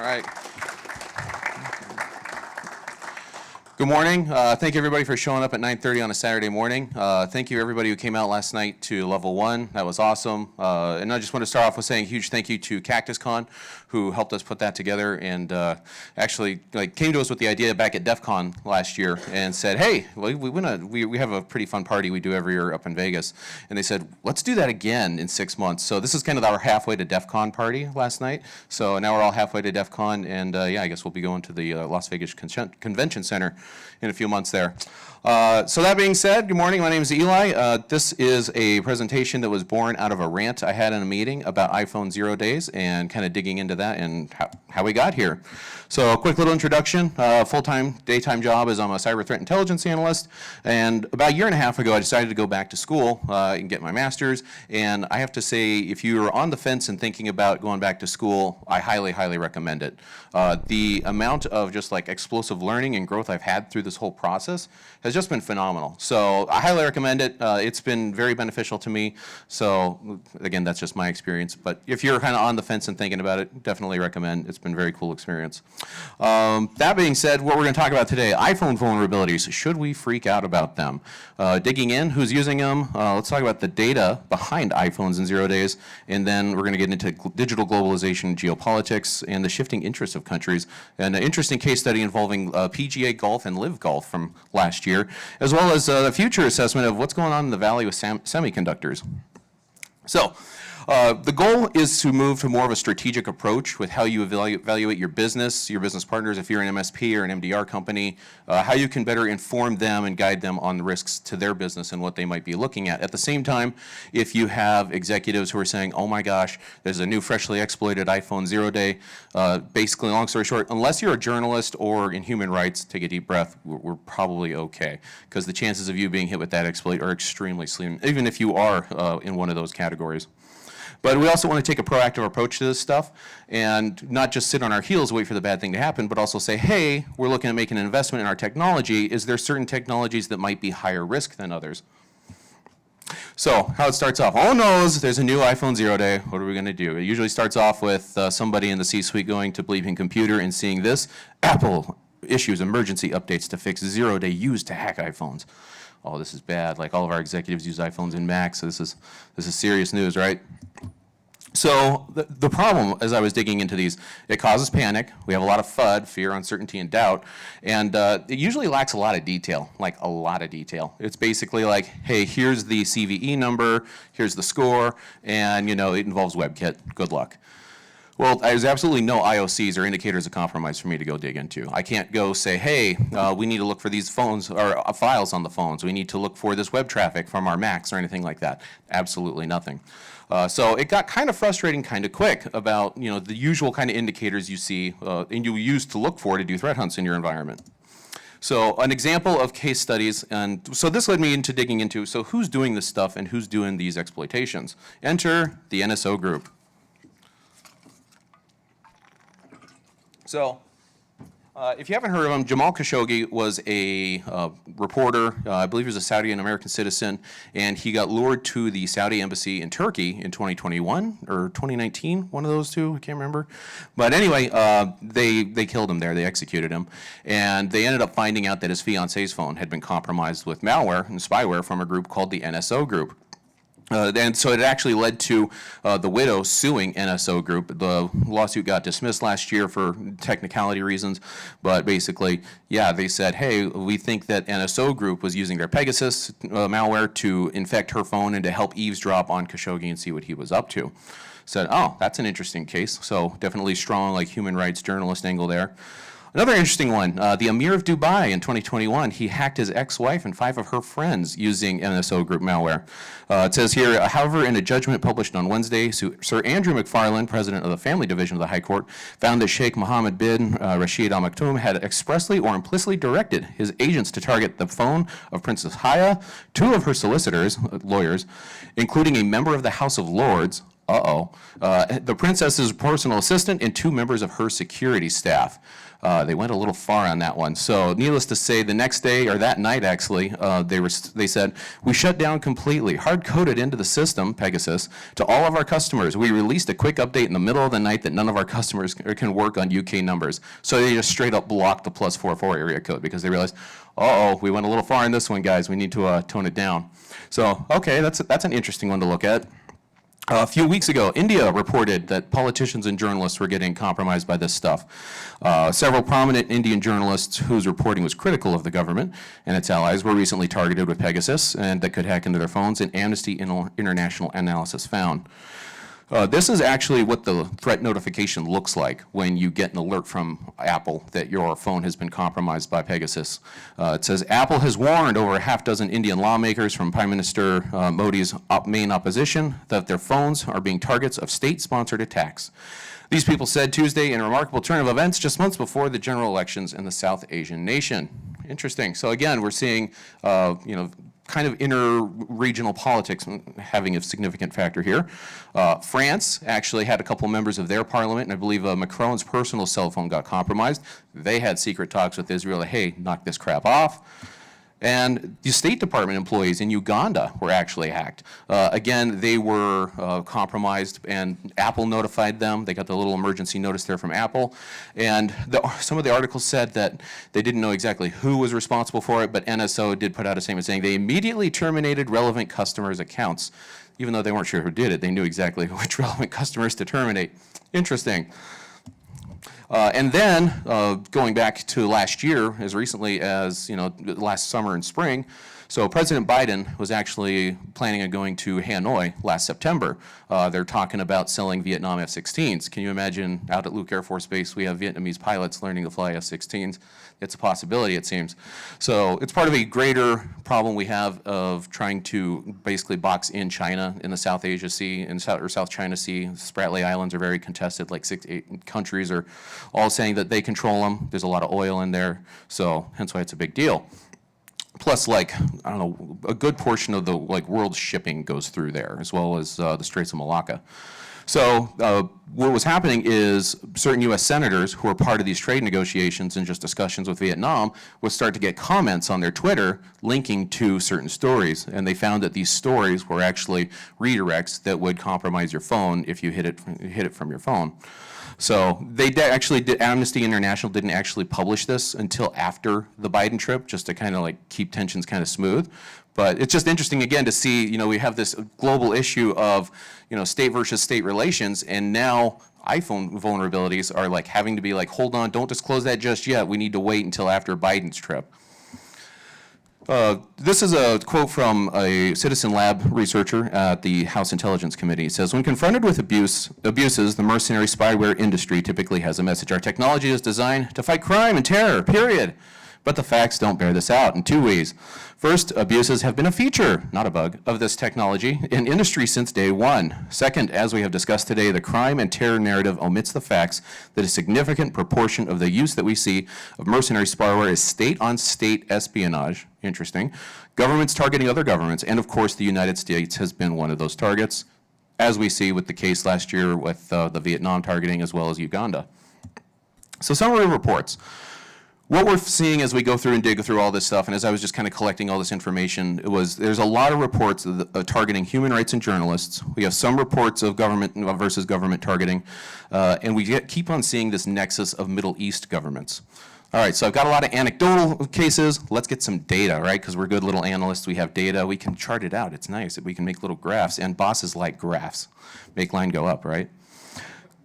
right. Good morning. Thank you everybody for showing up at 9:30 on a Saturday morning. Thank you everybody who came out last night to level 1. That was awesome. And I just want to start off with saying a huge thank you to CactusCon, who helped us put that together and actually came to us with the idea back at DEF CON last year and said, hey, we have a pretty fun party we do every year up in Vegas. And they said, let's do that again in 6 months. So this is kind of our halfway to DEF CON party last night. So now we're all halfway to DEF CON, and yeah, I guess we'll be going to the Las Vegas Convention Center in a few months there. So that being said, good morning, my name is Eli. This is a presentation that was born out of a rant I had in a meeting about iPhone 0 days and kind of digging into that and how we got here. So a quick little introduction, full-time, daytime job is I'm a cyber threat intelligence analyst, and about a year and a half ago I decided to go back to school and get my master's, and I have to say if you're on the fence and thinking about going back to school, I highly, highly recommend it. The amount of just like explosive learning and growth I've had through this whole process has just been phenomenal. So I highly recommend it. It's been very beneficial to me. So again, that's just my experience. But if you're kind of on the fence and thinking about it, definitely recommend. It's been a very cool experience. That being said, what we're going to talk about today, iPhone vulnerabilities. Should we freak out about them? Digging in, who's using them? Let's talk about the data behind iPhones in 0 days. And then we're going to get into digital globalization, geopolitics, and the shifting interests of countries. And an interesting case study involving PGA Golf and Live Golf from last year, as well as the future assessment of what's going on in the valley with semiconductors. So the goal is to move to more of a strategic approach with how you evaluate your business partners, if you're an MSP or an MDR company, how you can better inform them and guide them on the risks to their business and what they might be looking at. At the same time, if you have executives who are saying, oh my gosh, there's a new freshly exploited iPhone 0 day, basically, long story short, unless you're a journalist or in human rights, take a deep breath, we're probably okay. Because the chances of you being hit with that exploit are extremely slim, even if you are in one of those categories. But we also want to take a proactive approach to this stuff and not just sit on our heels, wait for the bad thing to happen, but also say, hey, we're looking at making an investment in our technology. Is there certain technologies that might be higher risk than others? So how it starts off, oh no, there's a new iPhone 0 day. What are we going to do? It usually starts off with somebody in the C-suite going to Bleeping Computer and seeing this. Apple issues emergency updates to fix 0 day used to hack iPhones. Oh, this is bad. Like all of our executives use iPhones and Macs, so this is serious news, right? So the problem, as I was digging into these, it causes panic. We have a lot of FUD, fear, uncertainty, and doubt. And it usually lacks a lot of detail, like a lot of detail. It's basically like, hey, here's the CVE number, here's the score, and it involves WebKit. Good luck. Well, there's absolutely no IOCs or indicators of compromise for me to go dig into. I can't go say, hey, we need to look for these phones or files on the phones. We need to look for this web traffic from our Macs or anything like that. Absolutely nothing. So it got kind of frustrating kind of quick about the usual kind of indicators you see and you use to look for to do threat hunts in your environment. So an example of case studies, and so this led me into digging into, so who's doing this stuff and who's doing these exploitations? Enter the NSO group. So if you haven't heard of him, Jamal Khashoggi was a reporter, I believe he was a Saudi and American citizen, and he got lured to the Saudi embassy in Turkey in 2021 or 2019, one of those two, I can't remember. But anyway, they killed him there, they executed him, and they ended up finding out that his fiance's phone had been compromised with malware and spyware from a group called the NSO group. And so it actually led to the widow suing NSO Group. The lawsuit got dismissed last year for technicality reasons, but basically, yeah, they said, hey, we think that NSO Group was using their Pegasus malware to infect her phone and to help eavesdrop on Khashoggi and see what he was up to. Said, oh, that's an interesting case. So definitely strong like human rights journalist angle there. Another interesting one, the Emir of Dubai in 2021, he hacked his ex-wife and 5 of her friends using NSO Group malware. It says here, however, in a judgment published on Wednesday, Sir Andrew McFarlane, president of the Family Division of the High Court, found that Sheikh Mohammed bin Rashid Al Maktoum had expressly or implicitly directed his agents to target the phone of Princess Haya, 2 of her solicitors, lawyers, including a member of the House of Lords, the princess's personal assistant, and 2 members of her security staff. They went a little far on that one. So needless to say, the next day, or that night actually, they said, we shut down completely, hard-coded into the system, Pegasus, to all of our customers. We released a quick update in the middle of the night that none of our customers can work on UK numbers. So they just straight up blocked the +44 area code because they realized, uh-oh, we went a little far in this one, guys. We need to tone it down. So, okay, that's an interesting one to look at. A few weeks ago, India reported that politicians and journalists were getting compromised by this stuff. Several prominent Indian journalists whose reporting was critical of the government and its allies were recently targeted with Pegasus, and that could hack into their phones, and Amnesty International analysis found. This is actually what the threat notification looks like when you get an alert from Apple that your phone has been compromised by Pegasus. It says, Apple has warned over a half-dozen Indian lawmakers from Prime Minister Modi's main opposition that their phones are being targets of state-sponsored attacks. These people said Tuesday in a remarkable turn of events just months before the general elections in the South Asian nation. Interesting. So again, we're seeing, kind of inter-regional politics having a significant factor here. France actually had a couple members of their parliament, and I believe Macron's personal cell phone got compromised. They had secret talks with Israel, like, hey, knock this crap off. And the State Department employees in Uganda were actually hacked. Again, they were compromised, and Apple notified them. They got the little emergency notice there from Apple. And some of the articles said that they didn't know exactly who was responsible for it, but NSO did put out a statement saying they immediately terminated relevant customers' accounts. Even though they weren't sure who did it, they knew exactly which relevant customers to terminate. Interesting. And then, going back to last year, as recently as, last summer and spring, so President Biden was actually planning on going to Hanoi last September. They're talking about selling Vietnam F-16s. Can you imagine out at Luke Air Force Base we have Vietnamese pilots learning to fly F-16s? It's a possibility, it seems. So it's part of a greater problem we have of trying to basically box in China in the South Asia Sea and South China Sea. Spratly Islands are very contested, like 8 countries are all saying that they control them. There's a lot of oil in there, so hence why it's a big deal. Plus, I don't know, a good portion of the world shipping goes through there, as well as the Straits of Malacca. So what was happening is certain U.S. senators who were part of these trade negotiations and just discussions with Vietnam would start to get comments on their Twitter linking to certain stories, and they found that these stories were actually redirects that would compromise your phone if you hit it from your phone. So Amnesty International didn't actually publish this until after the Biden trip, just to kind of keep tensions kind of smooth. But it's just interesting again to see, we have this global issue of, state versus state relations, and now iPhone vulnerabilities are having to be hold on, don't disclose that just yet. We need to wait until after Biden's trip. This is a quote from a Citizen Lab researcher at the House Intelligence Committee. It says, when confronted with abuses, the mercenary spyware industry typically has a message. Our technology is designed to fight crime and terror, period. But the facts don't bear this out in 2 ways. First, abuses have been a feature, not a bug, of this technology in industry since day one. Second, as we have discussed today, the crime and terror narrative omits the facts that a significant proportion of the use that we see of mercenary spyware is state-on-state espionage. Interesting. Governments targeting other governments, and of course the United States has been one of those targets, as we see with the case last year with the Vietnam targeting as well as Uganda. So summary reports. What we're seeing as we go through and dig through all this stuff, and as I was just kind of collecting all this information, there's a lot of reports targeting human rights and journalists. We have some reports of government versus government targeting, and we keep on seeing this nexus of Middle East governments. All right, so I've got a lot of anecdotal cases. Let's get some data, right? Because we're good little analysts. We have data. We can chart it out. It's nice. We can make little graphs, and bosses like graphs. Make line go up, right?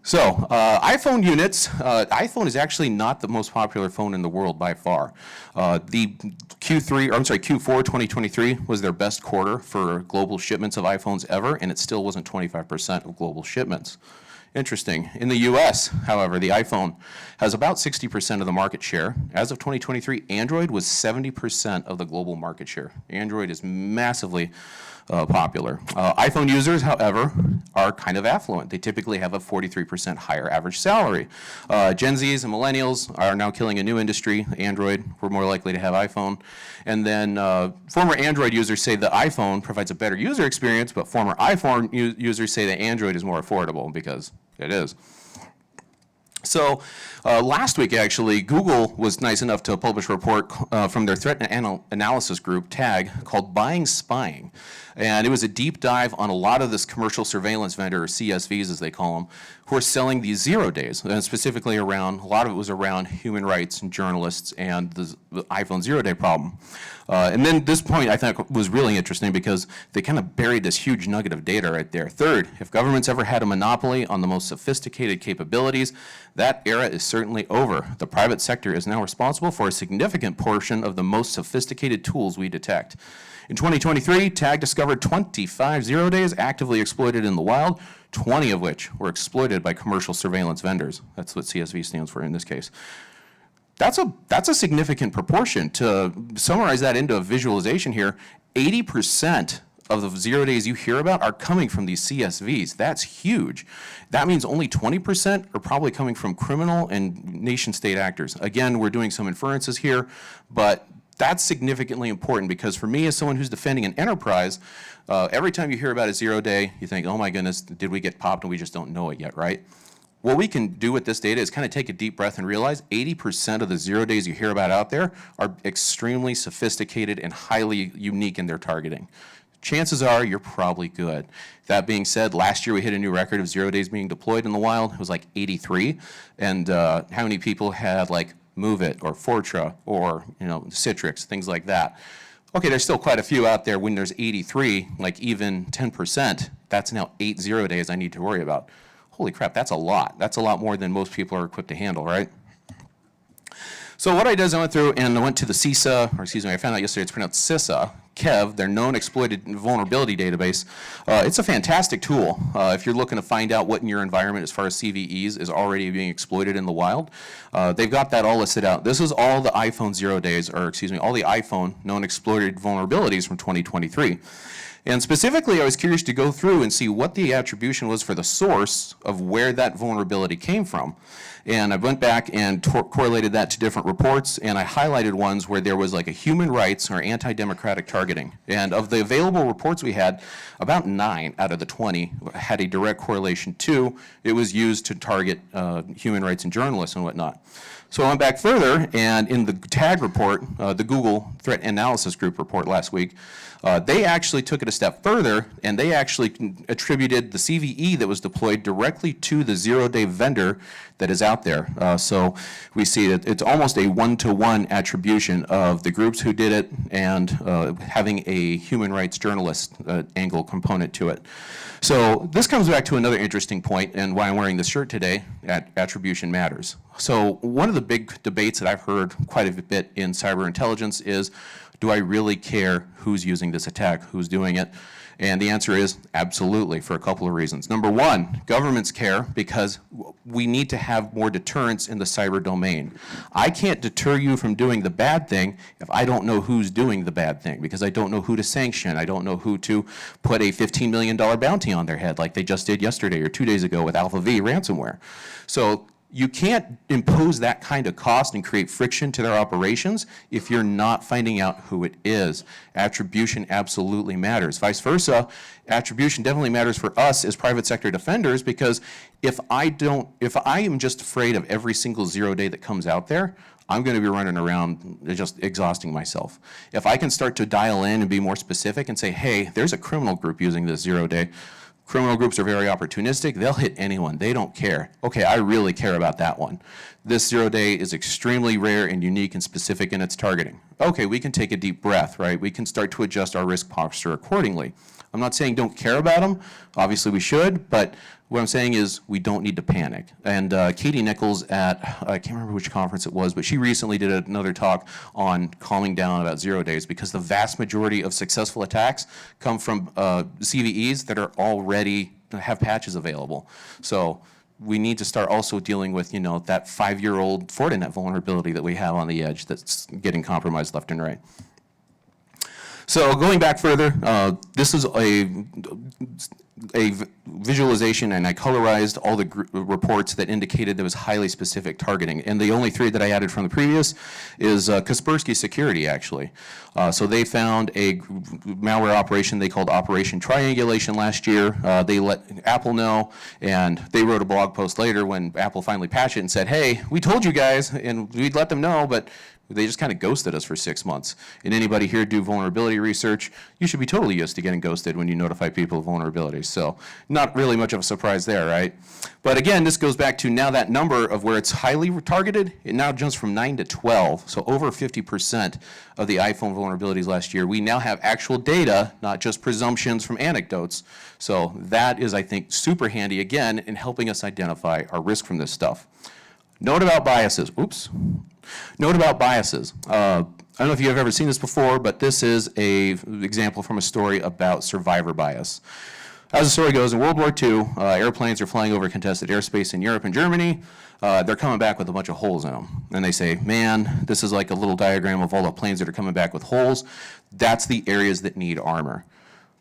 So iPhone units, iPhone is actually not the most popular phone in the world by far. The Q4 2023 was their best quarter for global shipments of iPhones ever, and it still wasn't 25% of global shipments. Interesting. In the US, however, the iPhone has about 60% of the market share. As of 2023, Android was 70% of the global market share. Android is massively popular. iPhone users, however, are kind of affluent. They typically have a 43% higher average salary. Gen Zs and millennials are now killing a new industry. Android, we're more likely to have iPhone. And then former Android users say the iPhone provides a better user experience, but former iPhone users say that Android is more affordable because it is. So last week, actually, Google was nice enough to publish a report from their threat analysis group, TAG, called Buying Spying. And it was a deep dive on a lot of this commercial surveillance vendor, or CSVs as they call them, who are selling these 0 days, and specifically around, a lot of it was around human rights and journalists and the iPhone 0-day problem. And then this point I think was really interesting because they kind of buried this huge nugget of data right there. Third, if governments ever had a monopoly on the most sophisticated capabilities, that era is certainly over. The private sector is now responsible for a significant portion of the most sophisticated tools we detect. In 2023, TAG discovered 25 0 days actively exploited in the wild, 20 of which were exploited by commercial surveillance vendors. That's what CSV stands for in this case. That's a significant proportion. To summarize that into a visualization here, 80% of the 0 days you hear about are coming from these CSVs. That's huge. That means only 20% are probably coming from criminal and nation-state actors. Again, we're doing some inferences here, but that's significantly important because for me as someone who's defending an enterprise, every time you hear about a 0 day, you think, oh my goodness, did we get popped and we just don't know it yet, right? What we can do with this data is kind of take a deep breath and realize 80% of the 0 days you hear about out there are extremely sophisticated and highly unique in their targeting. Chances are you're probably good. That being said, last year we hit a new record of 0 days being deployed in the wild. It was like 83. And how many people had like Move It or Fortra or Citrix, things like that. Okay, there's still quite a few out there. When there's 83, like even 10%, that's now 8 0 days I need to worry about. Holy crap, that's a lot. That's a lot more than most people are equipped to handle, right? So what I did is I went through and I went to the CISA, or excuse me, I found out yesterday it's pronounced CISA, KEV, their known exploited vulnerability database. It's a fantastic tool if you're looking to find out what in your environment as far as CVEs is already being exploited in the wild. They've got that all listed out. This is all the iPhone 0 days, or excuse me, all the iPhone known exploited vulnerabilities from 2023. And specifically, I was curious to go through and see what the attribution was for the source of where that vulnerability came from. And I went back and correlated that to different reports, and I highlighted ones where there was like a human rights or anti-democratic targeting. And of the available reports we had, about 9 out of the 20 had a direct correlation to it was used to target human rights and journalists and whatnot. So I went back further, and in the TAG report, the Google Threat Analysis Group report last week, they actually took it a step further, and they actually attributed the CVE that was deployed directly to the 0 day vendor that is out there. So we see that it's almost a one-to-one attribution of the groups who did it and having a human rights journalist angle component to it. So this comes back to another interesting point and why I'm wearing this shirt today, attribution matters. So one of the big debates that I've heard quite a bit in cyber intelligence is, do I really care who's using this attack, who's doing it? And the answer is absolutely, for a couple of reasons. Number one, governments care because we need to have more deterrence in the cyber domain. I can't deter you from doing the bad thing if I don't know who's doing the bad thing, because I don't know who to sanction. I don't know who to put a $15 million bounty on their head like they just did yesterday or 2 days ago with Alpha V ransomware. So you can't impose that kind of cost and create friction to their operations if you're not finding out who it is. Attribution absolutely matters. Vice versa, attribution definitely matters for us as private sector defenders, because if I am just afraid of every single 0 day that comes out there, I'm going to be running around just exhausting myself. If I can start to dial in and be more specific and say, hey, there's a criminal group using this 0 day. Criminal groups are very opportunistic. They'll hit anyone. They don't care. Okay, I really care about that one. This 0 day is extremely rare and unique and specific in its targeting. Okay, we can take a deep breath, right? We can start to adjust our risk posture accordingly. I'm not saying don't care about them. Obviously we should, but what I'm saying is we don't need to panic. And Katie Nichols at, I can't remember which conference it was, but she recently did another talk on calming down about 0 days, because the vast majority of successful attacks come from CVEs that are already have patches available. So we need to start also dealing with, that 5-year-old Fortinet vulnerability that we have on the edge that's getting compromised left and right. So going back further, this is a visualization, and I colorized all the reports that indicated there was highly specific targeting. And the only three that I added from the previous is Kaspersky Security, actually. So they found a malware operation they called Operation Triangulation last year. They let Apple know, and they wrote a blog post later when Apple finally patched it and said, hey, we told you guys, and we'd let them know, but they just kind of ghosted us for 6 months. And anybody here do vulnerability research, you should be totally used to getting ghosted when you notify people of vulnerabilities. So not really much of a surprise there, right? But again, this goes back to now that number of where it's highly targeted, it now jumps from 9 to 12. So over 50% of the iPhone vulnerabilities last year, we now have actual data, not just presumptions from anecdotes. So that is, I think, super handy, again, in helping us identify our risk from this stuff. Note about biases. Oops. Note about biases. I don't know if you've ever seen this before, but this is an example from a story about survivor bias. As the story goes, in World War II, airplanes are flying over contested airspace in Europe and Germany. They're coming back with a bunch of holes in them. And they say, man, this is like a little diagram of all the planes that are coming back with holes. That's the areas that need armor.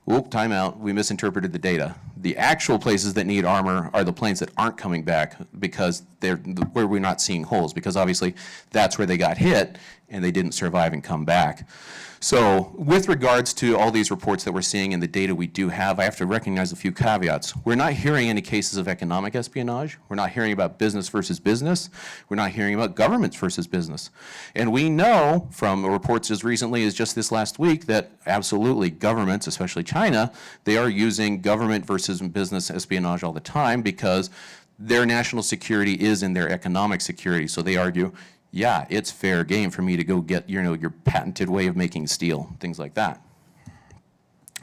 Oop, time out, we misinterpreted the data. The actual places that need armor are the planes that aren't coming back because they're where we're not seeing holes, because obviously that's where they got hit and they didn't survive and come back. So with regards to all these reports that we're seeing and the data we do have, I have to recognize a few caveats. We're not hearing any cases of economic espionage. We're not hearing about business versus business. We're not hearing about governments versus business. And we know from reports as recently as just this last week that absolutely governments, especially China, they are using government versus business espionage all the time because their national security is in their economic security. So they argue, yeah, it's fair game for me to go get, your patented way of making steel, things like that.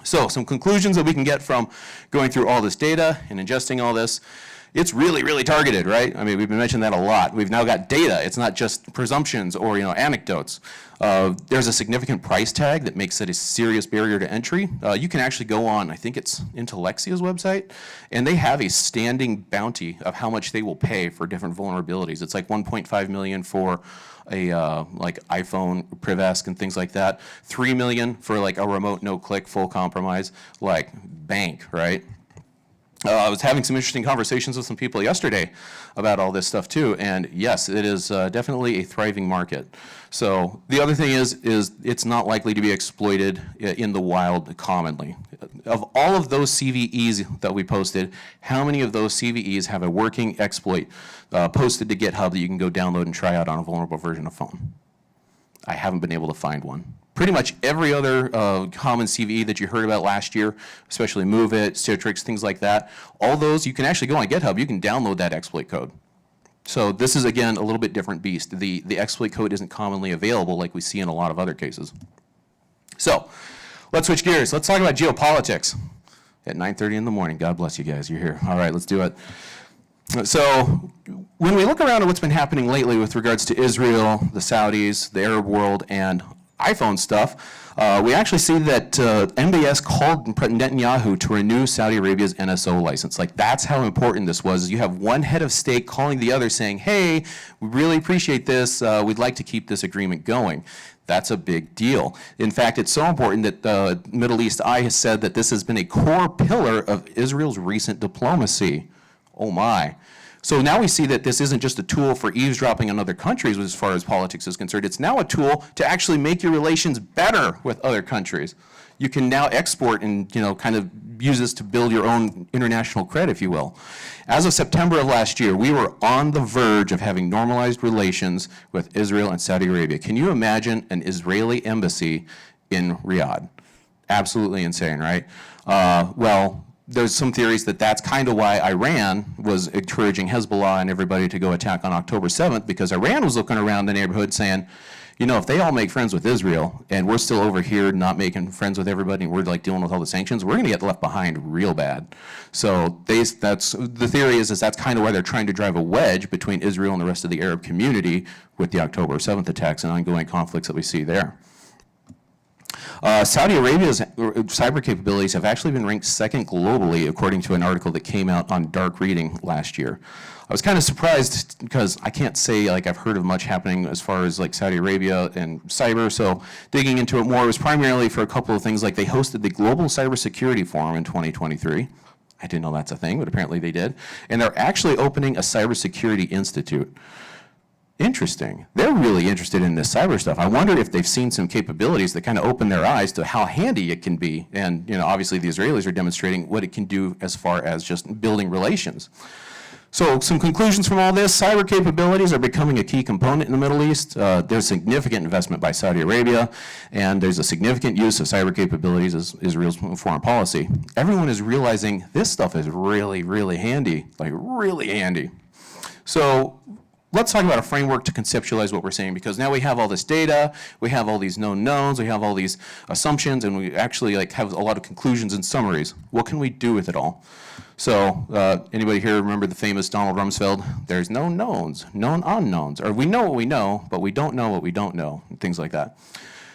So some conclusions that we can get from going through all this data and ingesting all this. It's really, really targeted, right? I mean, we've been mentioning that a lot. We've now got data. It's not just presumptions or anecdotes. There's a significant price tag that makes it a serious barrier to entry. You can actually go on, I think it's Intellexia's website, and they have a standing bounty of how much they will pay for different vulnerabilities. It's like 1.5 million for a like iPhone Privask and things like that. 3 million for like a remote no-click full compromise, like bank, right? I was having some interesting conversations with some people yesterday about all this stuff too, and yes, it is definitely a thriving market. So the other thing is it's not likely to be exploited in the wild commonly. Of all of those CVEs that we posted, how many of those CVEs have a working exploit posted to GitHub that you can go download and try out on a vulnerable version of phone? I haven't been able to find one. Pretty much every other common CVE that you heard about last year, especially MoveIt, Citrix, things like that, all those, you can actually go on GitHub, you can download that exploit code. So this is, again, a little bit different beast. The exploit code isn't commonly available like we see in a lot of other cases. So let's switch gears. Let's talk about geopolitics at 9:30 in the morning. God bless you guys, you're here. All right, let's do it. So when we look around at what's been happening lately with regards to Israel, the Saudis, the Arab world, and iPhone stuff, we actually see that MBS called Netanyahu to renew Saudi Arabia's NSO license. Like, that's how important this was. You have one head of state calling the other saying, hey, we really appreciate this. We'd like to keep this agreement going. That's a big deal. In fact, it's so important that the Middle East Eye has said that this has been a core pillar of Israel's recent diplomacy. Oh my. So now we see that this isn't just a tool for eavesdropping on other countries as far as politics is concerned. It's now a tool to actually make your relations better with other countries. You can now export and kind of use this to build your own international cred, if you will. As of September of last year, we were on the verge of having normalized relations with Israel and Saudi Arabia. Can you imagine an Israeli embassy in Riyadh? Absolutely insane, right? Well, there's some theories that that's kind of why Iran was encouraging Hezbollah and everybody to go attack on October 7th, because Iran was looking around the neighborhood saying, if they all make friends with Israel and we're still over here not making friends with everybody and we're like dealing with all the sanctions, we're going to get left behind real bad. So that's the theory is that's kind of why they're trying to drive a wedge between Israel and the rest of the Arab community with the October 7th attacks and ongoing conflicts that we see there. Saudi Arabia's cyber capabilities have actually been ranked second globally, according to an article that came out on Dark Reading last year. I was kind of surprised because I can't say like I've heard of much happening as far as like Saudi Arabia and cyber, so digging into it more was primarily for a couple of things, like they hosted the Global Cybersecurity Forum in 2023. I didn't know that's a thing, but apparently they did. And they're actually opening a cybersecurity institute. Interesting. They're really interested in this cyber stuff. I wonder if they've seen some capabilities that kind of open their eyes to how handy it can be. And obviously the Israelis are demonstrating what it can do as far as just building relations. So some conclusions from all this: cyber capabilities are becoming a key component in the Middle East. There's significant investment by Saudi Arabia, and there's a significant use of cyber capabilities as Israel's foreign policy. Everyone is realizing this stuff is really, really handy, like really handy. So let's talk about a framework to conceptualize what we're saying, because now we have all this data, we have all these known knowns, we have all these assumptions, and we actually have a lot of conclusions and summaries. What can we do with it all? So anybody here remember the famous Donald Rumsfeld? There's no knowns, known unknowns, or we know what we know, but we don't know what we don't know, and things like that.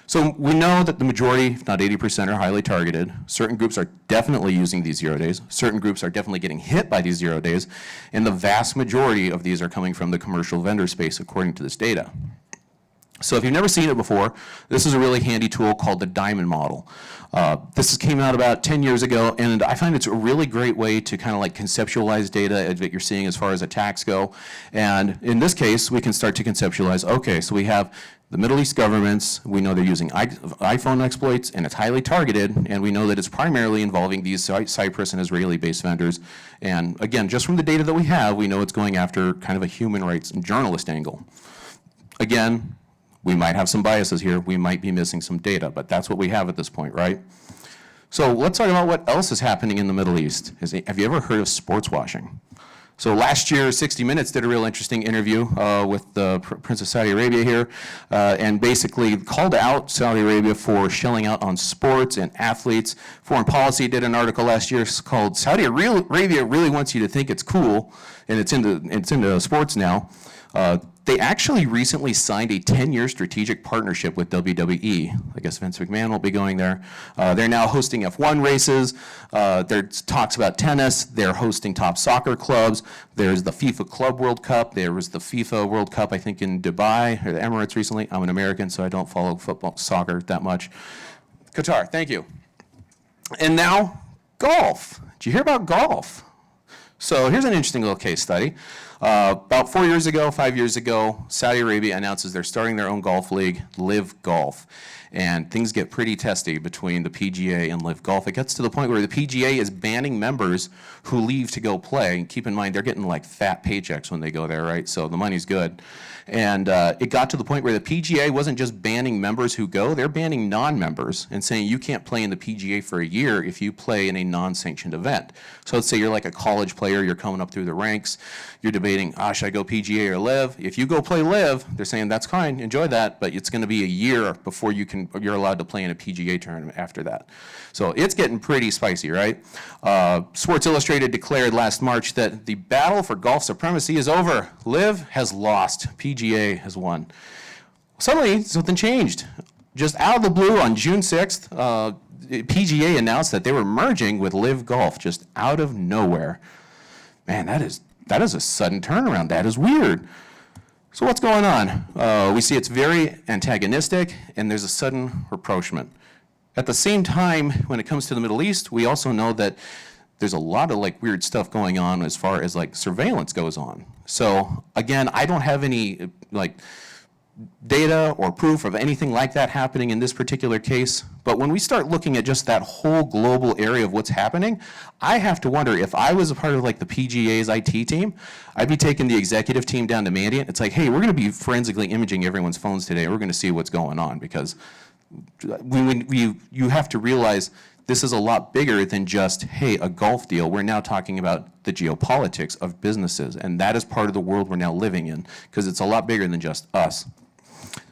So we know that the majority, if not 80%, are highly targeted. Certain groups are definitely using these 0 days. Certain groups are definitely getting hit by these 0 days. And the vast majority of these are coming from the commercial vendor space, according to this data. So if you've never seen it before, this is a really handy tool called the Diamond Model. This came out about 10 years ago, and I find it's a really great way to kind of like conceptualize data that you're seeing as far as attacks go. And in this case, we can start to conceptualize, okay, so we have the Middle East governments, we know they're using iPhone exploits, and it's highly targeted, and we know that it's primarily involving these Cyprus and Israeli-based vendors. And again, just from the data that we have, we know it's going after kind of a human rights and journalist angle. Again, we might have some biases here, we might be missing some data, but that's what we have at this point, right? So let's talk about what else is happening in the Middle East. Have you ever heard of sports washing? So last year, 60 Minutes did a real interesting interview with the Prince of Saudi Arabia here, and basically called out Saudi Arabia for shelling out on sports and athletes. Foreign Policy did an article last year called "Saudi Arabia Really Wants You to Think It's Cool," and it's into sports now. They actually recently signed a 10-year strategic partnership with WWE. I guess Vince McMahon will be going there. They're now hosting F1 races. There's talks about tennis. They're hosting top soccer clubs. There's the FIFA Club World Cup. There was the FIFA World Cup, I think, in Dubai or the Emirates recently. I'm an American, so I don't follow soccer that much. Qatar, thank you. And now, golf. Did you hear about golf? So here's an interesting little case study. About 4 years ago, 5 years ago, Saudi Arabia announces they're starting their own golf league, Live Golf. And things get pretty testy between the PGA and Live Golf. It gets to the point where the PGA is banning members who leave to go play. And keep in mind, they're getting like fat paychecks when they go there, right? So the money's good. And it got to the point where the PGA wasn't just banning members who go, they're banning non-members and saying you can't play in the PGA for a year if you play in a non-sanctioned event. So let's say you're like a college player, you're coming up through the ranks, you're debating, should I go PGA or Live? If you go play Live, they're saying that's fine, enjoy that, but it's going to be a year before you're allowed to play in a PGA tournament after that. So it's getting pretty spicy, right? Sports Illustrated declared last March that the battle for golf supremacy is over. Live has lost. PGA has won. Suddenly, something changed. Just out of the blue on June 6th, PGA announced that they were merging with Live Golf, just out of nowhere. Man, that is a sudden turnaround. That is weird. So what's going on? We see it's very antagonistic, and there's a sudden rapprochement. At the same time, when it comes to the Middle East, we also know that there's a lot of like weird stuff going on as far as like surveillance goes on. So again, I don't have any like data or proof of anything like that happening in this particular case. But when we start looking at just that whole global area of what's happening, I have to wonder if I was a part of like the PGA's IT team, I'd be taking the executive team down to Mandiant. It's like, hey, we're going to be forensically imaging everyone's phones today. We're going to see what's going on, because you have to realize this is a lot bigger than just, hey, a golf deal. We're now talking about the geopolitics of businesses, and that is part of the world we're now living in, because it's a lot bigger than just us.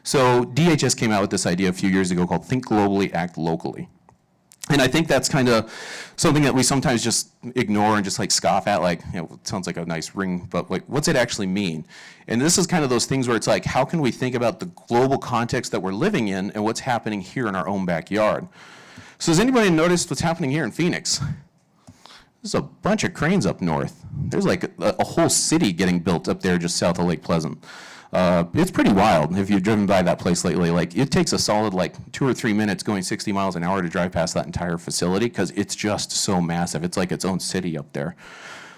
So DHS came out with this idea a few years ago called Think Globally, Act Locally. And I think that's kind of something that we sometimes just ignore and just like scoff at, like, you know, it sounds like a nice ring, but like, what's it actually mean? And this is kind of those things where it's like, how can we think about the global context that we're living in and what's happening here in our own backyard? So has anybody noticed what's happening here in Phoenix? There's a bunch of cranes up north. There's like a whole city getting built up there just south of Lake Pleasant. It's pretty wild if you've driven by that place lately. Like, it takes a solid like 2 or 3 minutes going 60 miles an hour to drive past that entire facility because it's just so massive. It's like its own city up there.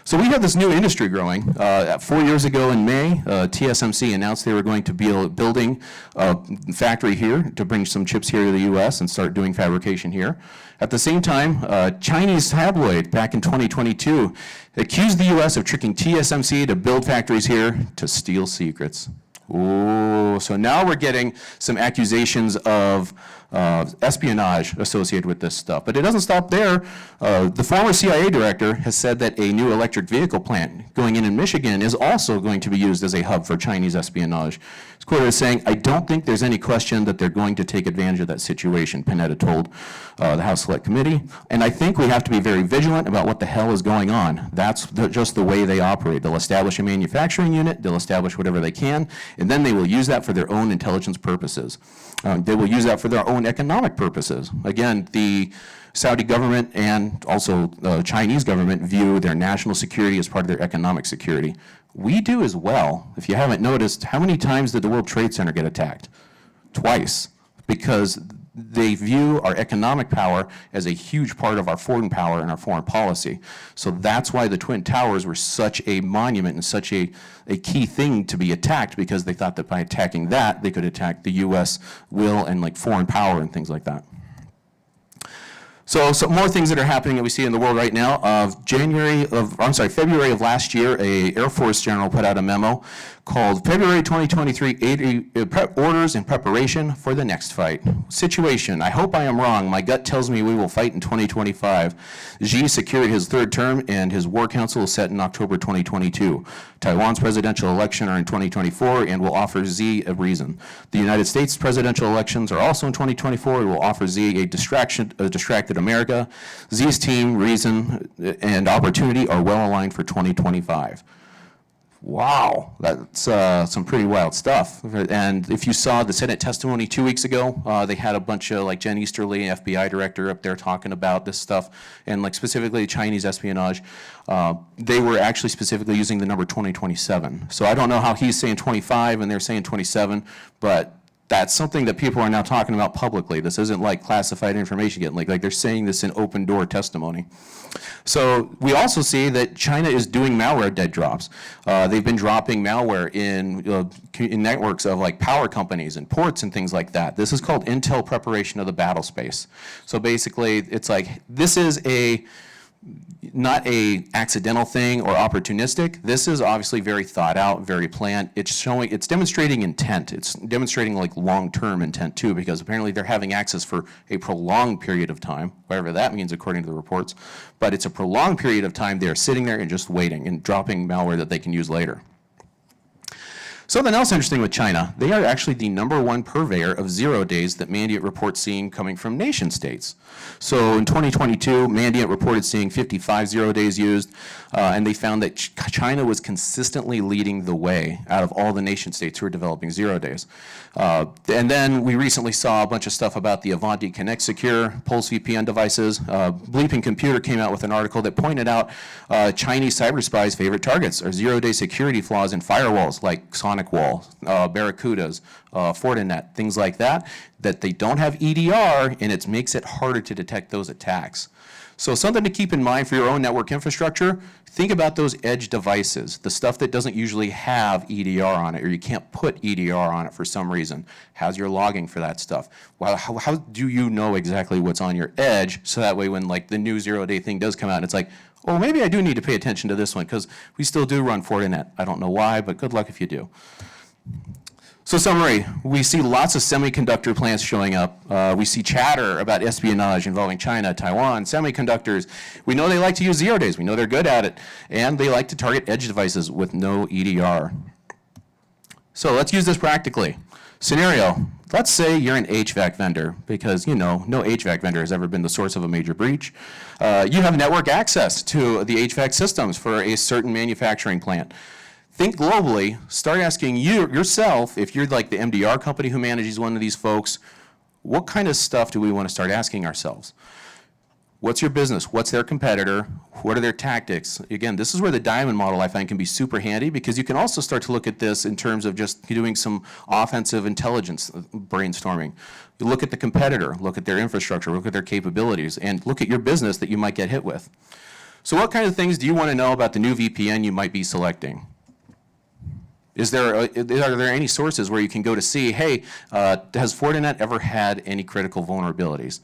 So we have this new industry growing. 4 years ago in May, TSMC announced they were going to be building a factory here to bring some chips here to the US and start doing fabrication here. At the same time, Chinese tabloid back in 2022 accused the US of tricking TSMC to build factories here to steal secrets. Ooh, so now we're getting some accusations of espionage associated with this stuff. But it doesn't stop there. The former CIA director has said that a new electric vehicle plant going in Michigan is also going to be used as a hub for Chinese espionage. He's quoted as saying, "I don't think there's any question that they're going to take advantage of that situation," Panetta told the House Select Committee. "And I think we have to be very vigilant about what the hell is going on. That's just the way they operate. They'll establish a manufacturing unit, they'll establish whatever they can, and then they will use that for their own intelligence purposes. They will use that for their own economic purposes." Again, the Saudi government and also the Chinese government view their national security as part of their economic security. We do as well. If you haven't noticed, how many times did the World Trade Center get attacked? Twice, because they view our economic power as a huge part of our foreign power and our foreign policy. So that's why the Twin Towers were such a monument and such a key thing to be attacked, because they thought that by attacking that, they could attack the US will and like foreign power and things like that. So some more things that are happening that we see in the world right now. February of last year, a Air Force general put out a memo called February 2023 Orders in Preparation for the Next Fight. Situation: I hope I am wrong. My gut tells me we will fight in 2025. Xi secured his third term and his war council is set in October 2022. Taiwan's presidential election are in 2024 and will offer Xi a reason. The United States presidential elections are also in 2024 and will offer Xi a distracted America. Xi's team, reason, and opportunity are well aligned for 2025. Wow, that's some pretty wild stuff. And if you saw the Senate testimony 2 weeks ago, they had a bunch of like Jen Easterly, FBI director, up there talking about this stuff, and like specifically Chinese espionage. They were actually specifically using the number 2027. So I don't know how he's saying 25 and they're saying 27, but that's something that people are now talking about publicly. This isn't like classified information getting leaked. Like they're saying this in open door testimony. So we also see that China is doing malware dead drops. They've been dropping malware in networks of like power companies and ports and things like that. This is called intel preparation of the battle space. So basically, it's like, this is not a accidental thing or opportunistic. This is obviously very thought out, very planned. It's demonstrating intent. It's demonstrating like long-term intent too, because apparently they're having access for a prolonged period of time, whatever that means according to the reports. But it's a prolonged period of time they're sitting there and just waiting and dropping malware that they can use later. Something else interesting with China, they are actually the #1 purveyor of 0 days that Mandiant reports seeing coming from nation states. So in 2022, Mandiant reported seeing 55 0 days used, and they found that China was consistently leading the way out of all the nation states who are developing 0 days. And then we recently saw a bunch of stuff about the Avanti Connect Secure Pulse VPN devices. Bleeping Computer came out with an article that pointed out Chinese cyber spies' favorite targets are 0-day security flaws in firewalls like Sonic Wall, Barracudas, Fortinet, things like that, that they don't have EDR, and it makes it harder to detect those attacks. So something to keep in mind for your own network infrastructure, think about those edge devices, the stuff that doesn't usually have EDR on it, or you can't put EDR on it for some reason. How's your logging for that stuff? Well, how do you know exactly what's on your edge, so that way when like the new 0-day thing does come out, it's like, oh, maybe I do need to pay attention to this one, because we still do run Fortinet. I don't know why, but good luck if you do. So summary, we see lots of semiconductor plants showing up. We see chatter about espionage involving China, Taiwan, semiconductors. We know they like to use 0 days. We know they're good at it. And they like to target edge devices with no EDR. So let's use this practically. Scenario, Let's say you're an HVAC vendor, because no HVAC vendor has ever been the source of a major breach. You have network access to the HVAC systems for a certain manufacturing plant. Think globally, start asking yourself, if you're like the MDR company who manages one of these folks, what kind of stuff do we want to start asking ourselves? What's your business? What's their competitor? What are their tactics? Again, this is where the diamond model I find can be super handy, because you can also start to look at this in terms of just doing some offensive intelligence brainstorming. You look at the competitor, look at their infrastructure, look at their capabilities, and look at your business that you might get hit with. So what kind of things do you want to know about the new VPN you might be selecting? Are there any sources where you can go to see, hey, has Fortinet ever had any critical vulnerabilities?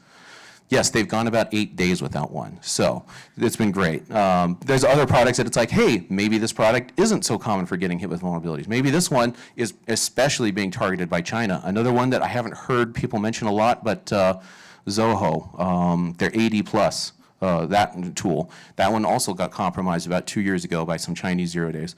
Yes, they've gone about 8 days without one, so it's been great. There's other products that it's like, hey, maybe this product isn't so common for getting hit with vulnerabilities. Maybe this one is especially being targeted by China. Another one that I haven't heard people mention a lot, but Zoho, their AD+, that tool, that one also got compromised about 2 years ago by some Chinese 0 days.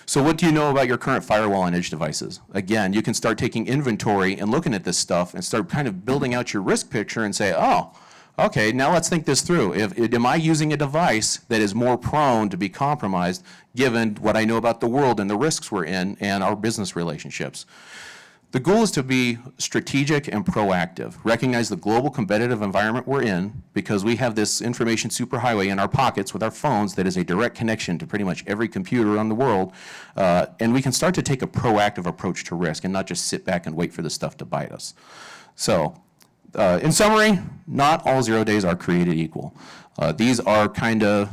So what do you know about your current firewall and edge devices? Again, you can start taking inventory and looking at this stuff and start kind of building out your risk picture and say, oh, okay, now let's think this through. Am I using a device that is more prone to be compromised given what I know about the world and the risks we're in and our business relationships? The goal is to be strategic and proactive. Recognize the global competitive environment we're in, because we have this information superhighway in our pockets with our phones that is a direct connection to pretty much every computer around the world, and we can start to take a proactive approach to risk and not just sit back and wait for the stuff to bite us. So, in summary, not all 0 days are created equal. These are kind of,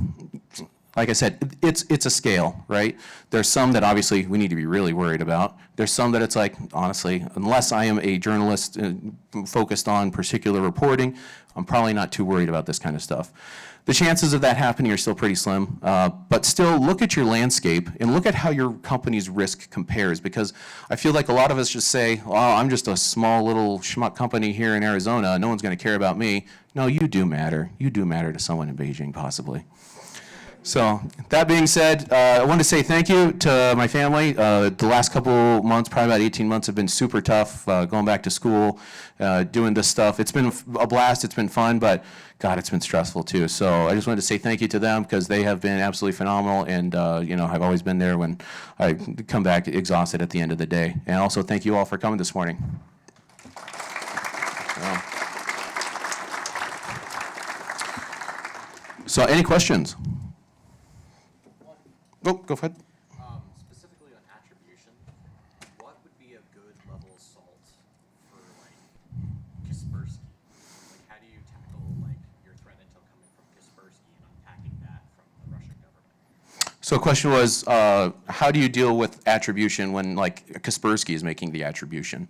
like I said, it's a scale, right? There's some that obviously we need to be really worried about. There's some that it's like, honestly, unless I am a journalist focused on particular reporting, I'm probably not too worried about this kind of stuff. The chances of that happening are still pretty slim, but still look at your landscape and look at how your company's risk compares, because I feel like a lot of us just say, oh, I'm just a small little schmuck company here in Arizona, no one's gonna care about me. No, you do matter. You do matter to someone in Beijing, possibly. So that being said, I want to say thank you to my family. The last couple months, probably about 18 months, have been super tough, going back to school, doing this stuff. It's been a blast, it's been fun, but God, it's been stressful too. So I just wanted to say thank you to them, because they have been absolutely phenomenal, and I've always been there when I come back exhausted at the end of the day. And also thank you all for coming this morning. So any questions? Oh, go ahead. Specifically on attribution, what would be a good level salt for like Kaspersky? Like, how do you tackle like your threat intel coming from Kaspersky and unpacking that from the Russian government? So the question was, how do you deal with attribution when like Kaspersky is making the attribution?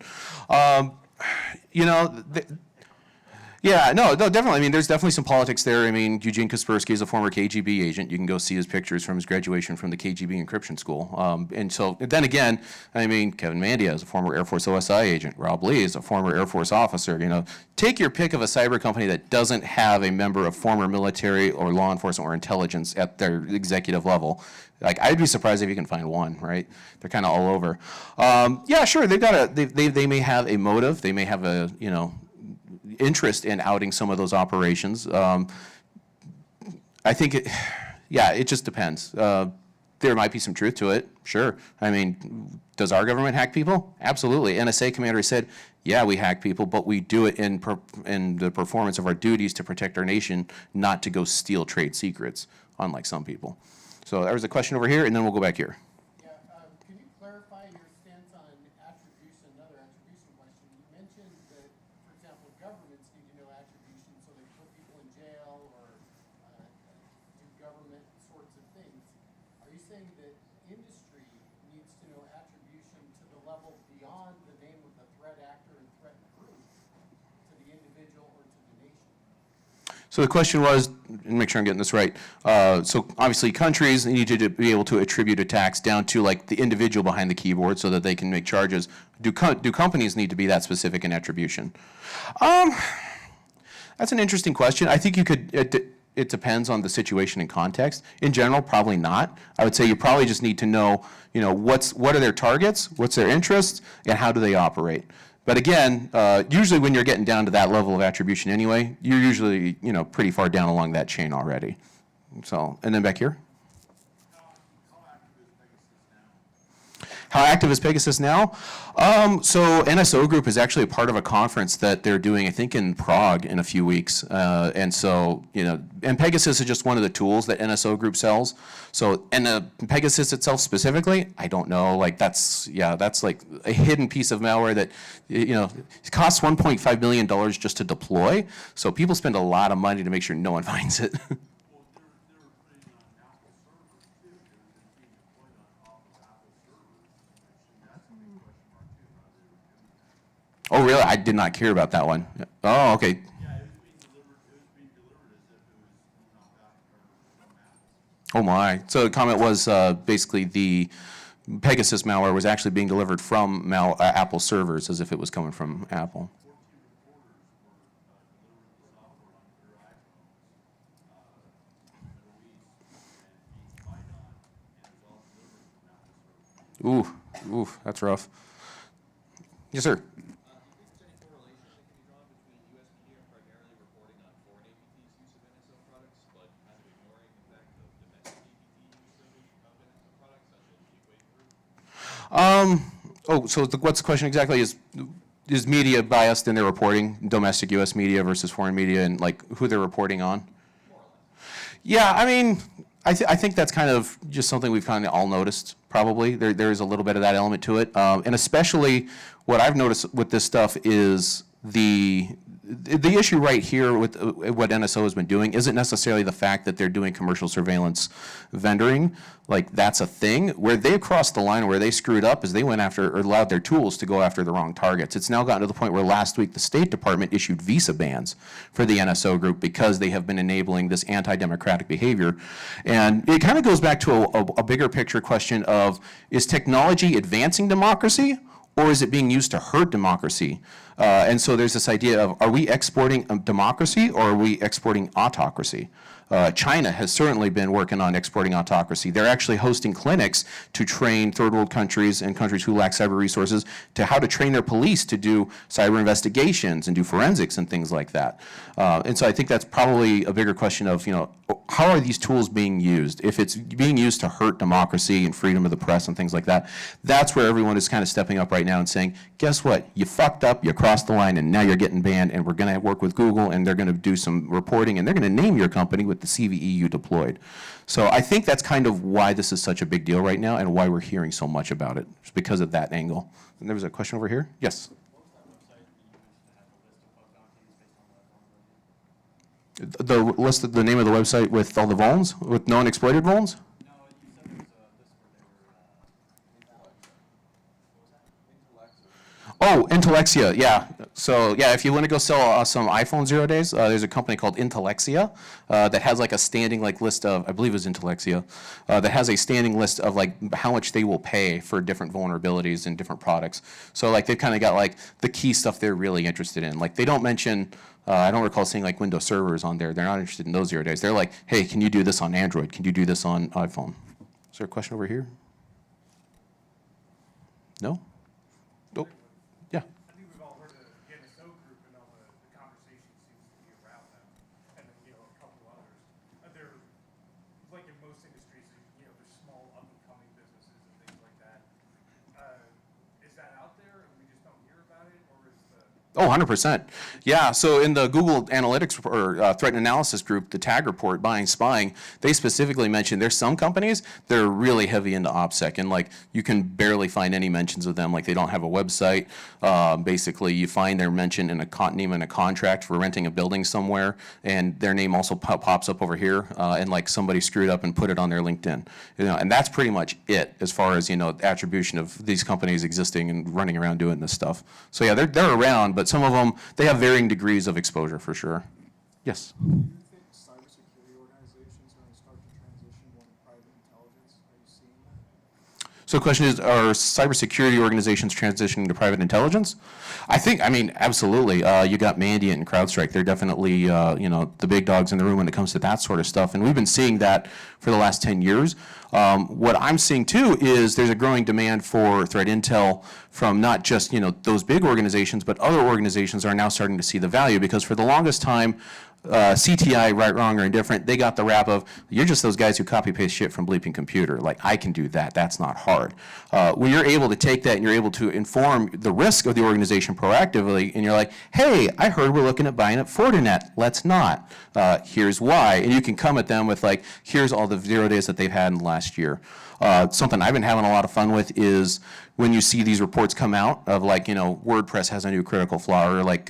Yeah, no, definitely. I mean, there's definitely some politics there. I mean, Eugene Kaspersky is a former KGB agent. You can go see his pictures from his graduation from the KGB encryption school. And so then again, I mean, Kevin Mandia is a former Air Force OSI agent. Rob Lee is a former Air Force officer. Take your pick of a cyber company that doesn't have a member of former military or law enforcement or intelligence at their executive level. Like, I'd be surprised if you can find one, right? They're kind of all over. Yeah, sure, they may have a motive. They may have a, interest in outing some of those operations. I think, it just depends. There might be some truth to it, sure. I mean, does our government hack people? Absolutely. NSA commander said, yeah, we hack people, but we do it in the performance of our duties to protect our nation, not to go steal trade secrets, unlike some people. So there was a question over here, and then we'll go back here. Can you clarify your stance on attribution, another attribution question? You mentioned that, for example, governments need to know attribution so they put people in jail or do government sorts of things. Are you saying that industry needs to know attribution to the level beyond the name of the threat actor and threat group to the individual or to the nation? So the question was, and make sure I'm getting this right, so obviously countries need to be able to attribute attacks down to like the individual behind the keyboard so that they can make charges. Do companies need to be that specific in attribution? That's an interesting question. I think you could, it depends on the situation and context. In general, probably not. I would say you probably just need to know, what are their targets, what's their interests, and how do they operate. But again, usually when you're getting down to that level of attribution anyway, you're usually, pretty far down along that chain already. So, and then back here. How active is Pegasus now? So NSO Group is actually a part of a conference that they're doing, I think, in Prague in a few weeks. And so, and Pegasus is just one of the tools that NSO Group sells. So, and Pegasus itself specifically, I don't know. Like that's like a hidden piece of malware that, it costs $1.5 million just to deploy. So people spend a lot of money to make sure no one finds it. Oh, really? I did not care about that one. Oh, okay. Oh my. So the comment was basically the Pegasus malware was actually being delivered from Apple servers as if it was coming from Apple. Ooh, that's rough. Yes, sir. So what's the question exactly? Is media biased in their reporting, domestic U.S. media versus foreign media, and like who they're reporting on? Yeah, I mean, I think that's kind of just something we've kind of all noticed. Probably there is a little bit of that element to it, and especially what I've noticed with this stuff is the issue right here with what NSO has been doing isn't necessarily the fact that they're doing commercial surveillance vendoring, like that's a thing. Where they crossed the line, where they screwed up, is they went after or allowed their tools to go after the wrong targets. It's now gotten to the point where last week the State Department issued visa bans for the NSO group because they have been enabling this anti-democratic behavior. And it kind of goes back to a bigger picture question of, is technology advancing democracy? Or is it being used to hurt democracy? And so there's this idea of, are we exporting democracy or are we exporting autocracy? China has certainly been working on exporting autocracy. They're actually hosting clinics to train third world countries and countries who lack cyber resources to how to train their police to do cyber investigations and do forensics and things like that. And so I think that's probably a bigger question of, how are these tools being used? If it's being used to hurt democracy and freedom of the press and things like that, that's where everyone is kind of stepping up right now and saying, guess what? You fucked up, you crossed the line, and now you're getting banned, and we're going to work with Google, and they're going to do some reporting, and they're going to name your company with the CVE you deployed. So I think that's kind of why this is such a big deal right now and why we're hearing so much about it, just because of that angle. And there was a question over here? Yes? The list, the name of the website with all the vulns, with known exploited vulns? Oh, Intellexia, yeah. So yeah, if you want to go sell some iPhone 0 days, there's a company called Intellexia that has like a standing list of, I believe it was Intellexia, that has a standing list of like how much they will pay for different vulnerabilities and different products. So like they've kind of got like the key stuff they're really interested in. Like they don't mention, I don't recall seeing like Windows servers on there. They're not interested in those 0 days. They're like, hey, can you do this on Android? Can you do this on iPhone? Is there a question over here? No? Nope. Yeah. I think we've all heard of the NSO group and all the conversation seems to be around them, and then, a couple others. They're, like in most industries, they're small up-and-coming businesses and things like that. Is that out there and we just don't hear about it, or is the... Oh, 100%. Yeah, so in the Google Analytics or Threat Analysis group, the tag report, Buying Spying, they specifically mentioned there's some companies that are really heavy into OPSEC, and like you can barely find any mentions of them. Like they don't have a website. Basically, you find their mention in a name in a contract for renting a building somewhere, and their name also pops up over here, and like somebody screwed up and put it on their LinkedIn. And that's pretty much it as far as attribution of these companies existing and running around doing this stuff. So yeah, they're around, but some of them, they have varying degrees of exposure for sure. Yes? Do you think cybersecurity organizations are going to start to transition more to private intelligence? Are you seeing that? So the question is, are cybersecurity organizations transitioning to private intelligence? I mean, absolutely. You got Mandiant and CrowdStrike. They're definitely, the big dogs in the room when it comes to that sort of stuff. And we've been seeing that for the last 10 years. What I'm seeing too is there's a growing demand for threat intel from not just, those big organizations, but other organizations are now starting to see the value, because for the longest time, CTI, right, wrong, or indifferent, they got the rap of, you're just those guys who copy paste shit from bleeping computer. Like, I can do that. That's not hard. When you're able to take that and you're able to inform the risk of the organization proactively, and you're like, hey, I heard we're looking at buying at Fortinet. Let's not. Here's why. And you can come at them with, like, here's all the 0 days that they've had in the last year. Something I've been having a lot of fun with is when you see these reports come out of, like, WordPress has a new critical flaw, or like,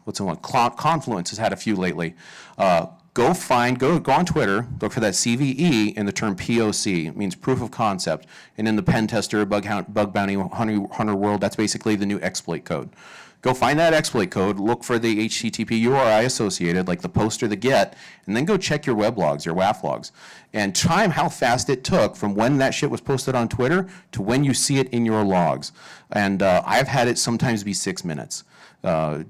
what's the one? Confluence has had a few lately. Go on Twitter, look for that CVE and the term POC. It means proof of concept. And in the pen tester, bug bounty hunter world, that's basically the new exploit code. Go find that exploit code, look for the HTTP URI associated, like the post or the get, and then go check your web logs, your WAF logs, and time how fast it took from when that shit was posted on Twitter to when you see it in your logs. And I've had it sometimes be 6 minutes.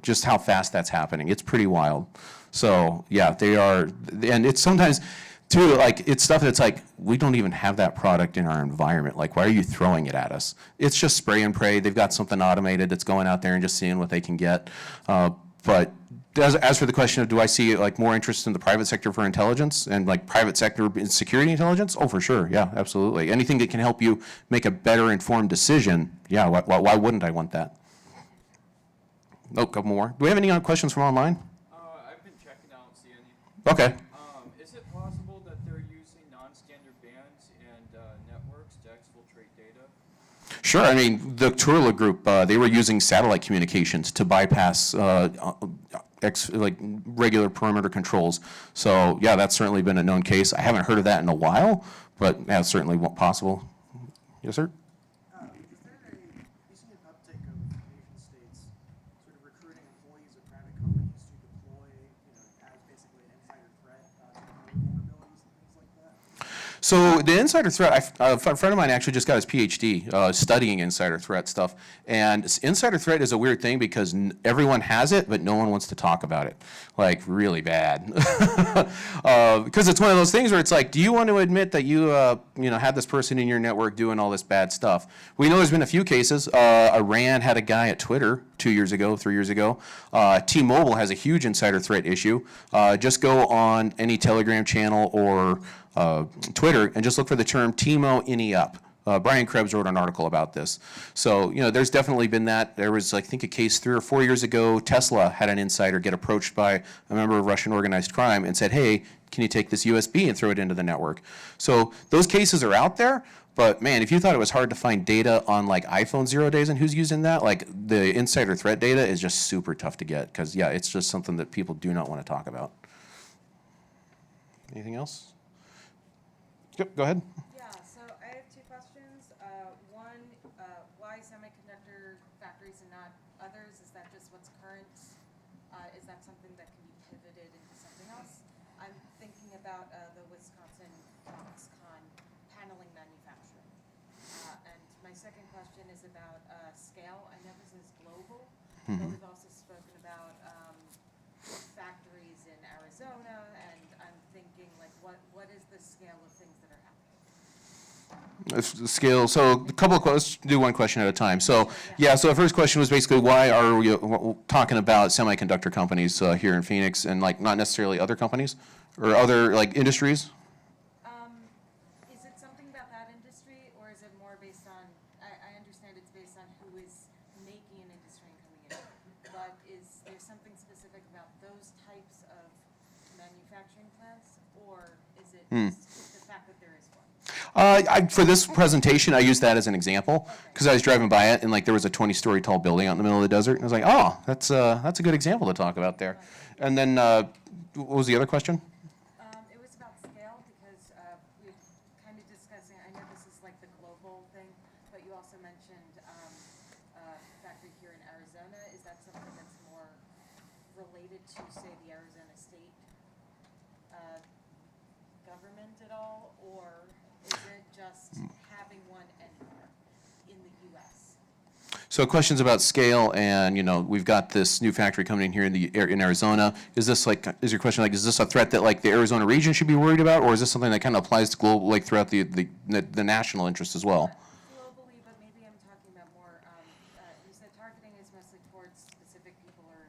Just how fast that's happening. It's pretty wild. So yeah, they are, and it's sometimes too, like, it's stuff that's like, we don't even have that product in our environment. Like, why are you throwing it at us? It's just spray and pray. They've got something automated that's going out there and just seeing what they can get. But as for the question of, do I see like more interest in the private sector for intelligence and like private sector security intelligence? Oh, for sure. Yeah, absolutely. Anything that can help you make a better informed decision. Yeah, why wouldn't I want that? Oh, a couple more. Do we have any questions from online? I've been checking. I don't see any. Okay. Is it possible that they're using non-standard bands and networks to exfiltrate data? Sure. I mean, the Turla group, they were using satellite communications to bypass regular perimeter controls. So yeah, that's certainly been a known case. I haven't heard of that in a while, but that's certainly possible. Yes, sir? Is there you see an uptick of nation states sort of recruiting employees of private companies to deploy, as basically an insider threat to vulnerabilities and things like that? So the insider threat, a friend of mine actually just got his PhD studying insider threat stuff. And insider threat is a weird thing because everyone has it, but no one wants to talk about it. Like, really bad. Because it's one of those things where it's like, do you want to admit that you had this person in your network doing all this bad stuff? We know there's been a few cases. Iran had a guy at Twitter 2 years ago, 3 years ago. T-Mobile has a huge insider threat issue. Just go on any Telegram channel or Twitter and just look for the term T-Mo Any Up. Brian Krebs wrote an article about this. So, there's definitely been that. There was, I think, a case 3 or 4 years ago. Tesla had an insider get approached by a member of Russian organized crime and said, hey, can you take this USB and throw it into the network? So those cases are out there. But man, if you thought it was hard to find data on like iPhone 0 days and who's using that, like the insider threat data is just super tough to get because, yeah, it's just something that people do not want to talk about. Anything else? Yep, go ahead. Yeah, so I have 2 questions. One, why semiconductor factories and not others? Is that just what's current? Is that something that can be pivoted into something else? I'm thinking about the Wisconsin CactusCon paneling manufacturing. And my second question is about scale. I know this is global, but we've also spoken about factories in Arizona, and I'm thinking, like, what is the scale of things that are happening? Scale. So a couple of questions. Do one question at a time. So yeah. So the first question was basically why are we talking about semiconductor companies here in Phoenix and like not necessarily other companies or other like industries? Is it something about that industry, or is it more based on? I understand it's based on who is making an industry and coming in, but is there something specific about those types of manufacturing plants, or is it just the fact that there is one? For this presentation, I used that as an example because I was driving by it and like there was a 20-story tall building out in the middle of the desert, and I was like, oh, that's a good example to talk about there. And then what was the other question? It was about scale because we're kind of discussing. I know this is like the global thing, but you also mentioned factory here in Arizona. Is that something that's more related to, say, the Arizona state government at all, or is it just having one anywhere? So questions about scale, and we've got this new factory coming in here in Arizona. Is your question like, is this a threat that like the Arizona region should be worried about, or is this something that kind of applies to global, like throughout the national interest as well? Globally, but maybe I'm talking about more, you said targeting is mostly towards specific people or,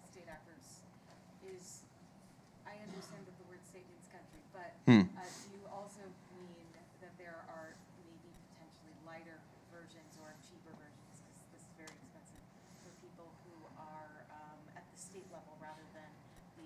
state actors. I understand that the word state means country, but, do you also mean that there are maybe potentially lighter versions or cheaper versions, because this is very expensive, for people who are, at the state level rather than the,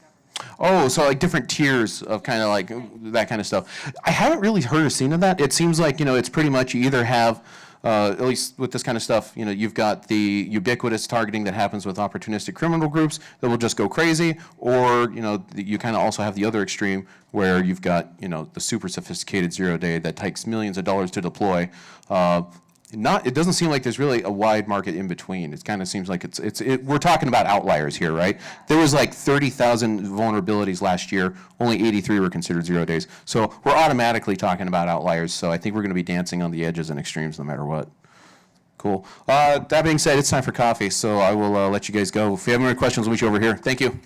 government? Oh, so like different tiers of kind of like that kind of stuff. I haven't really heard or seen of that. It seems like, it's pretty much you either have, at least with this kind of stuff, you've got the ubiquitous targeting that happens with opportunistic criminal groups that will just go crazy, or, you kind of also have the other extreme where you've got, the super sophisticated zero-day that takes millions of dollars to deploy. It doesn't seem like there's really a wide market in between. It kind of seems like we're talking about outliers here, right? There was like 30,000 vulnerabilities last year. Only 83 were considered 0 days. So we're automatically talking about outliers. So I think we're going to be dancing on the edges and extremes no matter what. Cool. That being said, it's time for coffee. So I will let you guys go. If you have any more questions, we'll meet you over here. Thank you.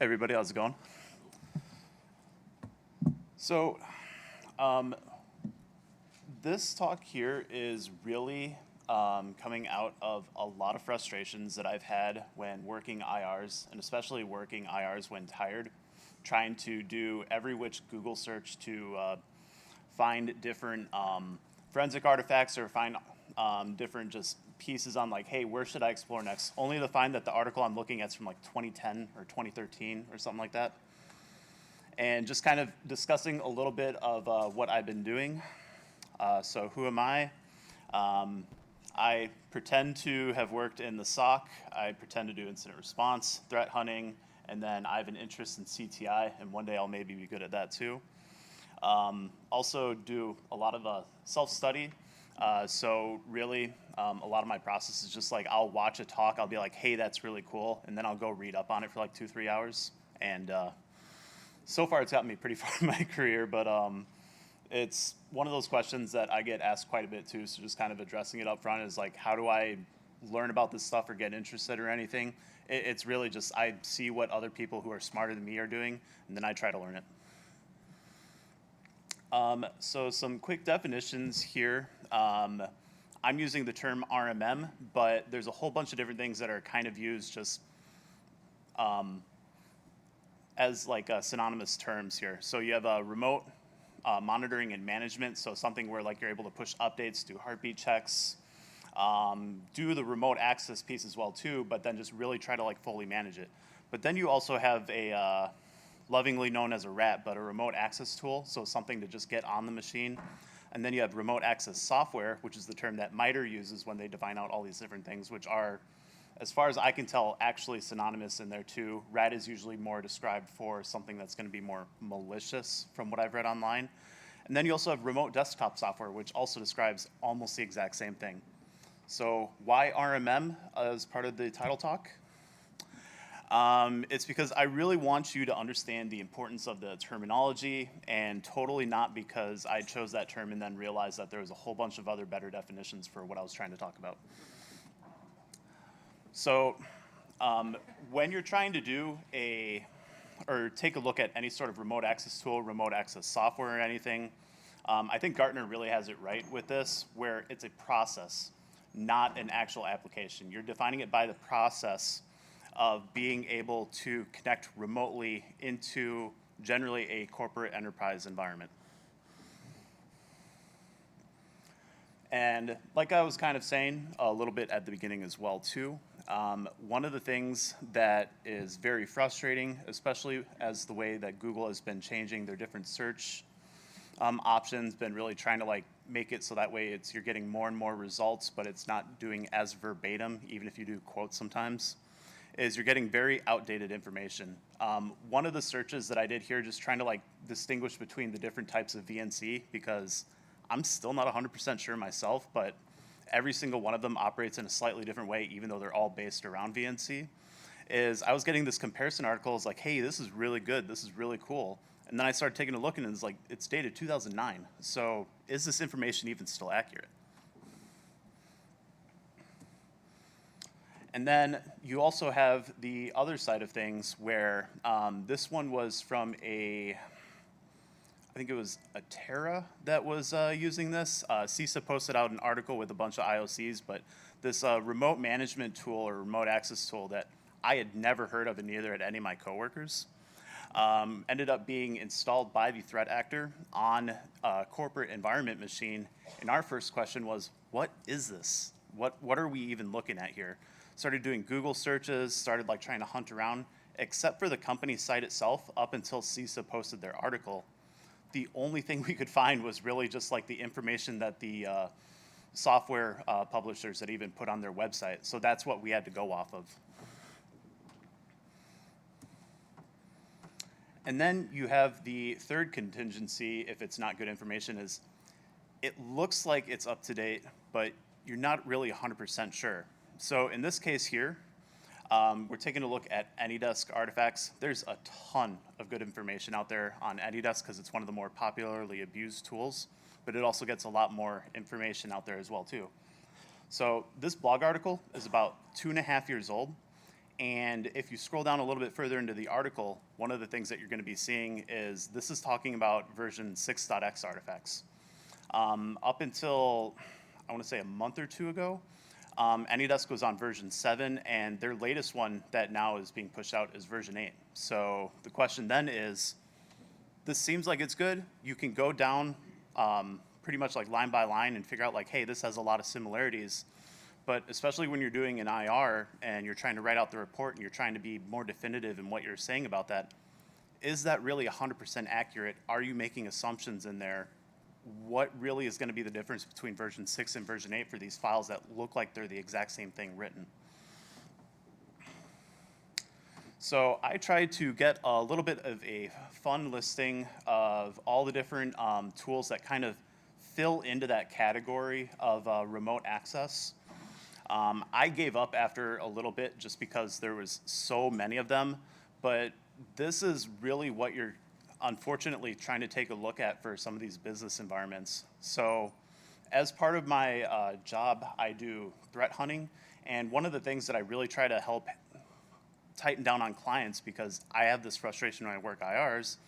Everybody, how's it going? So, this talk here is really coming out of a lot of frustrations that I've had when working IRs, and especially working IRs when tired, trying to do every which Google search to find different forensic artifacts or find different just pieces on like, hey, where should I explore next? Only to find that the article I'm looking at is from like 2010 or 2013 or something like that. And just kind of discussing a little bit of what I've been doing. So who am I? I pretend to have worked in the SOC. I pretend to do incident response, threat hunting, and then I have an interest in CTI, and one day I'll maybe be good at that too. Also do a lot of self-study. So really, a lot of my process is just like I'll watch a talk, I'll be like, hey, that's really cool, and then I'll go read up on it for like 2-3 hours. And so far it's gotten me pretty far in my career, but it's one of those questions that I get asked quite a bit too, so just kind of addressing it up front is like, how do I learn about this stuff or get interested or anything? It's really just I see what other people who are smarter than me are doing, and then I try to learn it. So some quick definitions here. I'm using the term RMM, but there's a whole bunch of different things that are kind of used just as like synonymous terms here. So you have a remote monitoring and management, so something where like you're able to push updates, do heartbeat checks, do the remote access piece as well too, but then just really try to like fully manage it. But then you also have a lovingly known as a RAT, but a remote access tool, so something to just get on the machine. And then you have remote access software, which is the term that MITRE uses when they define out all these different things, which are, as far as I can tell, actually synonymous in there too. RAT is usually more described for something that's going to be more malicious from what I've read online. And then you also have remote desktop software, which also describes almost the exact same thing. So why RMM as part of the title talk? It's because I really want you to understand the importance of the terminology, and totally not because I chose that term and then realized that there was a whole bunch of other better definitions for what I was trying to talk about. So when you're trying to do or take a look at any sort of remote access tool, remote access software or anything, I think Gartner really has it right with this, where it's a process, not an actual application. You're defining it by the process of being able to connect remotely into generally a corporate enterprise environment. And like I was kind of saying a little bit at the beginning as well too, one of the things that is very frustrating, especially as the way that Google has been changing their different search options, been really trying to like make it so that way you're getting more and more results, but it's not doing as verbatim, even if you do quotes sometimes, is you're getting very outdated information. One of the searches that I did here, just trying to like distinguish between the different types of VNC, because I'm still not 100% sure myself, but every single one of them operates in a slightly different way, even though they're all based around VNC, is I was getting this comparison article, it's like, hey, this is really good, this is really cool. And then I started taking a look and it's like, it's dated 2009. So is this information even still accurate? And then you also have the other side of things where this one was from I think it was a Terra that was using this. CISA posted out an article with a bunch of IOCs, but this remote management tool or remote access tool that I had never heard of, and neither had any of my coworkers, ended up being installed by the threat actor on a corporate environment machine. And our first question was, what is this? What are we even looking at here? Started doing Google searches, started like trying to hunt around, except for the company site itself, up until CISA posted their article. The only thing we could find was really just like the information that the software publishers had even put on their website. So that's what we had to go off of. And then you have the third contingency, if it's not good information, is it looks like it's up to date, but you're not really 100% sure. So in this case here, we're taking a look at AnyDesk artifacts. There's a ton of good information out there on AnyDesk because it's one of the more popularly abused tools, but it also gets a lot more information out there as well too. So this blog article is about 2.5 years old, And if you scroll down a little bit further into the article, one of the things that you're going to be seeing is this is talking about version 6.x artifacts. Up until, I want to say a month or two ago, AnyDesk was on version 7, and their latest one that now is being pushed out is version 8. So the question then is, this seems like it's good. You can go down pretty much like line by line and figure out like, hey, this has a lot of similarities. But especially when you're doing an IR and you're trying to write out the report and you're trying to be more definitive in what you're saying about that, is that really 100% accurate? Are you making assumptions in there? What really is going to be the difference between version 6 and version 8 for these files that look like they're the exact same thing written? So I tried to get a little bit of a fun listing of all the different tools that kind of fill into that category of remote access. I gave up after a little bit just because there was so many of them, but this is really what you're unfortunately trying to take a look at for some of these business environments. So as part of my job, I do threat hunting, and one of the things that I really try to help tighten down on clients, because I have this frustration when I work IRs,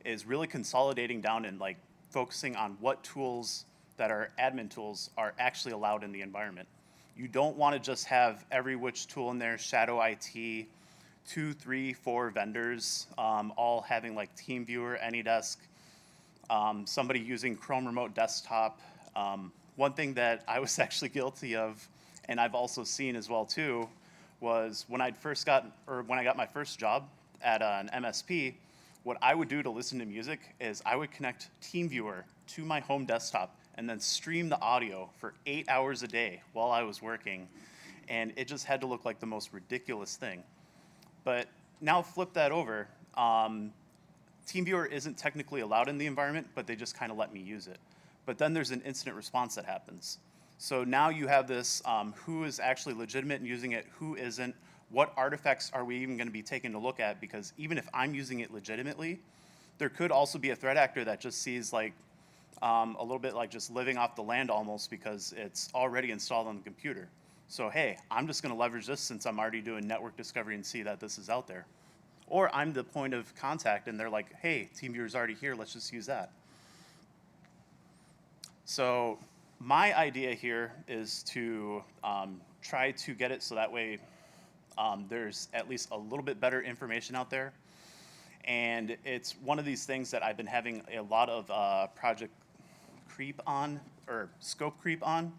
is really consolidating down and like focusing on what tools that are admin tools are actually allowed in the environment. You don't want to just have every which tool in there, shadow IT, 2, 3, 4 vendors, all having like TeamViewer, AnyDesk, somebody using Chrome Remote Desktop. One thing that I was actually guilty of, and I've also seen as well too, was when I got my first job at an MSP, what I would do to listen to music is I would connect TeamViewer to my home desktop and then stream the audio for 8 hours a day while I was working. And it just had to look like the most ridiculous thing. But now flip that over. TeamViewer isn't technically allowed in the environment, but they just kind of let me use it. But then there's an incident response that happens. So now you have this, who is actually legitimate in using it, who isn't, what artifacts are we even going to be taking a look at? Because even if I'm using it legitimately, there could also be a threat actor that just sees like a little bit like just living off the land almost because it's already installed on the computer. So hey, I'm just going to leverage this since I'm already doing network discovery and see that this is out there. Or I'm the point of contact and they're like, hey, TeamViewer's already here, let's just use that. So my idea here is to try to get it so that way there's at least a little bit better information out there. And it's one of these things that I've been having a lot of project creep on, or scope creep on,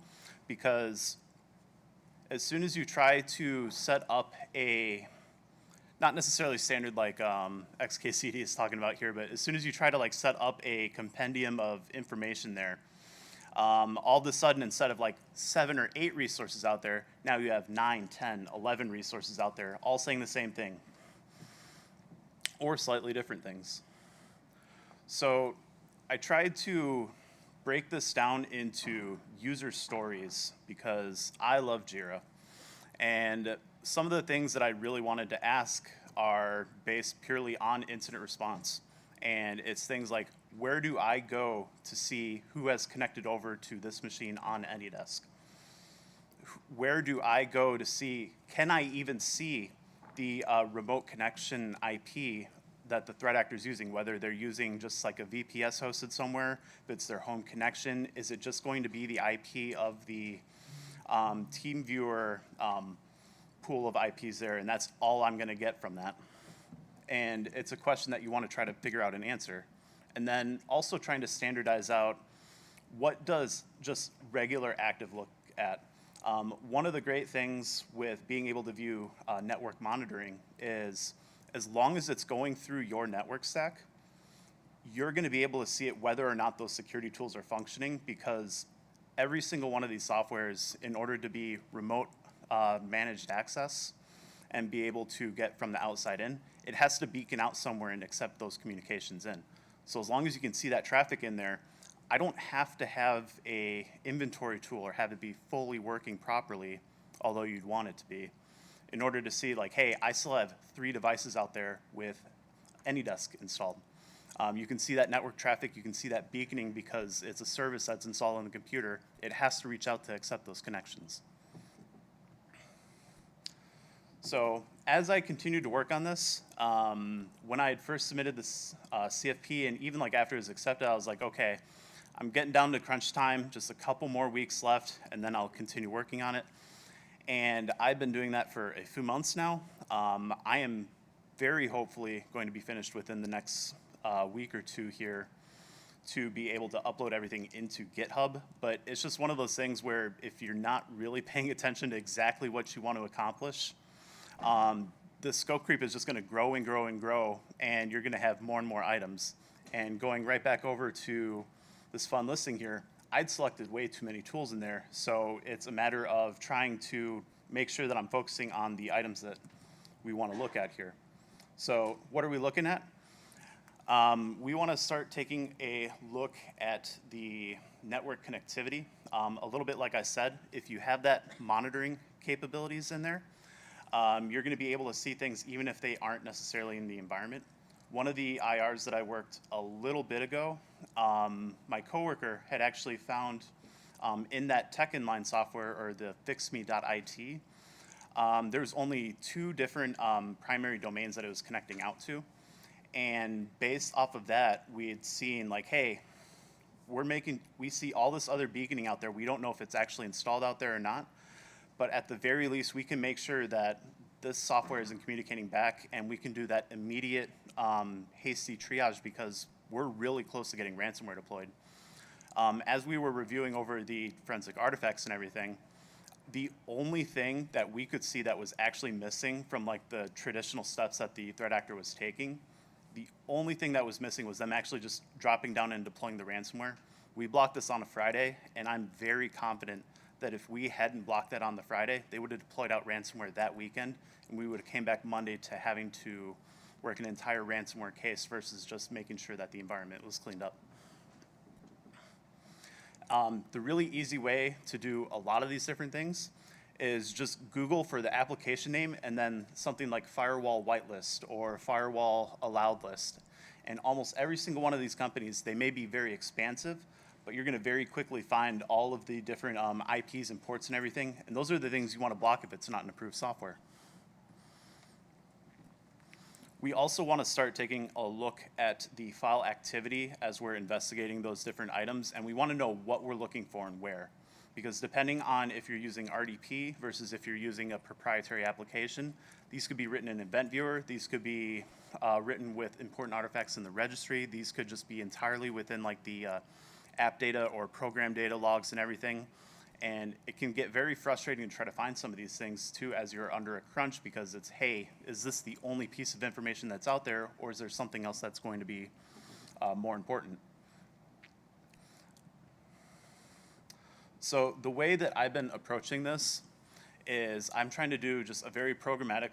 because as soon as you try to set up a, not necessarily standard like XKCD is talking about here, but as soon as you try to like set up a compendium of information there, all of a sudden instead of like 7 or 8 resources out there, now you have 9, 10, 11 resources out there, all saying the same thing, or slightly different things. So I tried to break this down into user stories because I love Jira. And some of the things that I really wanted to ask are based purely on incident response. And it's things like, where do I go to see who has connected over to this machine on AnyDesk? Where do I go to see, can I even see the remote connection IP that the threat actor is using, whether they're using just like a VPS hosted somewhere, if it's their home connection, is it just going to be the IP of the TeamViewer pool of IPs there, and that's all I'm going to get from that? And it's a question that you want to try to figure out an answer. And then also trying to standardize out, what does just regular active look at? One of the great things with being able to view network monitoring is, as long as it's going through your network stack, you're going to be able to see it whether or not those security tools are functioning, because every single one of these softwares, in order to be remote managed access and be able to get from the outside in, it has to beacon out somewhere and accept those communications in. So as long as you can see that traffic in there, I don't have to have a inventory tool or have it be fully working properly, although you'd want it to be, in order to see like, hey, I still have 3 devices out there with AnyDesk installed. You can see that network traffic, you can see that beaconing because it's a service that's installed on the computer. It has to reach out to accept those connections. So as I continued to work on this, when I had first submitted this CFP, and even like after it was accepted, I was like, okay, I'm getting down to crunch time, just a couple more weeks left, and then I'll continue working on it. And I've been doing that for a few months now. I am very hopefully going to be finished within the next week or two here to be able to upload everything into GitHub. But it's just one of those things where if you're not really paying attention to exactly what you want to accomplish, the scope creep is just going to grow and grow and grow, and you're going to have more and more items. And going right back over to this fun listing here, I'd selected way too many tools in there, so it's a matter of trying to make sure that I'm focusing on the items that we want to look at here. So what are we looking at? We want to start taking a look at the network connectivity. A little bit like I said, if you have that monitoring capabilities in there, you're going to be able to see things even if they aren't necessarily in the environment. One of the IRs that I worked a little bit ago, my coworker had actually found in that tech inline software, or the fixme.it, there's only 2 different primary domains that it was connecting out to. And based off of that, we had seen like, hey, we see all this other beaconing out there. We don't know if it's actually installed out there or not. But at the very least, we can make sure that this software isn't communicating back, and we can do that immediate hasty triage because we're really close to getting ransomware deployed. As we were reviewing over the forensic artifacts and everything, the only thing that we could see that was actually missing from like the traditional steps that the threat actor was taking, the only thing that was missing was them actually just dropping down and deploying the ransomware. We blocked this on a Friday, and I'm very confident that if we hadn't blocked that on the Friday, they would have deployed out ransomware that weekend, and we would have came back Monday to having to work an entire ransomware case versus just making sure that the environment was cleaned up. The really easy way to do a lot of these different things is just Google for the application name and then something like firewall whitelist or firewall allowed list. And almost every single one of these companies, they may be very expansive, but you're going to very quickly find all of the different IPs and ports and everything. And those are the things you want to block if it's not an approved software. We also want to start taking a look at the file activity as we're investigating those different items, and we want to know what we're looking for and where. Because depending on if you're using RDP versus if you're using a proprietary application, these could be written in Event Viewer, these could be written with important artifacts in the registry, these could just be entirely within like the app data or program data logs and everything. And it can get very frustrating to try to find some of these things too as you're under a crunch, because it's, hey, is this the only piece of information that's out there, or is there something else that's going to be more important? So the way that I've been approaching this is I'm trying to do just a very programmatic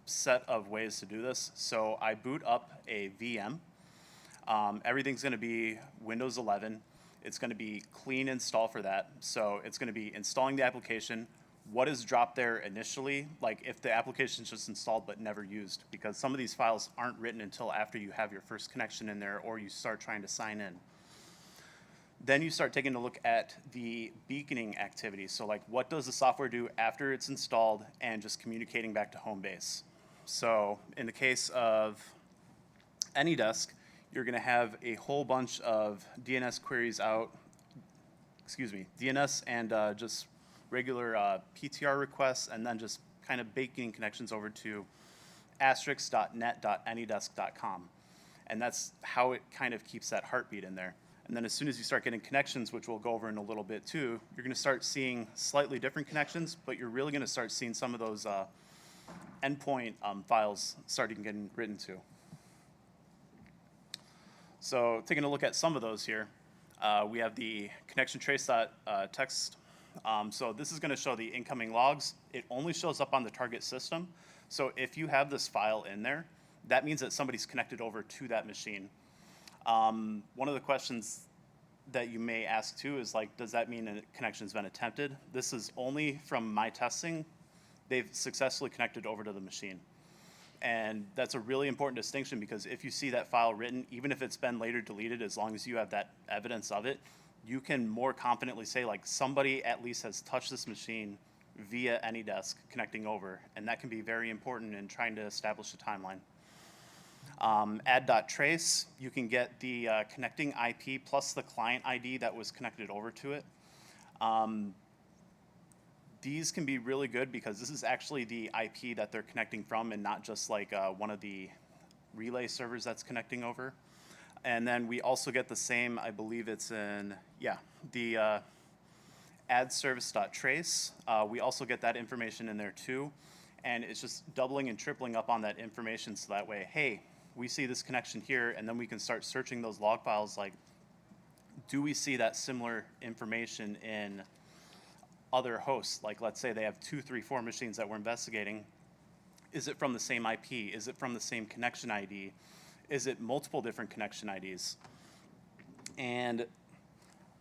set of ways to do this. So I boot up a VM. Everything's going to be Windows 11. It's going to be clean install for that. So it's going to be installing the application. What is dropped there initially, like if the application is just installed but never used, because some of these files aren't written until after you have your first connection in there or you start trying to sign in. Then you start taking a look at the beaconing activity. So like, what does the software do after it's installed and just communicating back to home base? So in the case of AnyDesk, you're going to have a whole bunch of DNS queries out, DNS and just regular PTR requests, and then just kind of baking connections over to asterisk.net.anydesk.com. And that's how it kind of keeps that heartbeat in there. And then as soon as you start getting connections, which we'll go over in a little bit too, you're going to start seeing slightly different connections, but you're really going to start seeing some of those endpoint files starting getting written to. So taking a look at some of those here, we have the connection trace.txt. So this is going to show the incoming logs. It only shows up on the target system. So if you have this file in there, that means that somebody's connected over to that machine. One of the questions that you may ask too is like, does that mean a connection's been attempted? This is only from my testing. They've successfully connected over to the machine. And that's a really important distinction, because if you see that file written, even if it's been later deleted, as long as you have that evidence of it, you can more confidently say like somebody at least has touched this machine via AnyDesk connecting over, and that can be very important in trying to establish a timeline. Add.trace, you can get the connecting IP plus the client ID that was connected over to it. These can be really good because this is actually the IP that they're connecting from and not just like one of the relay servers that's connecting over. And then we also get the same, I believe it's in, yeah, the add service.trace. We also get that information in there too. And it's just doubling and tripling up on that information so that way, hey, we see this connection here, and then we can start searching those log files like, do we see that similar information in other hosts? Like let's say they have 2, 3, 4 machines that we're investigating. Is it from the same IP? Is it from the same connection ID? Is it multiple different connection IDs? And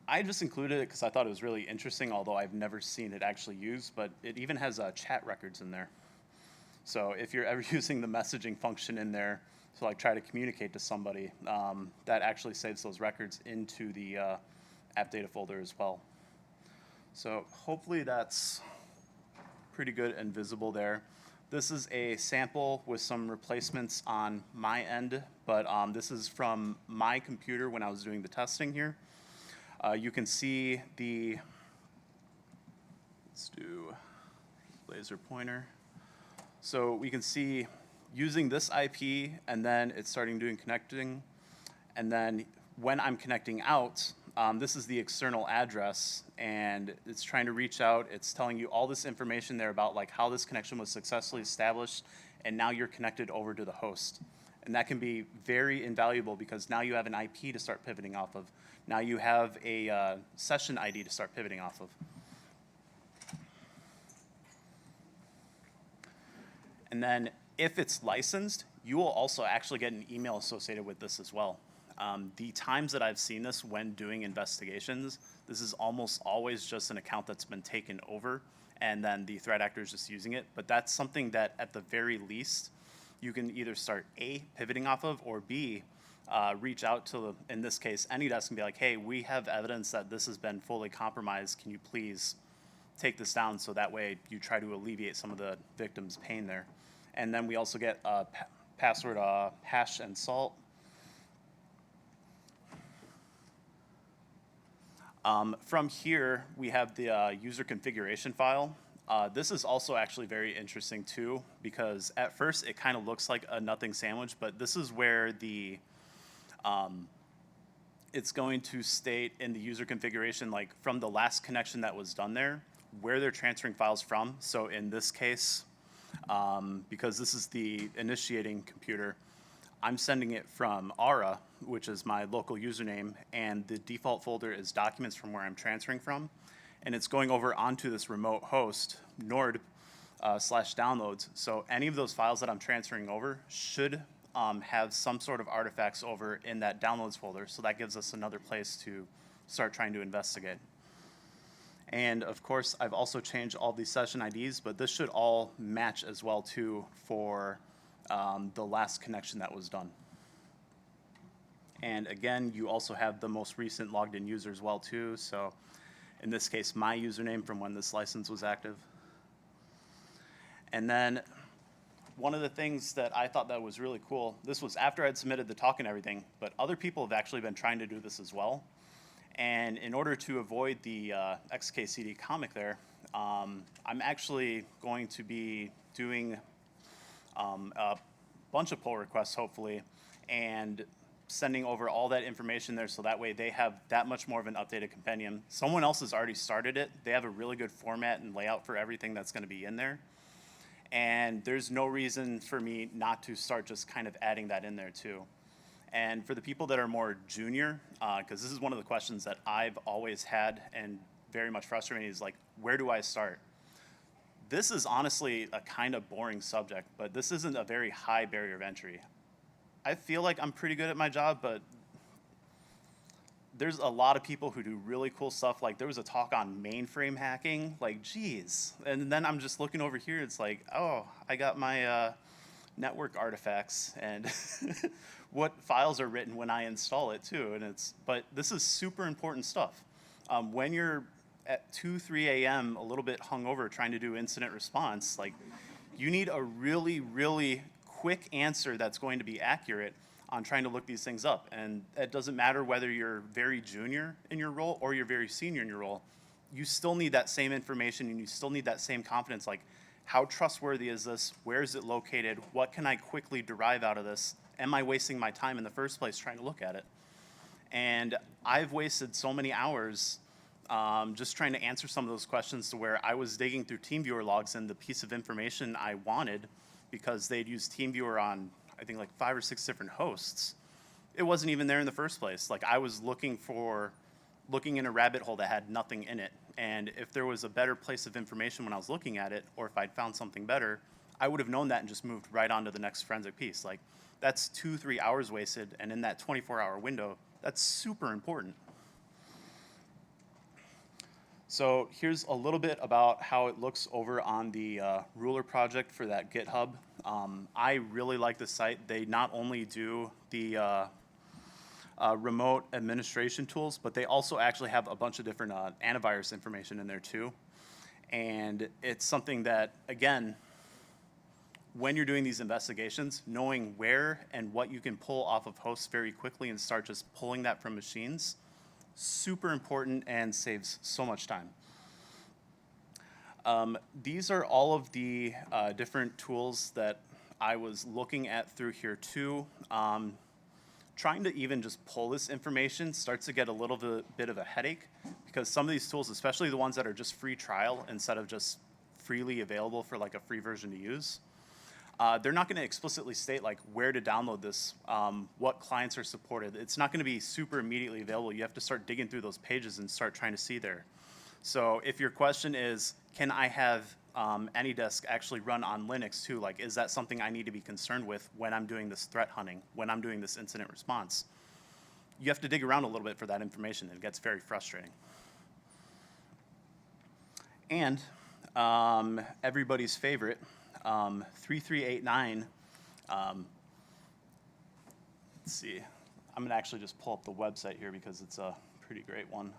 I just included it because I thought it was really interesting, although I've never seen it actually used, but it even has chat records in there. So if you're ever using the messaging function in there to like try to communicate to somebody, that actually saves those records into the app data folder as well. So hopefully that's pretty good and visible there. This is a sample with some replacements on my end, but this is from my computer when I was doing the testing here. You can see the, let's do laser pointer. So we can see using this IP, and then it's starting doing connecting. And then when I'm connecting out, this is the external address, and it's trying to reach out. It's telling you all this information there about like how this connection was successfully established, and now you're connected over to the host. And that can be very invaluable because now you have an IP to start pivoting off of. Now you have a session ID to start pivoting off of. And then if it's licensed, you will also actually get an email associated with this as well. The times that I've seen this when doing investigations, this is almost always just an account that's been taken over and then the threat actor is just using it. But that's something that at the very least, you can either start A, pivoting off of, or B, reach out to, in this case, AnyDesk and be like, hey, we have evidence that this has been fully compromised. Can you please take this down so that way you try to alleviate some of the victim's pain there. And then we also get password hash and salt. From here, we have the user configuration file. This is also actually very interesting too, because at first it kind of looks like a nothing sandwich, but this is where the it's going to state in the user configuration, like from the last connection that was done there, where they're transferring files from. So in this case, because this is the initiating computer, I'm sending it from Aura, which is my local username, and the default folder is documents from where I'm transferring from. And it's going over onto this remote host, Nord /downloads. So any of those files that I'm transferring over should have some sort of artifacts over in that downloads folder. So that gives us another place to start trying to investigate. And of course, I've also changed all these session IDs, but this should all match as well too for the last connection that was done. And again, you also have the most recent logged in user as well too. So in this case, my username from when this license was active. And then one of the things that I thought that was really cool, this was after I'd submitted the talk and everything, but other people have actually been trying to do this as well. And in order to avoid the XKCD comic there, I'm actually going to be doing a bunch of pull requests, hopefully, and sending over all that information there so that way they have that much more of an updated compendium. Someone else has already started it. They have a really good format and layout for everything that's going to be in there. And there's no reason for me not to start just kind of adding that in there too. And for the people that are more junior, because this is one of the questions that I've always had and very much frustrating is like, where do I start? This is honestly a kind of boring subject, but this isn't a very high barrier of entry. I feel like I'm pretty good at my job, but there's a lot of people who do really cool stuff. Like there was a talk on mainframe hacking, like geez. And then I'm just looking over here, it's like, oh, I got my network artifacts and what files are written when I install it too. And but this is super important stuff. When you're at 2, 3 a.m., a little bit hungover trying to do incident response. Like, you need a really, really quick answer that's going to be accurate on trying to look these things up. And it doesn't matter whether you're very junior in your role or you're very senior in your role. You still need that same information and you still need that same confidence. Like, how trustworthy is this? Where is it located? What can I quickly derive out of this? Am I wasting my time in the first place trying to look at it? And I've wasted so many hours just trying to answer some of those questions to where I was digging through TeamViewer logs and the piece of information I wanted, because they'd used TeamViewer on, I think, like 5 or 6 different hosts. It wasn't even there in the first place. Like, I was looking in a rabbit hole that had nothing in it. And if there was a better place of information when I was looking at it, or if I'd found something better, I would have known that and just moved right on to the next forensic piece. Like, that's 2-3 hours wasted, and in that 24-hour window, that's super important. So here's a little bit about how it looks over on the Ruler project for that GitHub. I really like the site. They not only do the remote administration tools, but they also actually have a bunch of different antivirus information in there too. And it's something that, again, when you're doing these investigations, knowing where and what you can pull off of hosts very quickly and start just pulling that from machines, super important and saves so much time. These are all of the different tools that I was looking at through here too. Trying to even just pull this information starts to get a little bit of a headache, because some of these tools, especially the ones that are just free trial instead of just freely available for like a free version to use, they're not going to explicitly state like where to download this, what clients are supported. It's not going to be super immediately available. You have to start digging through those pages and start trying to see there. So if your question is, can I have AnyDesk actually run on Linux too? Like, is that something I need to be concerned with when I'm doing this threat hunting, when I'm doing this incident response? You have to dig around a little bit for that information. It gets very frustrating. And everybody's favorite, 3389. Let's see. I'm going to actually just pull up the website here because it's a pretty great one.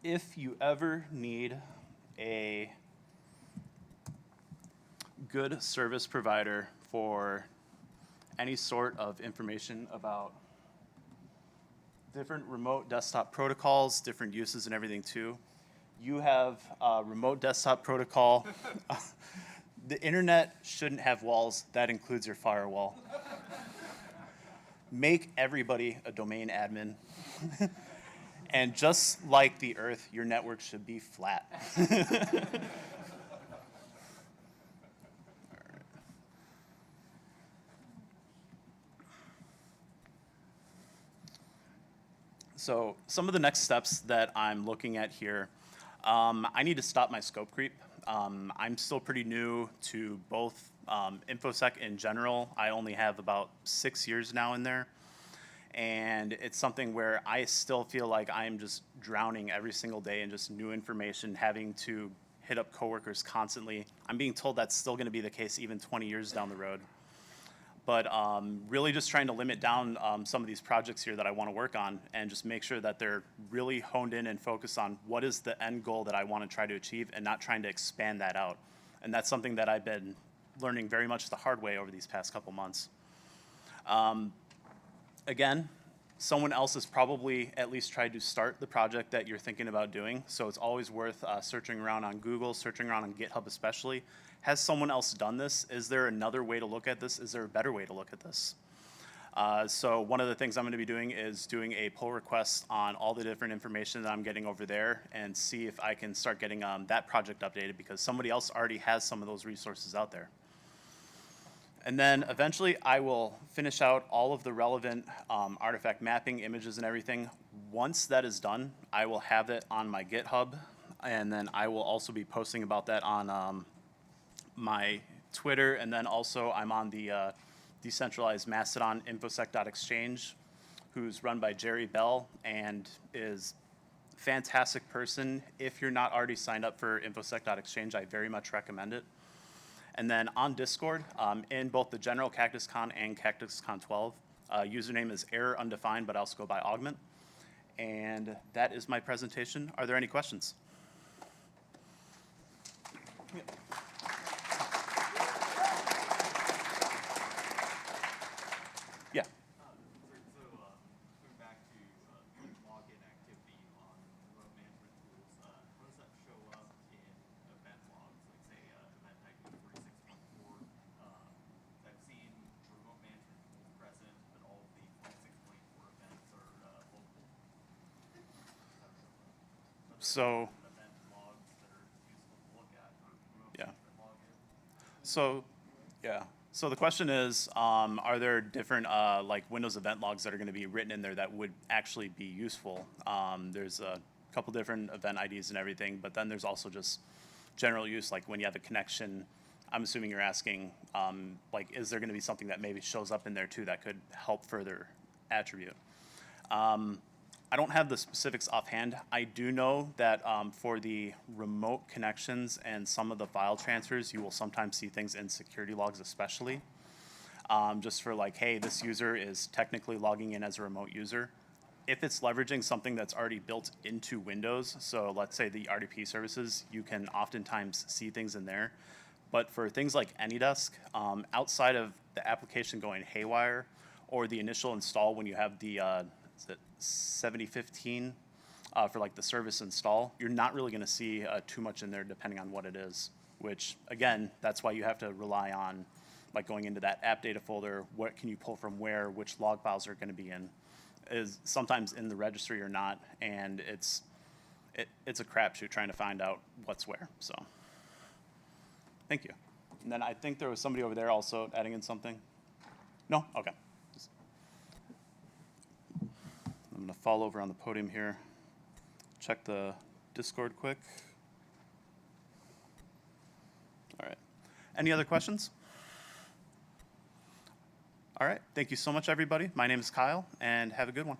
If you ever need a good service provider for any sort of information about different remote desktop protocols, different uses and everything too, you have a remote desktop protocol. The internet shouldn't have walls. That includes your firewall. Make everybody a domain admin. And just like the Earth, your network should be flat. So some of the next steps that I'm looking at here, I need to stop my scope creep. I'm still pretty new to both InfoSec in general. I only have about 6 years now in there. And it's something where I still feel like I'm just drowning every single day in just new information, having to hit up coworkers constantly. I'm being told that's still going to be the case even 20 years down the road. But really just trying to limit down some of these projects here that I want to work on and just make sure that they're really honed in and focused on what is the end goal that I want to try to achieve, and not trying to expand that out. And that's something that I've been learning very much the hard way over these past couple months. Again, someone else has probably at least tried to start the project that you're thinking about doing, so it's always worth searching around on Google, searching around on GitHub especially. Has someone else done this? Is there another way to look at this? Is there a better way to look at this? So one of the things I'm going to be doing is doing a pull request on all the different information that I'm getting over there, and see if I can start getting that project updated, because somebody else already has some of those resources out there. And then eventually I will finish out all of the relevant artifact mapping, images and everything. Once that is done, I will have it on my GitHub, and then I will also be posting about that on my Twitter, and then also I'm on the decentralized Mastodon infosec.exchange, who's run by Jerry Bell and is a fantastic person. If you're not already signed up for infosec.exchange, I very much recommend it. And then on Discord, in both the general CactusCon and CactusCon 12, Username is error undefined, but I also go by augment. And that is my presentation. Are there any questions? Yeah. Going back to like login activity on remote management tools, how does that show up in event logs? Like say event ID 46.4. I've seen remote management tools present, but all of the 46.4 events are local. So, Event logs that are useful to look at on remote yeah. management login. So, yeah. So the question is, are there different like Windows event logs that are going to be written in there that would actually be useful? There's a couple different event IDs and everything, but then there's also just general use, like when you have a connection. I'm assuming you're asking, like, is there going to be something that maybe shows up in there too that could help further attribute? I don't have the specifics offhand. I do know that for the remote connections and some of the file transfers, you will sometimes see things in security logs especially. Just for like, hey, this user is technically logging in as a remote user. If it's leveraging something that's already built into Windows, so let's say the RDP services, you can oftentimes see things in there. But for things like AnyDesk, outside of the application going haywire or the initial install when you have the is it 7015 for like the service install, you're not really going to see too much in there depending on what it is, which again, that's why you have to rely on like going into that app data folder, what can you pull from where, which log files are going to be in, is sometimes in the registry or not, and it's a crapshoot trying to find out what's where, so. Thank you. And then I think there was somebody over there also adding in something. No? Okay. I'm going to fall over on the podium here. Check the Discord quick. All right. Any other questions? All right. Thank you so much, everybody. My name is Kyle, and have a good one.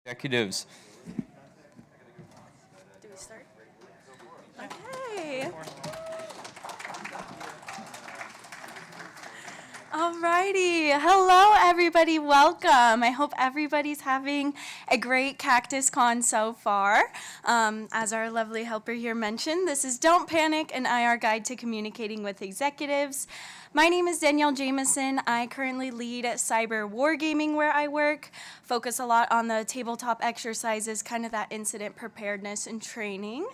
Executives. you. Alrighty, hello everybody, welcome. I hope everybody's having a great CactusCon so far. As our lovely helper here mentioned, this is Don't Panic, an IR guide to communicating with executives. My name is Danielle Jameson. I currently lead cyber wargaming where I work, focus a lot on the tabletop exercises, kind of that incident preparedness and training.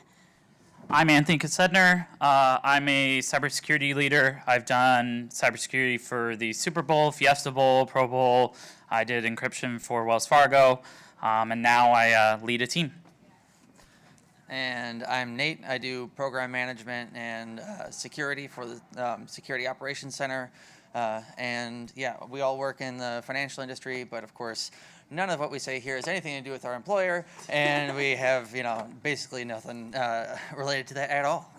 I'm Anthony Kassedner. I'm a cybersecurity leader. I've done cybersecurity for the Super Bowl, Fiesta Bowl, Pro Bowl. I did encryption for Wells Fargo, and now I lead a team. And I'm Nate. I do program management and security for the Security Operations Center. And yeah, we all work in the financial industry, but of course, none of what we say here has anything to do with our employer, and we have, basically nothing related to that at all.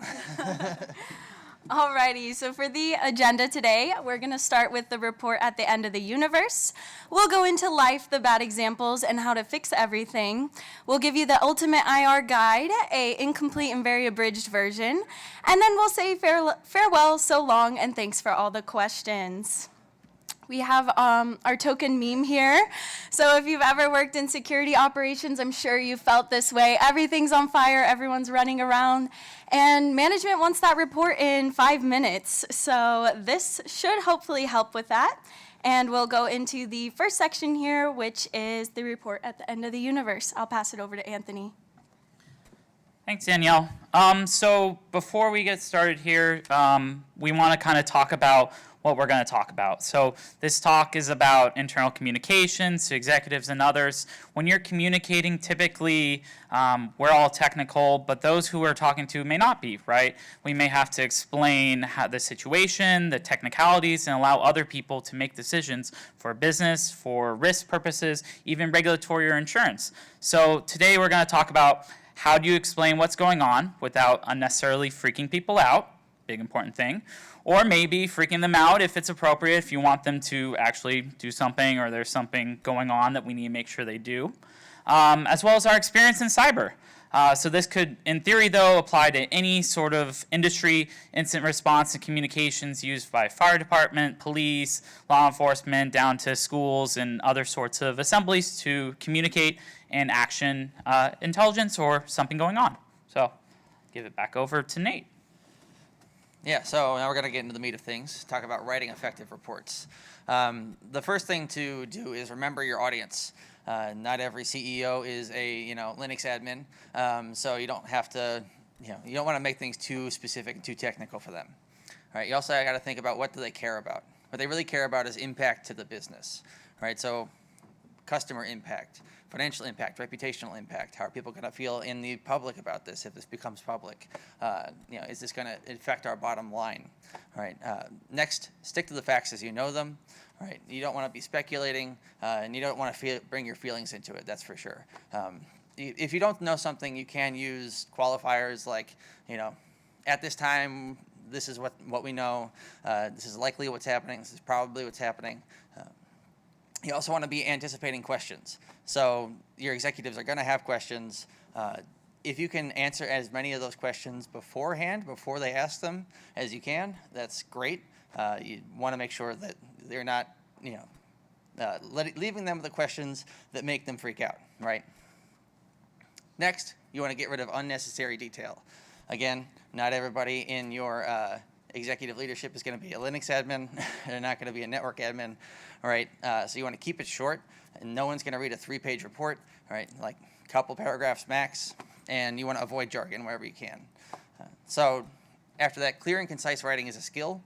Alrighty, so for the agenda today, we're going to start with the report at the end of the universe. We'll go into life, the bad examples, and how to fix everything. We'll give you the ultimate IR guide, a incomplete and very abridged version, and then we'll say farewell, so long, and thanks for all the questions. We have our token meme here. So if you've ever worked in security operations, I'm sure you felt this way. Everything's on fire, everyone's running around, and management wants that report in 5 minutes. So this should hopefully help with that. And we'll go into the first section here, which is the report at the end of the universe. I'll pass it over to Anthony. Thanks, Danielle. So before we get started here, we want to kind of talk about what we're going to talk about. So this talk is about internal communications to executives and others. When you're communicating, typically we're all technical, but those who we're talking to may not be, right? We may have to explain how the situation, the technicalities, and allow other people to make decisions for business, for risk purposes, even regulatory or insurance. So today we're going to talk about how do you explain what's going on without unnecessarily freaking people out, big important thing, or maybe freaking them out if it's appropriate, if you want them to actually do something or there's something going on that we need to make sure they do, as well as our experience in cyber. So this could, in theory, though, apply to any sort of industry, incident response and communications used by fire department, police, law enforcement, down to schools and other sorts of assemblies to communicate and action intelligence or something going on. So give it back over to Nate. Yeah, so now we're going to get into the meat of things, talk about writing effective reports. The first thing to do is remember your audience. Not every CEO is a Linux admin, so you don't have to, you don't want to make things too specific and too technical for them. All right, you also got to think about what do they care about. What they really care about is impact to the business. All right, so customer impact, financial impact, reputational impact. How are people going to feel in the public about this if this becomes public? Is this going to affect our bottom line? All right. Next, stick to the facts as you know them. All right. You don't want to be speculating, and you don't want to bring your feelings into it. That's for sure. If you don't know something, you can use qualifiers like, at this time, this is what we know. This is likely what's happening. This is probably what's happening. You also want to be anticipating questions. So your executives are going to have questions. If you can answer as many of those questions beforehand, before they ask them, as you can, that's great. You want to make sure that they're not, leaving them with the questions that make them freak out, right? Next, you want to get rid of unnecessary detail. Again, not everybody in your executive leadership is going to be a Linux admin. They're not going to be a network admin. All right, so you want to keep it short, and no one's going to read a 3-page report. All right, like a couple paragraphs max, and you want to avoid jargon wherever you can. So after that, clear and concise writing is a skill.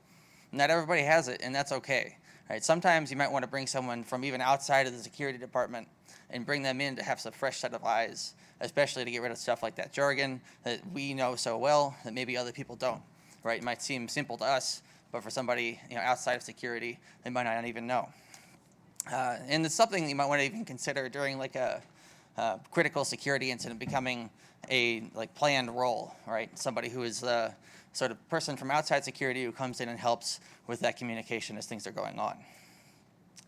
Not everybody has it, and that's okay. All right, sometimes you might want to bring someone from even outside of the security department and bring them in to have a fresh set of eyes, especially to get rid of stuff like that jargon that we know so well that maybe other people don't. Right? It might seem simple to us, but for somebody outside of security, they might not even know. And it's something you might want to even consider during like a critical security incident becoming a planned role, right? Somebody who is the sort of person from outside security who comes in and helps with that communication as things are going on.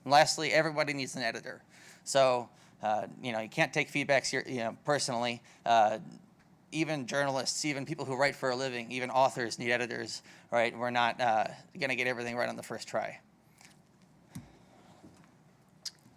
And lastly, everybody needs an editor. So you can't take feedbacks personally. even journalists, even people who write for a living, even authors need editors, right? We're not going to get everything right on the first try.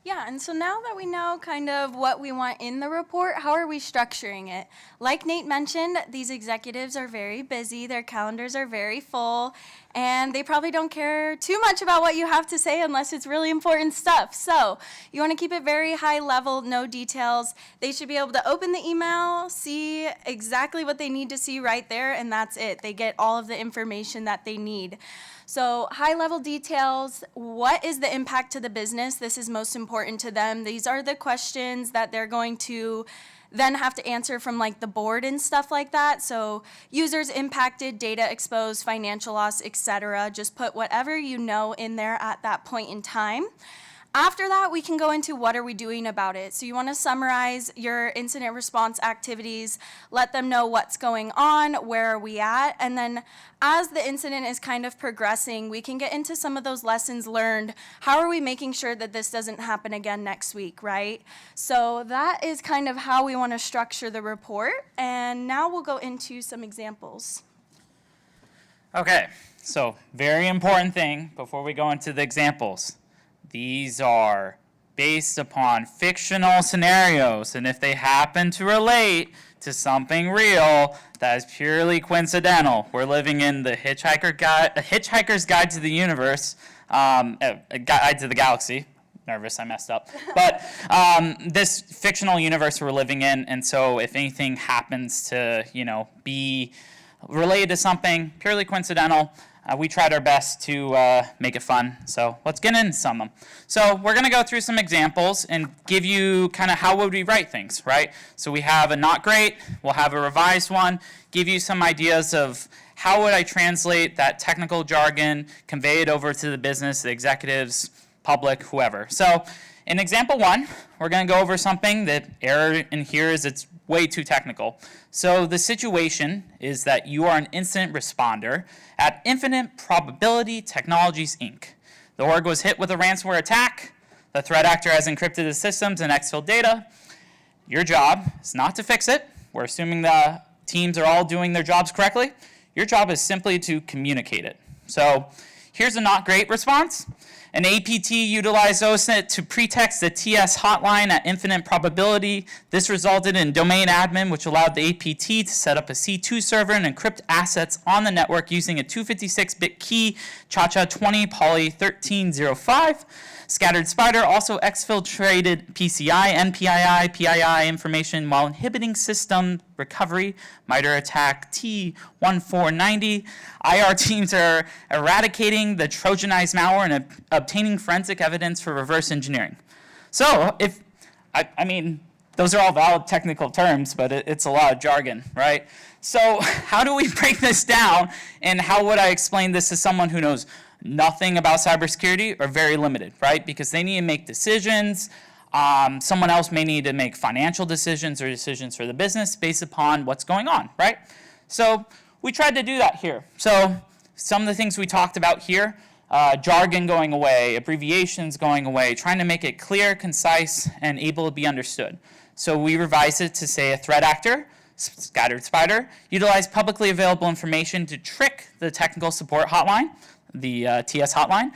Yeah, and so now that we know kind of what we want in the report, how are we structuring it? Like Nate mentioned, these executives are very busy, their calendars are very full, and they probably don't care too much about what you have to say unless it's really important stuff. So you want to keep it very high level, no details. They should be able to open the email, see exactly what they need to see right there, and that's it. They get all of the information that they need. So high-level details, what is the impact to the business? This is most important to them. These are the questions that they're going to then have to answer from like the board and stuff like that. So users impacted, data exposed, financial loss, etc. Just put whatever you know in there at that point in time. After that, we can go into what are we doing about it. So you want to summarize your incident response activities, let them know what's going on, where are we at, and then as the incident is kind of progressing, we can get into some of those lessons learned. How are we making sure that this doesn't happen again next week, right? So that is kind of how we want to structure the report, and now we'll go into some examples. Okay, so very important thing before we go into the examples. These are based upon fictional scenarios, and if they happen to relate to something real, that is purely coincidental. We're living in the Hitchhiker's Guide to the Universe, a Guide to the Galaxy. Nervous, I messed up. But this fictional universe we're living in, and so if anything happens to, be related to something purely coincidental, we tried our best to make it fun, so let's get into some of them. So we're going to go through some examples and give you kind of how would we write things, right? So we have a not great, we'll have a revised one, give you some ideas of how would I translate that technical jargon, convey it over to the business, the executives, public, whoever. So in example 1, we're going to go over something that error in here is it's way too technical. So the situation is that you are an incident responder at Infinite Probability Technologies, Inc. The org was hit with a ransomware attack. The threat actor has encrypted the systems and exfilled data. Your job is not to fix it. We're assuming the teams are all doing their jobs correctly. Your job is simply to communicate it. So here's a not great response. An APT utilized OSINT to pretext the TS hotline at infinite probability. This resulted in domain admin, which allowed the APT to set up a C2 server and encrypt assets on the network using a 256-bit key, ChaCha 20 poly 1305. Scattered Spider also exfiltrated PCI, NPII, PII information while inhibiting system recovery. MITRE attack T1490. IR teams are eradicating the Trojanized malware and obtaining forensic evidence for reverse engineering. So, I mean, those are all valid technical terms, but it's a lot of jargon, right? So, how do we break this down, and how would I explain this to someone who knows nothing about cybersecurity or very limited, right? Because they need to make decisions. Someone else may need to make financial decisions or decisions for the business based upon what's going on, right? So we tried to do that here. So some of the things we talked about here, jargon going away, abbreviations going away, trying to make it clear, concise, and able to be understood. So we revised it to say a threat actor, Scattered Spider, utilized publicly available information to trick the technical support hotline, the TS hotline.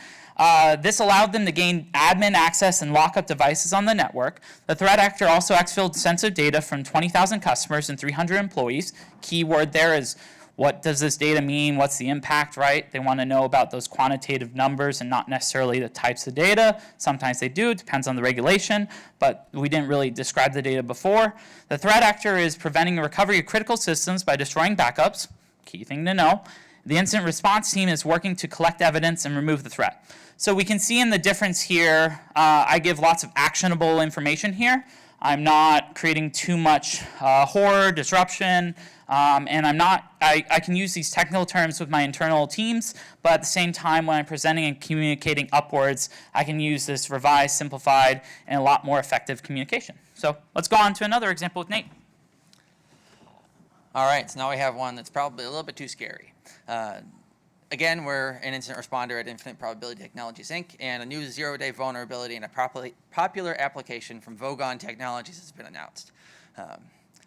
This allowed them to gain admin access and lock up devices on the network. The threat actor also exfilled sensitive data from 20,000 customers and 300 employees. Keyword there is, what does this data mean? What's the impact, right? They want to know about those quantitative numbers and not necessarily the types of data. Sometimes they do, it depends on the regulation, but we didn't really describe the data before. The threat actor is preventing the recovery of critical systems by destroying backups. Key thing to know. The incident response team is working to collect evidence and remove the threat. So we can see in the difference here, I give lots of actionable information here. I'm not creating too much horror, disruption, and I can use these technical terms with my internal teams, but at the same time, when I'm presenting and communicating upwards, I can use this revised, simplified, and a lot more effective communication. So let's go on to another example with Nate. All right, so now we have one that's probably a little bit too scary. Again, we're an incident responder at Infinite Probability Technologies, Inc., and a new zero-day vulnerability in a popular application from Vogon Technologies has been announced.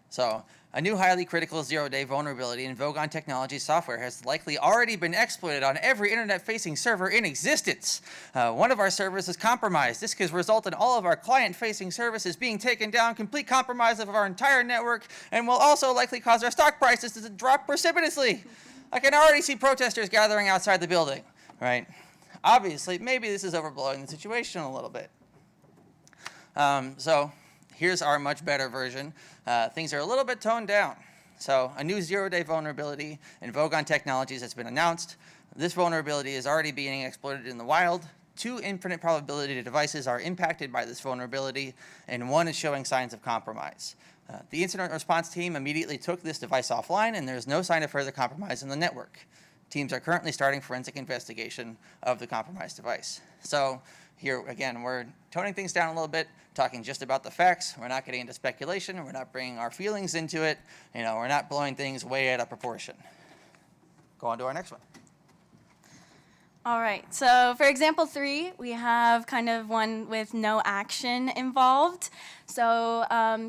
So, a new highly critical zero-day vulnerability in Vogon Technologies software has likely already been exploited on every internet-facing server in existence. One of our servers is compromised. This could result in all of our client-facing services being taken down, complete compromise of our entire network, and will also likely cause our stock prices to drop precipitously. I can already see protesters gathering outside the building, right? Obviously, maybe this is overblowing the situation a little bit. So here's our much better version. Things are a little bit toned down. So a new zero-day vulnerability in Vogon Technologies has been announced. This vulnerability is already being exploited in the wild. 2 infinite probability devices are impacted by this vulnerability, and 1 is showing signs of compromise. The incident response team immediately took this device offline, and there is no sign of further compromise in the network. Teams are currently starting forensic investigation of the compromised device. So here, again, we're toning things down a little bit, talking just about the facts. We're not getting into speculation. We're not bringing our feelings into it. You know, we're not blowing things way out of proportion. Go on to our next one. All right, so for example 3, we have kind of one with no action involved. So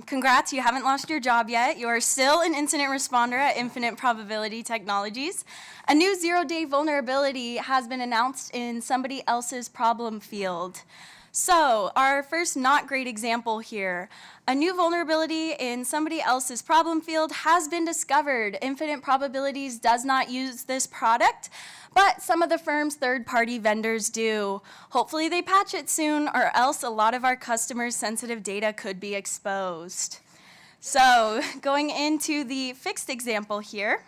congrats, you haven't lost your job yet. You are still an incident responder at Infinite Probability Technologies. A new zero-day vulnerability has been announced in somebody else's problem field. So our first not great example here, a new vulnerability in somebody else's problem field has been discovered. Infinite Probabilities does not use this product, but some of the firm's third-party vendors do. Hopefully they patch it soon, or else a lot of our customers' sensitive data could be exposed. So going into the fixed example here,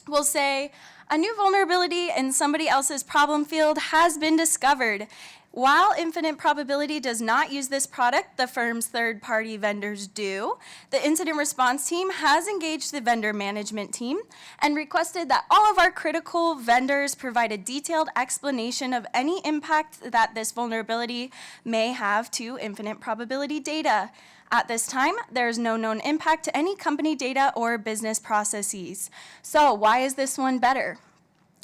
we'll say a new vulnerability in somebody else's problem field has been discovered. While Infinite Probability does not use this product, the firm's third-party vendors do. The incident response team has engaged the vendor management team and requested that all of our critical vendors provide a detailed explanation of any impact that this vulnerability may have to Infinite Probability data. At this time, there is no known impact to any company data or business processes. So why is this one better?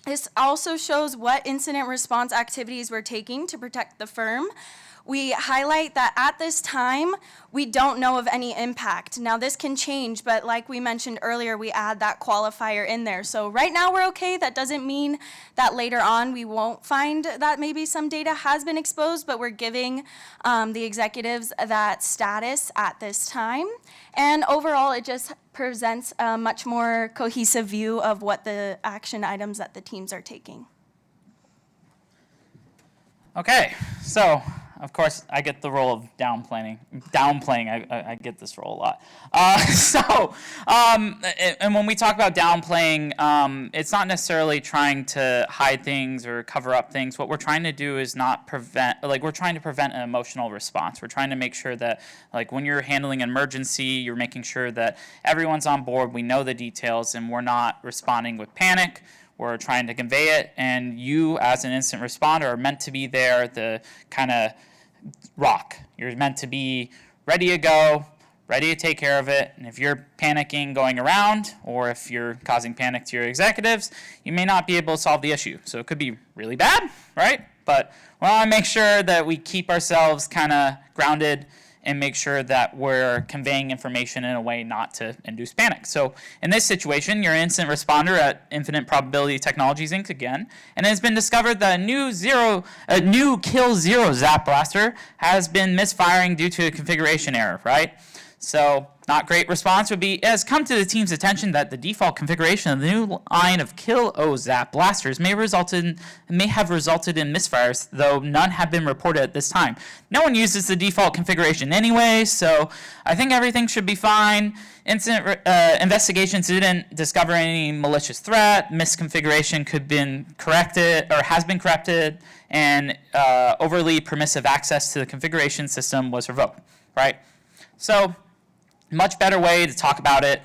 This also shows what incident response activities we're taking to protect the firm. We highlight that at this time, we don't know of any impact. Now this can change, but like we mentioned earlier, we add that qualifier in there. So right now we're okay. That doesn't mean that later on we won't find that maybe some data has been exposed, but we're giving the executives that status at this time. And overall, it just presents a much more cohesive view of what the action items that the teams are taking. Okay, so of course I get the role of downplaying. I get this role a lot. And when we talk about downplaying, it's not necessarily trying to hide things or cover up things. What we're trying to do is not prevent, we're trying to prevent an emotional response. We're trying to make sure that, when you're handling an emergency, you're making sure that everyone's on board, we know the details, and we're not responding with panic. We're trying to convey it, and you as an incident responder are meant to be there, the kind of rock. You're meant to be ready to go, ready to take care of it, and if you're panicking going around, or if you're causing panic to your executives, you may not be able to solve the issue. So it could be really bad, right? But we want to make sure that we keep ourselves kind of grounded and make sure that we're conveying information in a way not to induce panic. So in this situation, you're an incident responder at Infinite Probability Technologies, Inc. again, and it has been discovered that a new Kill Zero Zap Blaster has been misfiring due to a configuration error, right? So not great response would be, it has come to the team's attention that the default configuration of the new line of Kill Zap blasters may have resulted in misfires, though none have been reported at this time. No one uses the default configuration anyway, so I think everything should be fine. Incident investigations didn't discover any malicious threat. Misconfiguration could been corrected or has been corrected, and overly permissive access to the configuration system was revoked, right? So much better way to talk about it.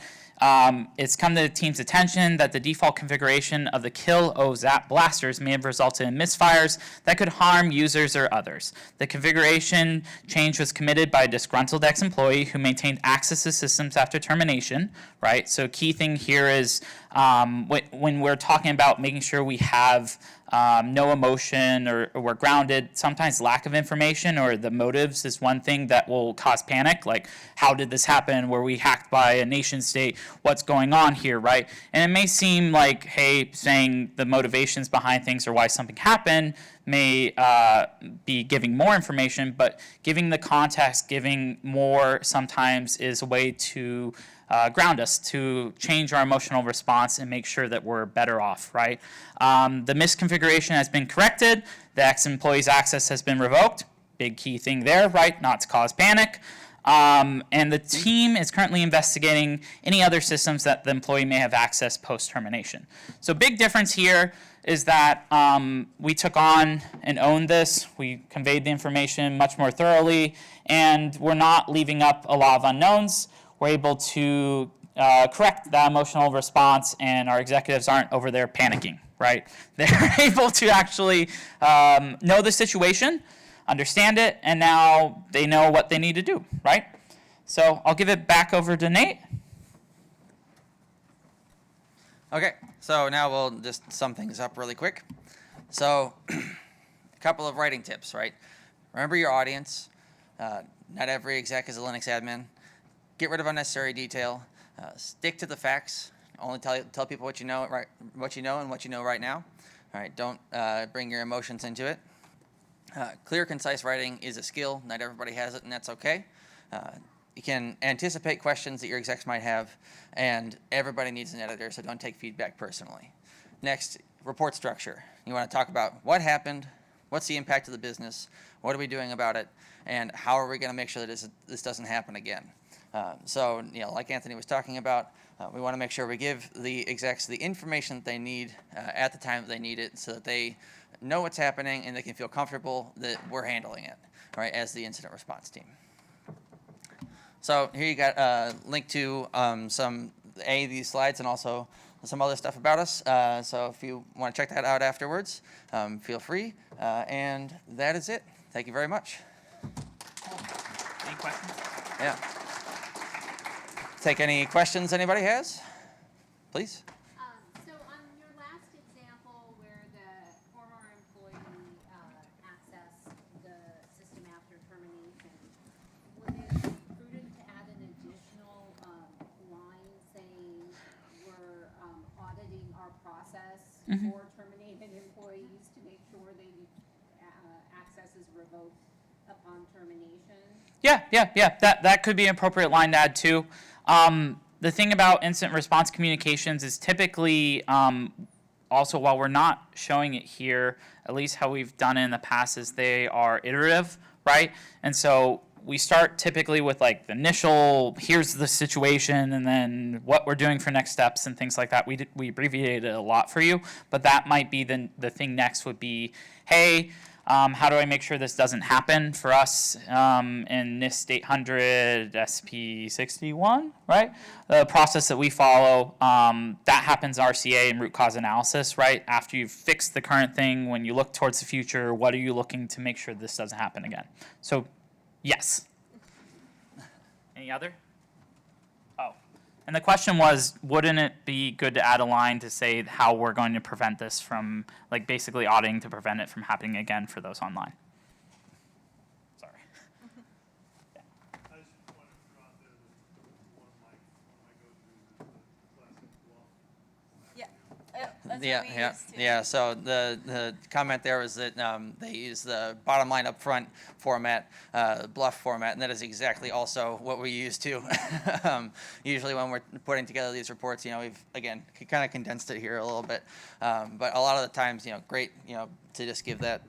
It's come to the team's attention that the default configuration of the Kill Zap blasters may have resulted in misfires that could harm users or others. The configuration change was committed by a disgruntled ex-employee who maintained access to systems after termination, right? So key thing here is when we're talking about making sure we have no emotion, or we're grounded. Sometimes lack of information or the motives is one thing that will cause panic, like how did this happen? Were we hacked by a nation state? What's going on here, right? And it may seem like, hey, saying the motivations behind things or why something happened may be giving more information, but giving the context, giving more sometimes is a way to ground us, to change our emotional response and make sure that we're better off, right? The misconfiguration has been corrected. The ex-employee's access has been revoked. Big key thing there, right? Not to cause panic. And the team is currently investigating any other systems that the employee may have access post-termination. So big difference here is that we took on and owned this. We conveyed the information much more thoroughly, and we're not leaving up a lot of unknowns. We're able to correct that emotional response, and our executives aren't over there panicking, right? They're able to actually know the situation, understand it, and now they know what they need to do, right? So I'll give it back over to Nate. Okay, so now we'll just sum things up really quick. So, a couple of writing tips, right? Remember your audience. Not every exec is a Linux admin. Get rid of unnecessary detail. Stick to the facts. Only tell people what you know, right? What you know and what you know right now. All right, don't bring your emotions into it. Clear, concise writing is a skill. Not everybody has it, and that's okay. You can anticipate questions that your execs might have, and everybody needs an editor, so don't take feedback personally. Next, report structure. You want to talk about what happened, what's the impact of the business, what are we doing about it, and how are we going to make sure that this doesn't happen again. So, like Anthony was talking about, we want to make sure we give the execs the information that they need at the time that they need it, so that they know what's happening and they can feel comfortable that we're handling it, right, as the incident response team. So here you got a link to these slides and also some other stuff about us. So if you want to check that out afterwards, feel free. And that is it. Thank you very much. Any questions? Yeah. Take any questions anybody has, please. So on your last example where the former employee accessed the system after termination, would it be prudent to add an additional line saying we're auditing our process for terminated employees to make sure the access is revoked upon termination? Yeah. That could be an appropriate line to add too. The thing about incident response communications is typically, also while we're not showing it here, at least how we've done it in the past is they are iterative, right? And so we start typically with like the initial, here's the situation, and then what we're doing for next steps and things like that. We abbreviated it a lot for you, but that might be the thing next would be, hey, how do I make sure this doesn't happen for us in NIST 800 SP 61, right? The process that we follow, that happens RCA and root cause analysis, right? After you've fixed the current thing, when you look towards the future, what are you looking to make sure this doesn't happen again? So, yes. Any other? Oh. And the question was, wouldn't it be good to add a line to say how we're going to prevent this from, like basically auditing to prevent it from happening again for those online? Sorry. I just wanted to throw out there that one of my go-tos is the classic bluff. Yeah. That's what we used to. Yeah. So the comment there was that they use the bottom line up front format, bluff format, and that is exactly also what we use too. Usually when we're putting together these reports, we've again kind of condensed it here a little bit, but a lot of the times, great, to just give that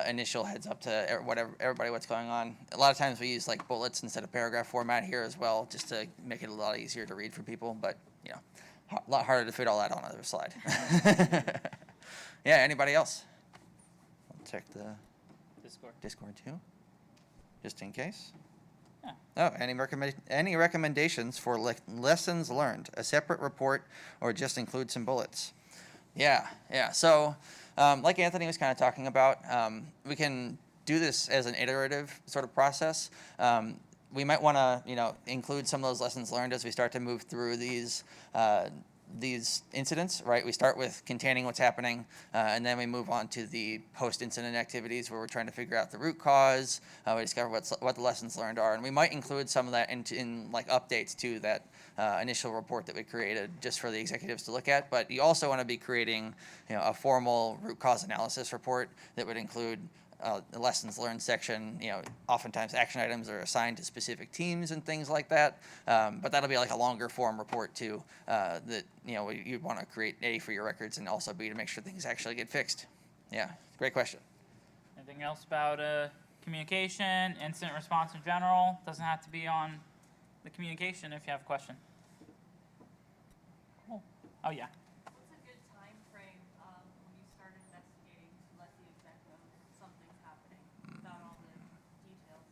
initial heads up to everybody what's going on. A lot of times we use like bullets instead of paragraph format here as well, just to make it a lot easier to read for people. But a lot harder to fit all that on another slide. Yeah, anybody else? I'll check the Discord too, just in case. Yeah. Oh, any recommendations for lessons learned? A separate report or just include some bullets? Yeah. So, like Anthony was kind of talking about, we can do this as an iterative sort of process. We might want to, include some of those lessons learned as we start to move through these these incidents, right? We start with containing what's happening, and then we move on to the post-incident activities where we're trying to figure out the root cause. We discover what the lessons learned are, and we might include some of that in like updates to that initial report that we created just for the executives to look at. But you also want to be creating, a formal root cause analysis report that would include the lessons learned section. Oftentimes action items are assigned to specific teams and things like that. But that'll be like a longer form report too, that you'd want to create A, for your records, and also B, to make sure things actually get fixed. Yeah, great question. Anything else about communication, incident response in general? Doesn't have to be on the communication if you have a question. Cool. Oh yeah. What's a good time frame when you start investigating to let the exec know something's happening without all the details?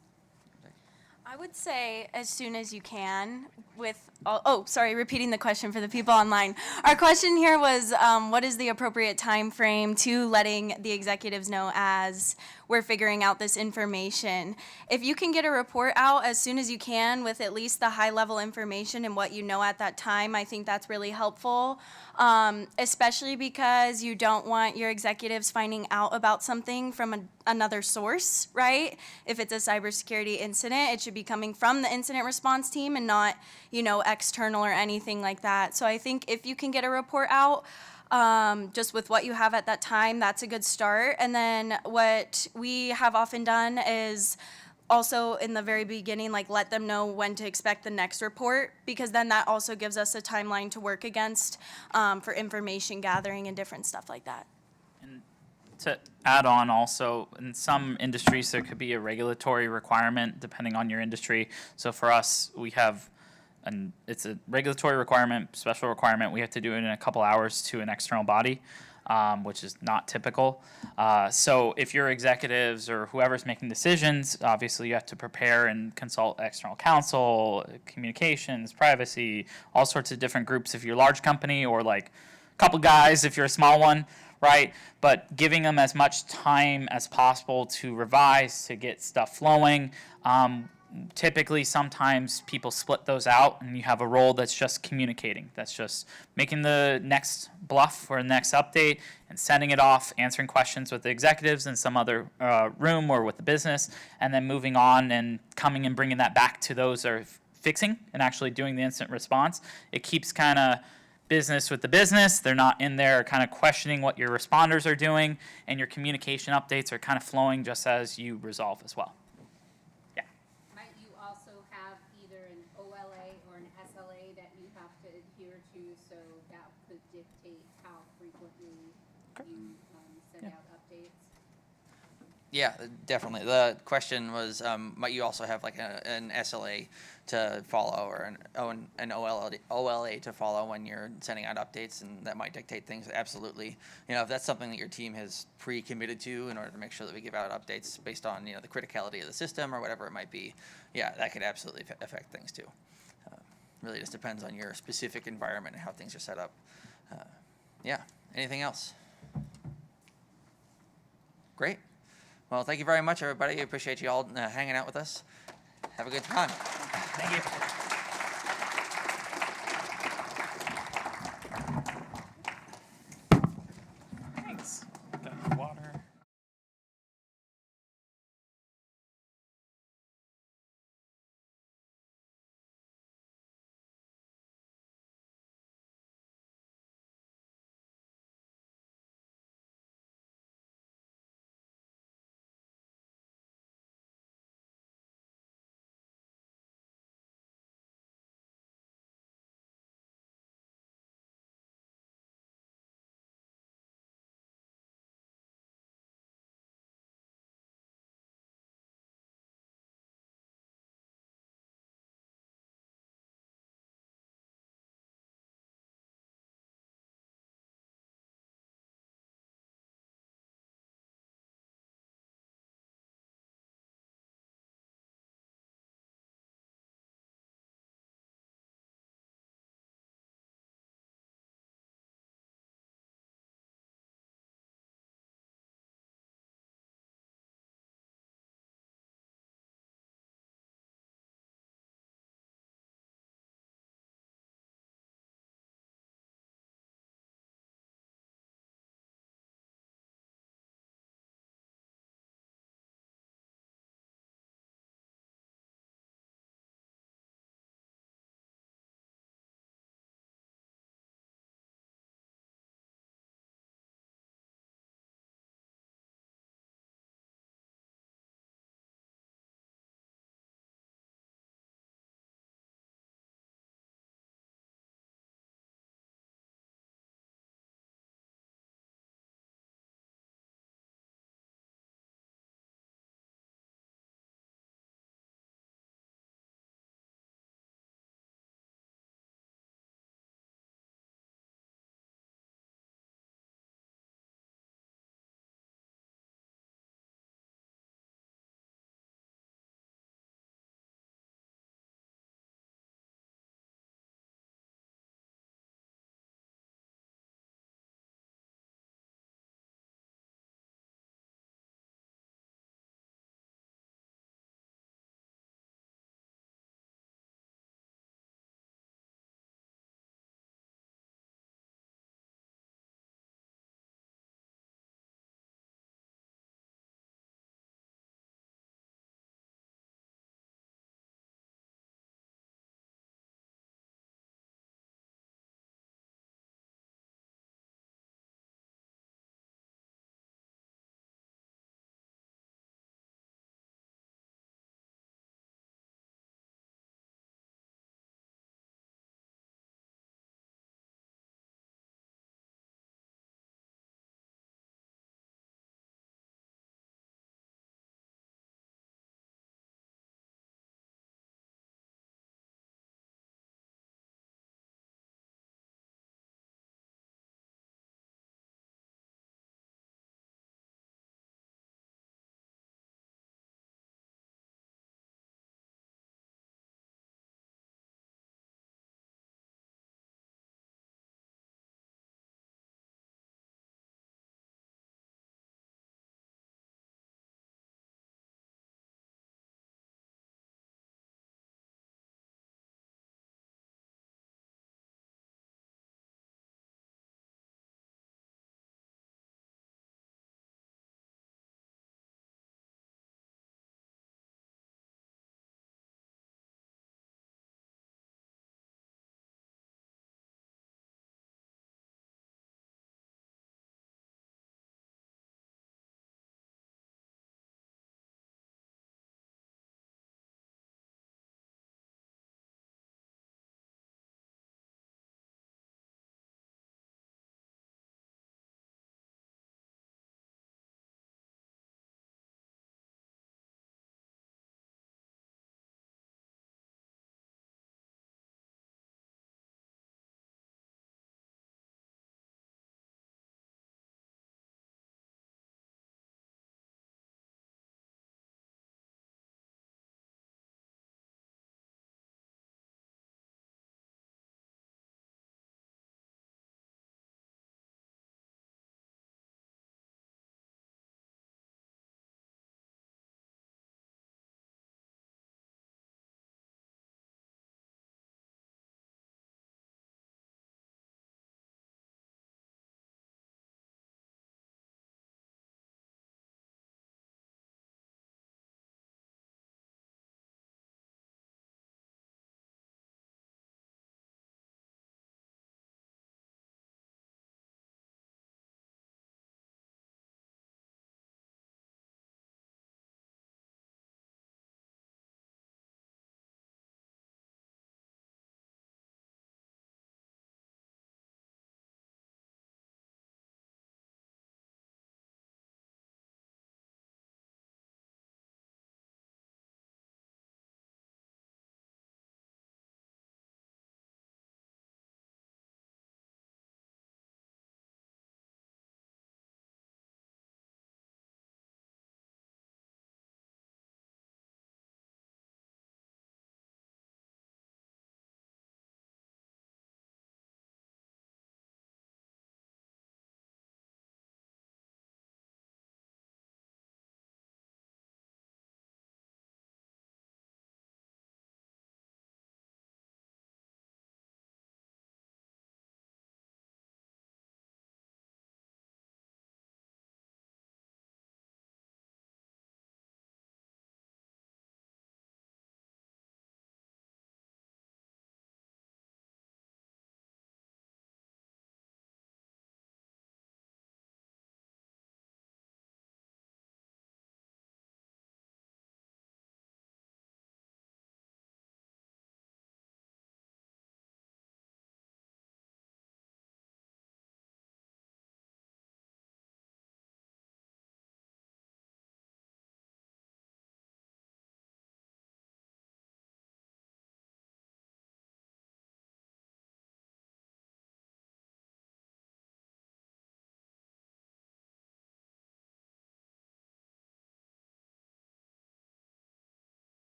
I would say as soon as you can sorry, repeating the question for the people online. Our question here was, what is the appropriate time frame to letting the executives know as we're figuring out this information? If you can get a report out as soon as you can with at least the high-level information and what you know at that time, I think that's really helpful, especially because you don't want your executives finding out about something from another source, right? If it's a cybersecurity incident, it should be coming from the incident response team and not, external or anything like that. So I think if you can get a report out, just with what you have at that time, that's a good start. And then what we have often done is also in the very beginning, let them know when to expect the next report, because then that also gives us a timeline to work against for information gathering and different stuff like that. And to add on also, in some industries there could be a regulatory requirement depending on your industry. So for us, we have it's a regulatory requirement, special requirement. We have to do it in a couple hours to an external body, which is not typical. So if your executives or whoever's making decisions, obviously you have to prepare and consult external counsel, communications, privacy, all sorts of different groups if you're a large company, or like a couple guys if you're a small one, right? But giving them as much time as possible to revise, to get stuff flowing. Typically, sometimes people split those out and you have a role that's just communicating. That's just making the next bluff or next update and sending it off, answering questions with the executives in some other room or with the business, and then moving on and coming and bringing that back to those that are fixing and actually doing the incident response. It keeps kind of business with the business. They're not in there kind of questioning what your responders are doing, and your communication updates are kind of flowing just as you resolve as well. So that could dictate how frequently you send out updates? Yeah, definitely. The question was, might you also have like an SLA to follow, or an OLA to follow when you're sending out updates, and that might dictate things? Absolutely. If that's something that your team has pre-committed to in order to make sure that we give out updates based on the criticality of the system or whatever it might be, yeah, that could absolutely affect things too. Really just depends on your specific environment and how things are set up. Yeah, anything else? Great. Well, thank you very much, everybody. I appreciate you all hanging out with us. Have a good time. Thank you.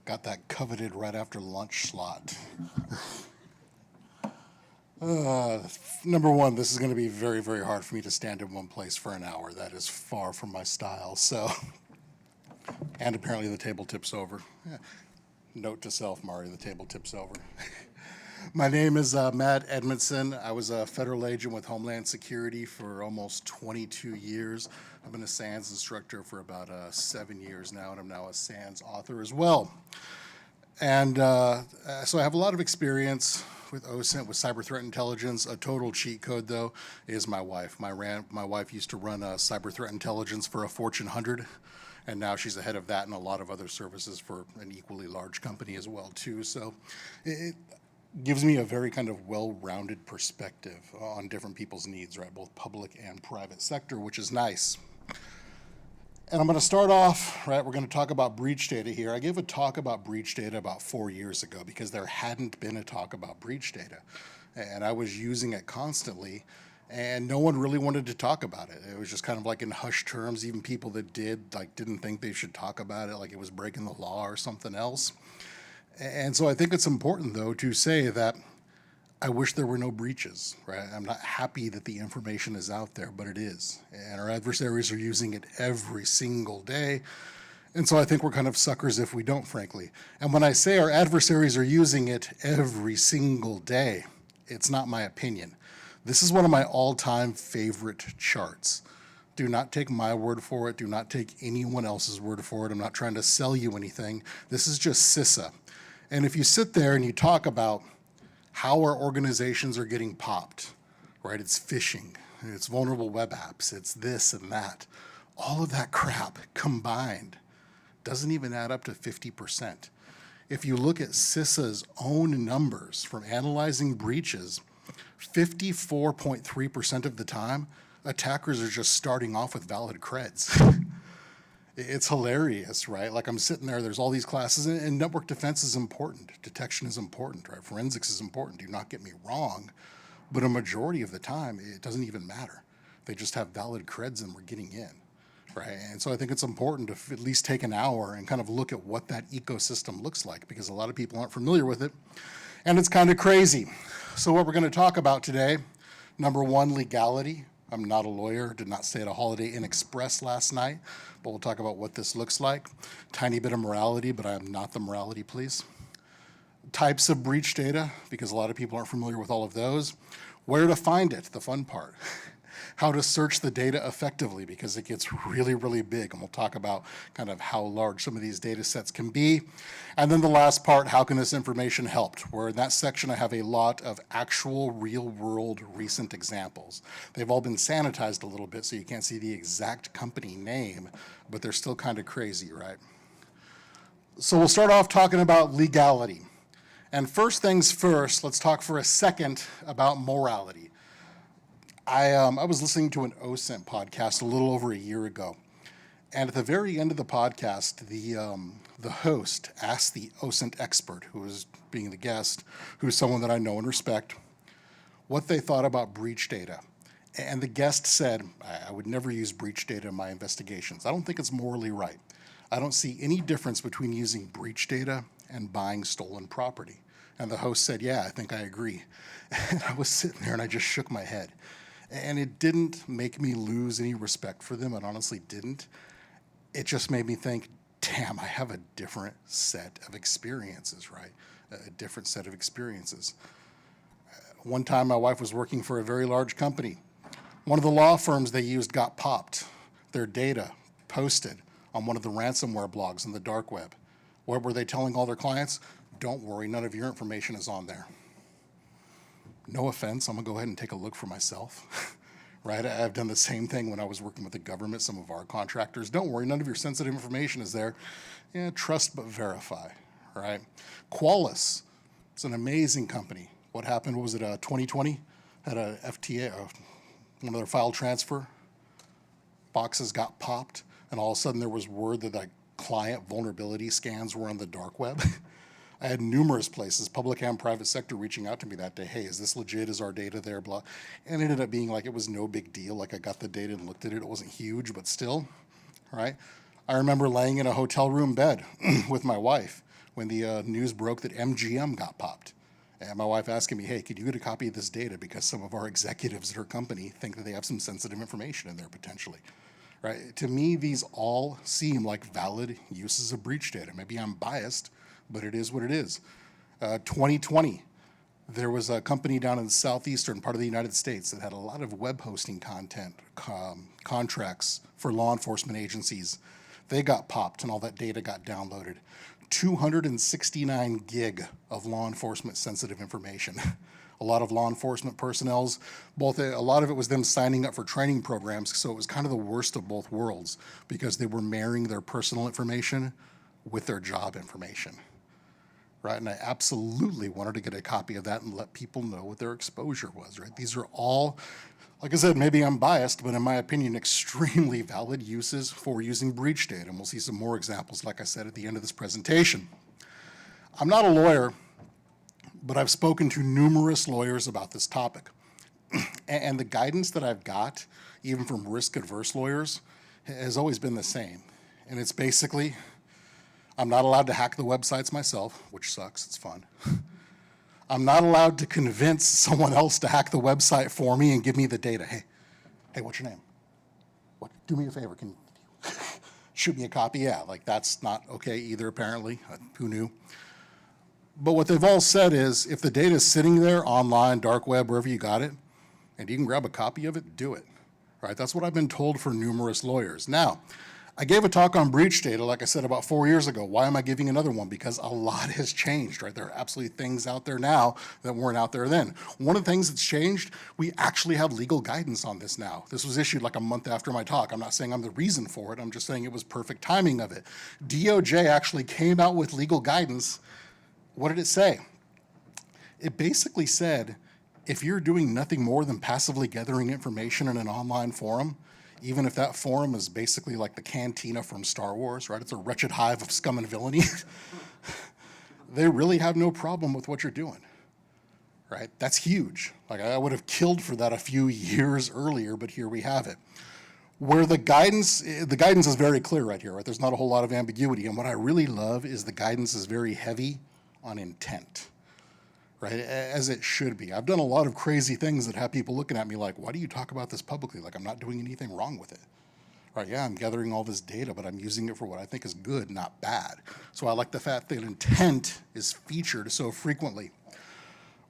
Got that coveted right after lunch slot. Number one, this is going to be very, very hard for me to stand in one place for an hour. That is far from my style. So, and apparently the table tips over. Yeah. Note to self, Mario, the table tips over. My name is Matt Edmondson. I was a federal agent with Homeland Security for almost 22 years. I've been a SANS instructor for about 7 years now, and I'm now a SANS author as well. And so I have a lot of experience with OSINT, with cyber threat intelligence. A total cheat code, though, is my wife. My wife used to run cyber threat intelligence for a Fortune 100, and now she's the head of that and a lot of other services for an equally large company as well, too. So it gives me a very kind of well-rounded perspective on different people's needs, right, both public and private sector, which is nice. And I'm going to start off, right, we're going to talk about breach data here. I gave a talk about breach data about 4 years ago because there hadn't been a talk about breach data. And I was using it constantly, and no one really wanted to talk about it. It was just kind of like in hushed terms. Even people that did, like, didn't think they should talk about it, like it was breaking the law or something else. And so I think it's important, though, to say that I wish there were no breaches, right? I'm not happy that the information is out there, but it is. And our adversaries are using it every single day. And so I think we're kind of suckers if we don't, frankly. And when I say our adversaries are using it every single day, it's not my opinion. This is one of my all-time favorite charts. Do not take my word for it. Do not take anyone else's word for it. I'm not trying to sell you anything. This is just CISA. And if you sit there and you talk about how our organizations are getting popped, right? It's phishing, it's vulnerable web apps, it's this and that. All of that crap combined doesn't even add up to 50%. If you look at CISA's own numbers from analyzing breaches, 54.3% of the time, attackers are just starting off with valid creds. It's hilarious, right? Like I'm sitting there, there's all these classes, and network defense is important. Detection is important, right? Forensics is important. Do not get me wrong. But a majority of the time, it doesn't even matter. They just have valid creds and we're getting in, right? And so I think it's important to at least take an hour and kind of look at what that ecosystem looks like, because a lot of people aren't familiar with it. And it's kind of crazy. So what we're going to talk about today, number one, legality. I'm not a lawyer, did not stay at a Holiday Inn Express last night, but we'll talk about what this looks like. Tiny bit of morality, but I am not the morality police. Types of breach data, because a lot of people aren't familiar with all of those. Where to find it, the fun part. How to search the data effectively, because it gets really, really big, and we'll talk about kind of how large some of these data sets can be. And then the last part, how can this information help? Where in that section I have a lot of actual real-world recent examples. They've all been sanitized a little bit so you can't see the exact company name, but they're still kind of crazy, right? So we'll start off talking about legality. And first things first, let's talk for a second about morality. I was listening to an OSINT podcast a little over a year ago, and at the very end of the podcast, the host asked the OSINT expert, who was being the guest, who's someone that I know and respect, what they thought about breach data. And the guest said, I would never use breach data in my investigations. I don't think it's morally right. I don't see any difference between using breach data and buying stolen property. And the host said, yeah, I think I agree. And I was sitting there and I just shook my head. And it didn't make me lose any respect for them. It honestly didn't. It just made me think, damn, I have a different set of experiences, right? A different set of experiences. One time my wife was working for a very large company. One of the law firms they used got popped. Their data posted on one of the ransomware blogs on the dark web. What were they telling all their clients? Don't worry, none of your information is on there. No offense, I'm gonna go ahead and take a look for myself, right? I've done the same thing when I was working with the government, some of our contractors. Don't worry, none of your sensitive information is there. Yeah, trust but verify, right? Qualys, it's an amazing company. What happened, what was it, 2020? Had a FTA, one of their file transfer boxes got popped, and all of a sudden there was word that client vulnerability scans were on the dark web. I had numerous places, public and private sector, reaching out to me that day. Hey, is this legit? Is our data there? Blah. And it ended up being like it was no big deal. Like I got the data and looked at it. It wasn't huge, but still, right? I remember laying in a hotel room bed with my wife. when the news broke that MGM got popped. And my wife asking me, hey, could you get a copy of this data because some of our executives at her company think that they have some sensitive information in there potentially, right? To me, these all seem like valid uses of breach data. Maybe I'm biased, but it is what it is. 2020, there was a company down in the southeastern part of the United States that had a lot of web hosting content contracts for law enforcement agencies. They got popped and all that data got downloaded. 269 gig of law enforcement sensitive information. A lot of law enforcement personnel's, a lot of it was them signing up for training programs, so it was kind of the worst of both worlds because they were marrying their personal information with their job information, right? And I absolutely wanted to get a copy of that and let people know what their exposure was, right? These are all, like I said, maybe I'm biased, but in my opinion, extremely valid uses for using breach data. And we'll see some more examples, like I said, at the end of this presentation. I'm not a lawyer, but I've spoken to numerous lawyers about this topic. And the guidance that I've got, even from risk-averse lawyers, has always been the same. And it's basically, I'm not allowed to hack the websites myself, which sucks, it's fun. I'm not allowed to convince someone else to hack the website for me and give me the data. Hey, what's your name? Do me a favor, can you shoot me a copy? Yeah, like that's not okay either, apparently. Who knew? But what they've all said is, if the data is sitting there online, dark web, wherever you got it, and you can grab a copy of it, do it. Right? That's what I've been told for numerous lawyers. Now, I gave a talk on breach data, like I said, about 4 years ago. Why am I giving another one? Because a lot has changed, right? There are absolutely things out there now that weren't out there then. One of the things that's changed, we actually have legal guidance on this now. This was issued like a month after my talk. I'm not saying I'm the reason for it. I'm just saying it was perfect timing of it. DOJ actually came out with legal guidance. What did it say? It basically said, if you're doing nothing more than passively gathering information in an online forum, even if that forum is basically like the cantina from Star Wars, right? It's a wretched hive of scum and villainy. They really have no problem with what you're doing, right? That's huge. Like I would have killed for that a few years earlier, but here we have it. Where the guidance is very clear right here, right? There's not a whole lot of ambiguity. And what I really love is the guidance is very heavy on intent, right? As it should be. I've done a lot of crazy things that have people looking at me like, why do you talk about this publicly? Like I'm not doing anything wrong with it. Right, yeah, I'm gathering all this data, but I'm using it for what I think is good, not bad. So I like the fact that intent is featured so frequently.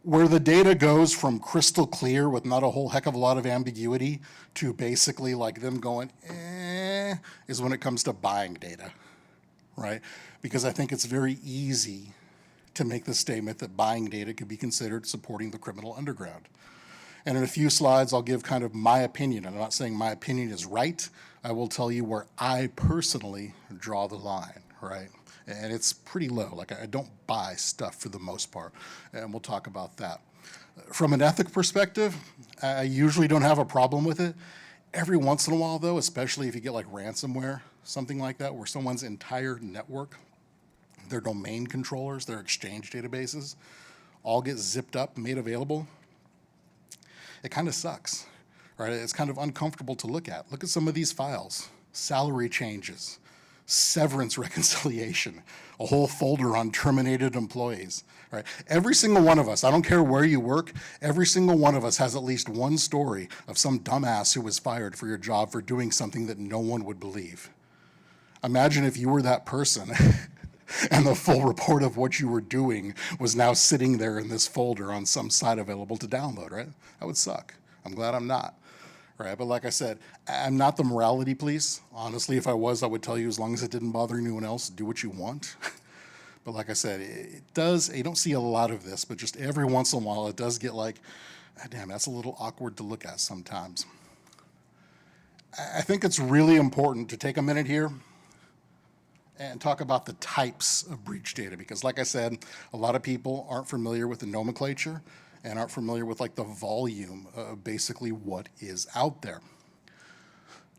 Where the data goes from crystal clear with not a whole heck of a lot of ambiguity to basically like them going, is when it comes to buying data, right? Because I think it's very easy to make the statement that buying data could be considered supporting the criminal underground. And in a few slides, I'll give kind of my opinion. I'm not saying my opinion is right. I will tell you where I personally draw the line, right? And it's pretty low. Like I don't buy stuff for the most part. And we'll talk about that. From an ethic perspective, I usually don't have a problem with it. Every once in a while though, especially if you get like ransomware, something like that, where someone's entire network, their domain controllers, their exchange databases, all get zipped up, made available, it kind of sucks, right? It's kind of uncomfortable to look at. Look at some of these files, salary changes, severance reconciliation, a whole folder on terminated employees, right? Every single one of us, I don't care where you work, every single one of us has at least one story of some dumbass who was fired for your job for doing something that no one would believe. Imagine if you were that person and the full report of what you were doing was now sitting there in this folder on some site available to download, right? That would suck. I'm glad I'm not, right? But like I said, I'm not the morality police. Honestly, if I was, I would tell you as long as it didn't bother anyone else, do what you want. But like I said, you don't see a lot of this, but just every once in a while it does get like, damn, that's a little awkward to look at sometimes. I think it's really important to take a minute here and talk about the types of breach data, because like I said, a lot of people aren't familiar with the nomenclature and aren't familiar with like the volume of basically what is out there.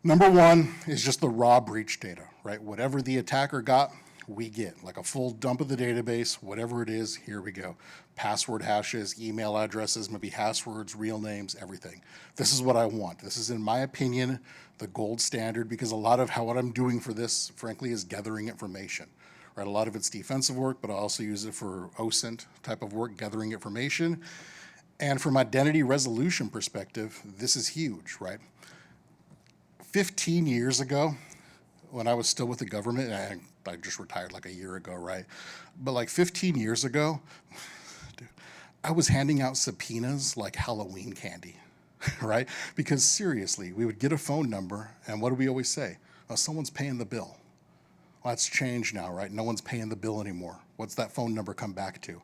Number one is just the raw breach data, right? Whatever the attacker got, we get, like a full dump of the database, whatever it is, here we go. Password hashes, email addresses, maybe passwords, real names, everything. This is what I want. This is, in my opinion, the gold standard, because a lot of what I'm doing for this, frankly, is gathering information, right? A lot of it's defensive work, but I also use it for OSINT type of work, gathering information. And from identity resolution perspective, this is huge, right? 15 years ago, when I was still with the government, and I just retired like a year ago, right? But like 15 years ago, dude, I was handing out subpoenas like Halloween candy, right? Because seriously, we would get a phone number, and what do we always say? Oh, someone's paying the bill. Well, that's changed now, right? No one's paying the bill anymore. What's that phone number come back to?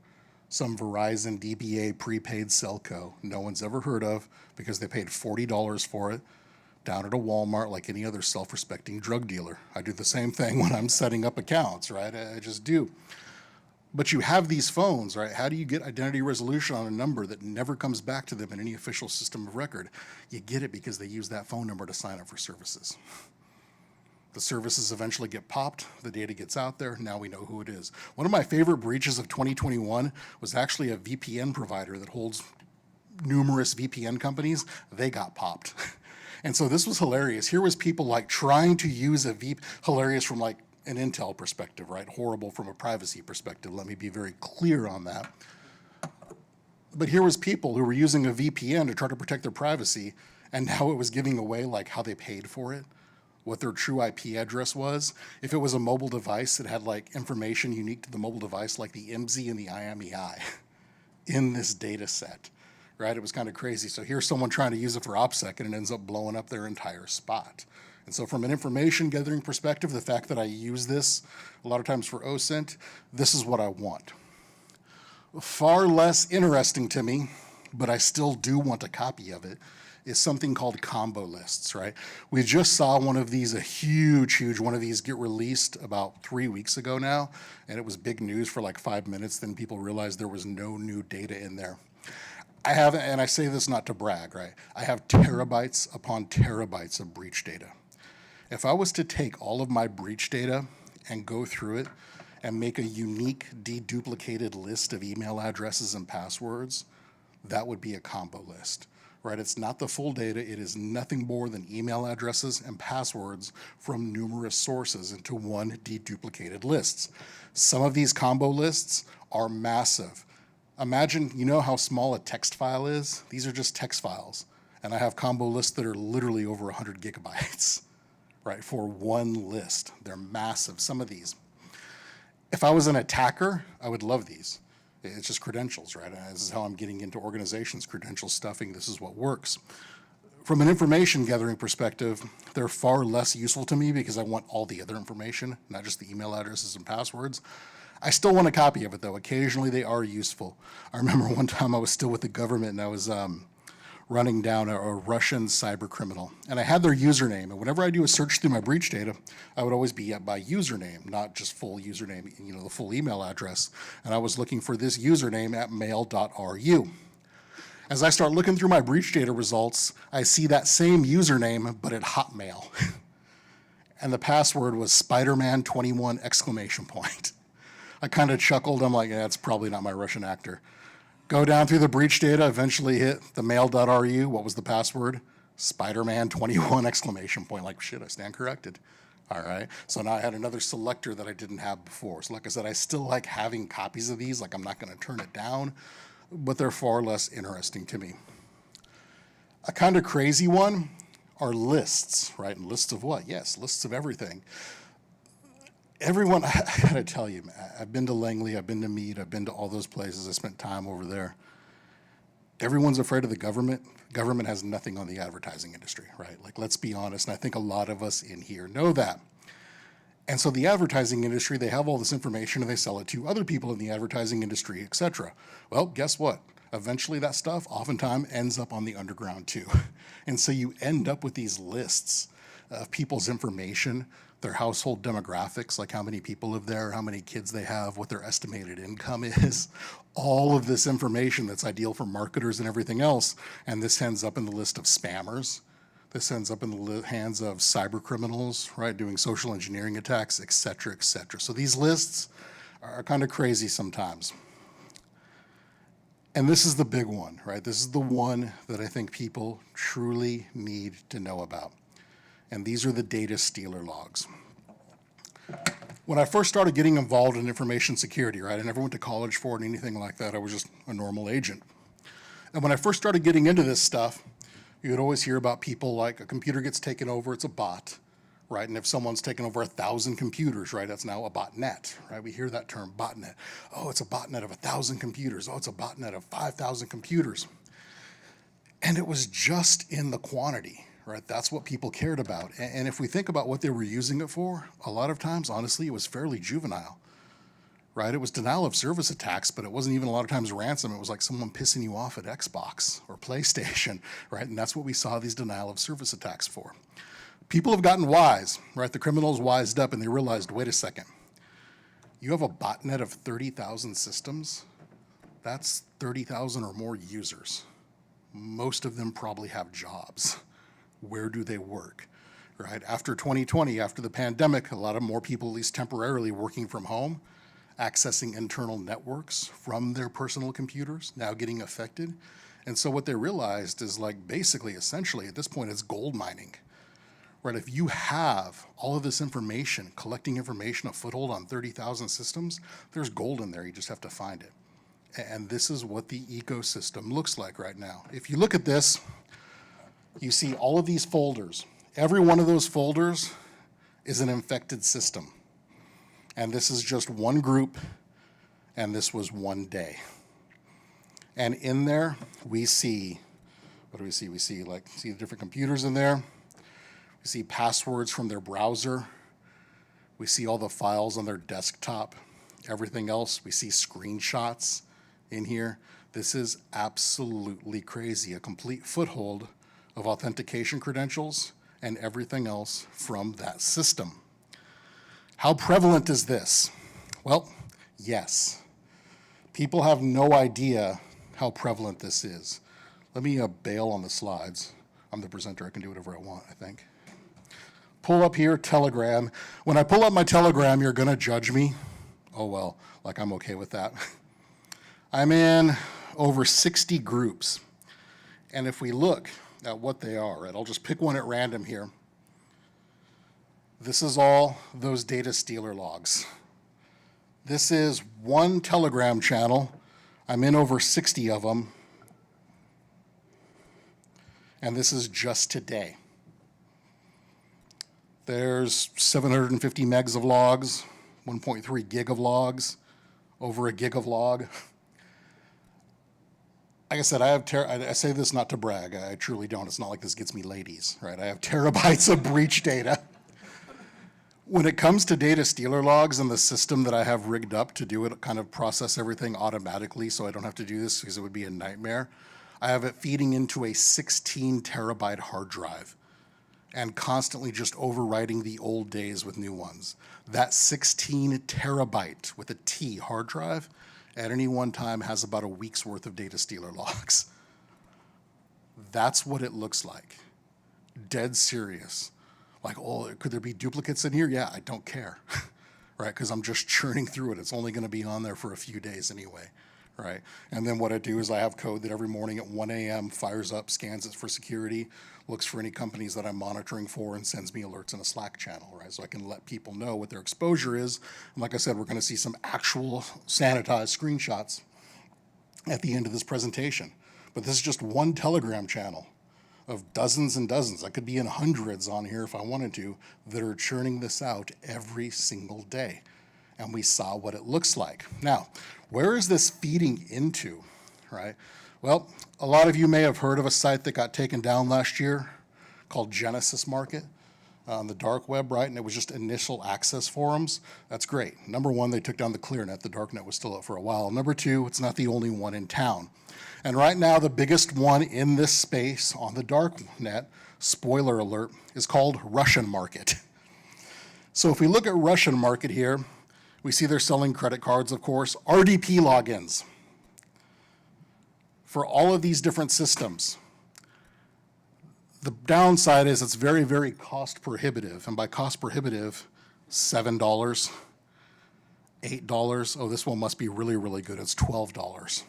Some Verizon DBA prepaid cellco no one's ever heard of because they paid $40 for it down at a Walmart like any other self-respecting drug dealer. I do the same thing when I'm setting up accounts, right? I just do. But you have these phones, right? How do you get identity resolution on a number that never comes back to them in any official system of record? You get it because they use that phone number to sign up for services. The services eventually get popped, the data gets out there, now we know who it is. One of my favorite breaches of 2021 was actually a VPN provider that holds numerous VPN companies. They got popped. And so this was hilarious. Here was people like trying to use hilarious from like an Intel perspective, right? Horrible from a privacy perspective. Let me be very clear on that. But here was people who were using a VPN to try to protect their privacy, and now it was giving away like how they paid for it, what their true IP address was. If it was a mobile device, it had like information unique to the mobile device, like the IMSI and the IMEI in this data set, right? It was kind of crazy. So here's someone trying to use it for OPSEC, and it ends up blowing up their entire spot. And so from an information gathering perspective, the fact that I use this a lot of times for OSINT, this is what I want. Far less interesting to me, but I still do want a copy of it, is something called combo lists, right? We just saw one of these, a huge one of these get released about 3 weeks ago now, and it was big news for like 5 minutes, then people realized there was no new data in there. I have, and I say this not to brag, right? I have terabytes upon terabytes of breach data. If I was to take all of my breach data and go through it and make a unique deduplicated list of email addresses and passwords, that would be a combo list, right? It's not the full data. It is nothing more than email addresses and passwords from numerous sources into one deduplicated list. Some of these combo lists are massive. Imagine, you know how small a text file is? These are just text files. And I have combo lists that are literally over 100 gigabytes, right, for one list. They're massive, some of these. If I was an attacker, I would love these. It's just credentials, right? This is how I'm getting into organizations, credential stuffing. This is what works. From an information gathering perspective, they're far less useful to me because I want all the other information, not just the email addresses and passwords. I still want a copy of it, though. Occasionally, they are useful. I remember one time I was still with the government, and I was running down a Russian cyber criminal, and I had their username. And whenever I do a search through my breach data, I would always be by username, not just full username, you know, the full email address. And I was looking for this username at mail.ru. As I start looking through my breach data results, I see that same username, but at Hotmail. And the password was Spiderman21 exclamation point. I kind of chuckled. I'm like, yeah, that's probably not my Russian actor. Go down through the breach data, eventually hit the mail.ru. What was the password? Spiderman21 exclamation point. Like, shit, I stand corrected. All right. So now I had another selector that I didn't have before. So like I said, I still like having copies of these. Like, I'm not going to turn it down, but they're far less interesting to me. A kind of crazy one are lists, right? And lists of what? Yes, lists of everything. Everyone, I gotta tell you, man, I've been to Langley, I've been to Meade, I've been to all those places, I spent time over there. Everyone's afraid of the government. Government has nothing on the advertising industry, right? Like, let's be honest, and I think a lot of us in here know that. And so the advertising industry, they have all this information and they sell it to other people in the advertising industry, et cetera. Well, guess what? Eventually that stuff oftentimes ends up on the underground too. And so you end up with these lists of people's information, their household demographics, like how many people live there, how many kids they have, what their estimated income is, all of this information that's ideal for marketers and everything else. And this ends up in the list of spammers. This ends up in the hands of cyber criminals, right, doing social engineering attacks, et cetera, et cetera. So these lists are kind of crazy sometimes. And this is the big one, right? This is the one that I think people truly need to know about. And these are the data stealer logs. When I first started getting involved in information security, right, I never went to college for it or anything like that. I was just a normal agent. And when I first started getting into this stuff, you would always hear about people like a computer gets taken over, it's a bot, right? And if someone's taken over 1,000 computers, right, that's now a botnet, right? We hear that term, botnet. Oh, it's a botnet of 1,000 computers. Oh, it's a botnet of 5,000 computers. And it was just in the quantity, right? That's what people cared about. And if we think about what they were using it for, a lot of times, honestly, it was fairly juvenile, right? It was denial of service attacks, but it wasn't even a lot of times ransom. It was like someone pissing you off at Xbox or PlayStation, right? And that's what we saw these denial of service attacks for. People have gotten wise, right? The criminals wised up and they realized, wait a second, you have a botnet of 30,000 systems? That's 30,000 or more users. Most of them probably have jobs. Where do they work, right? After 2020, after the pandemic, a lot of more people, at least temporarily, working from home, accessing internal networks from their personal computers, now getting affected. And so what they realized is like basically, essentially, at this point, it's gold mining, right? If you have all of this information, collecting information, a foothold on 30,000 systems, there's gold in there, you just have to find it. And this is what the ecosystem looks like right now. If you look at this, you see all of these folders. Every one of those folders is an infected system. And this is just one group, and this was one day. And in there, we see, what do we see? We see the different computers in there. We see passwords from their browser. We see all the files on their desktop. Everything else, we see screenshots in here. This is absolutely crazy. A complete foothold of authentication credentials and everything else from that system. How prevalent is this? Well, yes. People have no idea how prevalent this is. Let me bail on the slides. I'm the presenter, I can do whatever I want, I think. Pull up here, Telegram. When I pull up my Telegram, you're gonna judge me. Oh well, like I'm okay with that. I'm in over 60 groups. And if we look at what they are, right, I'll just pick one at random here. This is all those data stealer logs. This is one Telegram channel. I'm in over 60 of them. And this is just today. There's 750 megs of logs, 1.3 gig of logs, over a gig of log. Like I said, I say this not to brag. I truly don't. It's not like this gets me ladies, right? I have terabytes of breach data. When it comes to data stealer logs and the system that I have rigged up to do it, kind of process everything automatically so I don't have to do this because it would be a nightmare, I have it feeding into a 16 terabyte hard drive and constantly just overwriting the old days with new ones. That 16 terabyte with a T hard drive at any one time has about a week's worth of data stealer logs. That's what it looks like. Dead serious. Like, oh, could there be duplicates in here? Yeah, I don't care, right? Because I'm just churning through it. It's only going to be on there for a few days anyway, right? And then what I do is I have code that every morning at 1 a.m. fires up, scans it for security, looks for any companies that I'm monitoring for, and sends me alerts in a Slack channel, right? So I can let people know what their exposure is. And like I said, we're going to see some actual sanitized screenshots at the end of this presentation. But this is just one Telegram channel of dozens and dozens. I could be in hundreds on here if I wanted to, that are churning this out every single day. And we saw what it looks like. Now, where is this feeding into, right? Well, a lot of you may have heard of a site that got taken down last year called Genesis Market on the dark web, right? And it was just initial access forums. That's great. Number one, they took down the ClearNet. The darknet was still up for a while. Number two, it's not the only one in town. And right now, the biggest one in this space on the dark net, spoiler alert, is called Russian Market. So if we look at Russian Market here, we see they're selling credit cards, of course, RDP logins for all of these different systems. The downside is it's very, very cost prohibitive. And by cost prohibitive, $7, $8. Oh, this one must be really, really good. It's $12.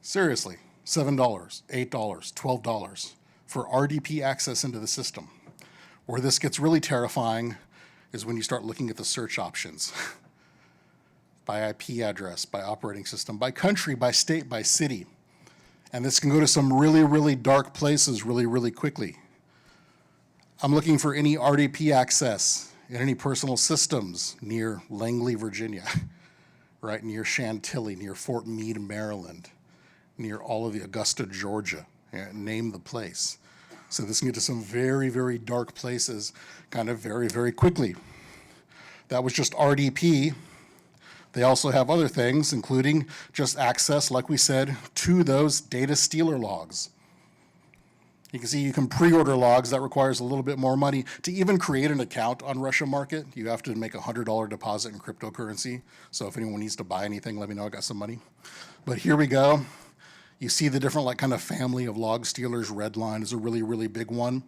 Seriously, $7, $8, $12 for RDP access into the system. Where this gets really terrifying is when you start looking at the search options by IP address, by operating system, by country, by state, by city. And this can go to some really, really dark places really, really quickly. I'm looking for any RDP access in any personal systems near Langley, Virginia, right near Chantilly, near Fort Meade, Maryland, near all of the Augusta, Georgia. Yeah, name the place. So this can get to some very, very dark places kind of very, very quickly. That was just RDP. They also have other things, including just access, like we said, to those data stealer logs. You can see you can pre-order logs. That requires a little bit more money. To even create an account on Russia Market, you have to make a $100 deposit in cryptocurrency. So if anyone needs to buy anything, let me know, I got some money. But here we go. You see the different like kind of family of log stealers. Redline is a really, really big one.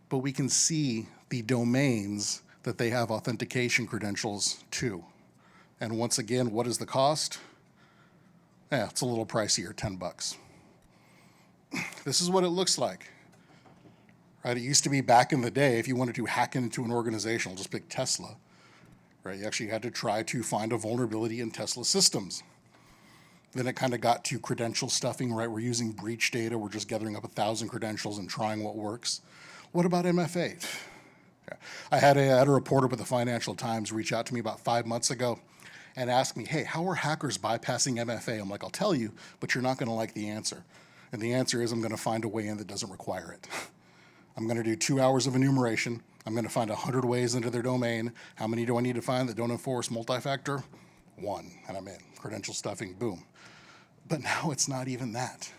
But we can see the domains that they have authentication credentials to. And once again, what is the cost? Yeah, it's a little pricier, 10 bucks. This is what it looks like. Right, it used to be back in the day, if you wanted to hack into an organization, I'll just pick Tesla, right? You actually had to try to find a vulnerability in Tesla systems. Then it kind of got to credential stuffing, right? We're using breach data. We're just gathering up 1,000 credentials and trying what works. What about MFA? Yeah. I had a reporter with the Financial Times reach out to me about 5 months ago and ask me, hey, how are hackers bypassing MFA? I'm like, I'll tell you, but you're not going to like the answer. And the answer is I'm going to find a way in that doesn't require it. I'm going to do 2 hours of enumeration. I'm going to find 100 ways into their domain. How many do I need to find that don't enforce multi-factor? 1, and I'm in. Credential stuffing, boom. But now it's not even that.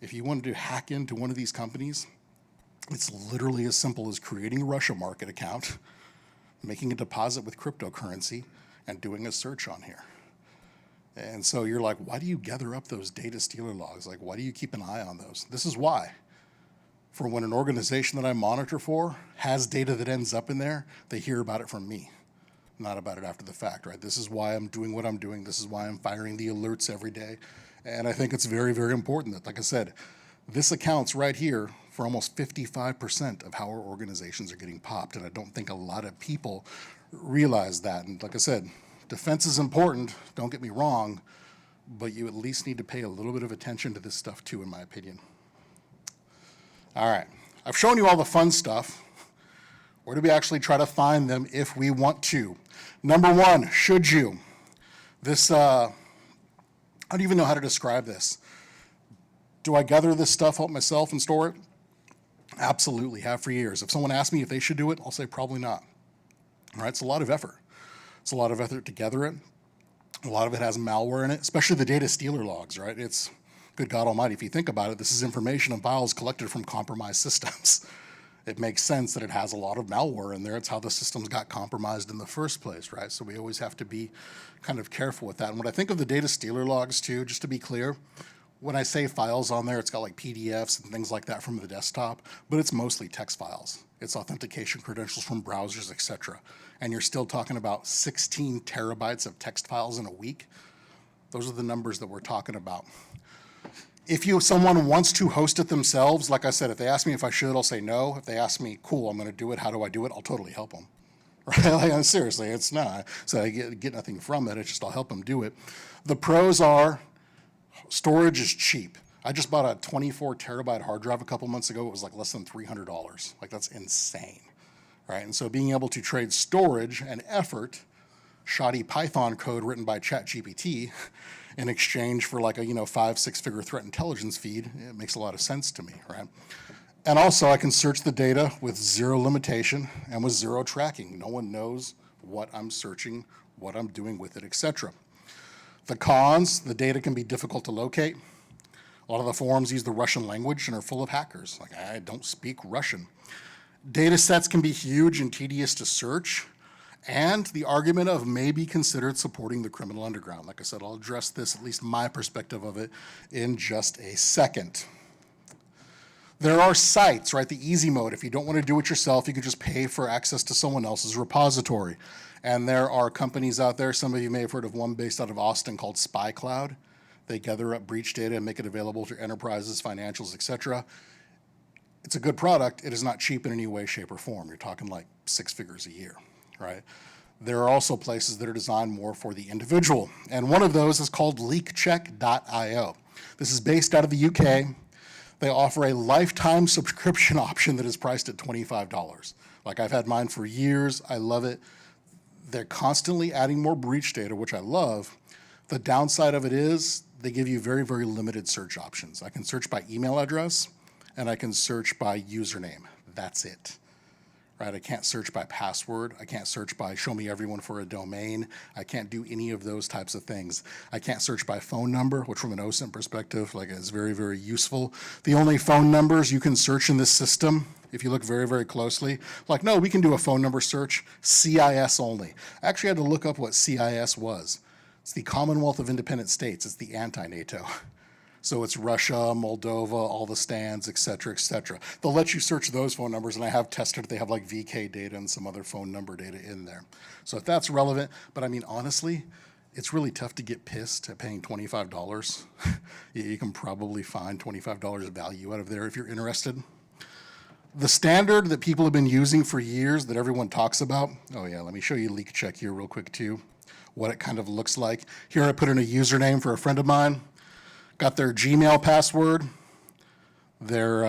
If you wanted to hack into one of these companies, it's literally as simple as creating a Russia Market account, making a deposit with cryptocurrency, and doing a search on here. And so you're like, why do you gather up those data stealer logs? Like, why do you keep an eye on those? This is why. For when an organization that I monitor for has data that ends up in there, they hear about it from me, not about it after the fact, right? This is why I'm doing what I'm doing. This is why I'm firing the alerts every day. And I think it's very, very important that, like I said, this accounts right here for almost 55% of how our organizations are getting popped. And I don't think a lot of people realize that. And like I said, defense is important, don't get me wrong, but you at least need to pay a little bit of attention to this stuff too, in my opinion. All right, I've shown you all the fun stuff. Where do we actually try to find them if we want to? Number one, should you? This, I don't even know how to describe this. Do I gather this stuff up myself and store it? Absolutely, have for years. If someone asks me if they should do it, I'll say probably not. All right, it's a lot of effort. It's a lot of effort to gather it. A lot of it has malware in it, especially the data stealer logs, right? It's, good God almighty, if you think about it, this is information and files collected from compromised systems. It makes sense that it has a lot of malware in there. It's how the systems got compromised in the first place, right? So we always have to be kind of careful with that. And when I think of the data stealer logs too, just to be clear, when I say files on there, it's got like PDFs and things like that from the desktop, but it's mostly text files. It's authentication credentials from browsers, et cetera. And you're still talking about 16 terabytes of text files in a week. Those are the numbers that we're talking about. If someone wants to host it themselves, like I said, if they ask me if I should, I'll say no. If they ask me, cool, I'm going to do it, how do I do it? I'll totally help them. Right? Like, seriously, it's not. So I get nothing from it. It's just I'll help them do it. The pros are storage is cheap. I just bought a 24 terabyte hard drive a couple months ago. It was like less than $300. Like, that's insane. Right? And so being able to trade storage and effort, shoddy Python code written by ChatGPT, in exchange for like a 5-6 figure threat intelligence feed, it makes a lot of sense to me, right? And also I can search the data with zero limitation and with zero tracking. No one knows what I'm searching, what I'm doing with it, etc. The cons, the data can be difficult to locate. A lot of the forums use the Russian language and are full of hackers. Like, I don't speak Russian. Data sets can be huge and tedious to search. And the argument of maybe considered supporting the criminal underground. Like I said, I'll address this, at least my perspective of it, in just a second. There are sites, right? The easy mode. If you don't want to do it yourself, you can just pay for access to someone else's repository. And there are companies out there, some of you may have heard of one based out of Austin called SpyCloud. They gather up breach data and make it available to enterprises, financials, etc. It's a good product. It is not cheap in any way, shape, or form. You're talking like 6 figures a year. right? There are also places that are designed more for the individual. And one of those is called leakcheck.io. This is based out of the UK. They offer a lifetime subscription option that is priced at $25. Like, I've had mine for years. I love it. They're constantly adding more breach data, which I love. The downside of it is they give you very, very limited search options. I can search by email address and I can search by username. That's it. Right? I can't search by password. I can't search by show me everyone for a domain. I can't do any of those types of things. I can't search by phone number, which from an OSINT perspective, like, is very, very useful. The only phone numbers you can search in this system, if you look very, very closely, like, no, we can do a phone number search, CIS only. I actually had to look up what CIS was. It's the Commonwealth of Independent States. It's the anti-NATO. So it's Russia, Moldova, all the stands, et cetera, et cetera. They'll let you search those phone numbers, and I have tested it. They have like VK data and some other phone number data in there. So if that's relevant, but I mean, honestly, it's really tough to get pissed at paying $25. You can probably find $25 of value out of there if you're interested. The standard that people have been using for years that everyone talks about, oh yeah, let me show you Leak Check here real quick too, what it kind of looks like. Here I put in a username for a friend of mine. Got their Gmail password, their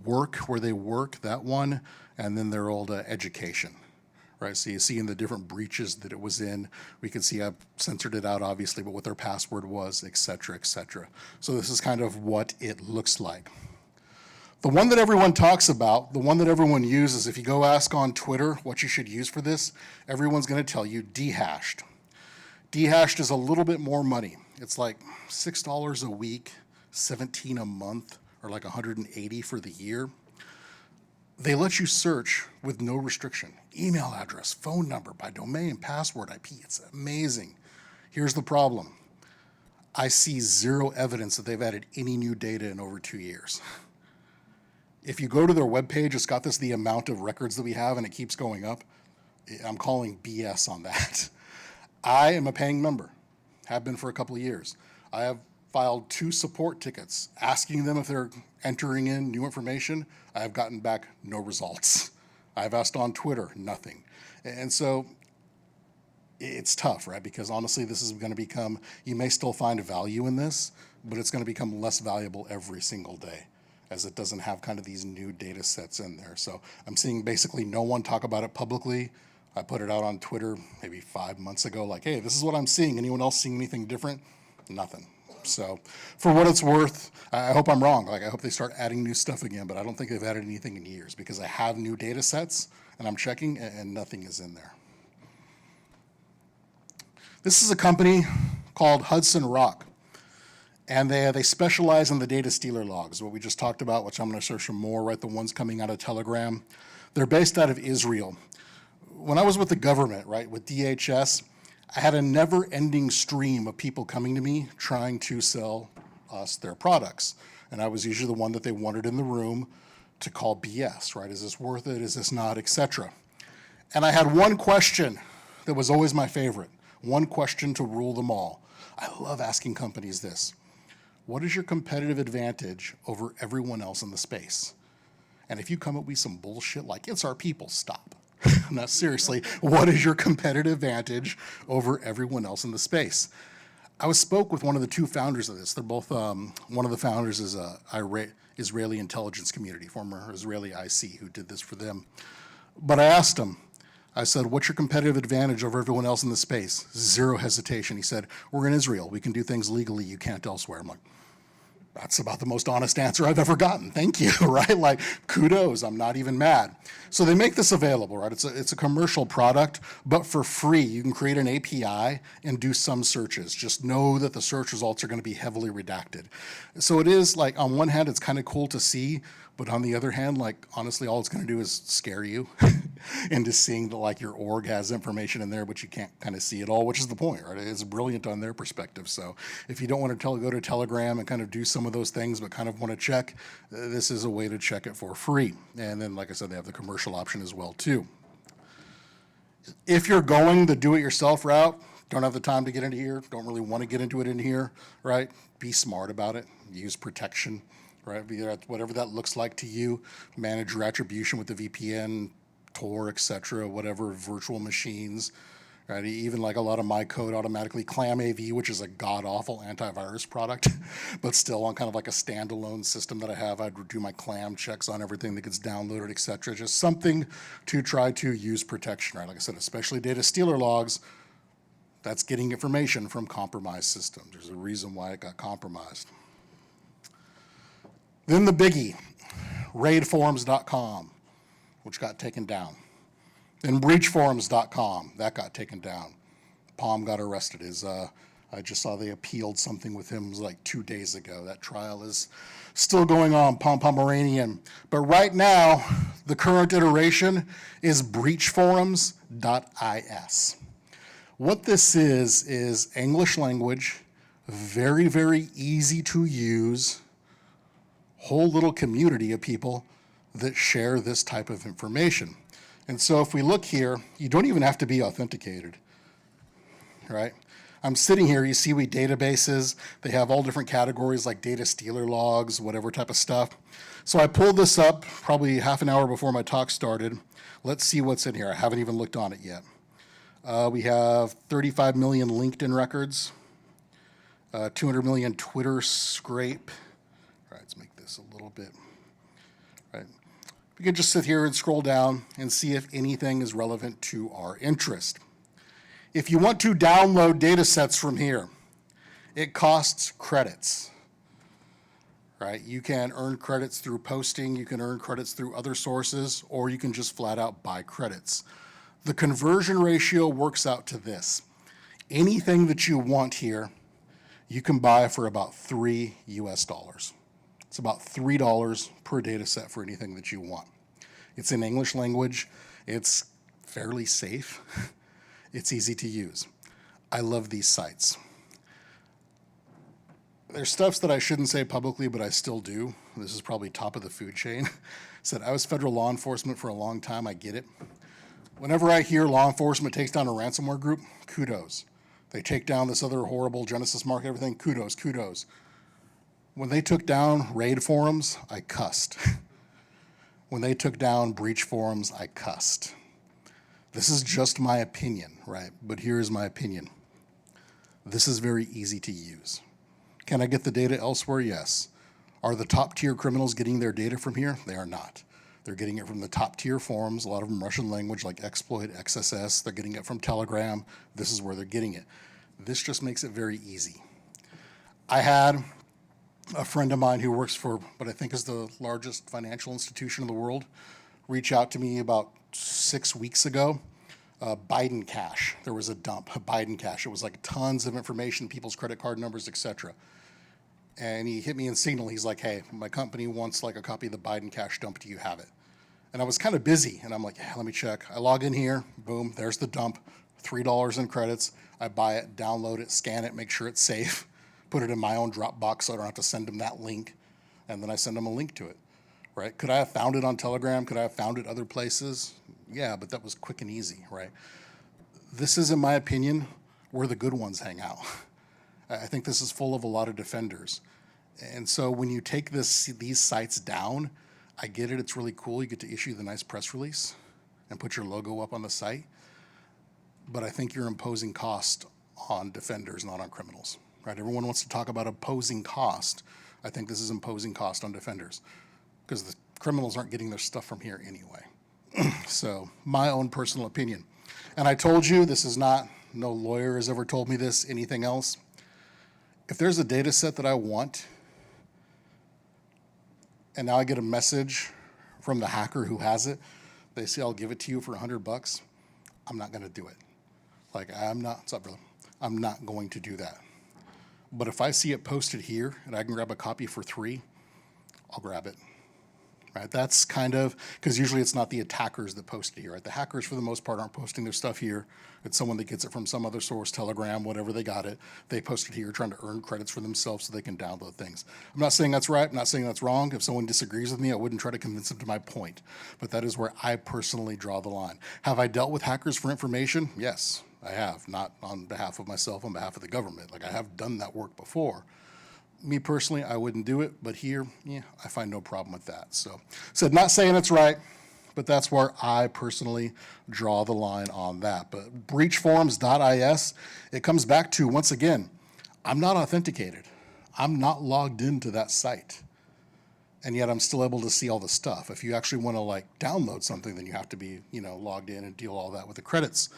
work, where they work, that one, and then their old education, right? So you see in the different breaches that it was in, we can see I've censored it out, obviously, but what their password was, et cetera, et cetera. So this is kind of what it looks like. The one that everyone talks about, the one that everyone uses, if you go ask on Twitter what you should use for this, everyone's going to tell you dehashed. Dehashed is a little bit more money. It's like $6 a week, $17 a month, or like $180 for the year. They let you search with no restriction. Email address, phone number, by domain, password, IP. It's amazing. Here's the problem. I see zero evidence that they've added any new data in over 2 years. If you go to their webpage, it's got the amount of records that we have, and it keeps going up. I'm calling BS on that. I am a paying member, have been for a couple of years. I have filed 2 support tickets asking them if they're entering in new information. I have gotten back no results. I've asked on Twitter, nothing. And so it's tough, right? Because honestly, this is going to become, you may still find value in this, but it's going to become less valuable every single day, as it doesn't have kind of these new data sets in there. So I'm seeing basically no one talk about it publicly. I put it out on Twitter maybe 5 months ago, like, hey, this is what I'm seeing. Anyone else seeing anything different? Nothing. So for what it's worth, I hope I'm wrong. Like, I hope they start adding new stuff again, but I don't think they've added anything in years, because I have new data sets and I'm checking and nothing is in there. This is a company called Hudson Rock, and they specialize in the data stealer logs, what we just talked about, which I'm going to search for more, right? The ones coming out of Telegram. They're based out of Israel. When I was with the government, right, with DHS, I had a never-ending stream of people coming to me trying to sell us their products. And I was usually the one that they wanted in the room to call BS, right? Is this worth it? Is this not, et cetera. And I had one question that was always my favorite, one question to rule them all. I love asking companies this. What is your competitive advantage over everyone else in the space? And if you come up with some bullshit like, it's our people, stop. No, seriously, what is your competitive advantage over everyone else in the space? I spoke with one of the 2 founders of this. They're both, one of the founders is a Israeli intelligence community, former Israeli IC, who did this for them. But I asked him, I said, what's your competitive advantage over everyone else in the space? Zero hesitation. He said, we're in Israel. We can do things legally you can't elsewhere. I'm like, that's about the most honest answer I've ever gotten. Thank you, right? Like, kudos, I'm not even mad. So they make this available, right? It's a commercial product, but for free. You can create an API and do some searches. Just know that the search results are going to be heavily redacted. So it is, like, on one hand, it's kind of cool to see, but on the other hand, like, honestly, all it's going to do is scare you into seeing that, like, your org has information in there, but you can't kind of see it all, which is the point, right? It's brilliant on their perspective. So if you don't want to go to Telegram and kind of do some of those things, but kind of want to check, this is a way to check it for free. And then, like I said, they have the commercial option as well, too. If you're going the do-it-yourself route, don't have the time to get into here, don't really want to get into it in here, right? Be smart about it. Use protection. Right, whatever that looks like to you, manage your attribution with the VPN, Tor, etc., whatever virtual machines, right? Even like a lot of my code automatically ClamAV, which is a god-awful antivirus product, but still on kind of like a standalone system that I have, I'd do my clam checks on everything that gets downloaded, etc. Just something to try to use protection, right? Like I said, especially data stealer logs, that's getting information from compromised systems. There's a reason why it got compromised. Then the biggie, raidforums.com, which got taken down. Then breachforums.com, that got taken down. Palm got arrested. I just saw they appealed something with him, it was like 2 days ago. That trial is still going on, Pomeranian. But right now, the current iteration is breachforums.is. What this is English language, very, very easy to use, whole little community of people that share this type of information. And so if we look here, you don't even have to be authenticated, right? I'm sitting here, you see we databases, they have all different categories like data stealer logs, whatever type of stuff. So I pulled this up probably half an hour before my talk started. Let's see what's in here. I haven't even looked on it yet. We have 35 million LinkedIn records, 200 million Twitter scrape. All right, let's make this a little bit, right? We can just sit here and scroll down and see if anything is relevant to our interest. If you want to download data sets from here, it costs credits, right? You can earn credits through posting, you can earn credits through other sources, or you can just flat out buy credits. The conversion ratio works out to this. Anything that you want here, you can buy for about $3 US. It's about $3 per data set for anything that you want. It's in English language. It's fairly safe. It's easy to use. I love these sites. There's stuff that I shouldn't say publicly, but I still do. This is probably top of the food chain. Said I was federal law enforcement for a long time. I get it. Whenever I hear law enforcement takes down a ransomware group, kudos. They take down this other horrible Genesis Mark, everything, kudos, kudos. When they took down raid forums, I cussed. When they took down breach forums, I cussed. This is just my opinion, right? But here's my opinion. This is very easy to use. Can I get the data elsewhere? Yes. Are the top tier criminals getting their data from here? They are not. They're getting it from the top tier forums, a lot of them Russian language like Exploit, XSS. They're getting it from Telegram. This is where they're getting it. This just makes it very easy. I had a friend of mine who works for what I think is the largest financial institution in the world reach out to me about 6 weeks ago. Biden Cash. There was a dump, Biden Cash. It was like tons of information, people's credit card numbers, etc. And he hit me in Signal. He's like, hey, my company wants like a copy of the Biden Cash dump. Do you have it? And I was kind of busy. And I'm like, yeah, let me check. I log in here. Boom, there's the dump. $3 in credits. I buy it, download it, scan it, make sure it's safe. Put it in my own Dropbox so I don't have to send them that link. And then I send them a link to it, right? Could I have found it on Telegram? Could I have found it other places? Yeah, but that was quick and easy, right? This is, in my opinion, where the good ones hang out. I think this is full of a lot of defenders. And so when you take these sites down, I get it, it's really cool. You get to issue the nice press release and put your logo up on the site. But I think you're imposing cost on defenders, not on criminals, right? Everyone wants to talk about opposing cost. I think this is imposing cost on defenders because the criminals aren't getting their stuff from here anyway. So my own personal opinion. And I told you, this is not, no lawyer has ever told me this, anything else. If there's a data set that I want, and now I get a message from the hacker who has it, they say, I'll give it to you for $100, I'm not gonna do it. Like, what's up, brother? I'm not going to do that. But if I see it posted here and I can grab a copy for $3, I'll grab it. Right? That's kind of, because usually it's not the attackers that post it here, right? The hackers, for the most part, aren't posting their stuff here. It's someone that gets it from some other source, Telegram, whatever they got it. They post it here trying to earn credits for themselves so they can download things. I'm not saying that's right. I'm not saying that's wrong. If someone disagrees with me, I wouldn't try to convince them to my point. But that is where I personally draw the line. Have I dealt with hackers for information? Yes, I have. Not on behalf of myself, on behalf of the government. Like, I have done that work before. Me personally, I wouldn't do it, but here, yeah, I find no problem with that. So, not saying it's right, But that's where I personally draw the line on that. But breachforums.is, it comes back to, once again, I'm not authenticated. I'm not logged into that site. And yet I'm still able to see all the stuff. If you actually want to like download something, then you have to be, logged in and deal all that with the credits.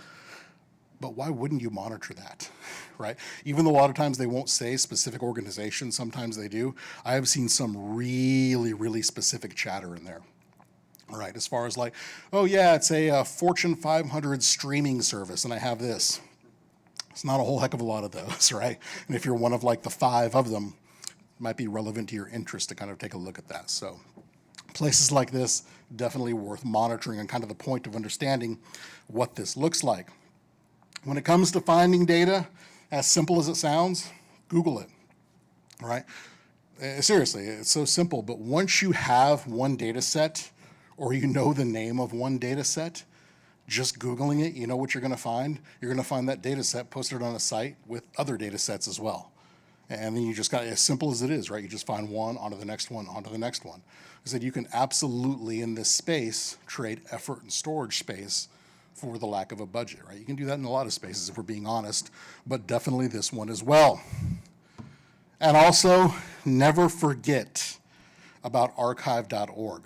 But why wouldn't you monitor that, right? Even though a lot of times they won't say specific organizations, sometimes they do. I have seen some really, really specific chatter in there. All right, as far as like, oh yeah, it's a Fortune 500 streaming service, and I have this. It's not a whole heck of a lot of those, right? And if you're one of like the 5 of them, it might be relevant to your interest to kind of take a look at that. So places like this, definitely worth monitoring and kind of the point of understanding what this looks like. When it comes to finding data, as simple as it sounds, Google it, right? Seriously, it's so simple, but once you have one data set or you know the name of one data set, just Googling it, you know what you're going to find? You're going to find that data set posted on a site with other data sets as well. And then you just got, as simple as it is, right? You just find one, onto the next one, onto the next one. I said you can absolutely, in this space, trade effort and storage space for the lack of a budget, right? You can do that in a lot of spaces if we're being honest, but definitely this one as well. And also, never forget about archive.org.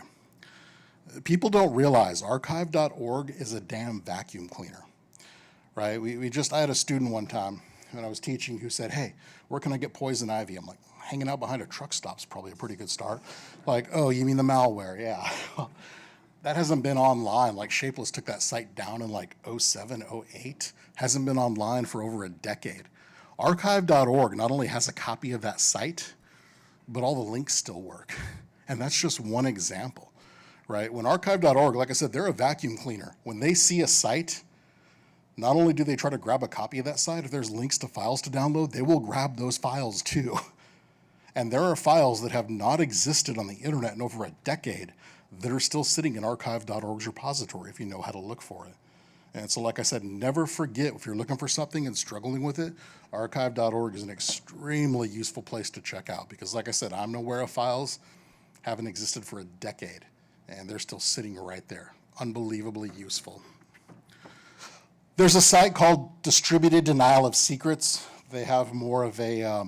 People don't realize archive.org is a damn vacuum cleaner, right? I had a student one time when I was teaching who said, hey, where can I get poison ivy? I'm like, hanging out behind a truck stop's probably a pretty good start. Like, oh, you mean the malware? Yeah. That hasn't been online. Like Shapeless took that site down in like 07, 08. Hasn't been online for over a decade. Archive.org not only has a copy of that site, but all the links still work. And that's just one example, right? When archive.org, like I said, they're a vacuum cleaner. When they see a site, not only do they try to grab a copy of that site, if there's links to files to download, they will grab those files too. And there are files that have not existed on the internet in over a decade that are still sitting in archive.org's repository if you know how to look for it. And so like I said, never forget, if you're looking for something and struggling with it, archive.org is an extremely useful place to check out because like I said, I'm aware of files haven't existed for a decade and they're still sitting right there. Unbelievably useful. There's a site called Distributed Denial of Secrets. They have more of a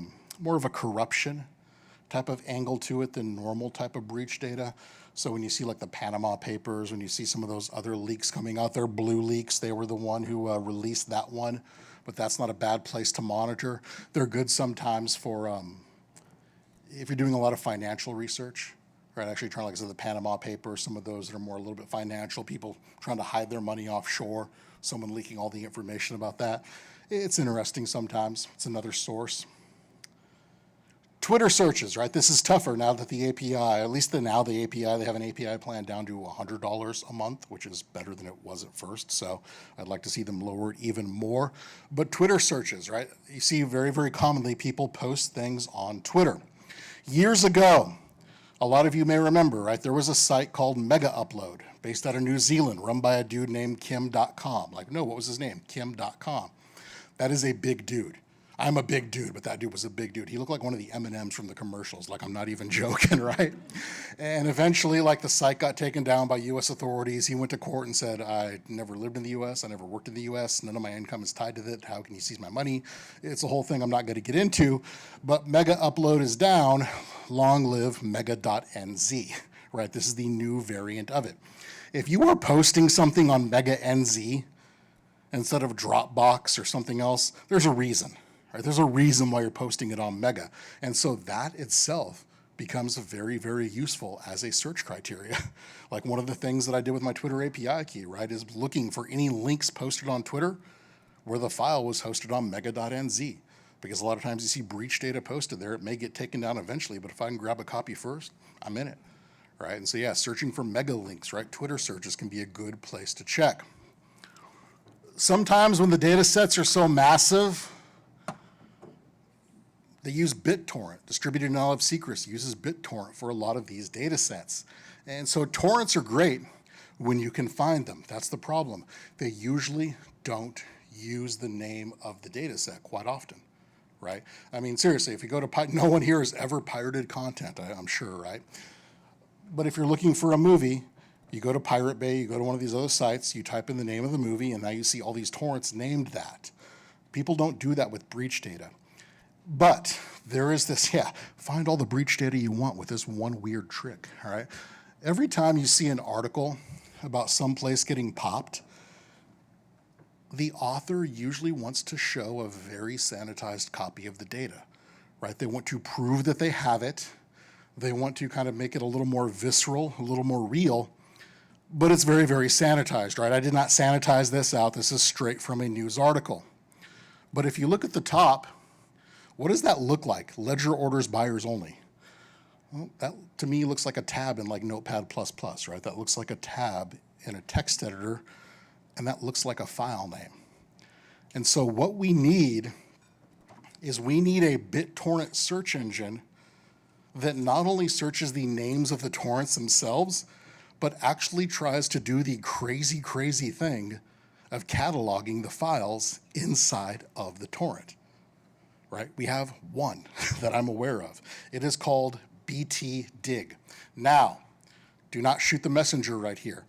corruption type of angle to it than normal type of breach data. So when you see like the Panama Papers, when you see some of those other leaks coming out there, Blue Leaks, they were the one who released that one, but that's not a bad place to monitor. They're good sometimes for if you're doing a lot of financial research, right? Actually trying, like I said, the Panama Papers, some of those that are more a little bit financial, people trying to hide their money offshore, someone leaking all the information about that. It's interesting sometimes. It's another source. Twitter searches, right? This is tougher now that the API, at least they have an API plan down to $100 a month, which is better than it was at first. So I'd like to see them lower it even more. But Twitter searches, right? You see very, very commonly people post things on Twitter. Years ago, a lot of you may remember, right? There was a site called Mega Upload based out of New Zealand, run by a dude named Kim.com. Like, no, what was his name? Kim.com. That is a big dude. I'm a big dude, but that dude was a big dude. He looked like one of the M&Ms from the commercials. Like, I'm not even joking, right? And eventually, like, the site got taken down by U.S. authorities. He went to court and said, I never lived in the U.S. I never worked in the U.S. None of my income is tied to it. How can you seize my money? It's a whole thing I'm not going to get into. But Mega Upload is down. Long live Mega.nz, right? This is the new variant of it. If you are posting something on Mega.nz instead of Dropbox or something else, there's a reason. Right? There's a reason why you're posting it on Mega. And so that itself becomes very, very useful as a search criteria. Like one of the things that I did with my Twitter API key, right, is looking for any links posted on Twitter where the file was hosted on Mega.nz. Because a lot of times you see breach data posted there, it may get taken down eventually, but if I can grab a copy first, I'm in it, right? And so yeah, searching for mega links, right? Twitter searches can be a good place to check. Sometimes when the data sets are so massive, they use BitTorrent. Distributed Denial of Secrecy uses BitTorrent for a lot of these data sets. And so torrents are great when you can find them. That's the problem. They usually don't use the name of the data set quite often, right? I mean, seriously, if you go to no one here has ever pirated content, I'm sure, right? But if you're looking for a movie, You go to Pirate Bay, you go to one of these other sites, you type in the name of the movie, and now you see all these torrents named that. People don't do that with breach data. But there is this, find all the breach data you want with this one weird trick, all right? Every time you see an article about some place getting popped, the author usually wants to show a very sanitized copy of the data, right? They want to prove that they have it. They want to kind of make it a little more visceral, a little more real, but it's very, very sanitized, right? I did not sanitize this out. This is straight from a news article. But if you look at the top, what does that look like? Ledger orders buyers only. Well, that to me looks like a tab in like Notepad++, right? That looks like a tab in a text editor, and that looks like a file name. And so what we need is we need a BitTorrent search engine that not only searches the names of the torrents themselves, but actually tries to do the crazy, crazy thing of cataloging the files inside of the torrent, right? We have one that I'm aware of. It is called BTDig. Now, do not shoot the messenger right here.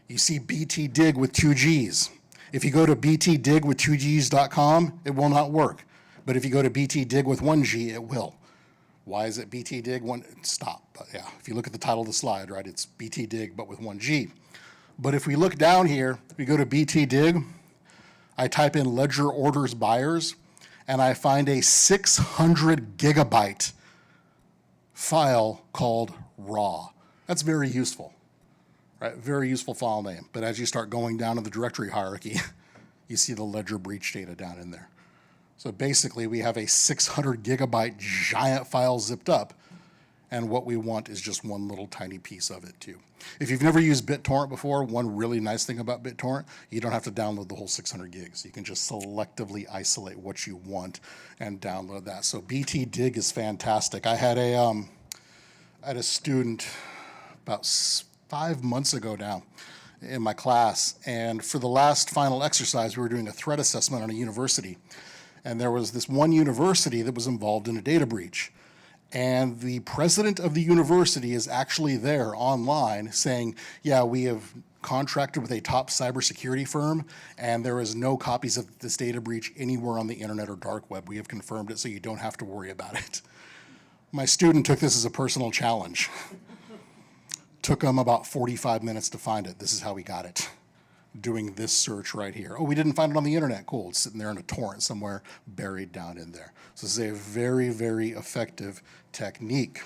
You see BTDig with 2 Gs. If you go to btdig with 2gs.com, it will not work. But if you go to btdig with 1 G, it will. Why is it BTDig? Stop. But yeah, if you look at the title of the slide, right, it's BTDig, but with 1 G. But if we look down here, we go to BTDig, I type in ledger orders buyers, and I find a 600 gigabyte file called raw. That's very useful, right? Very useful file name. But as you start going down in the directory hierarchy, you see the ledger breach data down in there. So basically, we have a 600 gigabyte giant file zipped up, and what we want is just one little tiny piece of it too. If you've never used BitTorrent before, one really nice thing about BitTorrent, you don't have to download the whole 600 gigs. You can just selectively isolate what you want and download that. So BTDig is fantastic. I had a student about 5 months ago now in my class, and for the last final exercise, we were doing a threat assessment on a university. And there was this one university that was involved in a data breach. And the president of the university is actually there online saying, yeah, we have contracted with a top cybersecurity firm, and there is no copies of this data breach anywhere on the internet or dark web. We have confirmed it, so you don't have to worry about it. My student took this as a personal challenge. Took him about 45 minutes to find it. This is how we got it. Doing this search right here. Oh, we didn't find it on the internet. Cool, it's sitting there in a torrent somewhere buried down in there. So this is a very, very effective technique.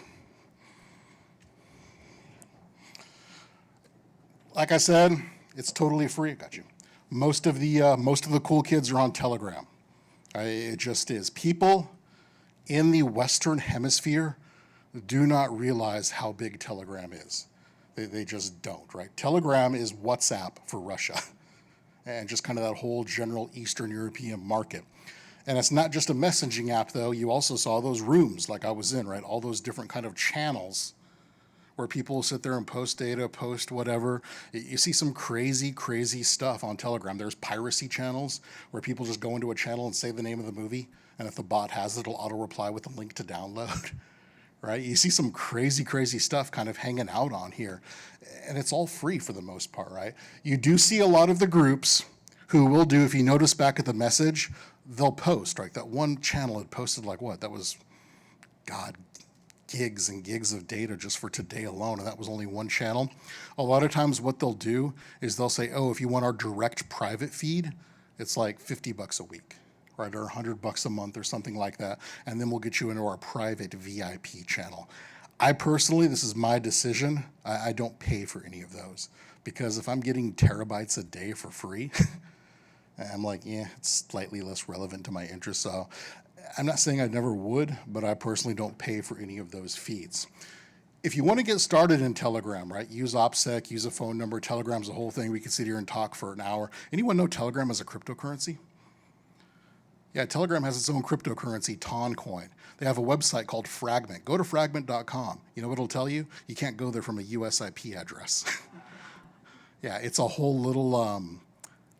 Like I said, it's totally free. Got you. Most of the cool kids are on Telegram. It just is. People in the Western Hemisphere do not realize how big Telegram is. They just don't, right? Telegram is WhatsApp for Russia and just kind of that whole general Eastern European market. And it's not just a messaging app, though. You also saw those rooms like I was in, right? All those different kind of channels where people sit there and post data, post whatever. You see some crazy, crazy stuff on Telegram. There's piracy channels where people just go into a channel and say the name of the movie, and if the bot has it, it'll auto-reply with a link to download. Right? You see some crazy, crazy stuff kind of hanging out on here. And it's all free for the most part, right? You do see a lot of the groups who will do, if you notice back at the message, they'll post, right? That one channel had posted like what? That was, God, gigs and gigs of data just for today alone, and that was only one channel. A lot of times what they'll do is they'll say, oh, if you want our direct private feed, it's like $50 a week. Right, or $100 a month or something like that, and then we'll get you into our private VIP channel. I personally, this is my decision, I don't pay for any of those, because if I'm getting terabytes a day for free, I'm like, yeah, it's slightly less relevant to my interests. So I'm not saying I never would, but I personally don't pay for any of those feeds. If you want to get started in Telegram, right, use OPSEC, use a phone number. Telegram's a whole thing. We could sit here and talk for an hour. Anyone know Telegram is a cryptocurrency? Yeah, Telegram has its own cryptocurrency, Toncoin. They have a website called Fragment. Go to fragment.com. You know what it'll tell you? You can't go there from a US IP address. Yeah, it's a whole little,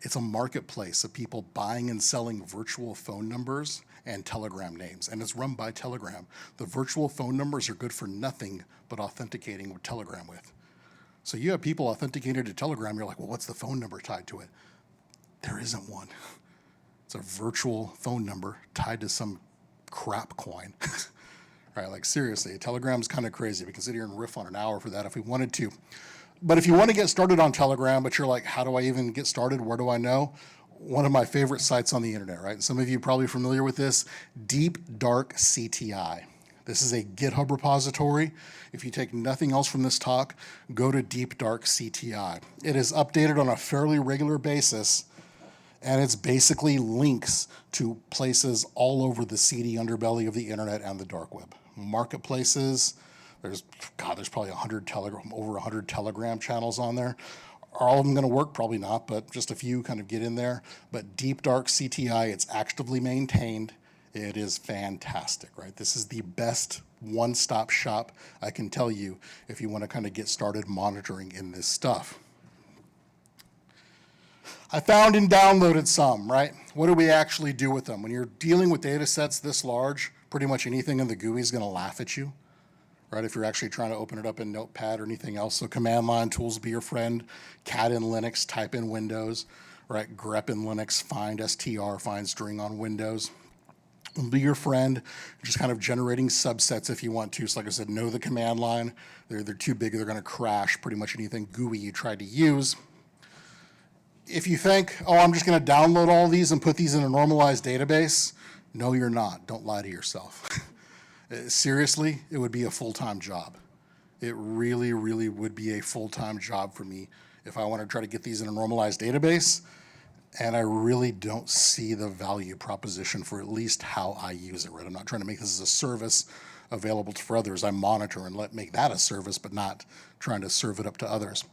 it's a marketplace of people buying and selling virtual phone numbers and Telegram names, and it's run by Telegram. The virtual phone numbers are good for nothing but authenticating with Telegram with. So you have people authenticated to Telegram, you're like, well, what's the phone number tied to it? There isn't one. It's a virtual phone number tied to some crap coin. Right, like seriously, Telegram's kind of crazy. We can sit here and riff on an hour for that if we wanted to. But if you want to get started on Telegram, but you're like, how do I even get started? Where do I know? One of my favorite sites on the internet, right? Some of you are probably familiar with this, Deep Dark CTI. This is a GitHub repository. If you take nothing else from this talk, go to Deep Dark CTI. It is updated on a fairly regular basis, and it's basically links to places all over the seedy underbelly of the internet and the dark web. Marketplaces, there's probably over 100 Telegram channels on there. Are all of them gonna work? Probably not, but just a few kind of get in there. But Deep Dark CTI, it's actively maintained. It is fantastic, right? This is the best one-stop shop I can tell you if you wanna kind of get started monitoring in this stuff. I found and downloaded some, right? What do we actually do with them? When you're dealing with data sets this large, pretty much anything in the GUI is gonna laugh at you, right? If you're actually trying to open it up in Notepad or anything else. So command line tools be your friend. Cat in Linux, type in Windows, right? grep in Linux, find str, find string on Windows. Will be your friend, just kind of generating subsets if you want to. So like I said, know the command line. They're too big, they're gonna crash pretty much anything GUI you try to use. If you think, oh, I'm just gonna download all these and put these in a normalized database, no, you're not. Don't lie to yourself. Seriously, it would be a full-time job. It really, really would be a full-time job for me if I want to try to get these in a normalized database, and I really don't see the value proposition for at least how I use it, right? I'm not trying to make this as a service available for others. I monitor and make that a service, but not trying to serve it up to others.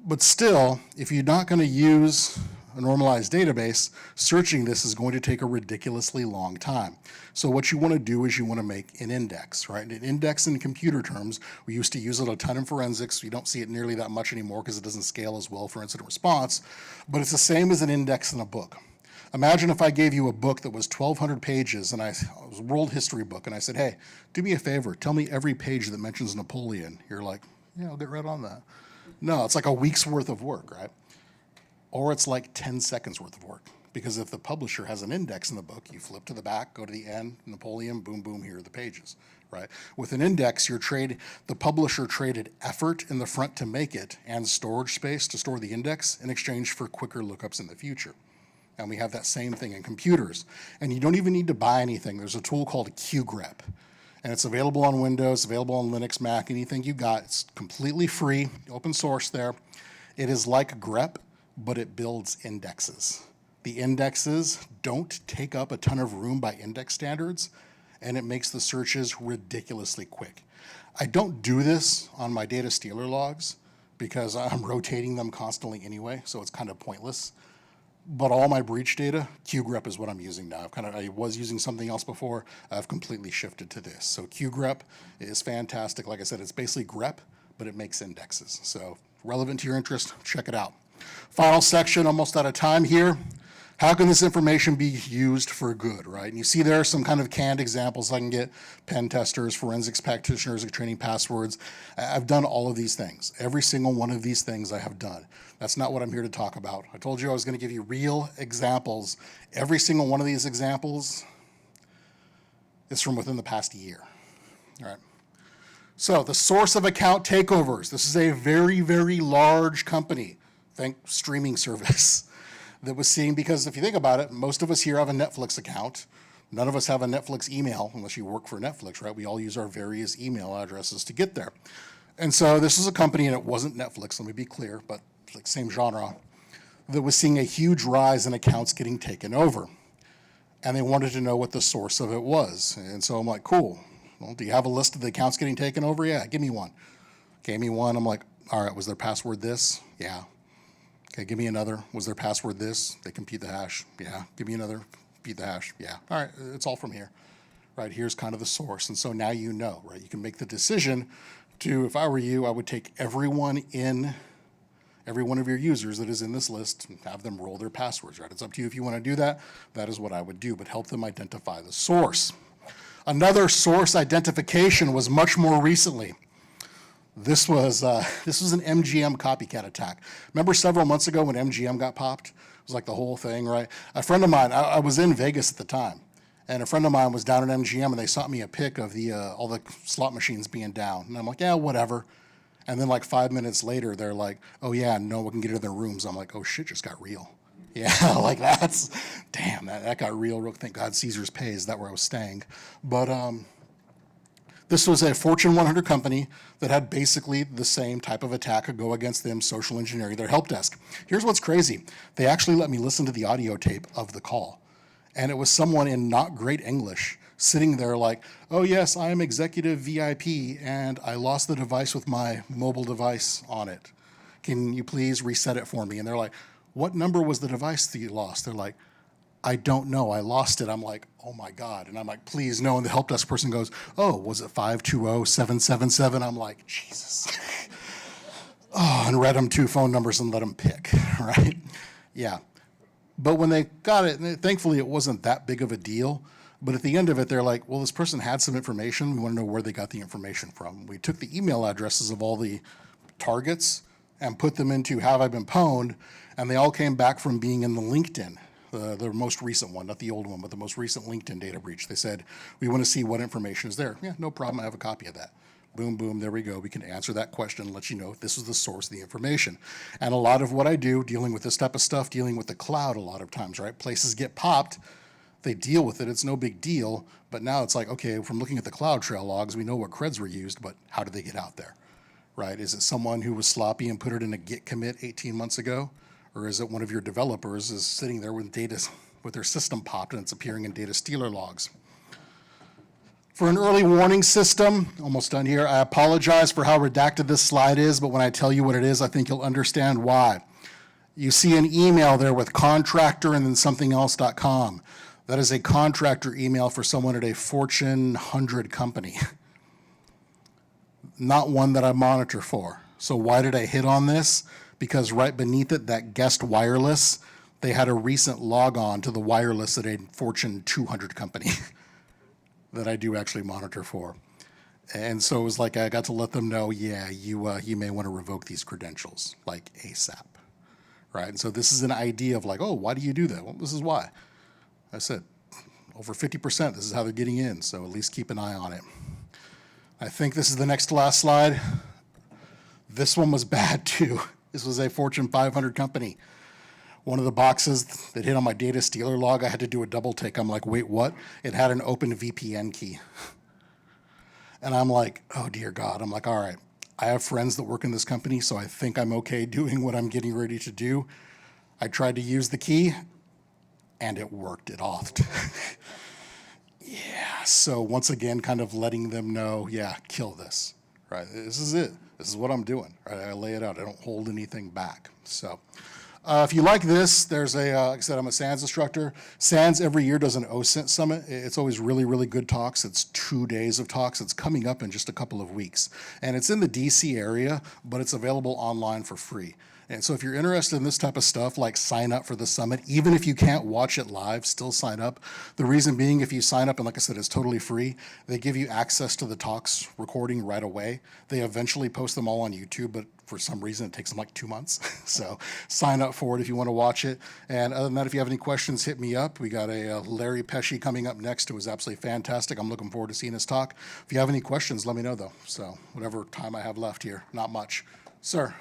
But still, if you're not going to use a normalized database, searching this is going to take a ridiculously long time. So what you want to do is you want to make an index, right? An index in computer terms, we used to use it a ton in forensics. You don't see it nearly that much anymore because it doesn't scale as well for incident response, but it's the same as an index in a book. Imagine if I gave you a book that was 1,200 pages and it was a world history book, and I said, hey, do me a favor, tell me every page that mentions Napoleon. You're like, yeah, I'll get right on that. No, it's like a week's worth of work, right? Or it's like 10 seconds worth of work. Because if the publisher has an index in the book, you flip to the back, go to the end, Napoleon, boom, boom, here are the pages, right? With an index, the publisher traded effort in the front to make it and storage space to store the index in exchange for quicker lookups in the future. And we have that same thing in computers. And you don't even need to buy anything. There's a tool called QGrep. And it's available on Windows, available on Linux, Mac, anything you got. It's completely free, open source there. It is like grep, but it builds indexes. The indexes don't take up a ton of room by index standards, and it makes the searches ridiculously quick. I don't do this on my data stealer logs because I'm rotating them constantly anyway, so it's kind of pointless. But all my breach data, QGrep is what I'm using now. I was using something else before. I've completely shifted to this. So QGrep is fantastic. Like I said, it's basically grep, but it makes indexes. So relevant to your interest, check it out. Final section, almost out of time here. How can this information be used for good, right? And you see there are some kind of canned examples I can get, pen testers, forensics practitioners, training passwords. I've done all of these things. Every single one of these things I have done. That's not what I'm here to talk about. I told you I was going to give you real examples. Every single one of these examples is from within the past year, all right? So the source of account takeovers. This is a very, very large company. Think streaming service. That was seeing, because if you think about it, most of us here have a Netflix account. None of us have a Netflix email unless you work for Netflix, right? We all use our various email addresses to get there. And so this is a company, and it wasn't Netflix, let me be clear, but like same genre, that was seeing a huge rise in accounts getting taken over. And they wanted to know what the source of it was. And so I'm like, cool. Well, do you have a list of the accounts getting taken over? Yeah, give me one. Gave me one. I'm like, all right, was their password this? Yeah. Okay, give me another. Was their password this? They compute the hash. Yeah. Give me another. Compute the hash. Yeah. All right, it's all from here. Right, here's kind of the source. And so now you know, right? You can make the decision to, if I were you, I would take every one of your users that is in this list and have them roll their passwords, right? It's up to you if you want to do that. That is what I would do, but help them identify the source. Another source identification was much more recently. This was an MGM copycat attack. Remember several months ago when MGM got popped? It was like the whole thing, right? A friend of mine, I was in Vegas at the time, and a friend of mine was down at MGM, and they sent me a pic of all the slot machines being down, and I'm like, yeah, whatever. And then like 5 minutes later, they're like, oh yeah, no one can get into their rooms. I'm like, oh shit, just got real. Yeah, like damn, that got real. Thank God Caesar's pays. That where I was staying, but this was a Fortune 100 company that had basically the same type of attack go against them, social engineering their help desk. Here's what's crazy. They actually let me listen to the audio tape of the call. And it was someone in not great English sitting there like, oh yes, I am executive VIP and I lost the device with my mobile device on it. Can you please reset it for me? And they're like, what number was the device that you lost? They're like, I don't know, I lost it. I'm like, oh my God. And I'm like, please no. And the help desk person goes, oh, was it 520777? I'm like, Jesus. Oh, and read them 2 phone numbers and let them pick, right? Yeah. But when they got it, thankfully it wasn't that big of a deal. But at the end of it, they're like, well, this person had some information. We want to know where they got the information from. We took the email addresses of all the targets and put them into Have I Been Pwned? And they all came back from being in the LinkedIn. The most recent one, not the old one, but the most recent LinkedIn data breach. They said, we want to see what information is there. Yeah, no problem, I have a copy of that. Boom, boom, there we go. We can answer that question and let you know if this is the source of the information. And a lot of what I do, dealing with this type of stuff, dealing with the cloud a lot of times, right? Places get popped, they deal with it, it's no big deal, but now it's like, okay, from looking at the CloudTrail logs, we know what creds were used, but how did they get out there, right? Is it someone who was sloppy and put it in a Git commit 18 months ago? Or is it one of your developers is sitting there with data, with their system popped and it's appearing in data stealer logs? For an early warning system, almost done here, I apologize for how redacted this slide is, but when I tell you what it is, I think you'll understand why. You see an email there with contractor and then something else.com. That is a contractor email for someone at a Fortune 100 company. Not one that I monitor for. So why did I hit on this? Because right beneath it, that guest wireless, they had a recent log on to the wireless at a Fortune 200 company that I do actually monitor for. And so it was like I got to let them know, yeah, you may want to revoke these credentials, like ASAP, right? And so this is an idea of like, oh, why do you do that? Well, this is why. I said, over 50%, this is how they're getting in, so at least keep an eye on it. I think this is the next to last slide. This one was bad too. This was a Fortune 500 company. One of the boxes that hit on my data stealer log, I had to do a double take. I'm like, wait, what? It had an open VPN key. And I'm like, oh dear God. I'm like, all right, I have friends that work in this company, so I think I'm okay doing what I'm getting ready to do. I tried to use the key, and it worked. It authed. Yeah, so once again, kind of letting them know, yeah, kill this, right? This is it. This is what I'm doing, right? I lay it out. I don't hold anything back. So if you like this, there's like I said, I'm a SANS instructor. SANS every year does an OSINT summit. It's always really, really good talks. It's 2 days of talks. It's coming up in just a couple of weeks. And it's in the DC area, but it's available online for free. And so if you're interested in this type of stuff, like sign up for the summit. Even if you can't watch it live, still sign up. The reason being, if you sign up, and like I said, it's totally free, they give you access to the talks recording right away. They eventually post them all on YouTube, but for some reason it takes them like 2 months. So sign up for it if you want to watch it. And other than that, if you have any questions, hit me up. We got a Larry Pesci coming up next, who was absolutely fantastic. I'm looking forward to seeing his talk. If you have any questions, let me know though. So whatever time I have left here, not much. Sir.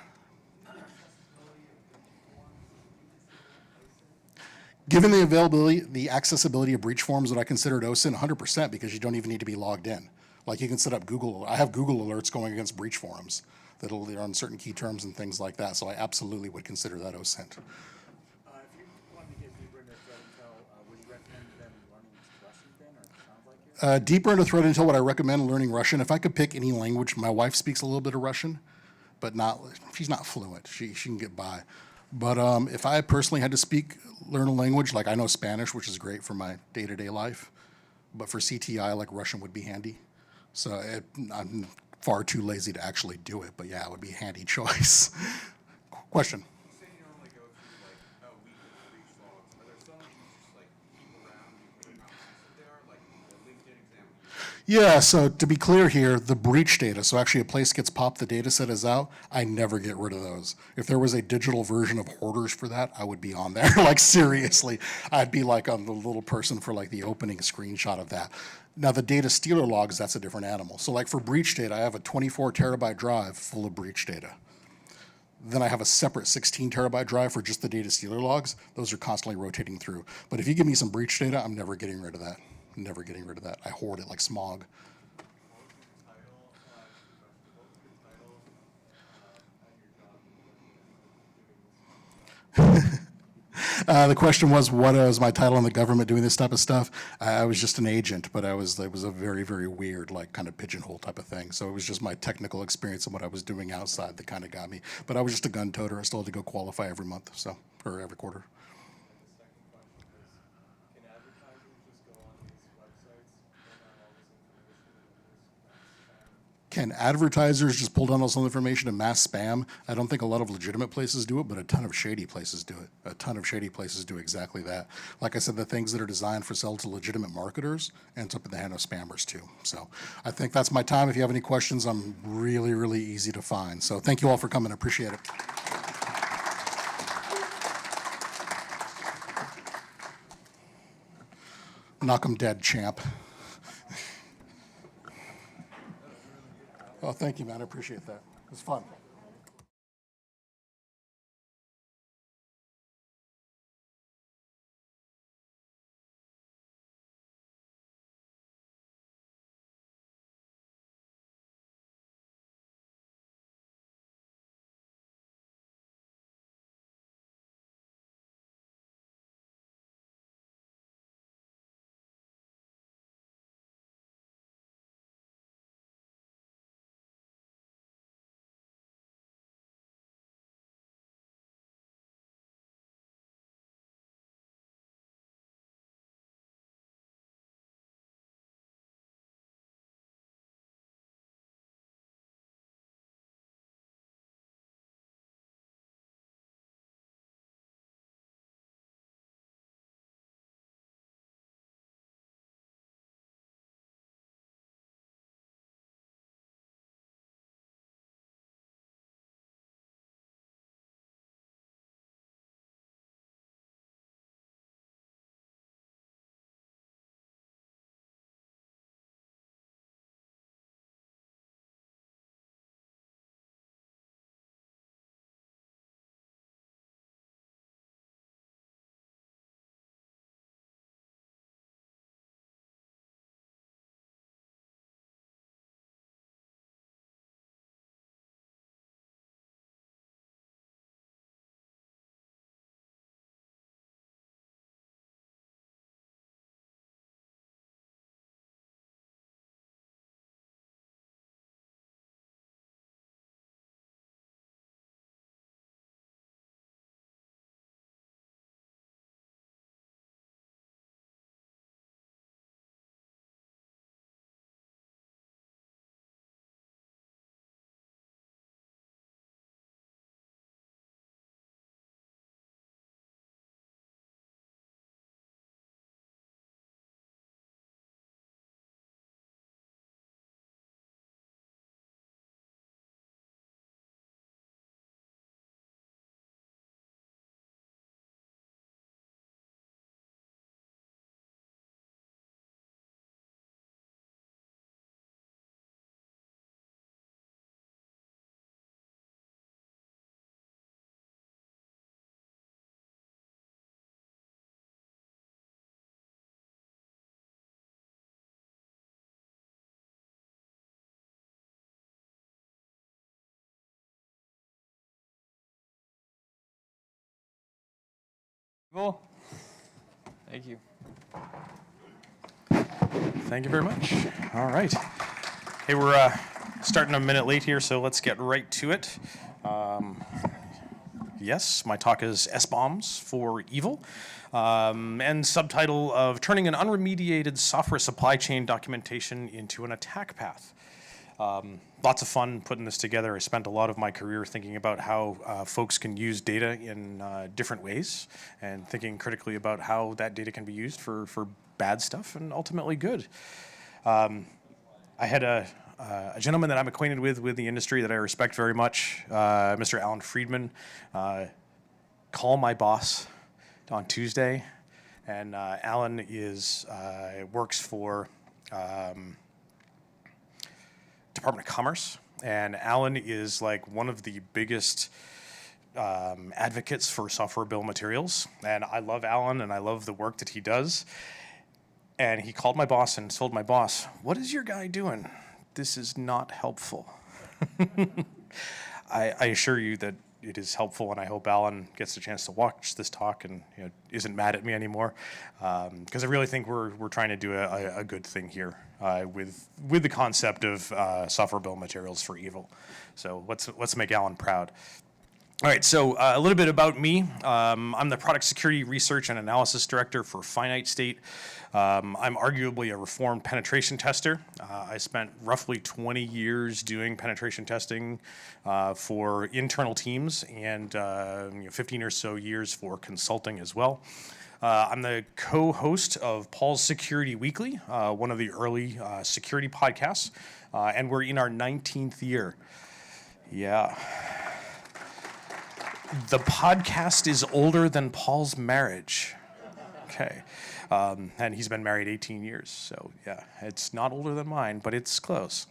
Given the availability, the accessibility of breach forms, that I considered OSINT 100%, because you don't even need to be logged in. Like you can set up Google, I have Google alerts going against breach forums that'll be on certain key terms and things like that. So I absolutely would consider that OSINT. If you wanted to get deeper into threat intel, would you recommend them learning Russian then, or it sounds like it? Deeper into threat intel, would I recommend learning Russian? If I could pick any language, my wife speaks a little bit of Russian, but she's not fluent. She can get by. But if I personally had to learn a language, like I know Spanish, which is great for my day-to-day life, but for CTI, like Russian would be handy. So I'm far too lazy to actually do it, but yeah, it would be a handy choice. Question? You say you normally go through like a week of breach logs. Are there some that you just like keep around, you put in how sensitive they are, like the LinkedIn example? Yeah, so to be clear here, the breach data, so actually a place gets popped, the data set is out, I never get rid of those. If there was a digital version of Hoarders for that, I would be on there. Like seriously, I'd be like on the little person for like the opening screenshot of that. Now the data stealer logs, that's a different animal. So like for breach data, I have a 24 terabyte drive full of breach data. Then I have a separate 16 terabyte drive for just the data stealer logs. Those are constantly rotating through. But if you give me some breach data, I'm never getting rid of that. Never getting rid of that. I hoard it like smog. The question was, what was my title in the government doing this type of stuff? I was just an agent, but it was a very, very weird, like kind of pigeonhole type of thing. So it was just my technical experience and what I was doing outside that kind of got me. But I was just a gun toter. I still had to go qualify every month, so, or every quarter. Can advertisers just pull down all this information and mass spam? I don't think a lot of legitimate places do it, but a ton of shady places do it. A ton of shady places do exactly that. Like I said, the things that are designed for sale to legitimate marketers ends up in the hand of spammers too. So I think that's my time. If you have any questions, I'm really, really easy to find. So thank you all for coming. I appreciate it. Knock 'em dead, champ. Oh, thank you, man. I appreciate that. It was fun. Cool. Thank you. Thank you very much. All right. Hey, we're starting a minute late here, so let's get right to it. Yes, my talk is S-bombs for evil, and subtitle of Turning an Unremediated Software Supply Chain Documentation into an Attack Path. Lots of fun putting this together. I spent a lot of my career thinking about how folks can use data in different ways and thinking critically about how that data can be used for bad stuff and ultimately good. I had a gentleman that I'm acquainted with the industry that I respect very much, Mr. Alan Friedman, call my boss on Tuesday, and Alan works for Department of Commerce, and Alan is like one of the biggest advocates for software bill of materials, and I love Alan and I love the work that he does. And he called my boss and told my boss, "What is your guy doing? This is not helpful." I assure you that it is helpful, and I hope Alan gets the chance to watch this talk and isn't mad at me anymore, because I really think we're trying to do a good thing here with the concept of software bill of materials for evil. So let's make Alan proud. All right, so a little bit about me. I'm the Product Security Research and Analysis Director for Finite State. I'm arguably a reformed penetration tester. I spent roughly 20 years doing penetration testing for internal teams and 15 or so years for consulting as well. I'm the co-host of Paul's Security Weekly, one of the early security podcasts, and we're in our 19th year. Yeah. The podcast is older than Paul's marriage. Okay. And he's been married 18 years. So, yeah, it's not older than mine, but it's close.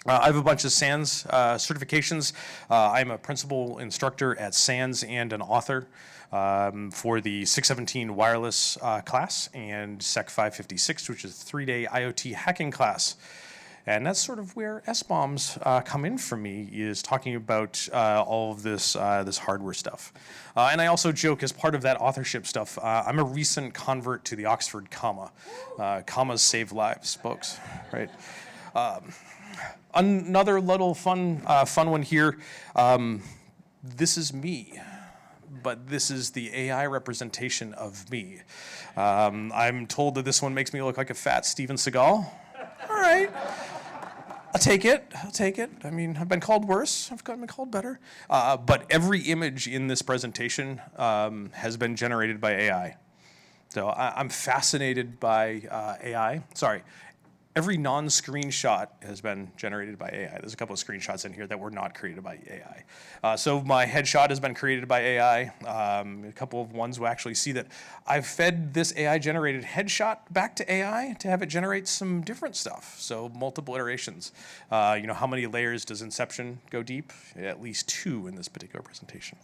I have a bunch of SANS certifications. I'm a principal instructor at SANS and an author for the 617 wireless class and SEC 556, which is a 3-day IoT hacking class. And that's sort of where SBOMs come in for me, is talking about all of this hardware stuff. And I also joke, as part of that authorship stuff, I'm a recent convert to the Oxford comma. Commas save lives, folks, right? Another little fun one here. This is me, but this is the AI representation of me. I'm told that this one makes me look like a fat Steven Seagal. All right. I'll take it. I mean, I've been called worse. I've been called better. But every image in this presentation has been generated by AI. So I'm fascinated by AI. Sorry. Every non-screenshot has been generated by AI. There's a couple of screenshots in here that were not created by AI. So my headshot has been created by AI. A couple of ones will actually see that I've fed this AI-generated headshot back to AI to have it generate some different stuff. So multiple iterations. How many layers does Inception go deep? At least 2 in this particular presentation.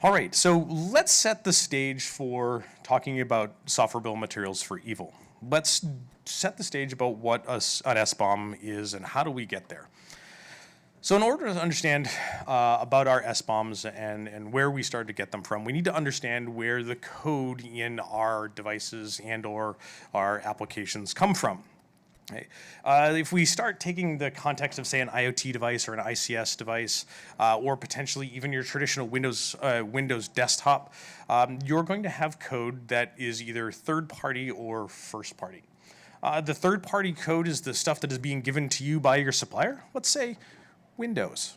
All right, so let's set the stage for talking about software bill of materials for evil. Let's set the stage about what an SBOM is and how do we get there. So in order to understand about our SBOMs and where we started to get them from, we need to understand where the code in our devices and or our applications come from. Okay. If we start taking the context of, say, an IoT device or an ICS device, or potentially even your traditional Windows desktop, you're going to have code that is either third-party or first-party. The third-party code is the stuff that is being given to you by your supplier. Let's say Windows,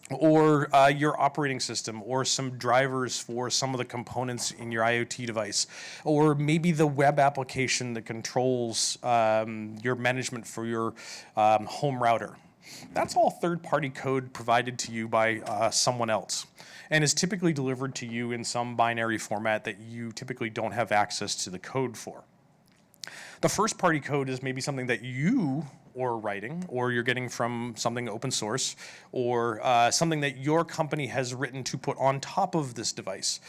or your operating system, or some drivers for some of the components in your IoT device, or maybe the web application that controls your management for your home router. That's all third-party code provided to you by someone else, and is typically delivered to you in some binary format that you typically don't have access to the code for. The first-party code is maybe something that you are writing, or you're getting from something open source, or something that your company has written to put on top of this device.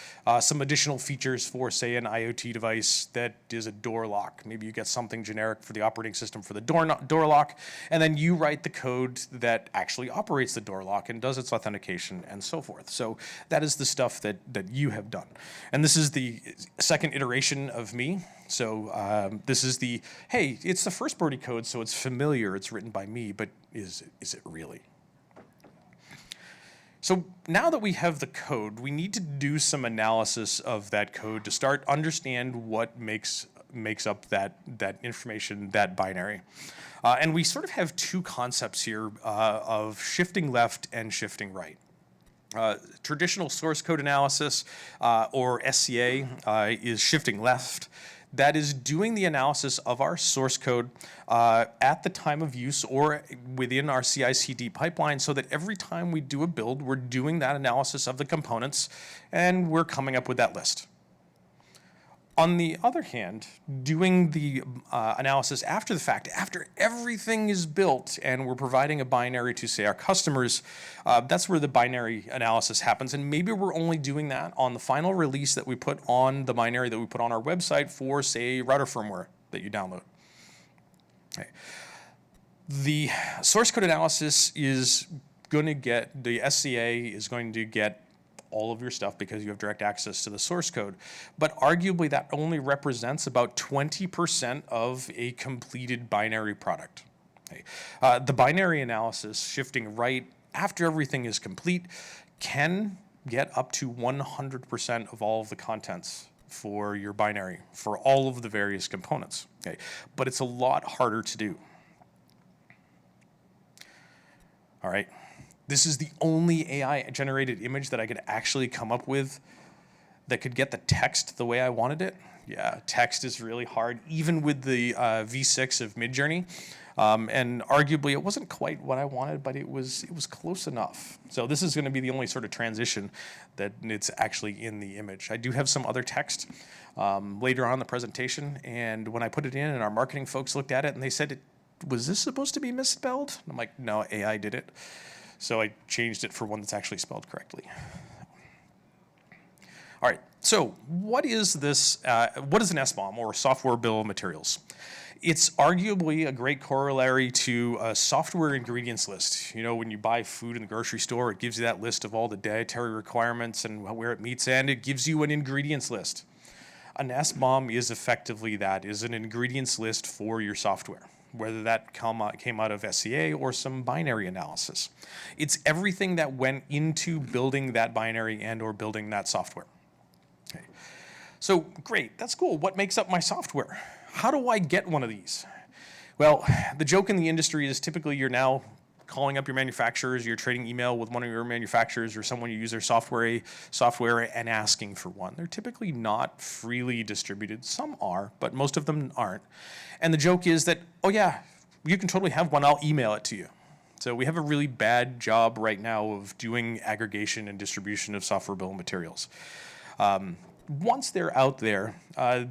Some additional features for, say, an IoT device that is a door lock. Maybe you get something generic for the operating system for the door lock, and then you write the code that actually operates the door lock and does its authentication and so forth. So that is the stuff that you have done. And this is the second iteration of me. So this is the, hey, it's the first-party code, so it's familiar, it's written by me, but is it really? So now that we have the code, we need to do some analysis of that code to start understand what makes up that information, that binary. And we sort of have two concepts here of shifting left and shifting right. Traditional source code analysis, or SCA, is shifting left. that is doing the analysis of our source code at the time of use or within our CI/CD pipeline, so that every time we do a build, we're doing that analysis of the components and we're coming up with that list. On the other hand, doing the analysis after the fact, after everything is built and we're providing a binary to, say, our customers, that's where the binary analysis happens. And maybe we're only doing that on the final release that we put on the binary that we put on our website for, say, router firmware that you download. Okay. The source code analysis is going to get, the SCA is going to get all of your stuff because you have direct access to the source code. But arguably that only represents about 20% of a completed binary product. Okay. The binary analysis, shifting right after everything is complete, can get up to 100% of all of the contents for your binary, for all of the various components. Okay. But it's a lot harder to do. All right. This is the only AI-generated image that I could actually come up with that could get the text the way I wanted it. Yeah, text is really hard, even with the V6 of Midjourney. And arguably, it wasn't quite what I wanted, but it was close enough. So this is going to be the only sort of transition that it's actually in the image. I do have some other text later on in the presentation, and when I put it in, and our marketing folks looked at it, and they said, was this supposed to be misspelled? And I'm like, no, AI did it. So I changed it for one that's actually spelled correctly. All right, so what is this? What is an SBOM, or software bill of materials? It's arguably a great corollary to a software ingredients list. You know, when you buy food in the grocery store, it gives you that list of all the dietary requirements and where it meets, and it gives you an ingredients list. An SBOM is effectively that, is an ingredients list for your software, whether that came out of SCA or some binary analysis. It's everything that went into building that binary and or building that software. Okay. So great, that's cool. What makes up my software? How do I get one of these? Well, the joke in the industry is typically you're now calling up your manufacturers, you're trading email with one of your manufacturers or someone you use their software and asking for one. They're typically not freely distributed. Some are, but most of them aren't. And the joke is that, oh yeah, you can totally have one, I'll email it to you. So we have a really bad job right now of doing aggregation and distribution of software bill of materials. Once they're out there,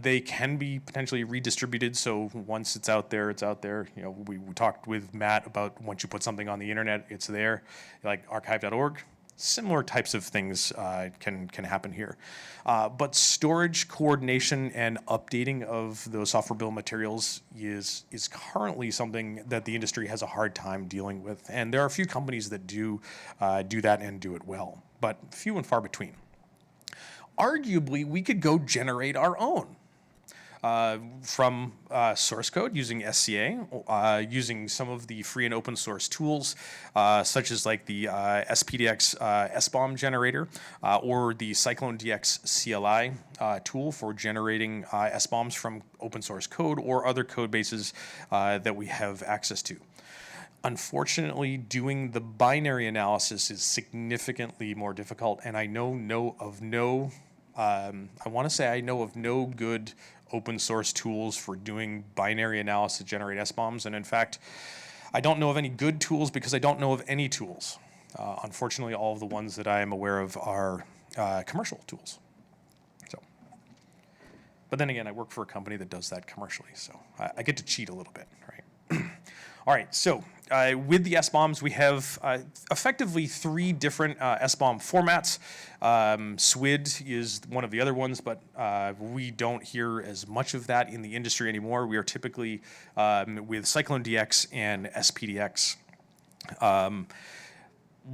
they can be potentially redistributed. So once it's out there, it's out there. You know, we talked with Matt about once you put something on the internet, it's there, like archive.org. Similar types of things can happen here. But storage, coordination, and updating of those software bill of materials is currently something that the industry has a hard time dealing with. And there are a few companies that do that and do it well, but few and far between. Arguably, we could go generate our own from source code using SCA, using some of the free and open source tools, such as like the SPDX SBOM generator or the CycloneDX CLI tool for generating SBOMs from open source code or other code bases that we have access to. Unfortunately, doing the binary analysis is significantly more difficult, and I know of no good open source tools for doing binary analysis to generate SBOMs, and in fact, I don't know of any good tools because I don't know of any tools. Unfortunately, all of the ones that I am aware of are commercial tools. So, but then again, I work for a company that does that commercially, so I get to cheat a little bit, right? All right, so with the SBOMs, we have effectively 3 different SBOM formats. SWID is one of the other ones, but we don't hear as much of that in the industry anymore. We are typically with CycloneDX and SPDX.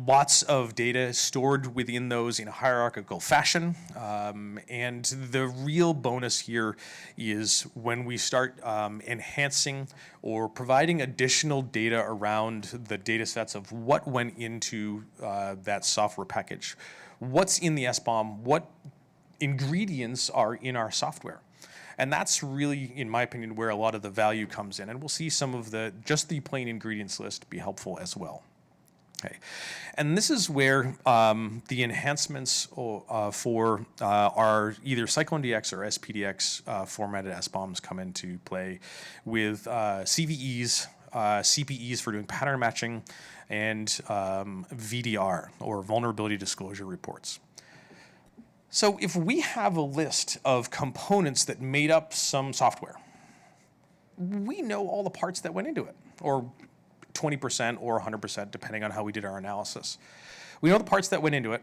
Lots of data stored within those in a hierarchical fashion. And the real bonus here is when we start enhancing or providing additional data around the data sets of what went into that software package. What's in the SBOM? What ingredients are in our software? And that's really, in my opinion, where a lot of the value comes in. And we'll see some of just the plain ingredients list be helpful as well. Okay. And this is where the enhancements for our either Cyclone DX or SPDX formatted SBOMs come into play with CVEs, CPEs for doing pattern matching, and VDR, or vulnerability disclosure reports. So if we have a list of components that made up some software, we know all the parts that went into it, or 20% or 100%, depending on how we did our analysis. We know the parts that went into it.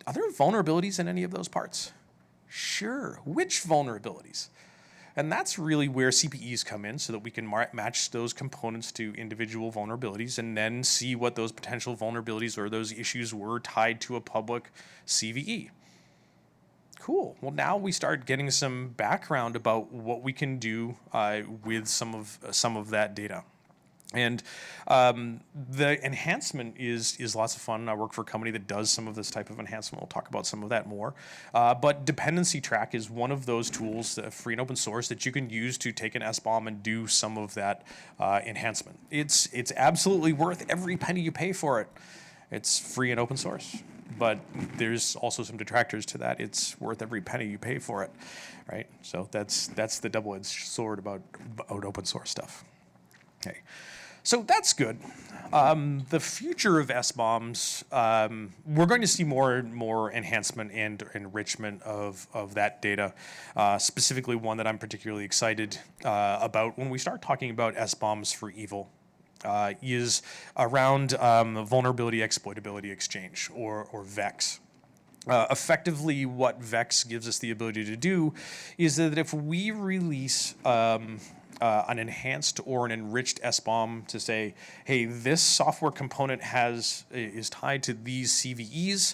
Are there vulnerabilities in any of those parts? Sure. Which vulnerabilities? And that's really where CPEs come in, so that we can match those components to individual vulnerabilities and then see what those potential vulnerabilities or those issues were tied to a public CVE. Cool. Well, now we start getting some background about what we can do with some of that data. And the enhancement is lots of fun. I work for a company that does some of this type of enhancement. We'll talk about some of that more. But Dependency Track is one of those tools, free and open source, that you can use to take an SBOM and do some of that enhancement. It's absolutely worth every penny you pay for it. It's free and open source. But there's also some detractors to that. It's worth every penny you pay for it, right? So that's the double-edged sword about open source stuff. Okay. So that's good. The future of SBOMs, we're going to see more and more enhancement and enrichment of that data. Specifically, one that I'm particularly excited about when we start talking about SBOMs for evil is around vulnerability exploitability exchange, or VEX. Effectively, what VEX gives us the ability to do is that if we release an enhanced or an enriched SBOM to say, hey, this software component is tied to these CVEs,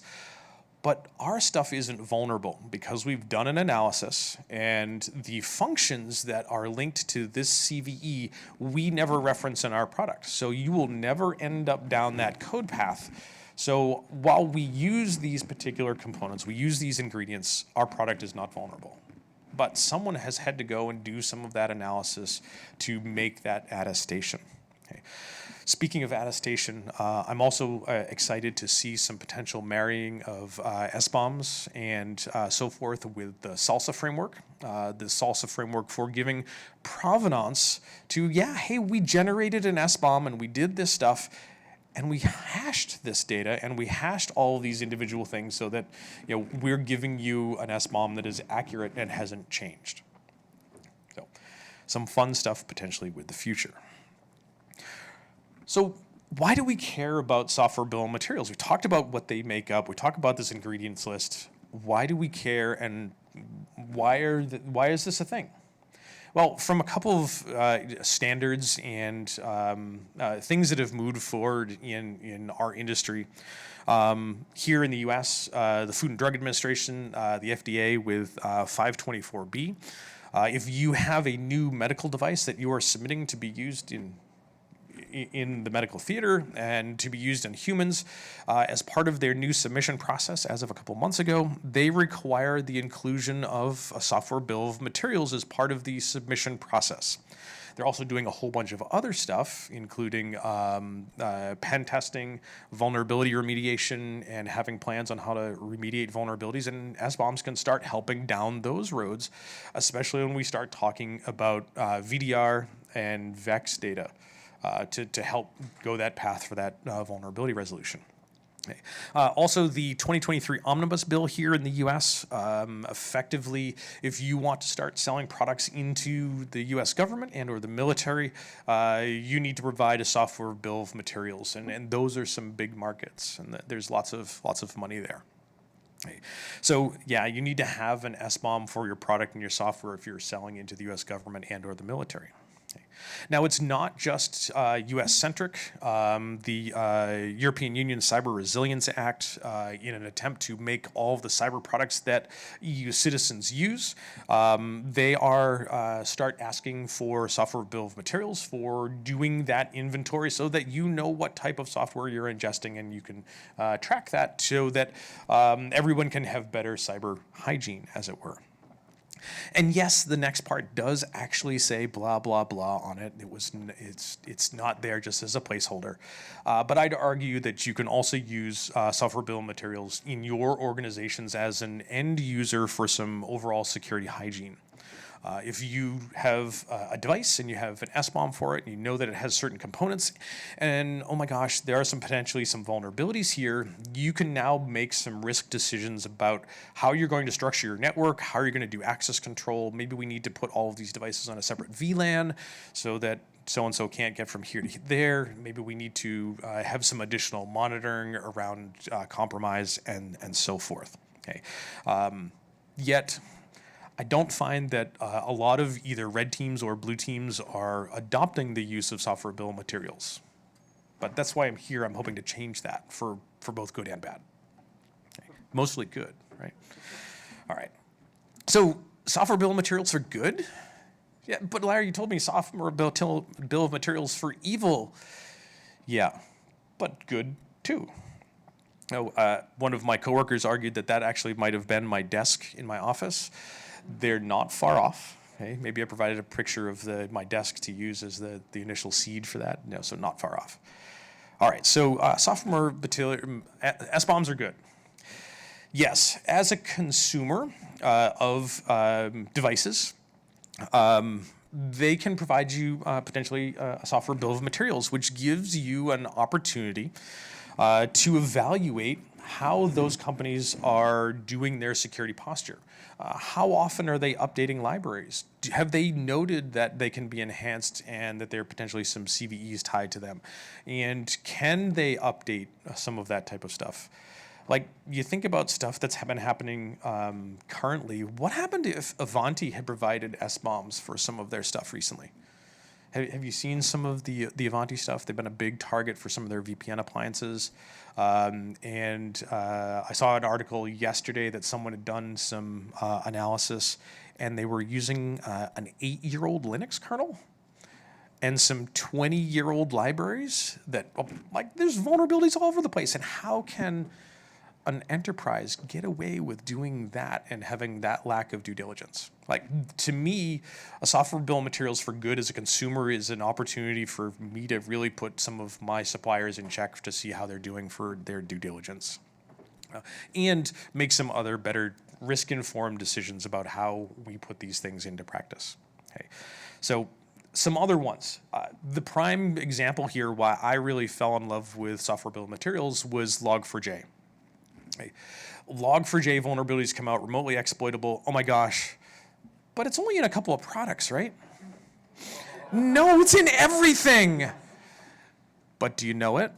but our stuff isn't vulnerable because we've done an analysis and the functions that are linked to this CVE we never reference in our product. So you will never end up down that code path. So while we use these particular components, we use these ingredients, our product is not vulnerable. But someone has had to go and do some of that analysis to make that attestation. Okay. Speaking of attestation, I'm also excited to see some potential marrying of SBOMs and so forth with the SALSA framework. The SALSA framework for giving provenance to, yeah, hey, we generated an SBOM and we did this stuff, and we hashed this data and we hashed all of these individual things so that, you know, we're giving you an SBOM that is accurate and hasn't changed. So some fun stuff potentially with the future. So why do we care about software bill of materials? We talked about what they make up. We talked about this ingredients list. Why do we care, and why is this a thing? Well, from a couple of standards and things that have moved forward in our industry. Here in the US, the Food and Drug Administration, the FDA with 524B. If you have a new medical device that you are submitting to be used in the medical theater and to be used in humans, as part of their new submission process as of a couple months ago, they require the inclusion of a software bill of materials as part of the submission process. They're also doing a whole bunch of other stuff, including pen testing, vulnerability remediation, and having plans on how to remediate vulnerabilities. And SBOMs can start helping down those roads, especially when we start talking about VDR and VEX data. To help go that path for that vulnerability resolution. Okay. Also, the 2023 Omnibus Bill here in the US, effectively, if you want to start selling products into the US government and or the military, you need to provide a software bill of materials, and those are some big markets, and there's lots of money there. Okay. So yeah, you need to have an SBOM for your product and your software if you're selling into the US government and or the military. Now, it's not just US-centric. The European Union Cyber Resilience Act, in an attempt to make all of the cyber products that EU citizens use, they are start asking for software bill of materials for doing that inventory so that you know what type of software you're ingesting and you can track that so that everyone can have better cyber hygiene, as it were. And yes, the next part does actually say blah, blah, blah on it. It's not there just as a placeholder. But I'd argue that you can also use software bill of materials in your organizations as an end user for some overall security hygiene. If you have a device and you have an SBOM for it, and you know that it has certain components, and oh my gosh, there are potentially some vulnerabilities here, you can now make some risk decisions about how you're going to structure your network, how you're going to do access control. Maybe we need to put all of these devices on a separate VLAN so that so-and-so can't get from here to there. Maybe we need to have some additional monitoring around compromise and so forth. Okay. Yet, I don't find that a lot of either red teams or blue teams are adopting the use of software bill of materials. But that's why I'm here. I'm hoping to change that for both good and bad. Okay. Mostly good, right? All right. So software bill of materials for good? Yeah, but Larry, you told me software bill of materials for evil. Yeah, but good too. One of my coworkers argued that actually might have been my desk in my office. They're not far off. Okay? Maybe I provided a picture of my desk to use as the initial seed for that. No, so not far off. All right, so software SBOMs are good. Yes, as a consumer of devices, they can provide you potentially a software bill of materials, which gives you an opportunity to evaluate how those companies are doing their security posture. How often are they updating libraries? Have they noted that they can be enhanced and that there are potentially some CVEs tied to them? And can they update some of that type of stuff? Like, you think about stuff that's been happening currently. What happened if Avanti had provided SBOMs for some of their stuff recently? Have you seen some of the Avanti stuff? They've been a big target for some of their VPN appliances. I saw an article yesterday that someone had done some analysis, and they were using an 8-year-old Linux kernel and some 20-year-old libraries that, like, there's vulnerabilities all over the place. And how can an enterprise get away with doing that and having that lack of due diligence? Like, to me, a software bill of materials for good as a consumer is an opportunity for me to really put some of my suppliers in check to see how they're doing for their due diligence. And make some other better risk-informed decisions about how we put these things into practice. Okay. So some other ones. The prime example here why I really fell in love with software bill of materials was Log4j. Okay. Log4j vulnerabilities come out remotely exploitable. Oh my gosh. But it's only in a couple of products, right? No, it's in everything. But do you know it?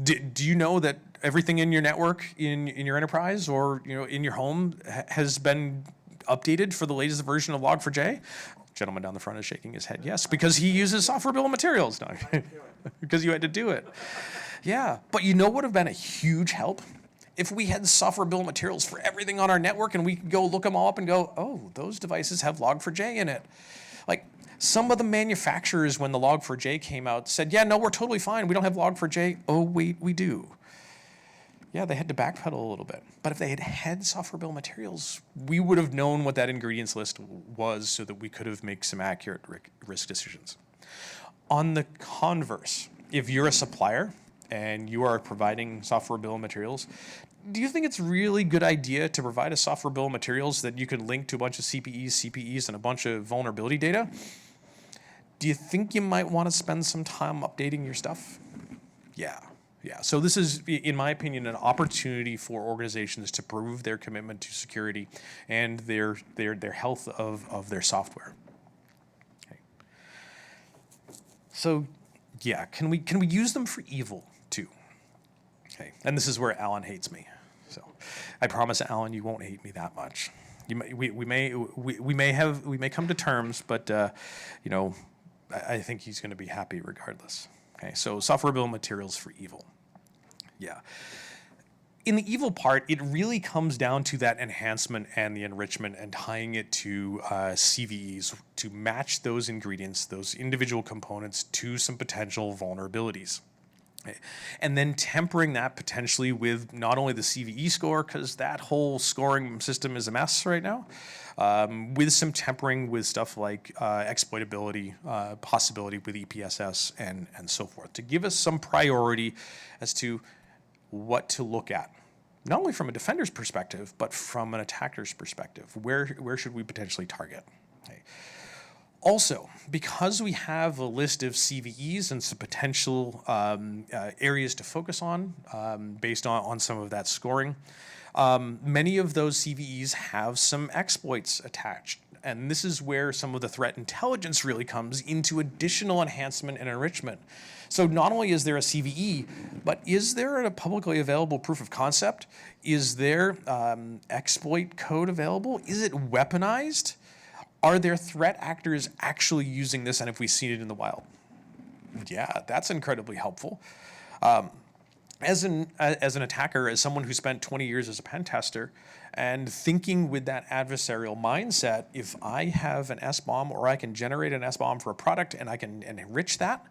Do you know that everything in your network, in your enterprise, or in your home has been updated for the latest version of Log4j? Gentleman down the front is shaking his head yes, because he uses software bill of materials. No, because you had to do it. Yeah, but you know what would have been a huge help? If we had software bill of materials for everything on our network and we could go look them all up and go, oh, those devices have Log4j in it. Like, some of the manufacturers, when the Log4j came out, said, yeah, no, we're totally fine. We don't have Log4j. Oh, wait, we do. Yeah, they had to backpedal a little bit. But if they had had software bill of materials, we would have known what that ingredients list was so that we could have made some accurate risk decisions. On the converse, if you're a supplier and you are providing software bill of materials, do you think it's really good idea to provide a software bill of materials that you can link to a bunch of CPEs, and a bunch of vulnerability data? Do you think you might want to spend some time updating your stuff? Yeah. So this is, in my opinion, an opportunity for organizations to prove their commitment to security and their health of their software. Okay. So, yeah, can we use them for evil too? Okay, and this is where Alan hates me. So, I promise, Alan, you won't hate me that much. We may come to terms, but I think he's going to be happy regardless. Okay, so software bill of materials for evil. Yeah. In the evil part, it really comes down to that enhancement and the enrichment and tying it to CVEs to match those ingredients, those individual components, to some potential vulnerabilities. And then tempering that potentially with not only the CVE score, because that whole scoring system is a mess right now, with some tempering with stuff like exploitability, possibility with EPSS and so forth, to give us some priority as to what to look at. Not only from a defender's perspective, but from an attacker's perspective. Where should we potentially target? Okay. Also, because we have a list of CVEs and some potential areas to focus on based on some of that scoring, many of those CVEs have some exploits attached. And this is where some of the threat intelligence really comes into additional enhancement and enrichment. So not only is there a CVE, but is there a publicly available proof of concept? Is there exploit code available? Is it weaponized? Are there threat actors actually using this, and have we seen it in the wild? Yeah, that's incredibly helpful. As an attacker, as someone who spent 20 years as a pen tester, and thinking with that adversarial mindset, if I have an SBOM or I can generate an SBOM for a product and I can enrich that,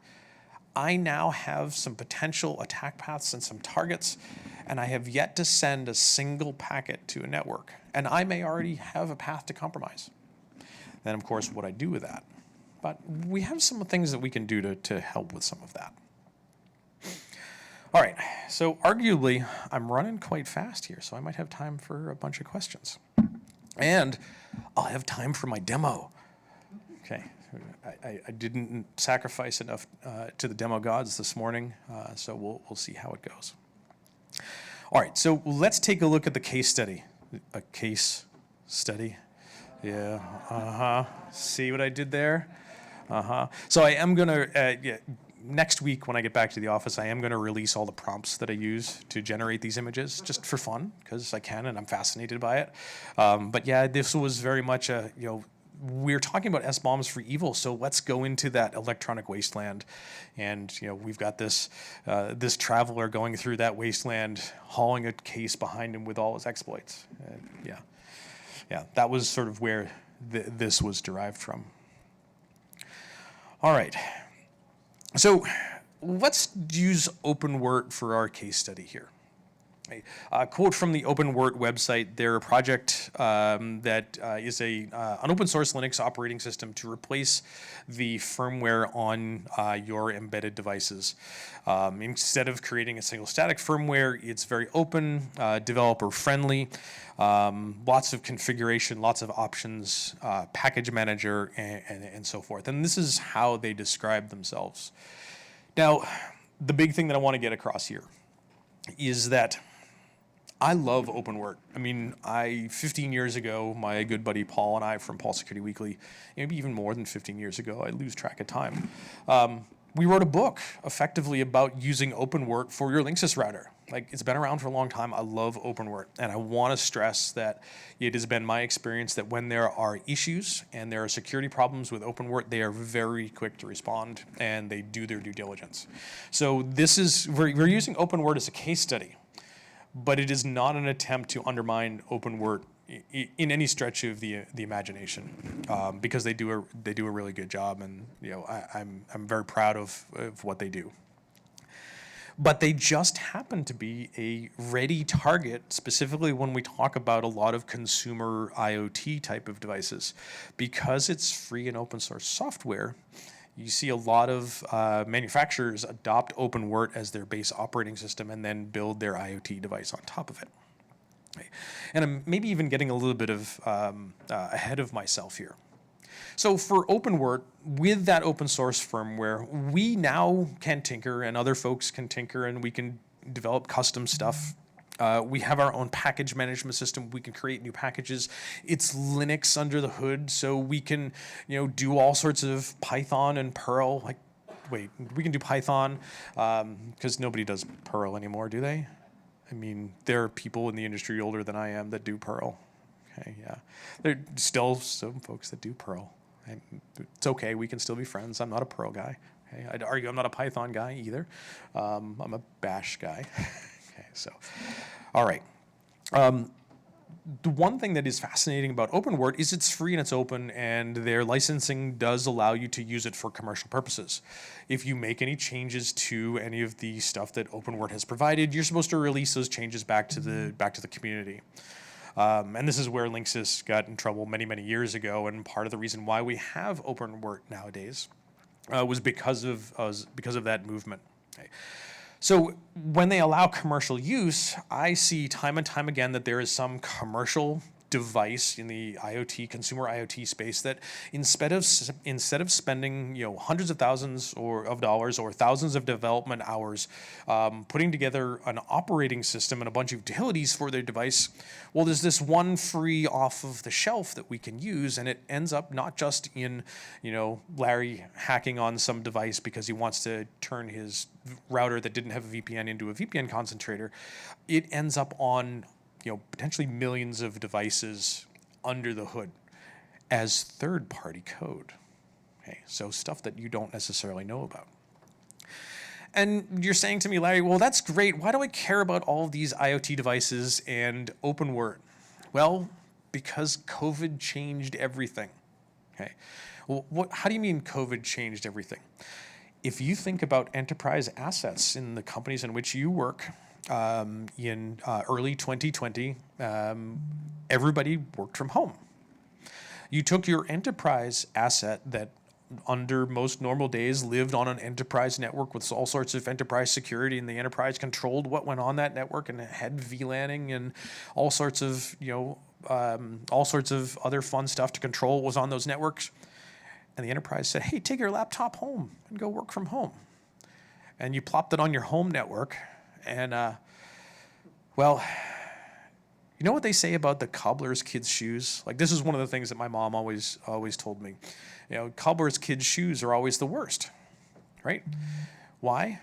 I now have some potential attack paths and some targets, and I have yet to send a single packet to a network. And I may already have a path to compromise. Then, of course, what I do with that. But we have some things that we can do to help with some of that. All right, so arguably, I'm running quite fast here, so I might have time for a bunch of questions. And I'll have time for my demo. Okay, I didn't sacrifice enough to the demo gods this morning, so we'll see how it goes. All right, so let's take a look at the case study. A case study. Yeah, See what I did there? So I am gonna, next week when I get back to the office, I am gonna release all the prompts that I use to generate these images, just for fun, because I can and I'm fascinated by it. But yeah, this was very much a, we're talking about SBOMs for evil, so let's go into that electronic wasteland. And we've got this this traveler going through that wasteland, hauling a case behind him with all his exploits. Yeah, that was sort of where this was derived from. All right, so let's use OpenWrt for our case study here. A quote from the OpenWrt website. They're a project that is an open source Linux operating system to replace the firmware on your embedded devices. Instead of creating a single static firmware, it's very open, developer friendly, lots of configuration, lots of options, package manager, and so forth. And this is how they describe themselves. Now, the big thing that I want to get across here is that I love OpenWrt. I mean, 15 years ago, my good buddy Paul and I from Paul Security Weekly, maybe even more than 15 years ago, I lose track of time, we wrote a book effectively about using OpenWrt for your Linksys router. Like, it's been around for a long time. I love OpenWrt, and I want to stress that it has been my experience that when there are issues and there are security problems with OpenWrt, they are very quick to respond and they do their due diligence. So this is, we're using OpenWrt as a case study, but it is not an attempt to undermine OpenWrt in any stretch of the imagination, because they do a really good job, and I'm very proud of what they do. But they just happen to be a ready target, specifically when we talk about a lot of consumer IoT type of devices. Because it's free and open source software, you see a lot of manufacturers adopt OpenWrt as their base operating system and then build their IoT device on top of it. And I'm maybe even getting a little bit of ahead of myself here. So for OpenWrt, with that open source firmware, we now can tinker, and other folks can tinker, and we can develop custom stuff. We have our own package management system. We can create new packages. It's Linux under the hood, so we can, do all sorts of Python and Perl. Like, wait, we can do Python because nobody does Perl anymore, do they? I mean, there are people in the industry older than I am that do Perl. Okay, yeah, there are still some folks that do Perl. It's okay. We can still be friends. I'm not a Perl guy. Okay, I'd argue I'm not a Python guy either. I'm a Bash guy. Okay, so, all right. the one thing that is fascinating about OpenWrt is it's free and it's open, and their licensing does allow you to use it for commercial purposes. If you make any changes to any of the stuff that OpenWrt has provided, you're supposed to release those changes back to the community. And this is where Linksys got in trouble many, many years ago, and part of the reason why we have OpenWrt nowadays was because of that movement. Okay. So when they allow commercial use, I see time and time again that there is some commercial device in the IoT, consumer IoT space that instead of spending hundreds of thousands of dollars or thousands of development hours putting together an operating system and a bunch of utilities for their device, well, there's this one free off of the shelf that we can use, and it ends up not just in Larry hacking on some device because he wants to turn his router that didn't have a VPN into a VPN concentrator. It ends up on potentially millions of devices under the hood as third-party code. Okay, so stuff that you don't necessarily know about. And you're saying to me, Larry, well, that's great. Why do I care about all of these IoT devices and OpenWrt? Well, because COVID changed everything. Okay, well, how do you mean COVID changed everything? If you think about enterprise assets in the companies in which you work, in early 2020, everybody worked from home. You took your enterprise asset that under most normal days lived on an enterprise network with all sorts of enterprise security, and the enterprise controlled what went on that network and had VLANing and all sorts of other fun stuff to control what was on those networks. And the enterprise said, hey, take your laptop home and go work from home. And you plopped it on your home network. And, well, you know what they say about the cobbler's kid's shoes? Like, this is one of the things that my mom always told me. Cobbler's kid's shoes are always the worst, right? Why?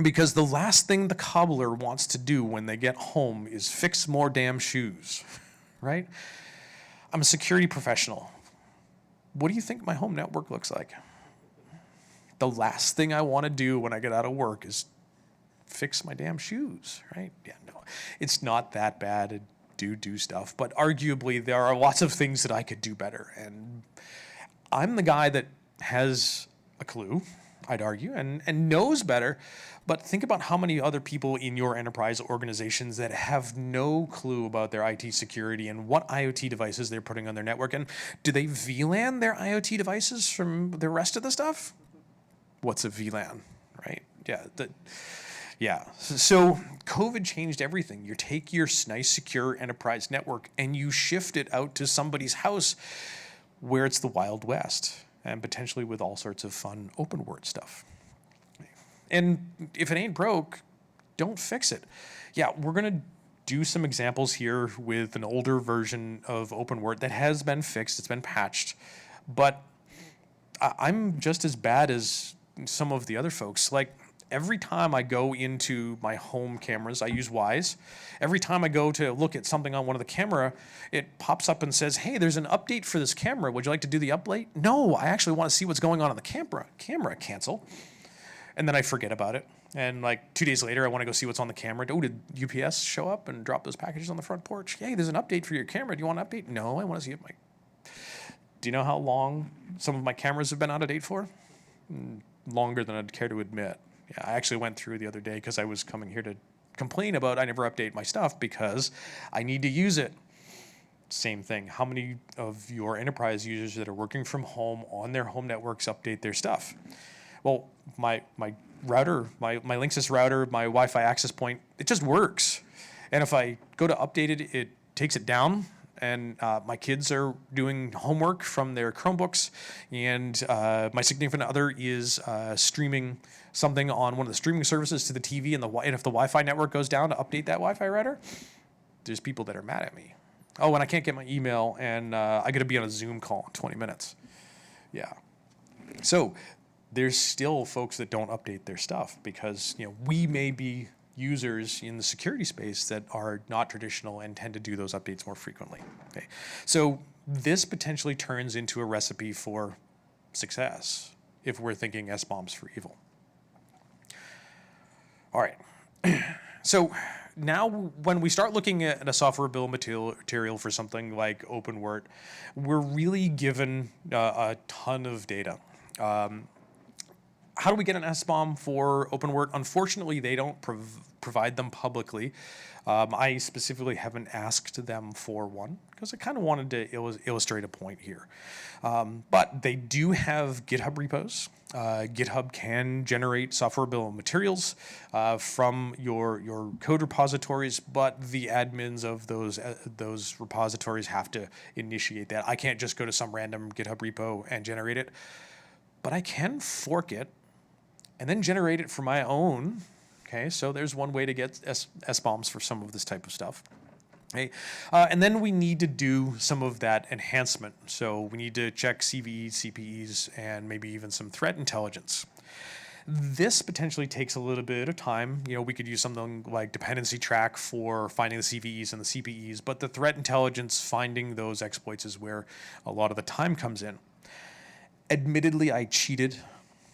Because the last thing the cobbler wants to do when they get home is fix more damn shoes, right? I'm a security professional. What do you think my home network looks like? The last thing I want to do when I get out of work is fix my damn shoes, right? Yeah, no, it's not that bad. I do stuff, but arguably there are lots of things that I could do better. And I'm the guy that has a clue, I'd argue, and knows better. But think about how many other people in your enterprise organizations that have no clue about their IT security and what IoT devices they're putting on their network. And do they VLAN their IoT devices from the rest of the stuff? What's a VLAN, right? Yeah, so COVID changed everything. You take your nice, secure enterprise network and you shift it out to somebody's house where it's the Wild West, and potentially with all sorts of fun OpenWrt stuff. And if it ain't broke, don't fix it. Yeah, we're going to do some examples here with an older version of OpenWrt that has been fixed, it's been patched, but I'm just as bad as some of the other folks. Like, every time I go into my home cameras, I use Wise. Every time I go to look at something on one of the camera, it pops up and says, hey, there's an update for this camera. Would you like to do the update? No, I actually want to see what's going on the camera. Cancel. And then I forget about it. And like 2 days later, I want to go see what's on the camera. Oh, did UPS show up and drop those packages on the front porch? Hey, there's an update for your camera. Do you want an update? No, I want to see it. Do you know how long some of my cameras have been out of date for? Longer than I'd care to admit. Yeah, I actually went through the other day because I was coming here to complain about I never update my stuff because I need to use it. Same thing. How many of your enterprise users that are working from home on their home networks update their stuff? Well, my router, my Linksys router, my Wi-Fi access point, it just works. And if I go to update it, it takes it down. And my kids are doing homework from their Chromebooks, and my significant other is streaming something on one of the streaming services to the TV, and if the Wi-Fi network goes down to update that Wi-Fi router, there's people that are mad at me. Oh, and I can't get my email, and I got to be on a Zoom call in 20 minutes. Yeah. So there's still folks that don't update their stuff because we may be users in the security space that are not traditional and tend to do those updates more frequently. Okay, so this potentially turns into a recipe for success if we're thinking SBOMs for evil. All right, so now when we start looking at a software bill of material for something like OpenWrt, we're really given a ton of data. How do we get an SBOM for OpenWrt? Unfortunately, they don't provide them publicly. I specifically haven't asked them for one because I kind of wanted to illustrate a point here. But they do have GitHub repos. GitHub can generate software bill of materials from your code repositories, but the admins of those repositories have to initiate that. I can't just go to some random GitHub repo and generate it, but I can fork it and then generate it for my own. Okay, so there's one way to get SBOMs for some of this type of stuff. Okay, and then we need to do some of that enhancement. So we need to check CVEs, CPEs, and maybe even some threat intelligence. This potentially takes a little bit of time. You know, we could use something like dependency track for finding the CVEs and the CPEs, but the threat intelligence, finding those exploits is where a lot of the time comes in. Admittedly, I cheated.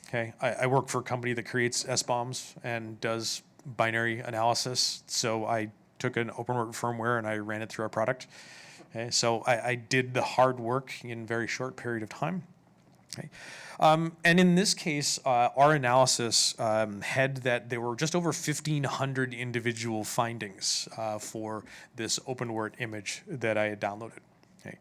Okay, I work for a company that creates SBOMs and does binary analysis. So I took an OpenWrt firmware and I ran it through our product. Okay, so I did the hard work in a very short period of time. Okay. And in this case, our analysis had that there were just over 1,500 individual findings for this OpenWrt image that I had downloaded. Okay.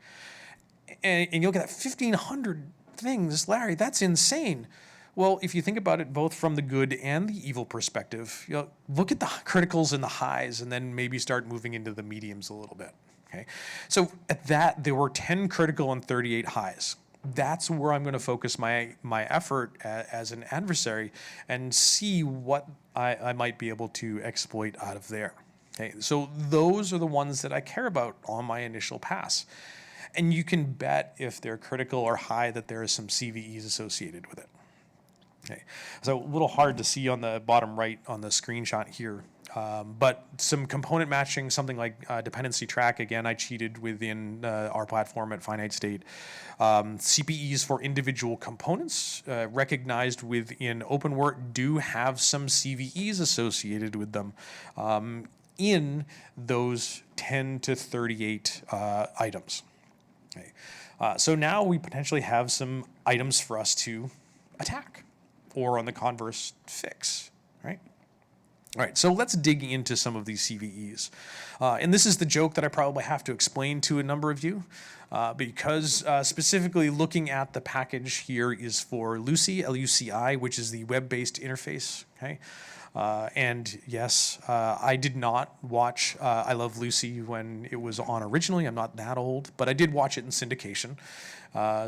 And you look at that 1,500 things, Larry, that's insane. Well, if you think about it both from the good and the evil perspective, you know, look at the criticals and the highs and then maybe start moving into the mediums a little bit. Okay, so at that, there were 10 critical and 38 highs. That's where I'm going to focus my effort as an adversary and see what I might be able to exploit out of there. Okay, so those are the ones that I care about on my initial pass. And you can bet if they're critical or high that there is some CVEs associated with it. Okay, so a little hard to see on the bottom right on the screenshot here, but some component matching, something like dependency track. Again, I cheated within our platform at finite state. CPEs for individual components recognized within OpenWrt do have some CVEs associated with them in those 10 to 38 items. Okay. So now we potentially have some items for us to attack, or on the converse, fix, right? All right, so let's dig into some of these CVEs. And this is the joke that I probably have to explain to a number of you, because specifically looking at the package here is for Luci, L-U-C-I, which is the web-based interface, okay? And yes, I did not watch I Love Lucy when it was on originally. I'm not that old, but I did watch it in syndication.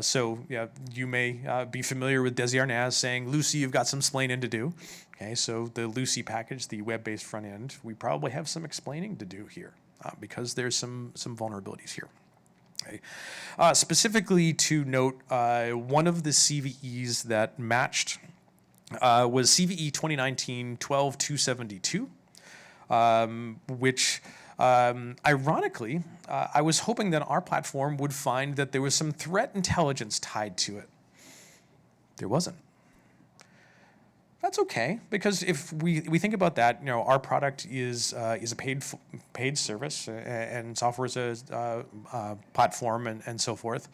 So yeah, you may be familiar with Desi Arnaz saying, Lucy, you've got some splaining to do. Okay, so the Lucy package, the web-based front end, we probably have some explaining to do here because there's some vulnerabilities here. Okay. Specifically to note, one of the CVEs that matched was CVE 2019-12-272, which ironically, I was hoping that our platform would find that there was some threat intelligence tied to it. There wasn't. That's okay, because if we think about that, you know, our product is a paid service and software is a platform and so forth.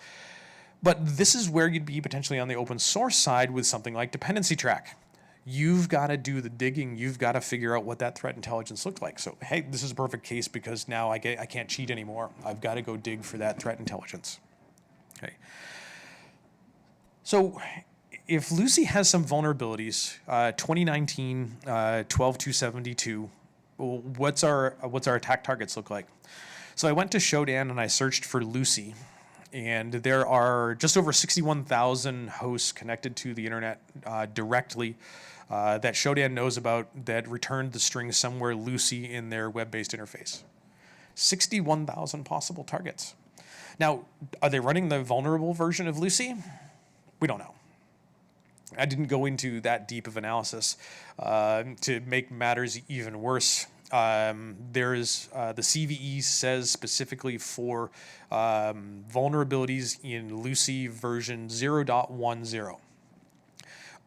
But this is where you'd be potentially on the open source side with something like dependency track. You've got to do the digging. You've got to figure out what that threat intelligence looked like. So, hey, this is a perfect case because now I can't cheat anymore. I've got to go dig for that threat intelligence. Okay. So if Lucy has some vulnerabilities, 2019, 12-272, what's our attack targets look like? So I went to Shodan and I searched for Lucy. And there are just over 61,000 hosts connected to the internet directly that Shodan knows about that returned the string somewhere Lucy in their web-based interface. 61,000 possible targets. Now, are they running the vulnerable version of Lucy? We don't know. I didn't go into that deep of analysis to make matters even worse. There is the CVE says specifically for vulnerabilities in Lucy version 0.10.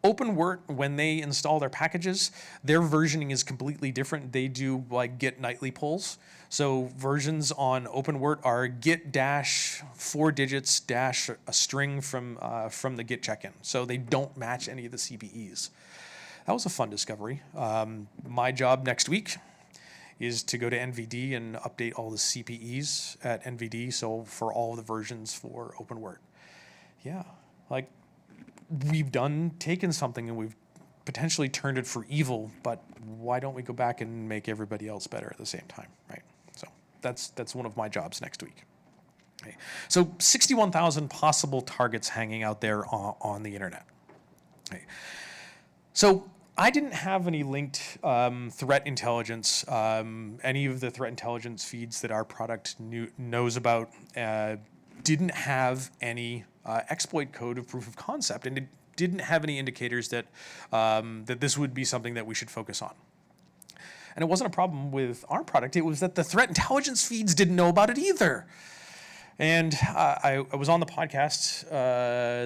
OpenWrt, when they install their packages, their versioning is completely different. They do like git nightly pulls. So versions on OpenWrt are git dash 4 digits dash a string from the git check-in. So they don't match any of the CVEs. That was a fun discovery. My job next week is to go to NVD and update all the CPEs at NVD, so for all the versions for OpenWrt. Yeah, like we've taken something and we've potentially turned it for evil, but why don't we go back and make everybody else better at the same time, right? So that's one of my jobs next week. Okay. So 61,000 possible targets hanging out there on the internet. Okay. So I didn't have any linked threat intelligence. Any of the threat intelligence feeds that our product knows about didn't have any exploit code of proof of concept, and it didn't have any indicators that that this would be something that we should focus on. And it wasn't a problem with our product. It was that the threat intelligence feeds didn't know about it either. And I was on the podcast,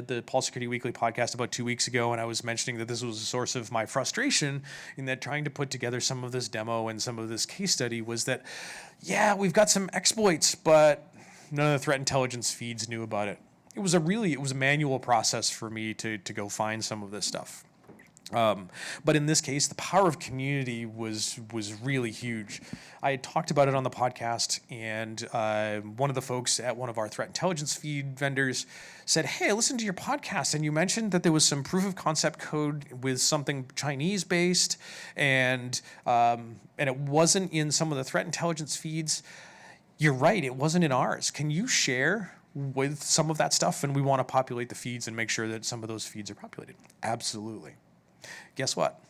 the Paul Security Weekly podcast about 2 weeks ago, and I was mentioning that this was a source of my frustration in that trying to put together some of this demo and some of this case study was that, yeah, we've got some exploits, but none of the threat intelligence feeds knew about it. It was a manual process for me to go find some of this stuff. But in this case, the power of community was really huge. I had talked about it on the podcast, and one of the folks at one of our threat intelligence feed vendors said, "Hey, I listened to your podcast, and you mentioned that there was some proof of concept code with something Chinese based, and it wasn't in some of the threat intelligence feeds. You're right, it wasn't in ours. Can you share with some of that stuff? And we want to populate the feeds and make sure that some of those feeds are populated." Absolutely. Guess what?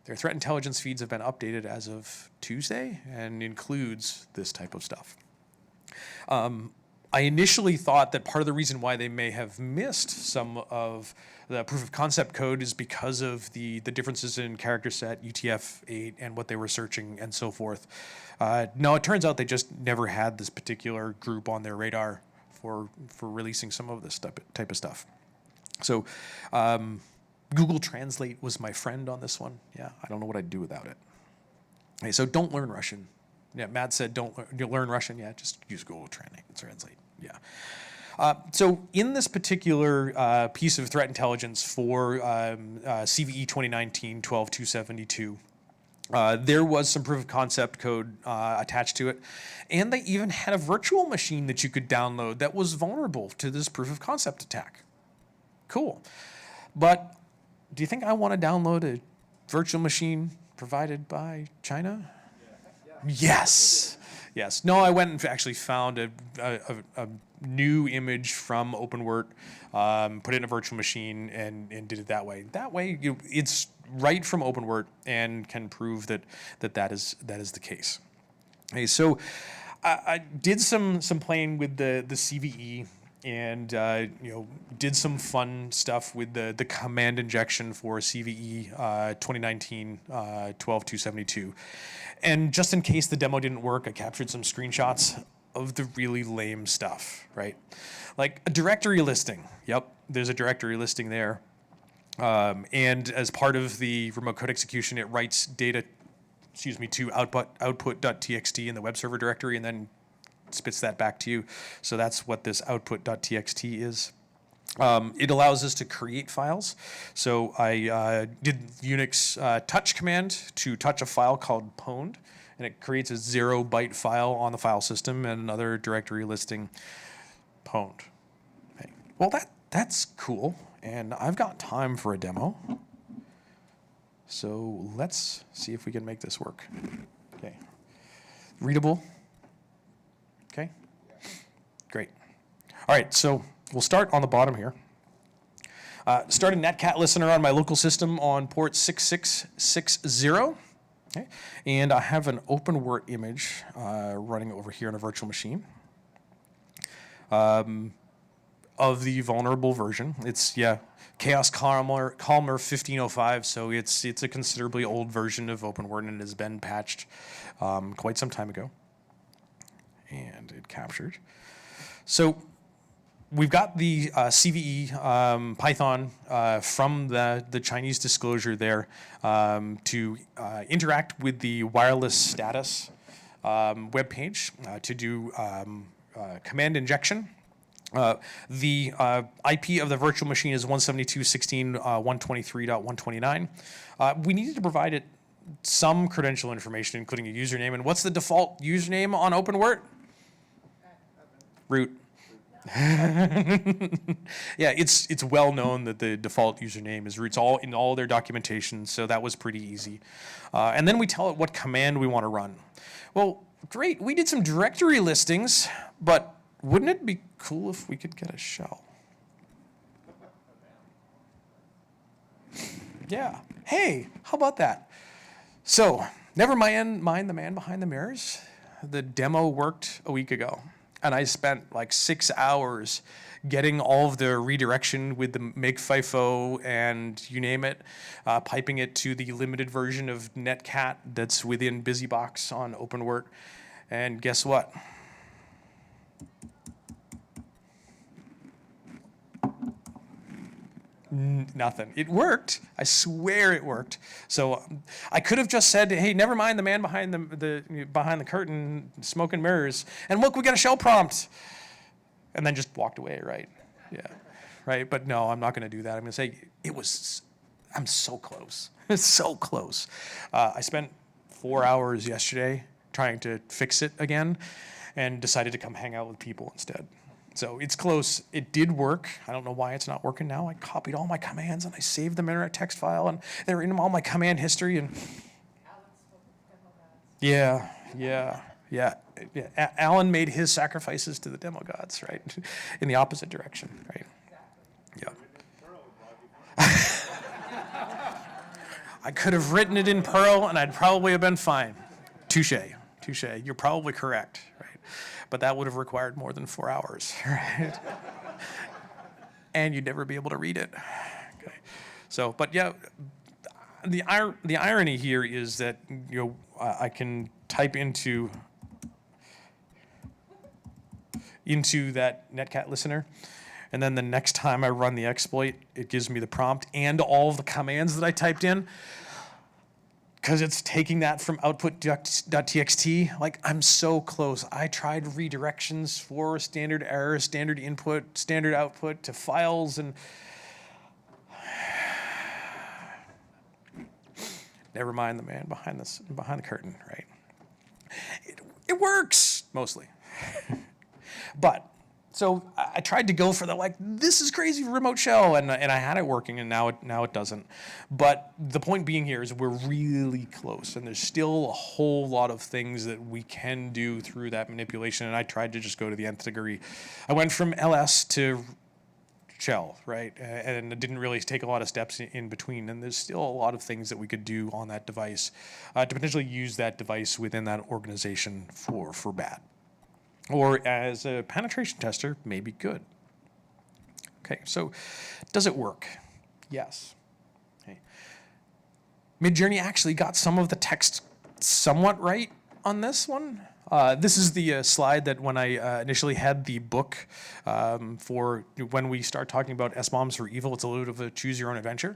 Their threat intelligence feeds have been updated as of Tuesday and includes this type of stuff. I initially thought that part of the reason why they may have missed some of the proof of concept code is because of the differences in character set, UTF-8, and what they were searching and so forth. No, it turns out they just never had this particular group on their radar for releasing some of this type of stuff. So Google Translate was my friend on this one. Yeah, I don't know what I'd do without it. Okay, so don't learn Russian. Yeah, Matt said don't learn Russian. Yeah, just use Google Translate. Yeah. So in this particular piece of threat intelligence for CVE 2019-12-272, there was some proof of concept code attached to it, and they even had a virtual machine that you could download that was vulnerable to this proof of concept attack. Cool. But do you think I want to download a virtual machine provided by China? Yes. Yes. No, I went and actually found a new image from OpenWrt, put it in a virtual machine, and did it that way. That way, it's right from OpenWrt and can prove that is the case. Okay, so I did some playing with the CVE. And did some fun stuff with the command injection for CVE 2019-12-272. And just in case the demo didn't work, I captured some screenshots of the really lame stuff, right? Like a directory listing. Yep, there's a directory listing there. And as part of the remote code execution, it writes data, to output.txt in the web server directory, and then spits that back to you. So that's what this output.txt is. It allows us to create files. So I did Unix touch command to touch a file called pwned, and it creates a 0-byte file on the file system and another directory listing pwned. Okay. Well, that's cool, and I've got time for a demo. So let's see if we can make this work. Okay. Readable. Okay, great. All right, so we'll start on the bottom here. Start a netcat listener on my local system on port 6660. Okay, and I have an OpenWrt image running over here on a virtual machine of the vulnerable version. It's Chaos Calmer 1505, so it's a considerably old version of OpenWrt, and it has been patched quite some time ago. And it captured. So we've got the CVE Python from the Chinese disclosure there to interact with the wireless status web page to do command injection. The IP of the virtual machine is 172.16.123.129. We needed to provide it some credential information, including a username. And what's the default username on OpenWrt? Root. Yeah, it's well known that the default username is root. It's all in all their documentation, so that was pretty easy. And then we tell it what command we want to run. Well, great, we did some directory listings, but wouldn't it be cool if we could get a shell? Yeah, hey, how about that? So, never mind the man behind the mirrors. The demo worked a week ago. And I spent like 6 hours getting all of the redirection with the make FIFO and you name it, piping it to the limited version of Netcat that's within BusyBox on OpenWrt. And guess what? Nothing. It worked. I swear it worked. So I could have just said, "Hey, never mind the man behind the curtain, smoke and mirrors, and look, we got a shell prompt," and then just walked away. Right? Yeah. Right. But no, I'm not going to do that. I'm going to say it was. I'm so close. It's so close. I spent 4 hours yesterday trying to fix it again, and decided to come hang out with people instead. So it's close. It did work. I don't know why it's not working now. I copied all my commands and I saved them in a text file, and they're in all my command history. And yeah. Alan made his sacrifices to the demo gods, right? In the opposite direction, right? Yeah. I could have written it in Perl and I'd probably have been fine. Touche. You're probably correct, right? But that would have required more than 4 hours, right? And you'd never be able to read it. Okay. So, but yeah, the irony here is that I can type into that Netcat listener, and then the next time I run the exploit, it gives me the prompt and all of the commands that I typed in. Because it's taking that from output.txt, like I'm so close. I tried redirections for standard error, standard input, standard output to files, and never mind the man behind the curtain, right? It works mostly, but. So I tried to go for this is crazy remote shell, and I had it working, and now it doesn't. But the point being here is we're really close, and there's still a whole lot of things that we can do through that manipulation, and I tried to just go to the nth degree. I went from LS to shell, right? And it didn't really take a lot of steps in between, and there's still a lot of things that we could do on that device to potentially use that device within that organization for bad. Or as a penetration tester, maybe good. Okay, so does it work? Yes. Okay. Midjourney actually got some of the text somewhat right on this one. This is the slide that when I initially had the book for when we start talking about SBOMs for evil, it's a little bit of a choose your own adventure.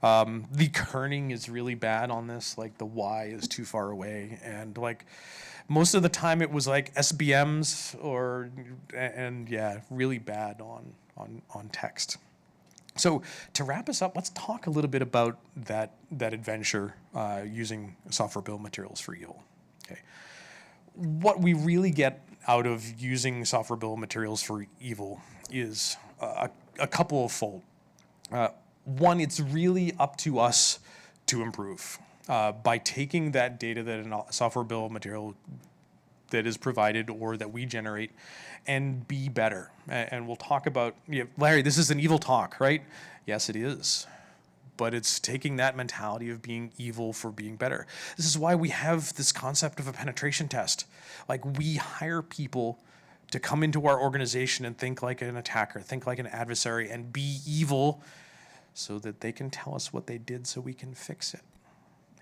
The kerning is really bad on this, like the Y is too far away, and most of the time it was like SBMs and really bad on text. So to wrap us up, let's talk a little bit about that adventure using software bill of materials for evil. Okay. What we really get out of using software bill of materials for evil is a couple of fold. One, it's really up to us to improve. By taking that data that a software bill of material that is provided or that we generate and be better. And we'll talk about, Larry, this is an evil talk, right? Yes, it is. But it's taking that mentality of being evil for being better. This is why we have this concept of a penetration test. We hire people to come into our organization and think like an attacker, think like an adversary, and be evil so that they can tell us what they did so we can fix it.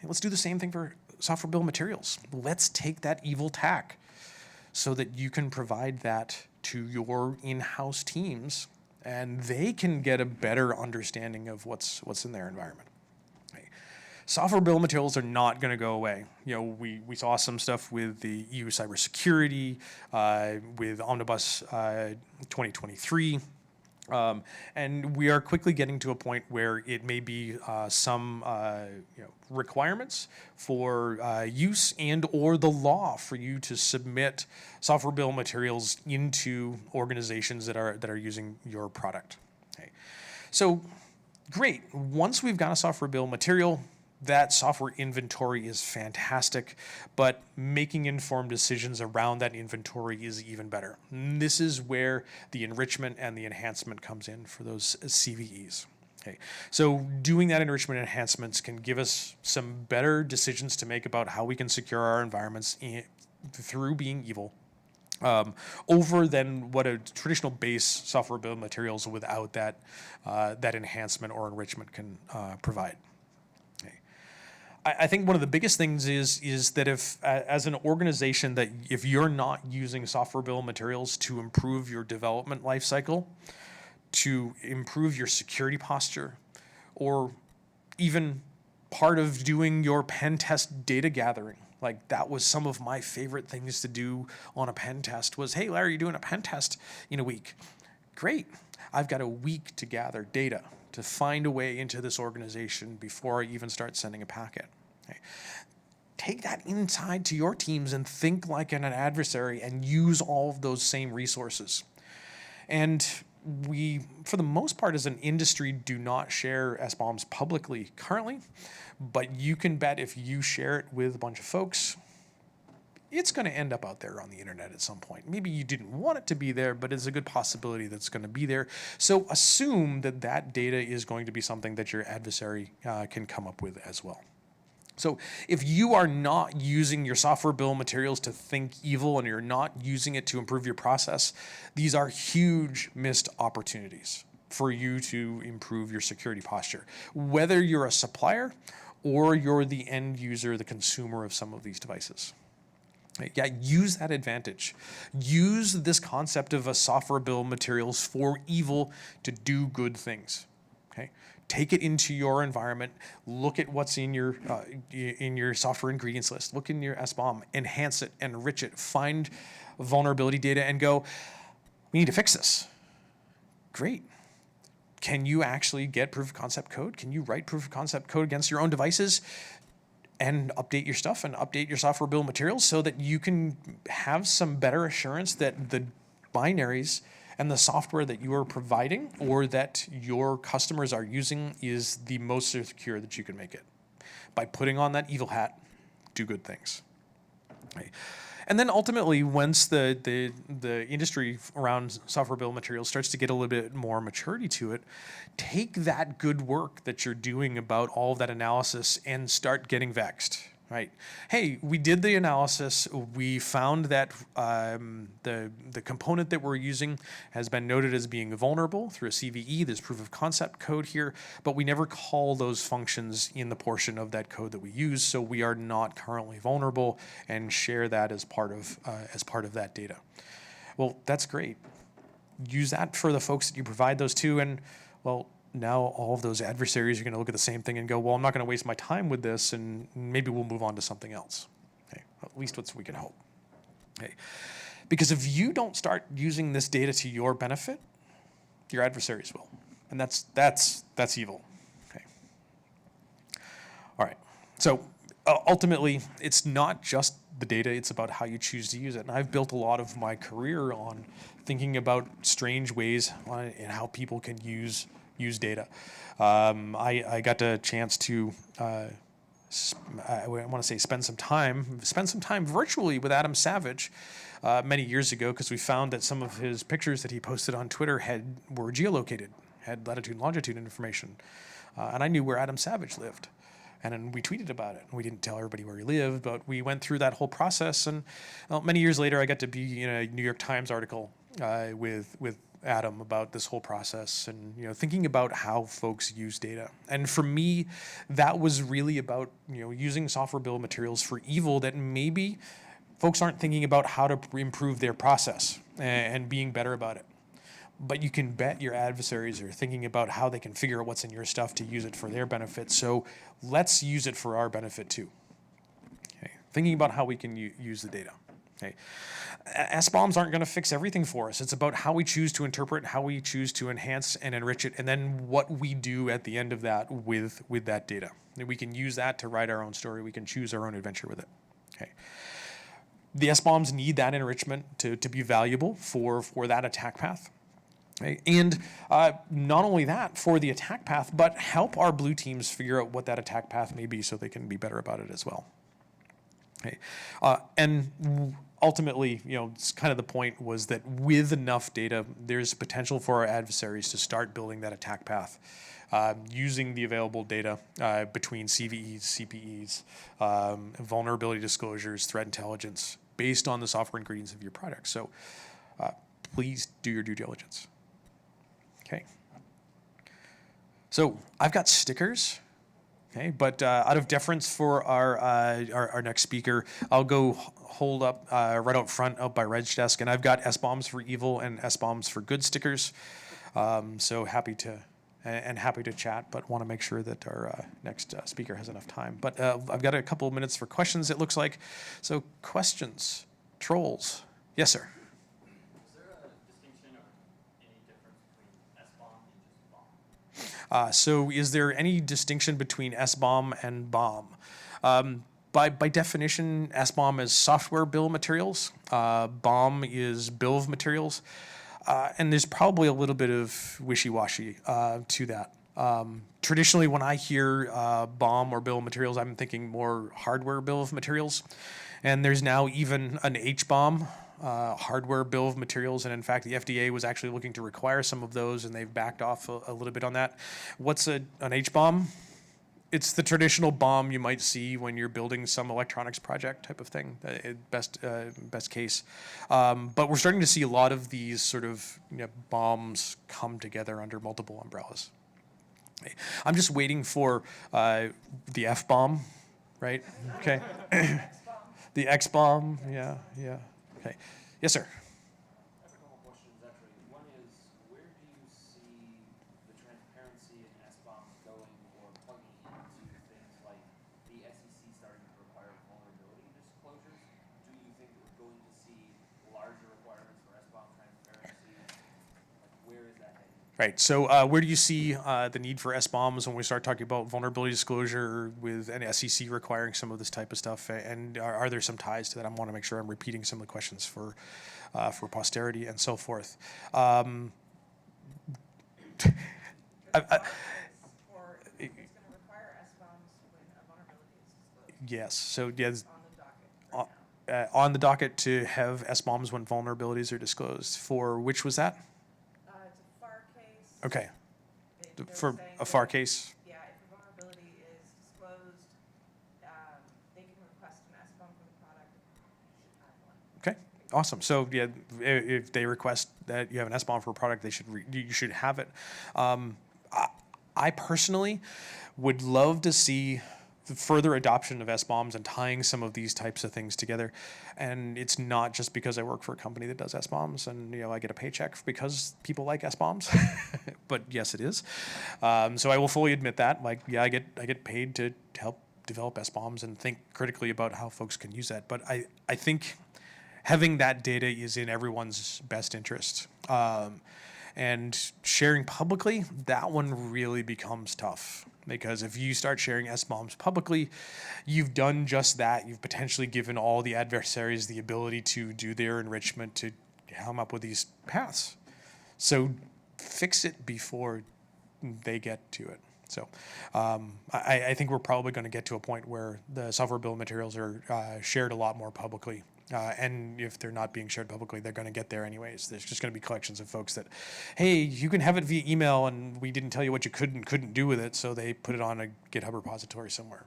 Let's do the same thing for software bill of materials. Let's take that evil tack so that you can provide that to your in-house teams, and they can get a better understanding of what's in their environment. Software bill of materials are not going to go away. We saw some stuff with the EU cybersecurity, with Omnibus 2023. And we are quickly getting to a point where it may be some requirements for use and or the law for you to submit software bill of materials into organizations that are using your product. Okay. So great. Once we've got a software bill of material, that software inventory is fantastic, but making informed decisions around that inventory is even better. And this is where the enrichment and the enhancement comes in for those CVEs. Okay. So doing that enrichment enhancements can give us some better decisions to make about how we can secure our environments through being evil, over than what a traditional base software bill of materials without that enhancement or enrichment can provide. I think one of the biggest things is that if, as an organization, that if you're not using software bill of materials to improve your development lifecycle, to improve your security posture, or even part of doing your pen test data gathering, like that was some of my favorite things to do on a pen test was, hey, Larry, you're doing a pen test in a week. Great. I've got a week to gather data to find a way into this organization before I even start sending a packet. Okay. Take that inside to your teams and think like an adversary and use all of those same resources. And we, for the most part, as an industry, do not share SBOMs publicly currently, but you can bet if you share it with a bunch of folks, it's going to end up out there on the internet at some point. Maybe you didn't want it to be there, but it's a good possibility that it's going to be there. So assume that that data is going to be something that your adversary can come up with as well. So if you are not using your software bill of materials to think evil and you're not using it to improve your process, these are huge missed opportunities for you to improve your security posture, whether you're a supplier or you're the end user, the consumer of some of these devices. Yeah, use that advantage. Use this concept of a software bill of materials for evil to do good things. Okay, take it into your environment. Look at what's in your software ingredients list. Look in your SBOM. Enhance it, enrich it. Find vulnerability data and go, we need to fix this. Great. Can you actually get proof of concept code? Can you write proof of concept code against your own devices? And update your stuff and update your software bill of materials so that you can have some better assurance that the binaries and the software that you are providing or that your customers are using is the most secure that you can make it. By putting on that evil hat, do good things. Okay. And then ultimately, once the industry around software bill of materials starts to get a little bit more maturity to it, take that good work that you're doing about all of that analysis and start getting vexed, right? Hey, we did the analysis. We found that the component that we're using has been noted as being vulnerable through a CVE. There's proof of concept code here, but we never call those functions in the portion of that code that we use, so we are not currently vulnerable, and share that as part of that data. Well, that's great. Use that for the folks that you provide those to, and well, now all of those adversaries are going to look at the same thing and go, well, I'm not going to waste my time with this, and maybe we'll move on to something else. Okay, at least what we can hope. Okay, because if you don't start using this data to your benefit, your adversaries will, and that's evil. Okay. All right. So ultimately, it's not just the data; it's about how you choose to use it. And I've built a lot of my career on thinking about strange ways and how people can use data. I got a chance to, I want to say, spend some time virtually with Adam Savage many years ago, because we found that some of his pictures that he posted on Twitter were geolocated, had latitude and longitude information, and I knew where Adam Savage lived. And then we tweeted about it. We didn't tell everybody where he lived, but we went through that whole process. And many years later, I got to be in a New York Times article with Adam about this whole process, and thinking about how folks use data. And for me, that was really about using software bill of materials for evil that maybe folks aren't thinking about how to improve their process. and being better about it. But you can bet your adversaries are thinking about how they can figure out what's in your stuff to use it for their benefit. So let's use it for our benefit too. Okay. Thinking about how we can use the data. Okay. SBOMs aren't going to fix everything for us. It's about how we choose to interpret, how we choose to enhance and enrich it, and then what we do at the end of that with that data. And we can use that to write our own story. We can choose our own adventure with it. Okay. The SBOMs need that enrichment to be valuable for that attack path. Okay. And not only that, for the attack path, but help our blue teams figure out what that attack path may be so they can be better about it as well. Okay. And ultimately, it's kind of the point was that with enough data, there's potential for our adversaries to start building that attack path using the available data between CVEs, CPEs, vulnerability disclosures, threat intelligence, based on the software ingredients of your product. So please do your due diligence. Okay. So I've got stickers. Okay, but out of deference for our next speaker, I'll go hold up right out front, out by Reg's desk, and I've got SBOMs for evil and SBOMs for good stickers. So happy to chat, but want to make sure that our next speaker has enough time. But I've got a couple of minutes for questions, it looks like. So questions, trolls. Yes, sir. So is there any distinction between SBOM and BOM? By definition, SBOM is software bill of materials. BOM is bill of materials. And there's probably a little bit of wishy-washy to that. Traditionally, when I hear BOM or bill of materials, I'm thinking more hardware bill of materials. And there's now even an HBOM, hardware bill of materials, and in fact the FDA was actually looking to require some of those, and they've backed off a little bit on that. What's an HBOM? It's the traditional BOM you might see when you're building some electronics project type of thing, best case. But we're starting to see a lot of these sort of BOMs come together under multiple umbrellas. I'm just waiting for the F-bomb, right? Okay. The X-bomb, yeah. Okay. Yes, sir. I have a couple questions actually. One is, where do you see the transparency in SBOMs going or plugging into things like the SEC starting to require vulnerability disclosures? Do you think that we're going to see larger requirements for SBOM transparency? Like, where is that heading? Right. So where do you see the need for SBOMs when we start talking about vulnerability disclosure with an SEC requiring some of this type of stuff? And are there some ties to that? I want to make sure I'm repeating some of the questions for posterity and so forth. Or it's going to require SBOMs when a vulnerability is disclosed. Yes. So yes. On the docket right now. On the docket to have SBOMs when vulnerabilities are disclosed. For which was that? It's a FAR case. Okay. They're For saying a FAR that, case? yeah, if a vulnerability is disclosed, they can request an SBOM for the product. You should have one. Okay, awesome. So yeah, if they request that you have an SBOM for a product, you should have it. I personally would love to see the further adoption of SBOMs and tying some of these types of things together. And it's not just because I work for a company that does SBOMs and I get a paycheck because people like SBOMs, but yes, it is. So I will fully admit that. Like, yeah, I get paid to help develop SBOMs and think critically about how folks can use that. But I think having that data is in everyone's best interest. And sharing publicly, that one really becomes tough. Because if you start sharing SBOMs publicly, you've done just that. You've potentially given all the adversaries the ability to do their enrichment to come up with these paths. So fix it before they get to it. So I think we're probably going to get to a point where the software bill of materials are shared a lot more publicly. And if they're not being shared publicly, they're going to get there anyways. There's just going to be collections of folks that, hey, you can have it via email, and we didn't tell you what you could and couldn't do with it, so they put it on a GitHub repository somewhere.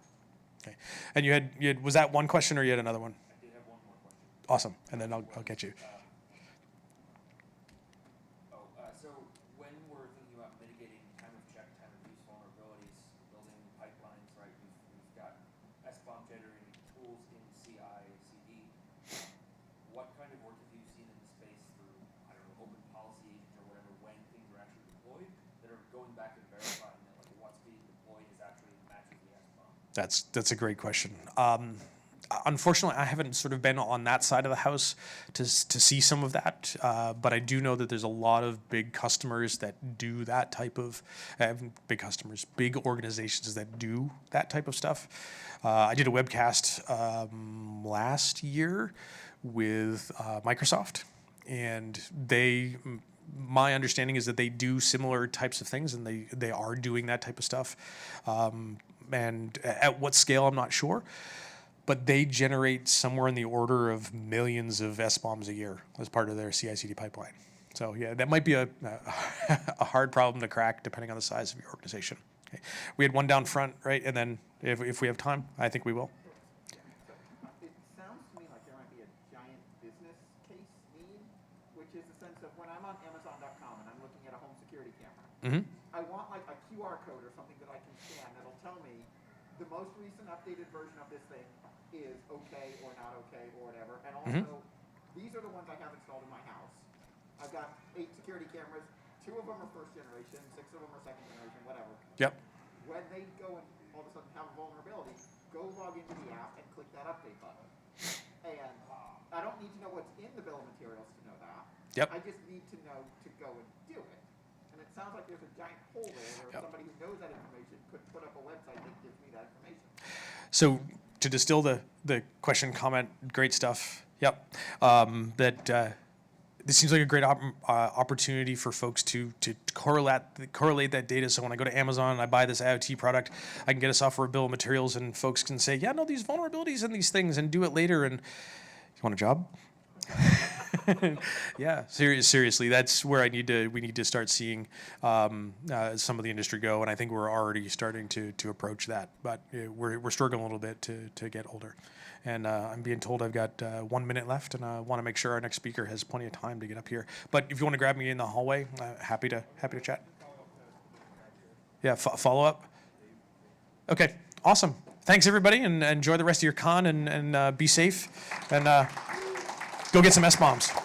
Okay. And you had was that one question or you had another one? I did have one more question. Awesome. And then I'll get you. So when we're thinking about mitigating time of check, time of use vulnerabilities, building pipelines, right? We've got SBOM generating tools in CI, CD. What kind of work have you seen in the space through tracked and verified, and then like what's being deployed is actually matches the SBOM? That's a great question. Unfortunately, I haven't sort of been on that side of the house to see some of that, but I do know that there's a lot of big customers that do that type of big organizations that do that type of stuff. I did a webcast last year with Microsoft, and my understanding is that they do similar types of things, and they are doing that type of stuff. And at what scale, I'm not sure. But they generate somewhere in the order of millions of SBOMs a year as part of their CI/CD pipeline. So yeah, that might be a hard problem to crack depending on the size of your organization. Okay. We had one down front, right? And then if we have time, I think we will. It sounds to me like there might be a giant business case need, which is the sense of when I'm on Amazon.com and I'm looking at a home security camera, Mm-hmm. I want like a QR code or something that I can scan that'll tell me the most recent updated version of this thing is okay or not okay or whatever. And also, these are the ones I have installed in my house. I've got 8 security cameras. 2 of them are first generation, 6 of them are second generation, whatever. Yep. When they go and all of a sudden have a vulnerability, go log into the app and click that update button. And I don't need to know what's in the bill of materials to know that. Yep. I just need to know to go and do it. And it sounds like there's a giant hole there where somebody who knows that information could put up a website that gives me that information. So to distill the question, comment, great stuff. Yep. This seems like a great opportunity for folks to correlate that data. So when I go to Amazon and I buy this IoT product, I can get a software bill of materials, and folks can say, yeah, no, these vulnerabilities and these things, and do it later. And you want a job? Yeah, seriously, that's where we need to start seeing some of the industry go, and I think we're already starting to approach that, but we're struggling a little bit to get older. And I'm being told I've got 1 minute left, and I want to make sure our next speaker has plenty of time to get up here. But if you want to grab me in the hallway, happy to chat. Yeah, follow up. Okay, awesome. Thanks everybody, and enjoy the rest of your con, and be safe, and go get some SBOMs.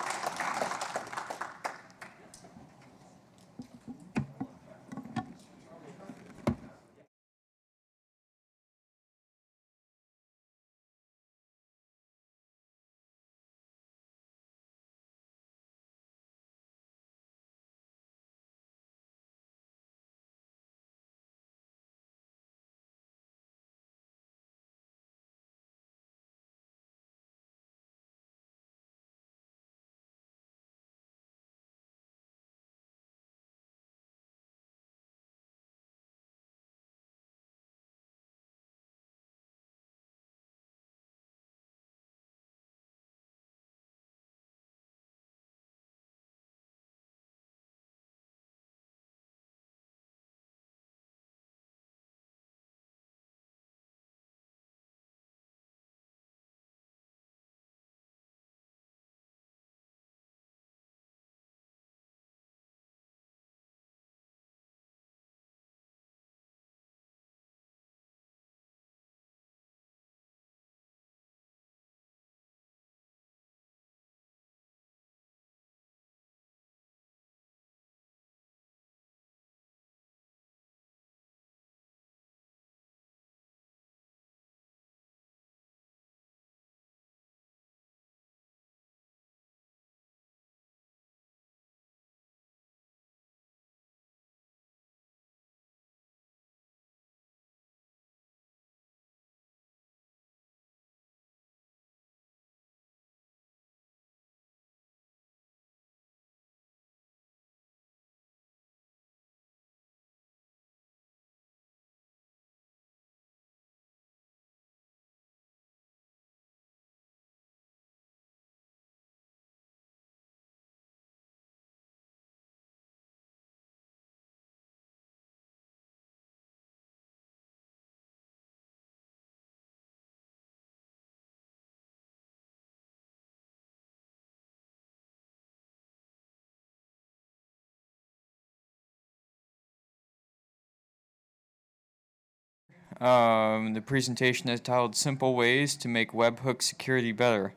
The presentation is titled Simple Ways to Make Webhook Security Better.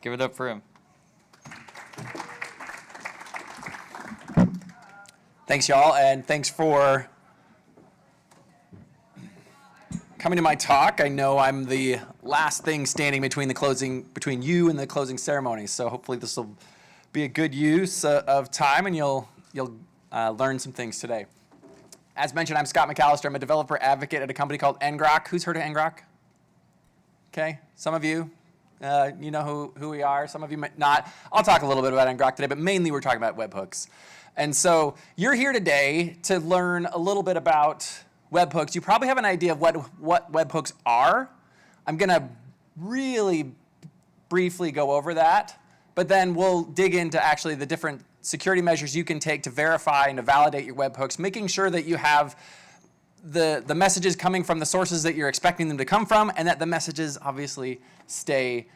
Give it up for him. Thanks, y'all, and thanks for coming to my talk. I know I'm the last thing standing between you and the closing ceremony. So hopefully this will be a good use of time, and you'll learn some things today. As mentioned, I'm Scott McAllister. I'm a developer advocate at a company called ngrok. Who's heard of ngrok? Okay, some of you. You know who we are. Some of you might not. I'll talk a little bit about ngrok today, but mainly we're talking about webhooks. And so you're here today to learn a little bit about webhooks. You probably have an idea of what webhooks are. I'm going to really briefly go over that, but then we'll dig into actually the different security measures you can take to verify and to validate your webhooks, making sure that you have the messages coming from the sources that you're expecting them to come from, and that the messages obviously stay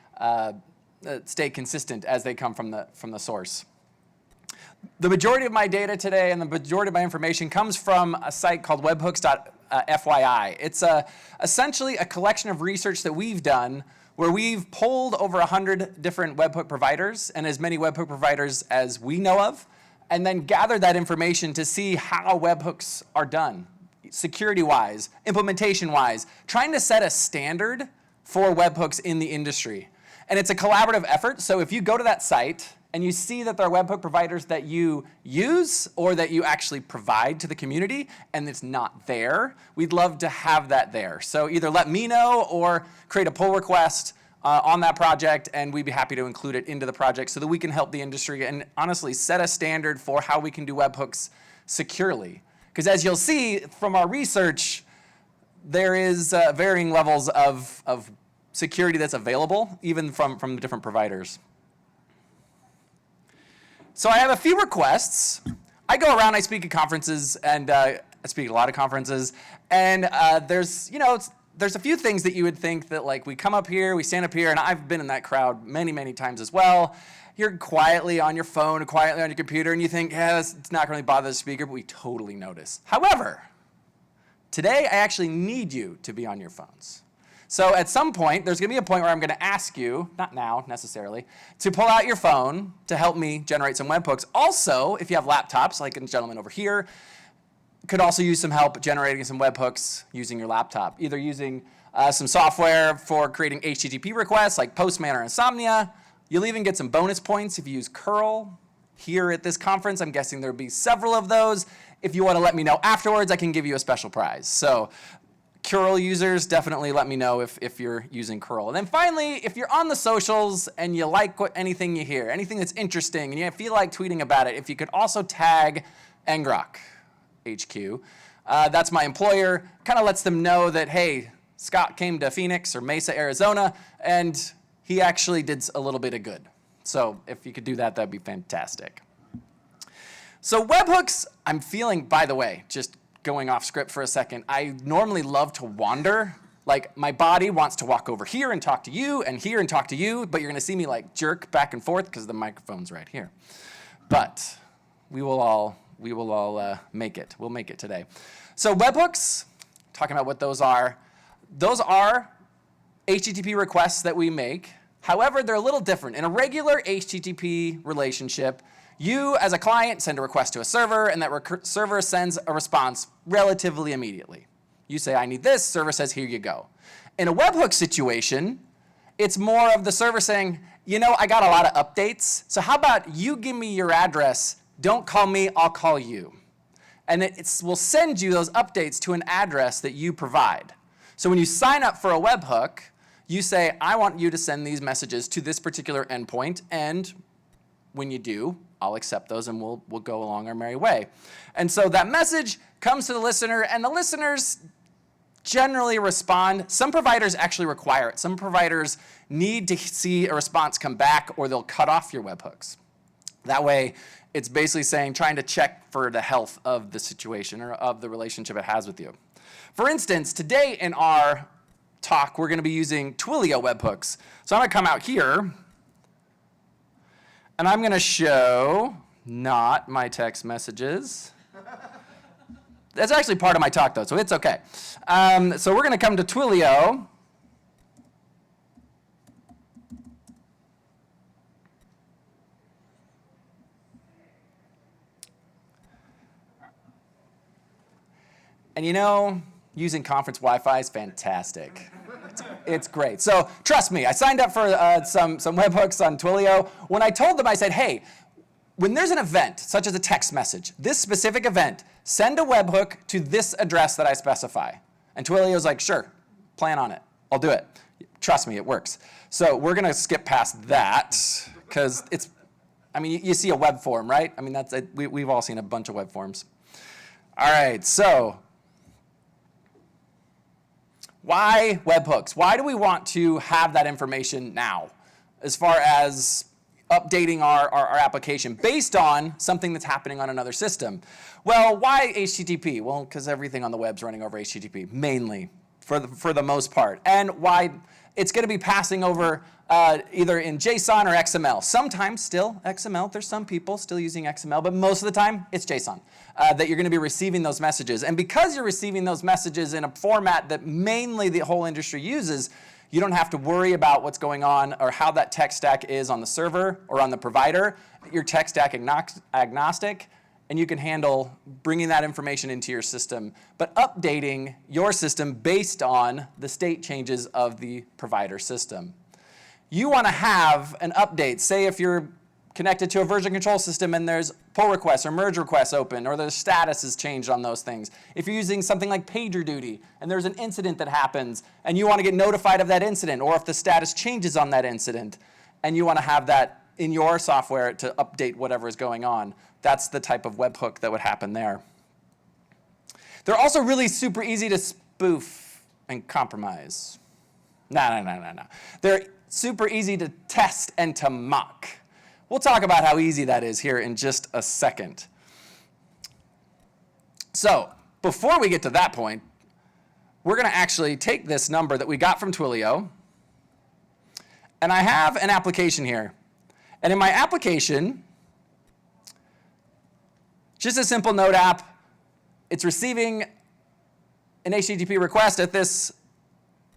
consistent as they come from the source. The majority of my data today and the majority of my information comes from a site called webhooks.fyi. It's essentially a collection of research that we've done where we've polled over 100 different webhook providers and as many webhook providers as we know of, and then gathered that information to see how webhooks are done, security-wise, implementation-wise, trying to set a standard for webhooks in the industry. And it's a collaborative effort, so if you go to that site and you see that there are webhook providers that you use or that you actually provide to the community and it's not there, we'd love to have that there. So either let me know or create a pull request on that project, and we'd be happy to include it into the project so that we can help the industry and honestly set a standard for how we can do webhooks securely. Because as you'll see from our research, there is varying levels of security that's available, even from different providers. So I have a few requests. I go around, I speak at conferences, and I speak at a lot of conferences, and there's a few things that you would think that like we come up here, we stand up here, and I've been in that crowd many, many times as well. You're quietly on your phone, quietly on your computer, and you think, yeah, it's not going to bother the speaker, but we totally notice. However, today I actually need you to be on your phones. So at some point, there's going to be a point where I'm going to ask you, not now necessarily, to pull out your phone to help me generate some webhooks. Also, if you have laptops, like a gentleman over here, could also use some help generating some webhooks using your laptop, either using some software for creating HTTP requests like Postman or Insomnia. You'll even get some bonus points if you use curl. Here at this conference, I'm guessing there'll be several of those. If you want to let me know afterwards, I can give you a special prize. So curl users, definitely let me know if you're using curl. And then finally, if you're on the socials and you like anything you hear, anything that's interesting, and you feel like tweeting about it, if you could also tag ngrok HQ. That's my employer. Kind of lets them know that, hey, Scott came to Phoenix or Mesa, Arizona, and he actually did a little bit of good. So if you could do that, that'd be fantastic. So webhooks, I'm feeling, by the way, just going off script for a second, I normally love to wander. Like my body wants to walk over here and talk to you and here and talk to you, but you're gonna see me like jerk back and forth because the microphone's right here. But we will all make it. We'll make it today. So webhooks, talking about what those are HTTP requests that we make. However, they're a little different. In a regular HTTP relationship, you, as a client, send a request to a server, and that server sends a response relatively immediately. You say, I need this, server says, here you go. In a webhook situation, it's more of the server saying, you know, I got a lot of updates, so how about you give me your address, don't call me, I'll call you. And it will send you those updates to an address that you provide. So when you sign up for a webhook, you say, I want you to send these messages to this particular endpoint, and when you do, I'll accept those and we'll go along our merry way. And so that message comes to the listener, and the listeners generally respond. Some providers actually require it. Some providers need to see a response come back, or they'll cut off your webhooks. That way, it's basically saying, trying to check for the health of the situation or of the relationship it has with you. For instance, today in our talk, we're going to be using Twilio webhooks. So I'm going to come out here, and I'm going to show not my text messages. That's actually part of my talk, though, so it's okay. So we're going to come to Twilio. And you using conference Wi-Fi is fantastic. It's great. So trust me, I signed up for some webhooks on Twilio. When I told them, I said, hey, when there's an event, such as a text message, this specific event, send a webhook to this address that I specify. And Twilio's like, sure, plan on it. I'll do it. Trust me, it works. So we're going to skip past that because it's, I mean, you see a web form, right? I mean, we've all seen a bunch of web forms. All right, so why webhooks? Why do we want to have that information now as far as updating our application based on something that's happening on another system? Well, why HTTP? Well, because everything on the web's running over HTTP, mainly, for the most part. And why it's going to be passing over either in JSON or XML. Sometimes still XML. There's some people still using XML, but most of the time it's JSON that you're going to be receiving those messages. And because you're receiving those messages in a format that mainly the whole industry uses, you don't have to worry about what's going on or how that tech stack is on the server or on the provider. You're tech stack agnostic, and you can handle bringing that information into your system, but updating your system based on the state changes of the provider system. You want to have an update. Say if you're connected to a version control system and there's pull requests or merge requests open, or the status is changed on those things. If you're using something like PagerDuty and there's an incident that happens and you want to get notified of that incident, or if the status changes on that incident and you want to have that in your software to update whatever is going on, that's the type of webhook that would happen there. They're also really super easy to spoof and compromise. No. They're super easy to test and to mock. We'll talk about how easy that is here in just a second. So before we get to that point, we're going to actually take this number that we got from Twilio, and I have an application here. And in my application, just a simple Node app, it's receiving an HTTP request at this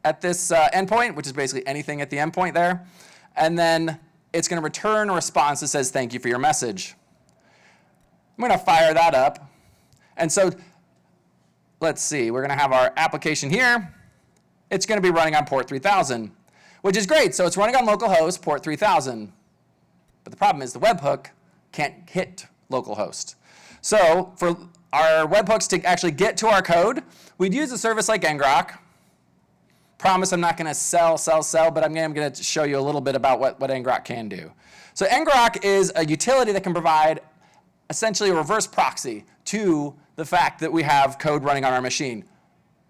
endpoint, which is basically anything at the endpoint there. And then it's going to return a response that says, thank you for your message. I'm going to fire that up. And so let's see, we're going to have our application here. It's going to be running on port 3000, which is great. So it's running on localhost port 3000. But the problem is the webhook can't hit localhost. So for our webhooks to actually get to our code, we'd use a service like ngrok. Promise I'm not going to sell, but I'm going to show you a little bit about what ngrok can do. So ngrok is a utility that can provide essentially a reverse proxy to the fact that we have code running on our machine.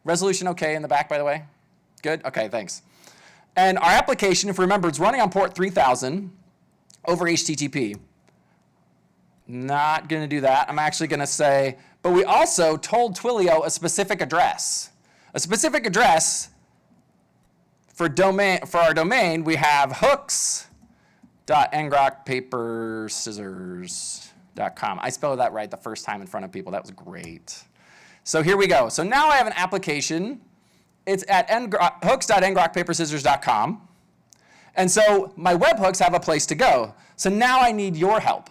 Resolution okay in the back, by the way? Good? Okay, thanks. And our application, if you remember, it's running on port 3000 over HTTP. Not going to do that. I'm actually going to say, but we also told Twilio a specific address. A specific address for our domain, we have hooks.ngrokpaperscissors.com. I spelled that right the first time in front of people. That was great. So here we go. So now I have an application. It's at hooks.ngrokpaperscissors.com. And so my webhooks have a place to go. So now I need your help.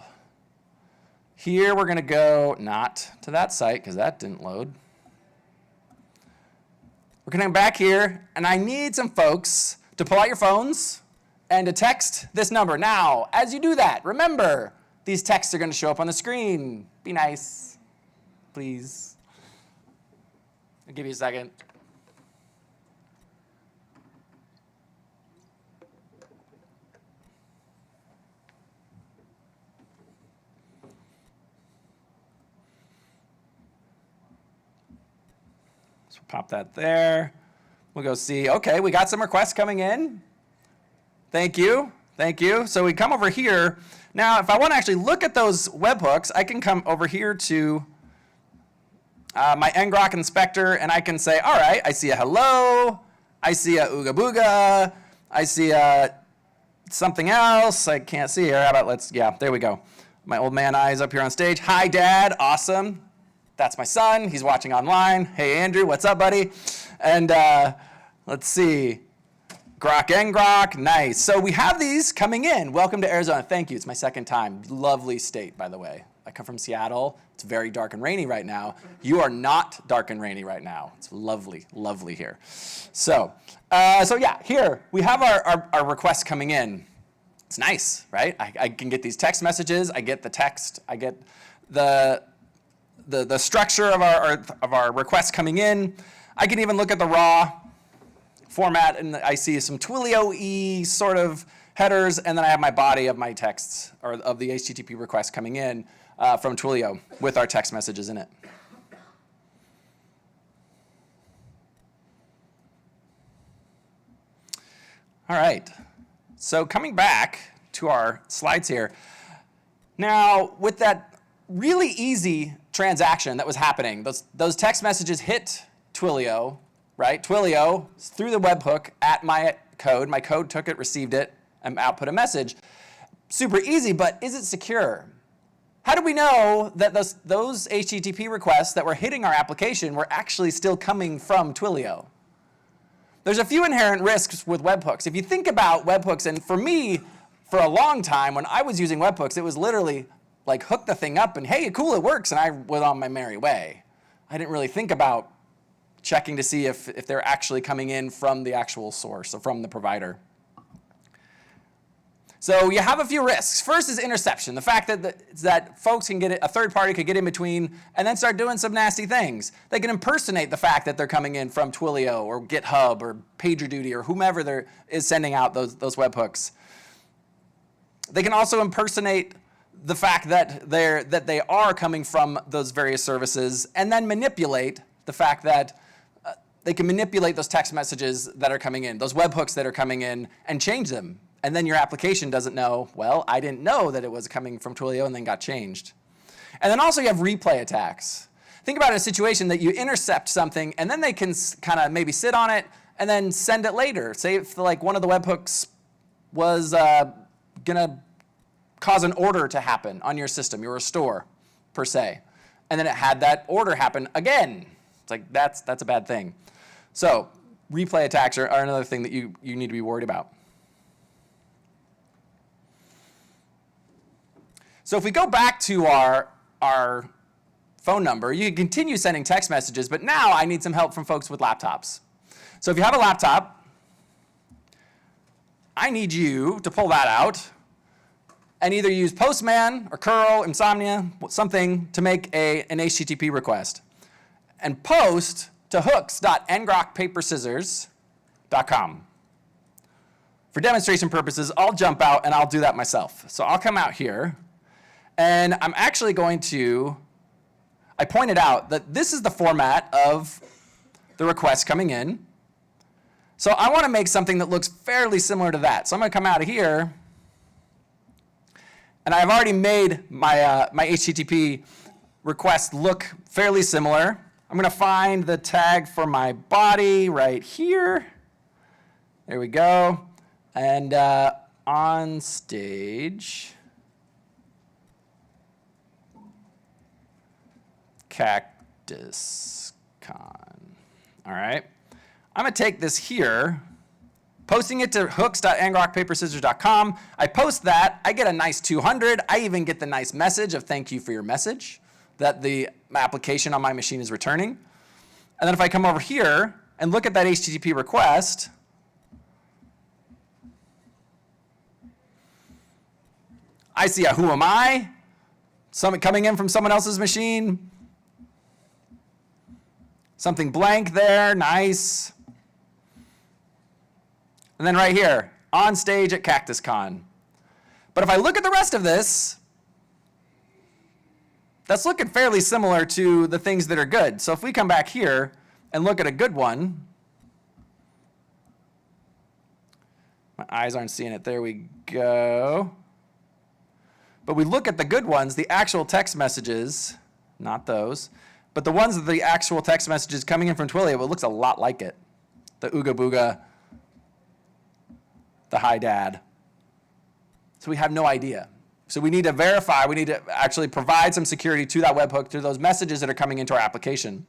Here we're going to go not to that site because that didn't load. We're going to come back here, and I need some folks to pull out your phones and to text this number. Now, as you do that, remember, these texts are going to show up on the screen. Be nice, please. I'll give you a second. So pop that there. We'll go see, okay, we got some requests coming in. Thank you. So we come over here. Now, if I want to actually look at those webhooks, I can come over here to my ngrok inspector, and I can say, all right, I see a hello, I see a ooga booga, I see a something else. I can't see here. How about there we go. My old man eyes up here on stage. Hi, Dad. Awesome. That's my son. He's watching online. Hey, Andrew. What's up, buddy? And let's see. Grok ngrok. Nice. So we have these coming in. Welcome to Arizona. Thank you. It's my second time. Lovely state, by the way. I come from Seattle. It's very dark and rainy right now. You are not dark and rainy right now. It's lovely, lovely here. So yeah, here we have our requests coming in. It's nice, right? I can get these text messages. I get the text. I get the structure of our requests coming in. I can even look at the raw format, and I see some Twilio-y sort of headers, and then I have my body of my texts, or of the HTTP requests coming in from Twilio with our text messages in it. All right, so coming back to our slides here. Now, with that really easy transaction that was happening, those text messages hit Twilio, right? Twilio, through the webhook at my code took it, received it, and output a message. Super easy, but is it secure? How do we know that those HTTP requests that were hitting our application were actually still coming from Twilio? There's a few inherent risks with webhooks. If you think about webhooks, and for me, for a long time, when I was using webhooks, it was literally like hook the thing up and hey, cool, it works, and I went on my merry way. I didn't really think about checking to see if they're actually coming in from the actual source or from the provider. So you have a few risks. First is interception, the fact that folks can get it, a third party could get in between and then start doing some nasty things. They can impersonate the fact that they're coming in from Twilio or GitHub or PagerDuty or whomever is sending out those webhooks. They can also impersonate the fact that they are coming from those various services and then manipulate the fact that they can manipulate those text messages that are coming in, those webhooks that are coming in, and change them. And then your application doesn't know, well, I didn't know that it was coming from Twilio and then got changed. And then also you have replay attacks. Think about a situation that you intercept something and then they can kind of maybe sit on it and then send it later. Say if like one of the webhooks was gonna cause an order to happen on your system, you're a store per se, and then it had that order happen again. It's like that's a bad thing. So replay attacks are another thing that you need to be worried about. So if we go back to our phone number, you can continue sending text messages, but now I need some help from folks with laptops. So if you have a laptop, I need you to pull that out and either use Postman or curl, Insomnia, something to make an HTTP request. And post to hooks.ngrokpaperscissors.com. For demonstration purposes, I'll jump out and I'll do that myself. So I'll come out here. And I'm actually going to, I pointed out that this is the format of the request coming in. So I want to make something that looks fairly similar to that. So I'm going to come out of here. And I've already made my, my HTTP request look fairly similar. I'm going to find the tag for my body right here. There we go. And on stage, CactusCon. All right. I'm going to take this here, posting it to hooks.ngrokpaperscissors.com. I post that. I get a nice 200. I even get the nice message of thank you for your message that the application on my machine is returning. And then if I come over here and look at that HTTP request, I see a who am I, something coming in from someone else's machine, something blank there, nice. And then right here, on stage at CactusCon. But if I look at the rest of this, that's looking fairly similar to the things that are good. So if we come back here and look at a good one, my eyes aren't seeing it, there we go. But we look at the good ones, the actual text messages, not those, but the ones that the actual text messages coming in from Twilio, it looks a lot like it. The Ooga Booga, the Hi Dad. So we have no idea. So we need to verify, we need to actually provide some security to that webhook through those messages that are coming into our application.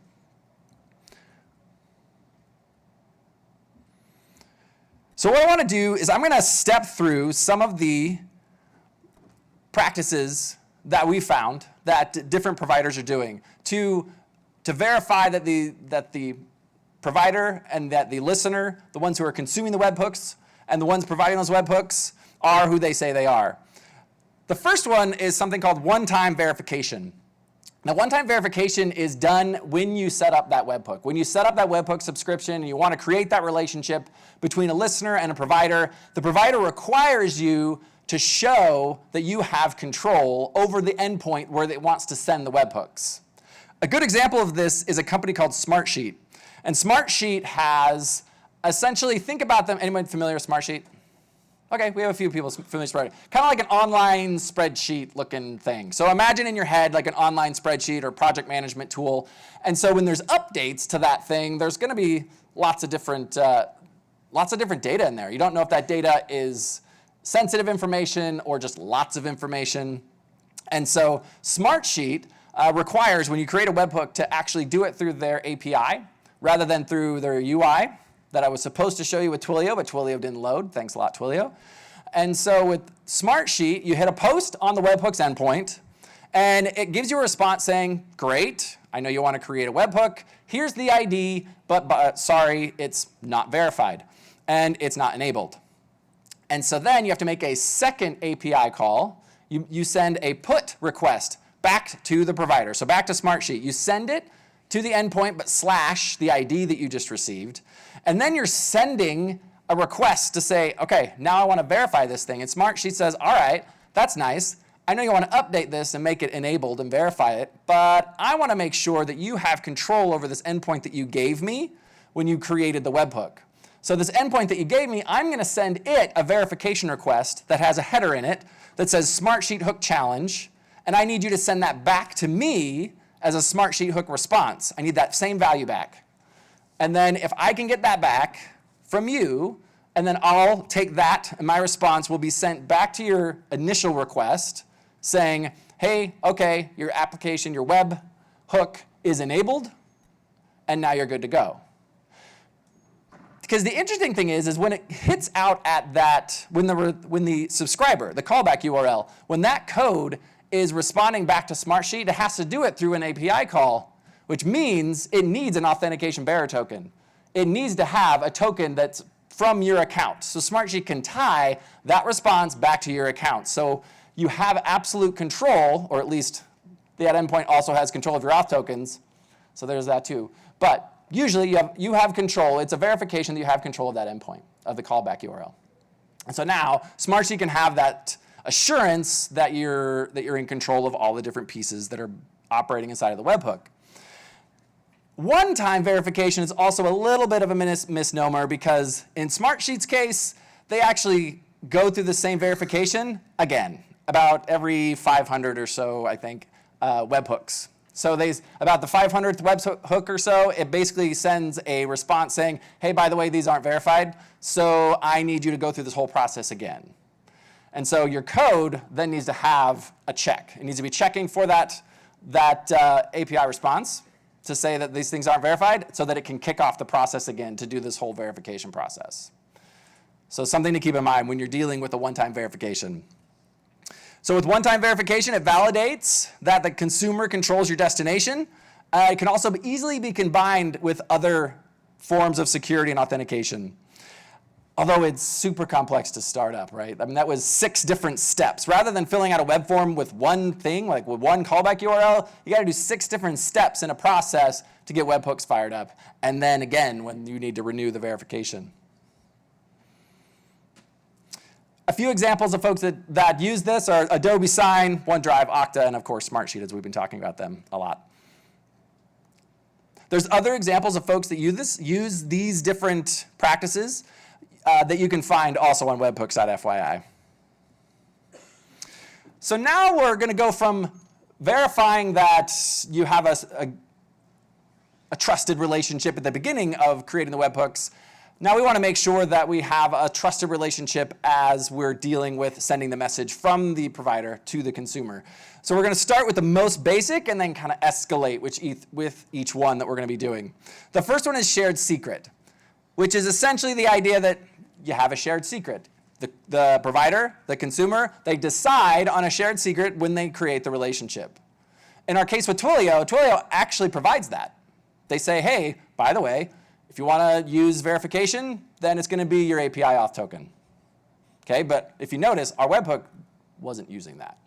So what I want to do is I'm going to step through some of the practices that we found that different providers are doing to verify that the provider and that the listener, the ones who are consuming the webhooks and the ones providing those webhooks, are who they say they are. The first one is something called one-time verification. Now, one-time verification is done when you set up that webhook. When you set up that webhook subscription and you want to create that relationship between a listener and a provider, the provider requires you to show that you have control over the endpoint where it wants to send the webhooks. A good example of this is a company called Smartsheet. And Smartsheet has essentially, think about them, anyone familiar with Smartsheet? Okay, we have a few people familiar with Smartsheet. Kind of like an online spreadsheet looking thing. So imagine in your head like an online spreadsheet or project management tool. And so when there's updates to that thing, there's going to be lots of different data in there. You don't know if that data is sensitive information or just lots of information. And so Smartsheet requires when you create a webhook to actually do it through their API rather than through their UI that I was supposed to show you with Twilio, but Twilio didn't load. Thanks a lot, Twilio. And so with Smartsheet, you hit a post on the webhook's endpoint, and it gives you a response saying, great, I know you want to create a webhook. Here's the ID, but sorry, it's not verified, and it's not enabled. And so then you have to make a second API call. You send a put request back to the provider. So back to Smartsheet. You send it to the endpoint, but / the ID that you just received. And then you're sending a request to say, okay, now I want to verify this thing. And Smartsheet says, all right, that's nice. I know you want to update this and make it enabled and verify it, but I want to make sure that you have control over this endpoint that you gave me when you created the webhook. So this endpoint that you gave me, I'm going to send it a verification request that has a header in it that says Smartsheet Hook Challenge, and I need you to send that back to me as a Smartsheet Hook response. I need that same value back. And then if I can get that back from you, and then I'll take that, and my response will be sent back to your initial request saying, hey, okay, your application, your web hook is enabled, and now you're good to go. Because the interesting thing is when it hits out at that, when the subscriber, the callback URL, when that code is responding back to Smartsheet, it has to do it through an API call, which means it needs an authentication bearer token. It needs to have a token that's from your account. So Smartsheet can tie that response back to your account. So you have absolute control, or at least that endpoint also has control of your auth tokens. So there's that too. But usually you have control. It's a verification that you have control of that endpoint, of the callback URL. And so now Smartsheet can have that assurance that you're in control of all the different pieces that are operating inside of the webhook. One-time verification is also a little bit of a misnomer because in Smartsheet's case, they actually go through the same verification again, about every 500 or so, I think, webhooks. So about the 500th webhook or so, it basically sends a response saying, hey, by the way, these aren't verified, so I need you to go through this whole process again. And so your code then needs to have a check. It needs to be checking for that API response to say that these things aren't verified so that it can kick off the process again to do this whole verification process. So something to keep in mind when you're dealing with a one-time verification. So with one-time verification, it validates that the consumer controls your destination. It can also easily be combined with other forms of security and authentication. Although it's super complex to start up, right? I mean, that was 6 different steps. Rather than filling out a web form with one thing, like with one callback URL, you got to do 6 different steps in a process to get webhooks fired up. And then again, when you need to renew the verification. A few examples of folks that use this are Adobe Sign, OneDrive, Okta, and of course Smartsheet, as we've been talking about them a lot. There's other examples of folks that use these different practices that you can find also on webhooks.fyi. So now we're going to go from verifying that you have a trusted relationship at the beginning of creating the webhooks. Now we want to make sure that we have a trusted relationship as we're dealing with sending the message from the provider to the consumer. So we're going to start with the most basic and then kind of escalate with each one that we're going to be doing. The first one is shared secret, which is essentially the idea that you have a shared secret. The provider, the consumer, they decide on a shared secret when they create the relationship. In our case with Twilio, Twilio actually provides that. They say, hey, by the way, if you want to use verification, then it's going to be your API auth token. Okay, but if you notice, our webhook wasn't using that.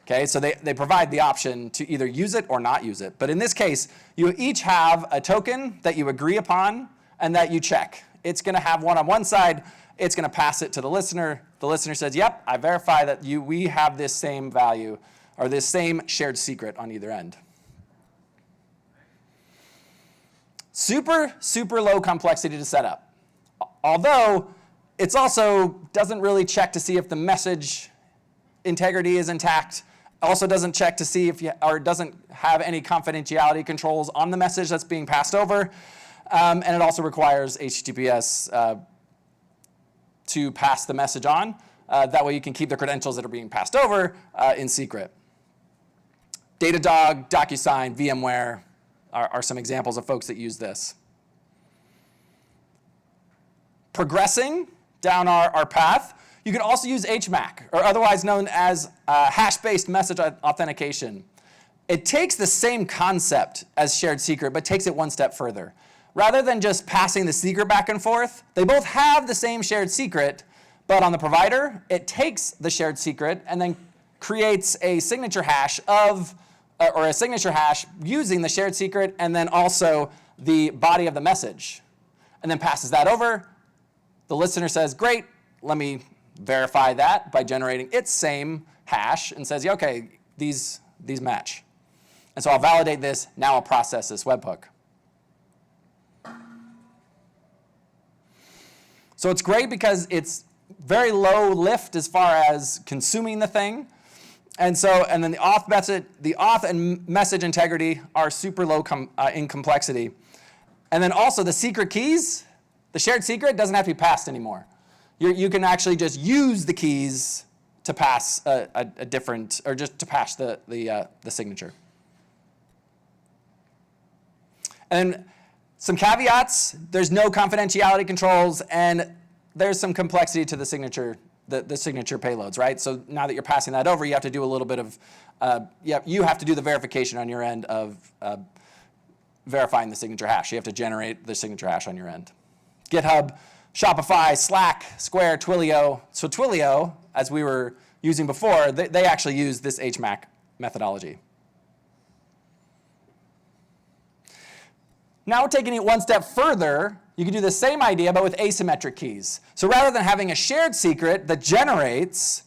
Okay, so they provide the option to either use it or not use it. But in this case, you each have a token that you agree upon and that you check. It's going to have one on one side. It's going to pass it to the listener. The listener says, yep, I verify that we have this same value or this same shared secret on either end. Super, super low complexity to set up. Although, it's also doesn't really check to see if the message integrity is intact. Also doesn't check to see if or doesn't have any confidentiality controls on the message that's being passed over. And it also requires HTTPS to pass the message on. That way you can keep the credentials that are being passed over in secret. Datadog, DocuSign, VMware are some examples of folks that use this. Progressing down our path, you can also use HMAC, or otherwise known as hash-based message authentication. It takes the same concept as shared secret, but takes it one step further. Rather than just passing the secret back and forth, they both have the same shared secret, but on the provider, it takes the shared secret and then creates a signature hash or a signature hash using the shared secret and then also the body of the message, and then passes that over. The listener says, great, let me verify that by generating its same hash and says, yeah, okay, these match. And so I'll validate this, now I'll process this webhook. So it's great because it's very low lift as far as consuming the thing. And then the auth and message integrity are super low in complexity. And then also the secret keys, the shared secret doesn't have to be passed anymore. You can actually just use the keys to pass a different, or just to pass the signature. And some caveats, there's no confidentiality controls, and there's some complexity to the signature payloads, right? So now that you're passing that over, you have to do a little bit of, you have to do the verification on your end of verifying the signature hash. You have to generate the signature hash on your end. GitHub, Shopify, Slack, Square, Twilio. So Twilio, as we were using before, they actually use this HMAC methodology. Now we're taking it one step further. You can do the same idea, but with asymmetric keys. So rather than having a shared secret that generates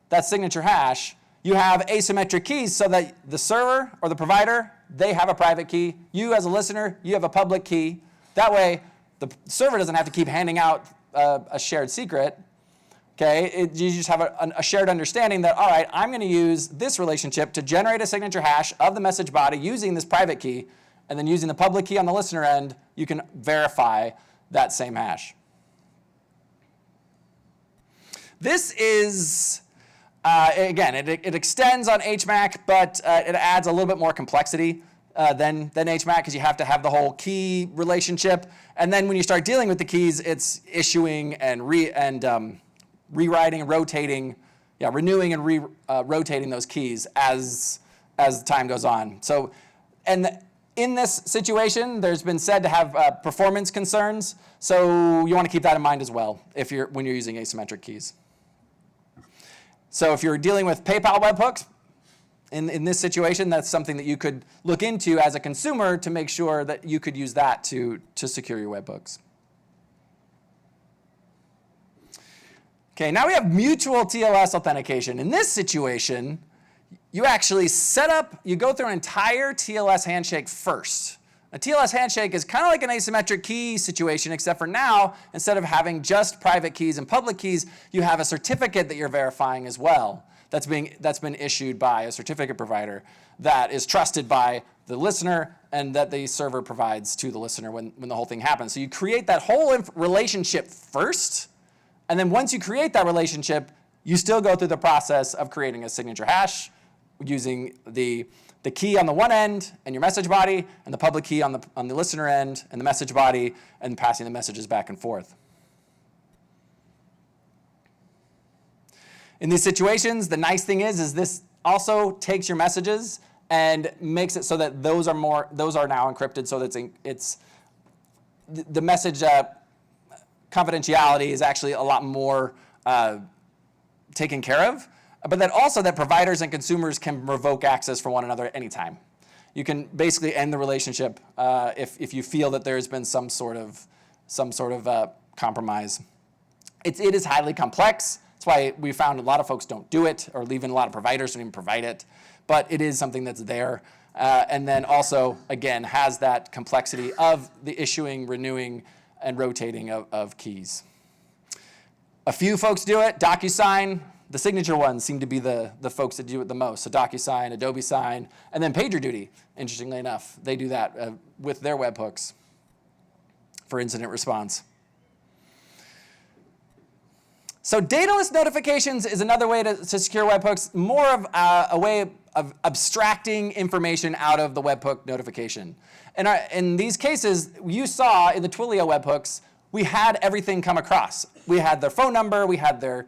that signature hash, you have asymmetric keys so that the server or the provider, they have a private key. You as a listener, you have a public key. That way, the server doesn't have to keep handing out a shared secret. Okay, you just have a shared understanding that, all right, I'm going to use this relationship to generate a signature hash of the message body using this private key, and then using the public key on the listener end, you can verify that same hash. This is, again, it extends on HMAC, but it adds a little bit more complexity than HMAC, because you have to have the whole key relationship. And then when you start dealing with the keys, it's issuing and rewriting and rotating, renewing and rotating those keys as time goes on. So, in this situation, there's been said to have performance concerns, so you want to keep that in mind as well when you're using asymmetric keys. So if you're dealing with PayPal webhooks, in this situation, that's something that you could look into as a consumer to make sure that you could use that to secure your webhooks. Okay, now we have mutual TLS authentication. In this situation, you actually you go through an entire TLS handshake first. A TLS handshake is kind of like an asymmetric key situation, except for now, instead of having just private keys and public keys, you have a certificate that you're verifying as well that's been issued by a certificate provider that is trusted by the listener and that the server provides to the listener when the whole thing happens. So you create that whole relationship first, and then once you create that relationship, you still go through the process of creating a signature hash using the key on the one end and your message body, and the public key on the listener end and the message body, and passing the messages back and forth. In these situations, the nice thing is this also takes your messages and makes it so that those are now encrypted, so that it's the message confidentiality is actually a lot more taken care of, but that also that providers and consumers can revoke access from one another at any time. You can basically end the relationship if you feel that there's been some sort of compromise. It is highly complex. That's why we found a lot of folks don't do it, or even a lot of providers don't even provide it. But it is something that's there. And then also, again, has that complexity of the issuing, renewing, and rotating of keys. A few folks do it. DocuSign, the signature ones seem to be the folks that do it the most. So DocuSign, Adobe Sign, and then PagerDuty, interestingly enough. They do that with their webhooks for incident response. So dataless notifications is another way to secure webhooks, more of a way of abstracting information out of the webhook notification. And in these cases, you saw in the Twilio webhooks, we had everything come across. We had their phone number, we had their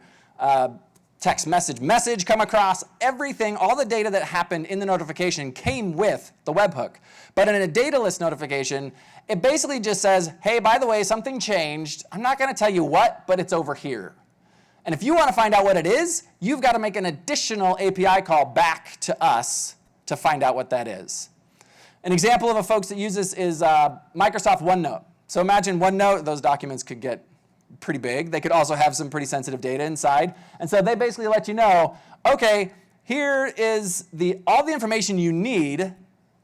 text message come across, everything, all the data that happened in the notification came with the webhook. But in a dataless notification, it basically just says, hey, by the way, something changed. I'm not gonna tell you what, but it's over here. And if you want to find out what it is, you've got to make an additional API call back to us to find out what that is. An example of a folks that use this is Microsoft OneNote. So imagine OneNote, those documents could get pretty big. They could also have some pretty sensitive data inside. And so they basically let you know, okay, here is all the information you need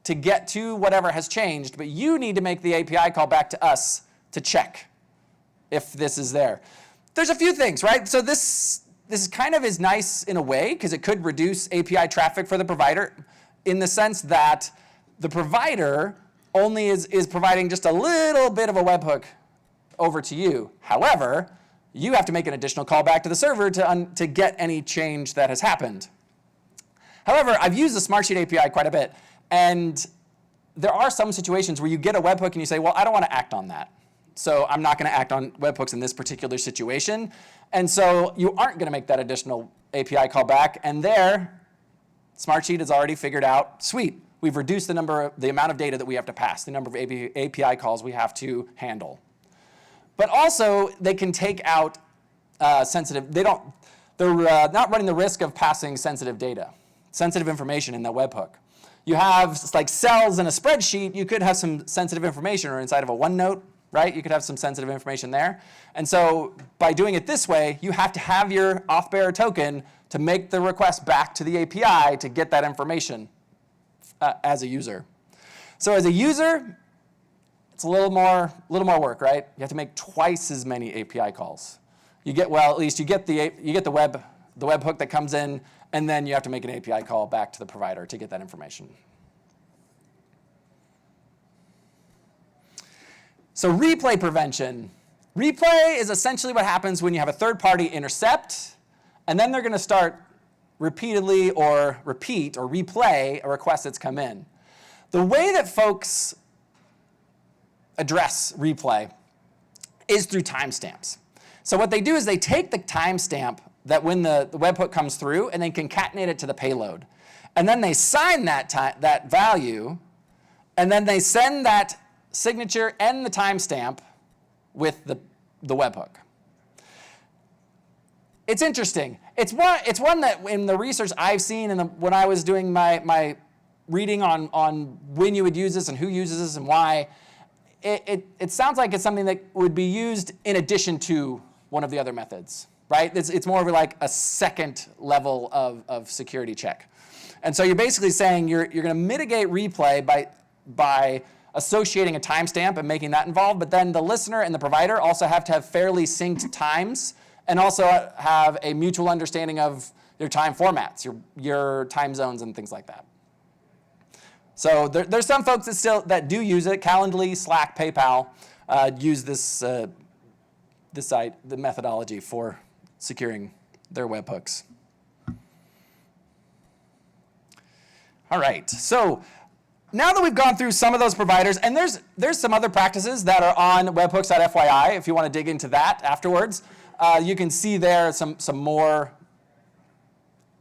to get to whatever has changed, but you need to make the API call back to us to check if this is there. There's a few things, right? So this kind of is nice in a way because it could reduce API traffic for the provider in the sense that the provider only is providing just a little bit of a webhook over to you. However, you have to make an additional call back to the server to get any change that has happened. However, I've used the Smartsheet API quite a bit, and there are some situations where you get a webhook and you say, well, I don't want to act on that. So I'm not going to act on webhooks in this particular situation. And so you aren't going to make that additional API call back. And there, Smartsheet has already figured out, sweet, we've reduced the amount of data that we have to pass, the number of API calls we have to handle. But also, they can take out sensitive, they're not running the risk of passing sensitive data, sensitive information in the webhook. You have like cells in a spreadsheet, you could have some sensitive information, or inside of a OneNote, right? You could have some sensitive information there. And so by doing it this way, you have to have your auth-bearer token to make the request back to the API to get that information as a user. So as a user, it's a little more work, right? You have to make twice as many API calls. You get, well, at least you get the webhook that comes in, and then you have to make an API call back to the provider to get that information. So replay prevention. Replay is essentially what happens when you have a third party intercept, and then they're going to start repeatedly or repeat or replay a request that's come in. The way that folks address replay is through timestamps. So what they do is they take the timestamp that when the webhook comes through and they concatenate it to the payload. And then they sign that value, and then they send that signature and the timestamp with the webhook. It's interesting. It's one that in the research I've seen and when I was doing my reading on when you would use this and who uses this and why, it sounds like it's something that would be used in addition to one of the other methods, right? It's more of like a second level of security check. And so you're basically saying you're going to mitigate replay by associating a timestamp and making that involved, but then the listener and the provider also have to have fairly synced times and also have a mutual understanding of your time formats, your time zones and things like that. So there's some folks that do use it. Calendly, Slack, PayPal use the methodology for securing their webhooks. All right, so now that we've gone through some of those providers, and there's some other practices that are on webhooks.fyi if you want to dig into that afterwards. You can see there some more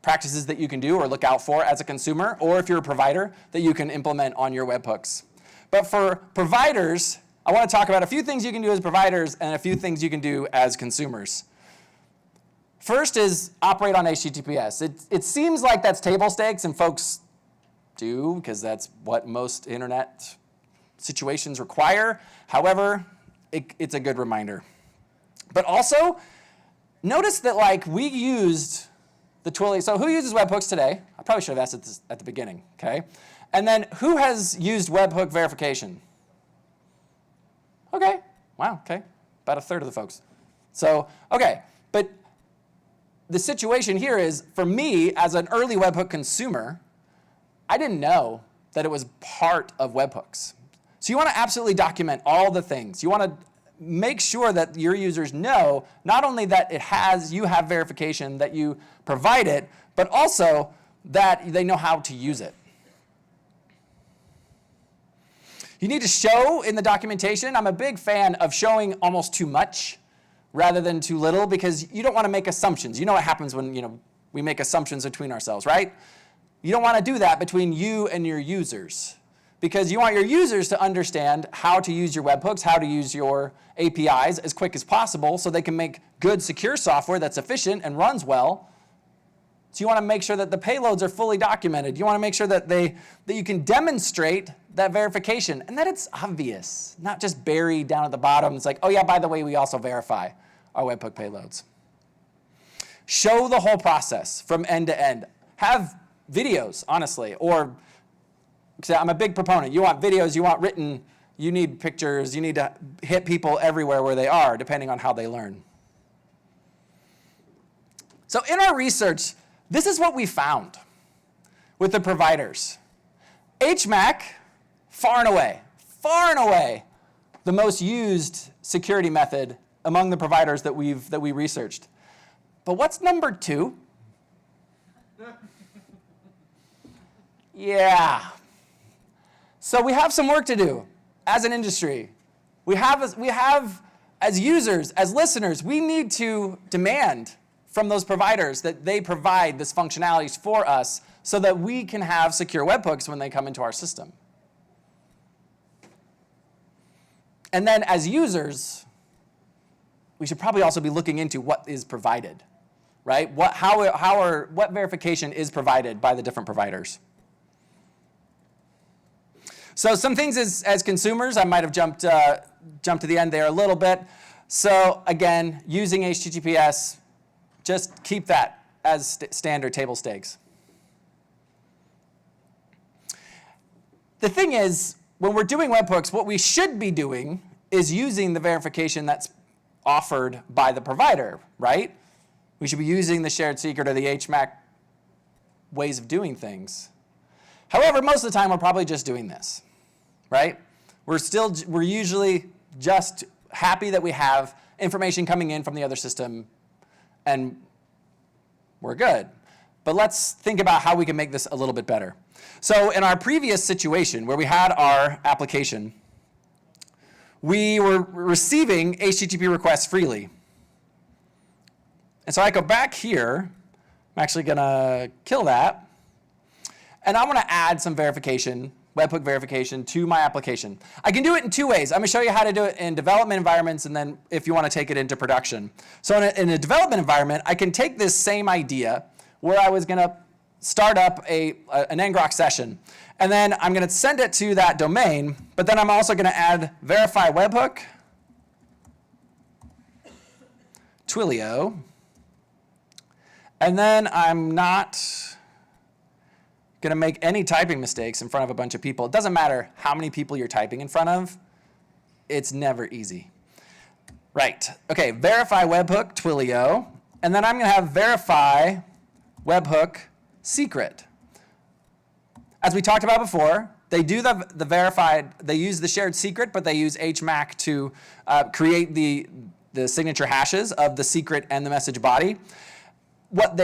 practices that you can do or look out for as a consumer, or if you're a provider, that you can implement on your webhooks. But for providers, I want to talk about a few things you can do as providers and a few things you can do as consumers. First is operate on HTTPS. It seems like that's table stakes, and folks do, because that's what most internet situations require. However, it's a good reminder. But also, notice that like we used the Twilio. So who uses webhooks today? I probably should have asked this at the beginning, okay? And then who has used webhook verification? Okay, wow, okay, about a third of the folks. So, okay, but the situation here is, for me, as an early webhook consumer, I didn't know that it was part of webhooks. So you want to absolutely document all the things. You want to make sure that your users know not only that you have verification, that you provide it, but also that they know how to use it. You need to show in the documentation. I'm a big fan of showing almost too much rather than too little, because you don't want to make assumptions. You know what happens when we make assumptions between ourselves, right? You don't want to do that between you and your users, because you want your users to understand how to use your webhooks, how to use your APIs as quick as possible so they can make good, secure software that's efficient and runs well. So you want to make sure that the payloads are fully documented. You want to make sure that you can demonstrate that verification and that it's obvious, not just buried down at the bottom. It's like, oh yeah, by the way, we also verify our webhook payloads. Show the whole process from end to end. Have videos, honestly, or I'm a big proponent. You want videos, you want written, you need pictures, you need to hit people everywhere where they are, depending on how they learn. So in our research, this is what we found with the providers. HMAC, far and away, the most used security method among the providers that we researched. But what's number 2? Yeah. So we have some work to do as an industry. We have as users, as listeners, we need to demand from those providers that they provide this functionalities for us so that we can have secure webhooks when they come into our system. And then as users, we should probably also be looking into what is provided, right? What verification is provided by the different providers. So some things as consumers, I might have jumped to the end there a little bit. So again, using HTTPS, just keep that as standard table stakes. The thing is, when we're doing webhooks, what we should be doing is using the verification that's offered by the provider, right? We should be using the shared secret or the HMAC ways of doing things. However, most of the time, we're probably just doing this, right? We're usually just happy that we have information coming in from the other system, and we're good. But let's think about how we can make this a little bit better. So in our previous situation where we had our application, we were receiving HTTP requests freely. And so I go back here. I'm actually going to kill that. And I want to add some verification, webhook verification, to my application. I can do it in 2 ways. I'm going to show you how to do it in development environments, and then if you want to take it into production. So in a development environment, I can take this same idea where I was going to start up an ngrok session. And then I'm going to send it to that domain, but then I'm also going to add verify webhook, Twilio, and then I'm not going to make any typing mistakes in front of a bunch of people. It doesn't matter how many people you're typing in front of. It's never easy. Right. Okay, verify webhook, Twilio, and then I'm going to have verify webhook secret. As we talked about before, they do the verified, they use the shared secret, but they use HMAC to create the signature hashes of the secret and the message body. What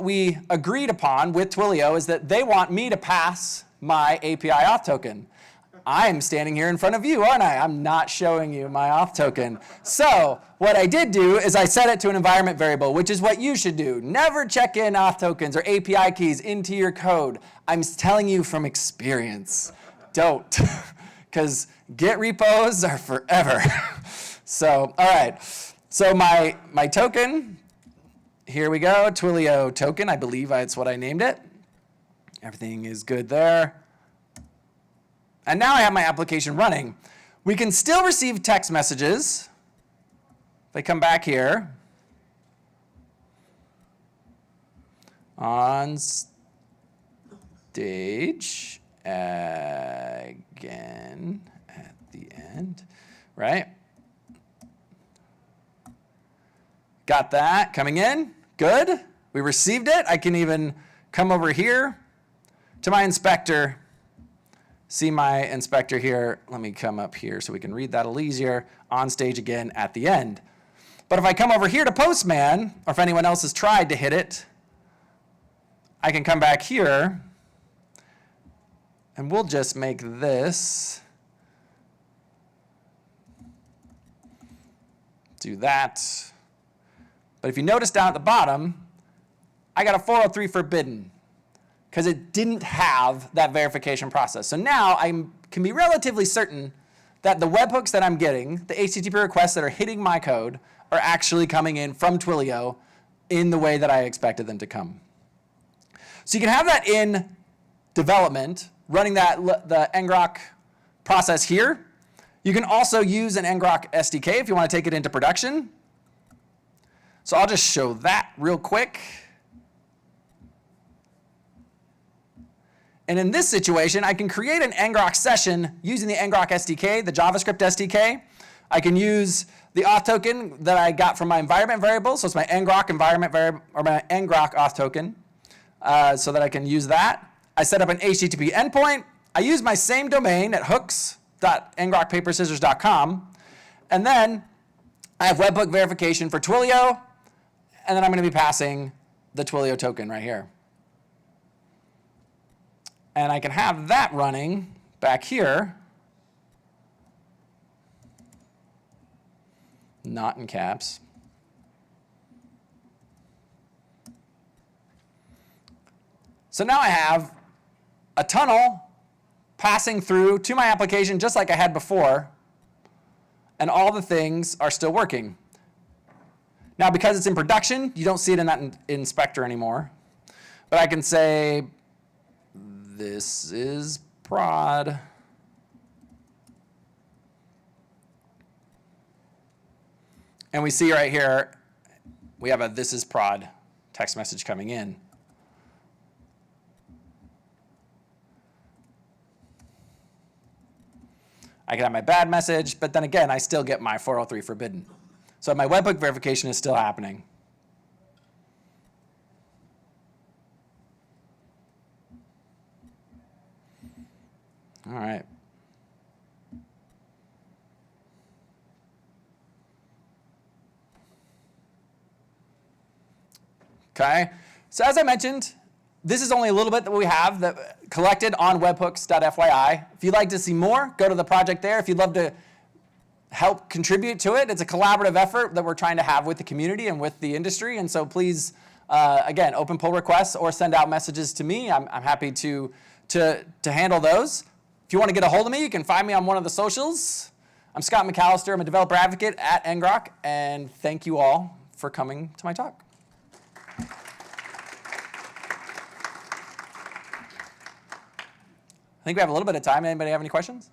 we agreed upon with Twilio is that they want me to pass my API auth token. I'm standing here in front of you, aren't I? I'm not showing you my auth token. So what I did do is I set it to an environment variable, which is what you should do. Never check in auth tokens or API keys into your code. I'm telling you from experience. Don't, because Git repos are forever. So, all right. So my token, here we go, Twilio token. I believe that's what I named it. Everything is good there. And now I have my application running. We can still receive text messages. If I come back here, on stage again at the end, right? Got that coming in, good. We received it. I can even come over here to my inspector. See my inspector here. Let me come up here so we can read that a little easier. On stage again at the end. But if I come over here to Postman, or if anyone else has tried to hit it, I can come back here, and we'll just make this, do that. But if you notice down at the bottom, I got a 403 forbidden, because it didn't have that verification process. So now I can be relatively certain that the webhooks that I'm getting, the HTTP requests that are hitting my code, are actually coming in from Twilio in the way that I expected them to come. So you can have that in development, running the ngrok process here. You can also use an ngrok SDK if you want to take it into production. So I'll just show that real quick. And in this situation, I can create an ngrok session using the ngrok SDK, the JavaScript SDK. I can use the auth token that I got from my environment variable. So it's my ngrok environment variable, or my ngrok auth token, so that I can use that. I set up an HTTP endpoint. I use my same domain at hooks.ngrokpaperscissors.com. And then I have webhook verification for Twilio. And then I'm going to be passing the Twilio token right here. And I can have that running back here, not in caps. So now I have a tunnel passing through to my application just like I had before, and all the things are still working. Now, because it's in production, you don't see it in that inspector anymore. But I can say, this is prod. And we see right here, we have a this is prod text message coming in. I can have my bad message, but then again, I still get my 403 forbidden. So my webhook verification is still happening. All right. Okay. So as I mentioned, this is only a little bit that we have that collected on webhooks.fyi. If you'd like to see more, go to the project there. If you'd love to help contribute to it, it's a collaborative effort that we're trying to have with the community and with the industry. And so please, again, open pull requests or send out messages to me. I'm happy to handle those. If you want to get a hold of me, you can find me on one of the socials. I'm Scott McAllister. I'm a developer advocate at ngrok. And thank you all for coming to my talk. I think we have a little bit of time. Anybody have any questions?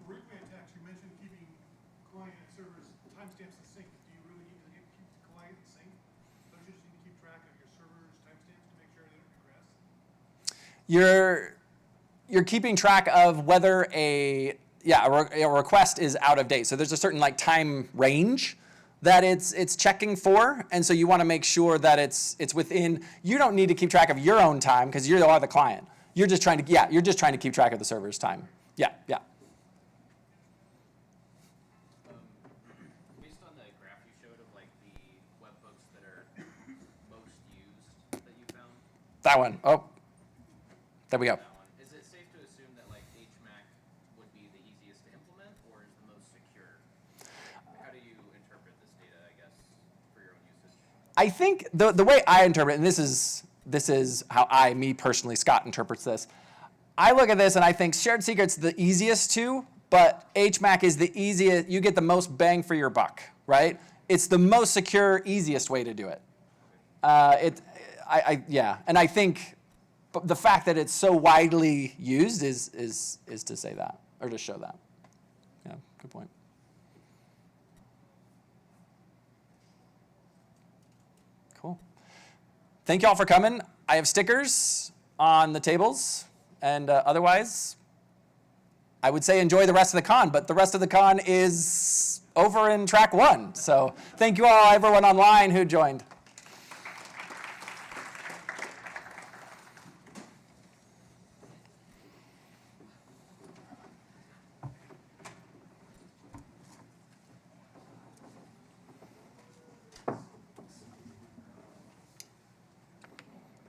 Briefly attached, you mentioned keeping client and servers timestamps in sync. Do you really need to keep the client in sync? Don't you just need to keep track of your server's timestamps to make sure they don't regress? You're keeping track of whether a request is out of date. So there's a certain time range that it's checking for, and so you want to make sure that it's within. You don't need to keep track of your own time because you are the client. You're just trying to keep track of the server's time. Yeah. Based on the graph you showed of the webhooks that are most used that you found. That one. Oh, there we go. Is I think the way I interpret it, and this is how me personally, Scott, interprets this. I look at this and I think shared secret's the easiest to, but HMAC is the easiest, you get the most bang for your buck, right? It's the most secure, easiest way to do it. Yeah, and I think the fact that it's so widely used is to say that, or to show that. Yeah, good point. Cool. Thank you all for coming. I have stickers on the tables, and otherwise, I would say enjoy the rest of the con, but the rest of the con is over in track 1. So thank you all, everyone online who joined.